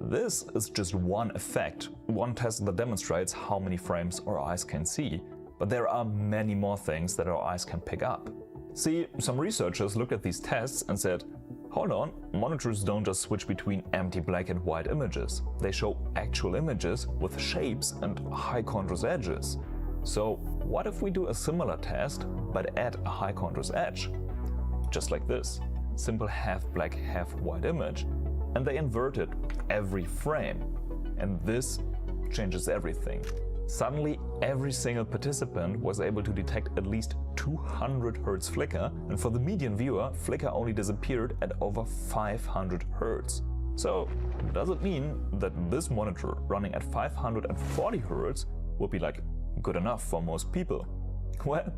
This is just one effect, one test that demonstrates how many frames our eyes can see. But there are many more things that our eyes can pick up. See, some researchers looked at these tests and said, hold on, monitors don't just switch between empty black and white images. They show actual images with shapes and high contrast edges. So what if we do a similar test but add a high contrast edge? Just like this, simple half black, half white image, and they inverted every frame. And this changes everything. Suddenly, every single participant was able to detect at least 200 Hz flicker, and for the median viewer, flicker only disappeared at over 500 Hz. So, does it mean that this monitor running at 540 Hz would be like good enough for most people? Well,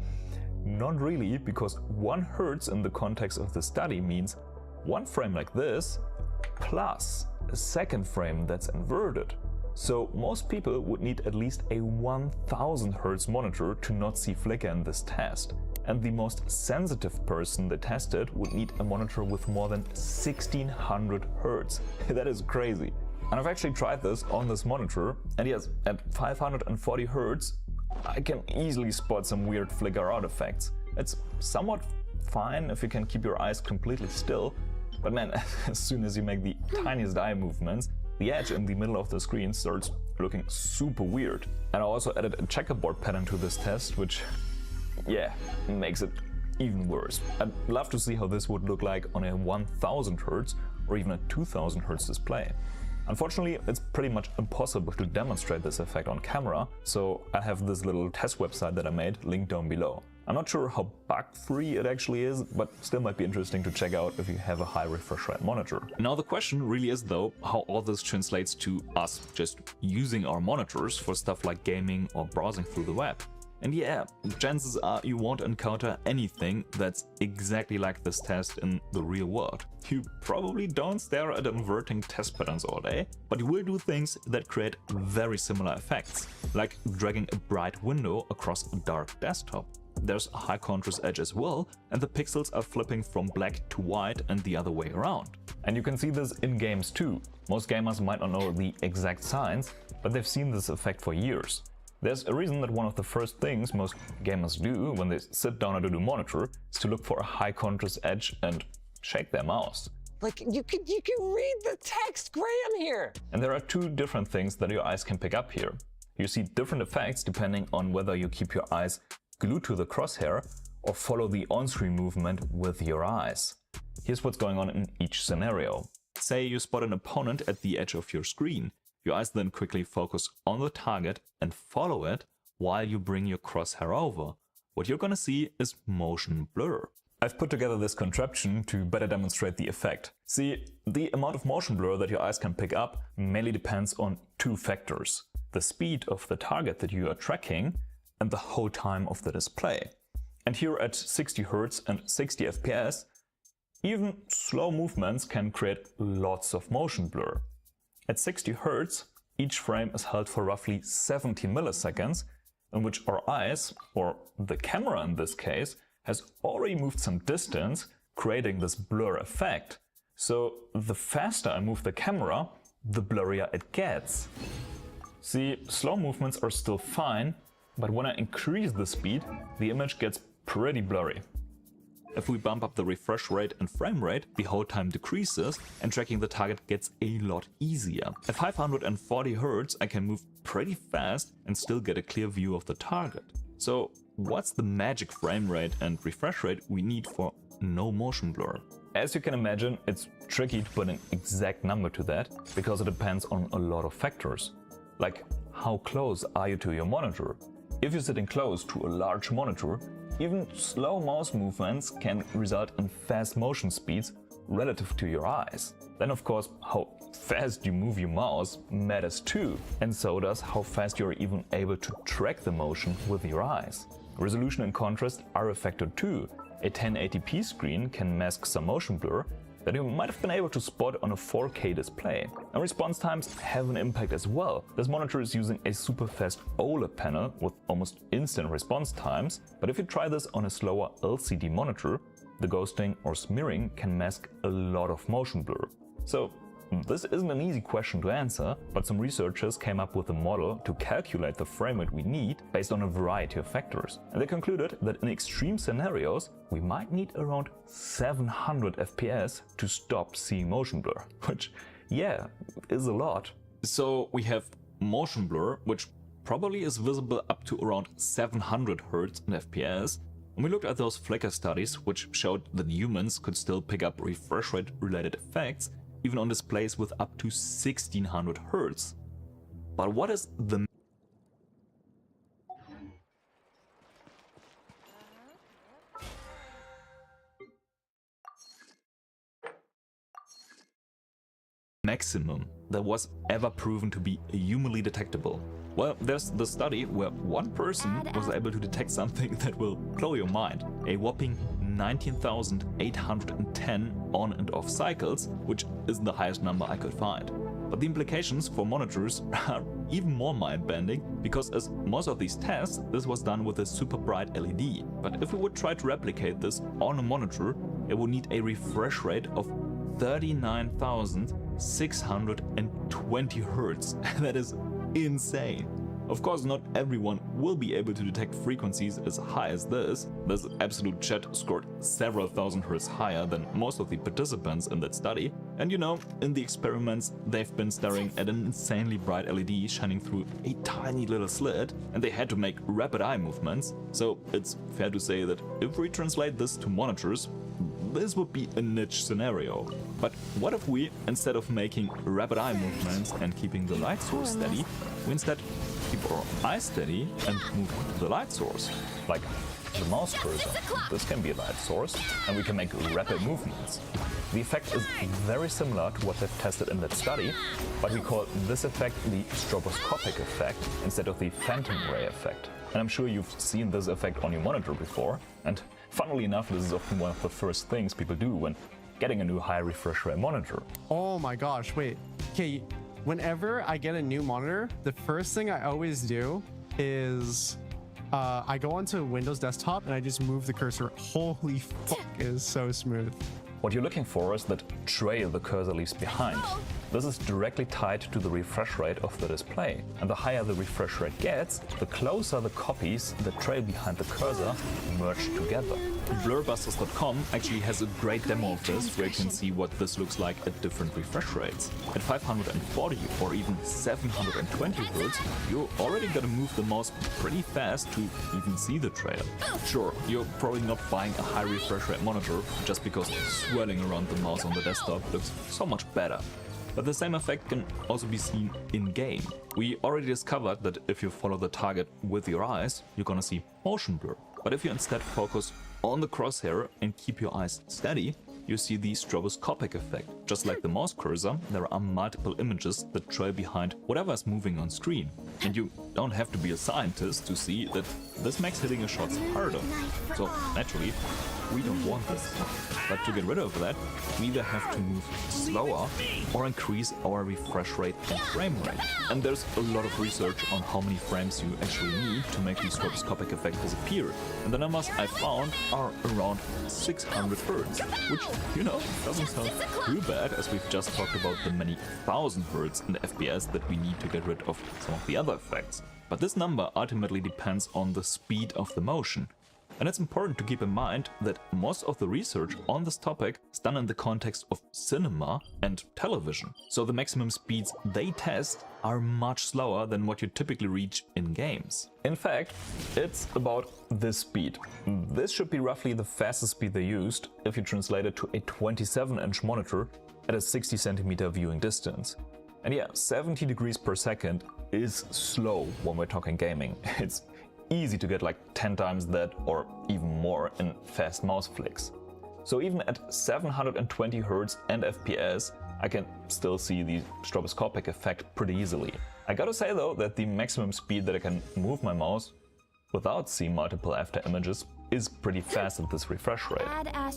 not really, because 1 Hz in the context of the study means one frame like this plus a second frame that's inverted. So most people would need at least a 1000 Hz monitor to not see flicker in this test. And the most sensitive person they tested would need a monitor with more than 1600 Hz. That is crazy. And I've actually tried this on this monitor, and yes, at 540 Hz, I can easily spot some weird flicker artifacts. It's somewhat fine if you can keep your eyes completely still, but man, as soon as you make the tiniest eye movements, the edge in the middle of the screen starts looking super weird. And I also added a checkerboard pattern to this test, which, yeah, makes it even worse. I'd love to see how this would look like on a 1000 Hz or even a 2000 Hz display. Unfortunately, it's pretty much impossible to demonstrate this effect on camera, so I have this little test website that I made linked down below. I'm not sure how bug-free it actually is, but still might be interesting to check out if you have a high refresh rate monitor. Now the question really is though, how all this translates to us just using our monitors for stuff like gaming or browsing through the web. And yeah, chances are you won't encounter anything that's exactly like this test in the real world. You probably don't stare at inverting test patterns all day, but you will do things that create very similar effects, like dragging a bright window across a dark desktop. There's a high contrast edge as well, and the pixels are flipping from black to white and the other way around. And you can see this in games too. Most gamers might not know the exact science, but they've seen this effect for years. There's a reason that one of the first things most gamers do when they sit down at a new monitor is to look for a high contrast edge and shake their mouse. Like, you can read the text, Graham, here! And there are two different things that your eyes can pick up here. You see different effects depending on whether you keep your eyes glued to the crosshair or follow the on-screen movement with your eyes. Here's what's going on in each scenario. Say you spot an opponent at the edge of your screen. Your eyes then quickly focus on the target and follow it while you bring your crosshair over. What you're gonna see is motion blur. I've put together this contraption to better demonstrate the effect. See, the amount of motion blur that your eyes can pick up mainly depends on two factors: the speed of the target that you are tracking and the hold time of the display. And here at 60 Hz and 60 FPS, even slow movements can create lots of motion blur. At 60 Hz, each frame is held for roughly 70 milliseconds, in which our eyes, or the camera in this case, has already moved some distance, creating this blur effect. So the faster I move the camera, the blurrier it gets. See, slow movements are still fine, but when I increase the speed, the image gets pretty blurry. If we bump up the refresh rate and frame rate, the hold time decreases and tracking the target gets a lot easier. At 540 Hz, I can move pretty fast and still get a clear view of the target. So what's the magic frame rate and refresh rate we need for no motion blur? As you can imagine, it's tricky to put an exact number to that because it depends on a lot of factors. Like, how close are you to your monitor? If you're sitting close to a large monitor, even slow mouse movements can result in fast motion speeds relative to your eyes. Then of course, how fast you move your mouse matters too, and so does how fast you're even able to track the motion with your eyes. Resolution and contrast are a factor too. A 1080p screen can mask some motion blur that you might have been able to spot on a 4K display. And response times have an impact as well. This monitor is using a super fast OLED panel with almost instant response times, but if you try this on a slower LCD monitor, the ghosting or smearing can mask a lot of motion blur. So this isn't an easy question to answer, but some researchers came up with a model to calculate the frame rate we need based on a variety of factors. And they concluded that in extreme scenarios, we might need around 700 FPS to stop seeing motion blur, which, yeah, is a lot. So we have motion blur, which probably is visible up to around 700 Hz in FPS. And we looked at those flicker studies, which showed that humans could still pick up refresh rate related effects even on displays with up to 1600 Hz. But what is the maximum that was ever proven to be humanly detectable? Well, there's the study where one person was able to detect something that will blow your mind. A whopping 19,810 on and off cycles, which is the highest number I could find. But the implications for monitors are even more mind-bending, because as most of these tests, this was done with a super bright LED. But if we would try to replicate this on a monitor, it would need a refresh rate of 39,620 Hz. That is insane. Of course, not everyone will be able to detect frequencies as high as this. This absolute chat scored several thousand Hz higher than most of the participants in that study. And you know, in the experiments, they've been staring at an insanely bright LED shining through a tiny little slit, and they had to make rapid eye movements. So it's fair to say that if we translate this to monitors, this would be a niche scenario. But what if we, instead of making rapid eye movements and keeping the light source steady, we instead keep our eyes steady and move the light source? Like the mouse cursor. This can be light sourced, and we can make rapid movements. The effect is very similar to what they've tested in that study, but we call this effect the stroboscopic effect instead of the phantom ray effect. And I'm sure you've seen this effect on your monitor before, and funnily enough, this is often one of the first things people do when getting a new high refresh rate monitor. Oh my gosh, wait. Okay, whenever I get a new monitor, the first thing I always do is I go onto Windows desktop and I just move the cursor. Holy fuck, it is so smooth. What you're looking for is that trail the cursor leaves behind. This is directly tied to the refresh rate of the display. And the higher the refresh rate gets, the closer the copies that trail behind the cursor merge together. Blurbusters.com actually has a great demo of this, where you can see what this looks like at different refresh rates. At 540 or even 720 Hz, you're already gonna move the mouse pretty fast to even see the trail. Sure, you're probably not buying a high refresh rate monitor just because swirling around the mouse on the desktop looks so much better. But the same effect can also be seen in-game. We already discovered that if you follow the target with your eyes, you're gonna see motion blur. But if you instead focus on the crosshair and keep your eyes steady, you see the stroboscopic effect. Just like the mouse cursor, there are multiple images that trail behind whatever is moving on screen. And you don't have to be a scientist to see that this makes hitting a shot harder. So naturally, we don't want this. But to get rid of that, we either have to move slower or increase our refresh rate and frame rate. And there's a lot of research on how many frames you actually need to make the stroboscopic effect disappear. And the numbers I found are around 600 Hz, which, you know, doesn't sound too bad, as we've just talked about the many thousand Hz in the FPS that we need to get rid of some of the other effects. But this number ultimately depends on the speed of the motion. And it's important to keep in mind that most of the research on this topic is done in the context of cinema and television. So the maximum speeds they test are much slower than what you typically reach in games. In fact, it's about this speed. This should be roughly the fastest speed they used if you translate it to a 27-inch monitor at a 60 centimeter viewing distance. And yeah, 70 degrees per second is slow when we're talking gaming. It's easy to get like 10 times that or even more in fast mouse flicks. So even at 720 Hz and FPS, I can still see the stroboscopic effect pretty easily. I gotta say though that the maximum speed that I can move my mouse without seeing multiple after images is pretty fast at this refresh rate.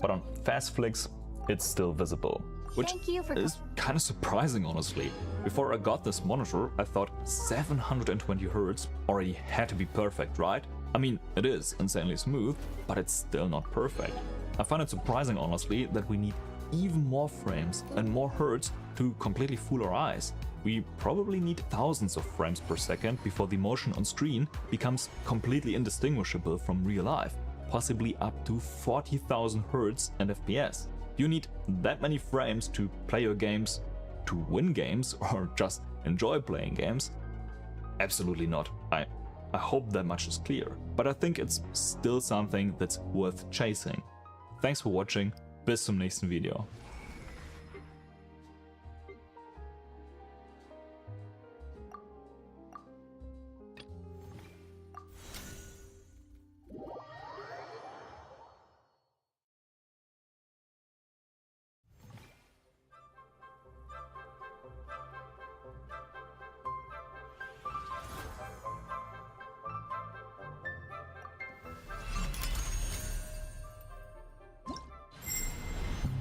But on fast flicks, it's still visible. Which is kind of surprising, honestly. Before I got this monitor, I thought 720 Hz already had to be perfect, right? I mean, it is insanely smooth, but it's still not perfect. I find it surprising, honestly, that we need even more frames and more Hertz to completely fool our eyes. We probably need thousands of frames per second before the motion on screen becomes completely indistinguishable from real life, possibly up to 40,000 Hz and FPS. You need that many frames to play your games, to win games, or just enjoy playing games? Absolutely not. I hope that much is clear. But I think it's still something that's worth chasing. Thanks for watching. Bis zum nächsten Video.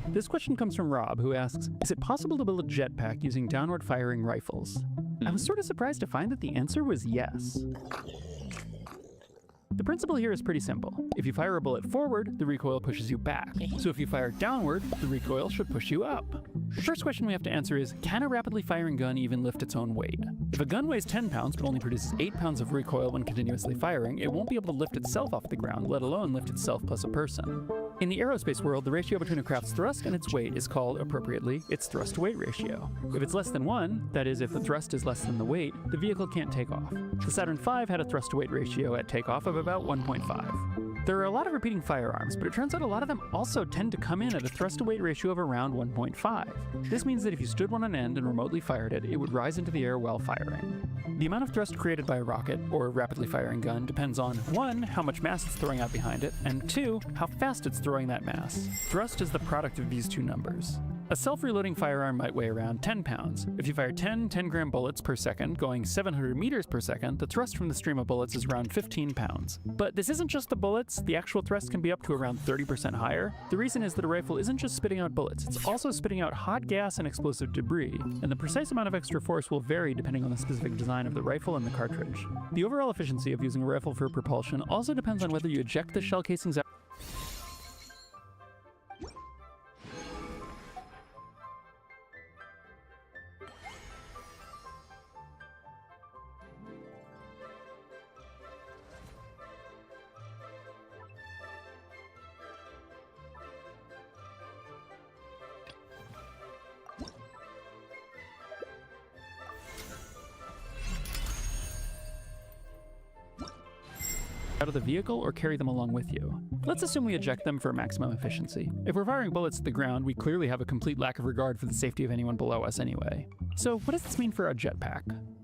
This question comes from Rob, who asks, is it possible to build a jetpack using downward firing rifles? I was sort of surprised to find that the answer was yes. The principle here is pretty simple. If you fire a bullet forward, the recoil pushes you back. So if you fire downward, the recoil should push you up. The first question we have to answer is, can a rapidly firing gun even lift its own weight? If a gun weighs 10 pounds but only produces 8 pounds of recoil when continuously firing, it won't be able to lift itself off the ground, let alone lift itself plus a person. In the aerospace world, the ratio between a craft's thrust and its weight is called, appropriately, its thrust-to-weight ratio. If it's less than 1, that is, if the thrust is less than the weight, the vehicle can't take off. The Saturn V had a thrust-to-weight ratio at takeoff of about 1.5. There are a lot of repeating firearms, but it turns out a lot of them also tend to come in at a thrust-to-weight ratio of around 1.5. This means that if you stood one on end and remotely fired it, it would rise into the air while firing. The amount of thrust created by a rocket, or rapidly firing gun, depends on 1. How much mass it's throwing out behind it, and 2. How fast it's throwing that mass. Thrust is the product of these two numbers. A self-reloading firearm might weigh around 10 pounds. If you fire 10 10-gram bullets per second, going 700 meters per second, the thrust from the stream of bullets is around 15 pounds. But this isn't just the bullets, the actual thrust can be up to around 30% higher. The reason is that a rifle isn't just spitting out bullets, it's also spitting out hot gas and explosive debris, and the precise amount of extra force will vary depending on the specific design of the rifle and the cartridge. The overall efficiency of using a rifle for propulsion also depends on whether you eject the shell casings out. Out of the vehicle or carry them along with you. Let's assume we eject them for maximum efficiency. If we're firing bullets at the ground, we clearly have a complete lack of regard for the safety of anyone below us anyway. So what does this mean for our jetpack?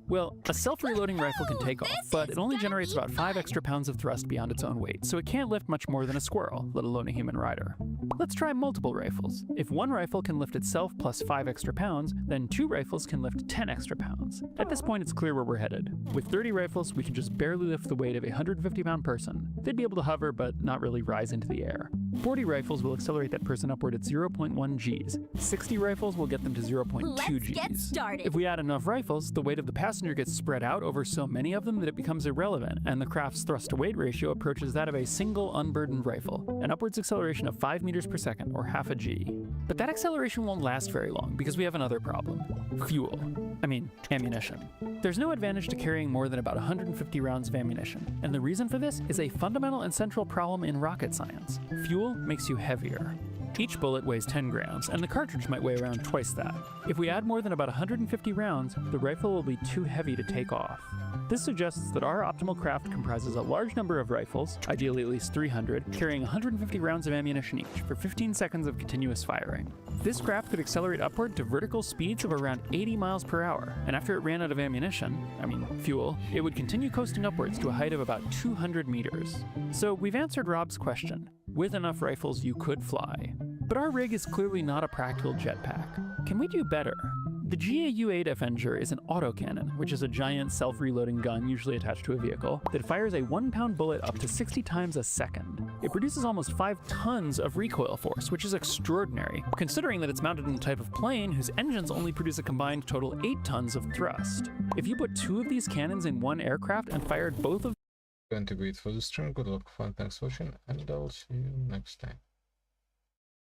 Well, a self-reloading rifle can take off, but it only generates about 5 extra pounds of thrust beyond its own weight, so it can't lift much more than a squirrel, let alone a human rider. Let's try multiple rifles. If one rifle can lift itself plus 5 extra pounds, then 2 rifles can lift 10 extra pounds. At this point, it's clear where we're headed. With 30 rifles, we can just barely lift the weight of a 150-pound person. They'd be able to hover, but not really rise into the air. 40 rifles will accelerate that person upward at 0.1 Gs. 60 rifles will get them to 0.2 Gs. Get started. If we add enough rifles, the weight of the passenger gets spread out over so many of them that it becomes irrelevant, and the craft's thrust-to-weight ratio approaches that of a single unburdened rifle, an upwards acceleration of 5 meters per second, or half a G. But that acceleration won't last very long, because we have another problem. Fuel. I mean, ammunition. There's no advantage to carrying more than about 150 rounds of ammunition, and the reason for this is a fundamental and central problem in rocket science. Fuel makes you heavier. Each bullet weighs 10 grams, and the cartridge might weigh around twice that. If we add more than about 150 rounds, the rifle will be too heavy to take off. This suggests that our optimal craft comprises a large number of rifles, ideally at least 300, carrying 150 rounds of ammunition each for 15 seconds of continuous firing. This craft could accelerate upward to vertical speeds of around 80 miles per hour, and after it ran out of ammunition, fuel, it would continue coasting upwards to a height of about 200 meters. So we've answered Rob's question. With enough rifles, you could fly. But our rig is clearly not a practical jetpack. Can we do better? The GAU-8 Avenger is an autocannon, which is a giant self-reloading gun usually attached to a vehicle, that fires a 1-pound bullet up to 60 times a second. It produces almost 5 tons of recoil force, which is extraordinary, considering that it's mounted in a type of plane whose engines only produce a combined total 8 tons of thrust. If you put 2 of these cannons in one aircraft and fired both of Going to be it for the stream. Good luck, fun, thanks for watching, and I'll see you next time.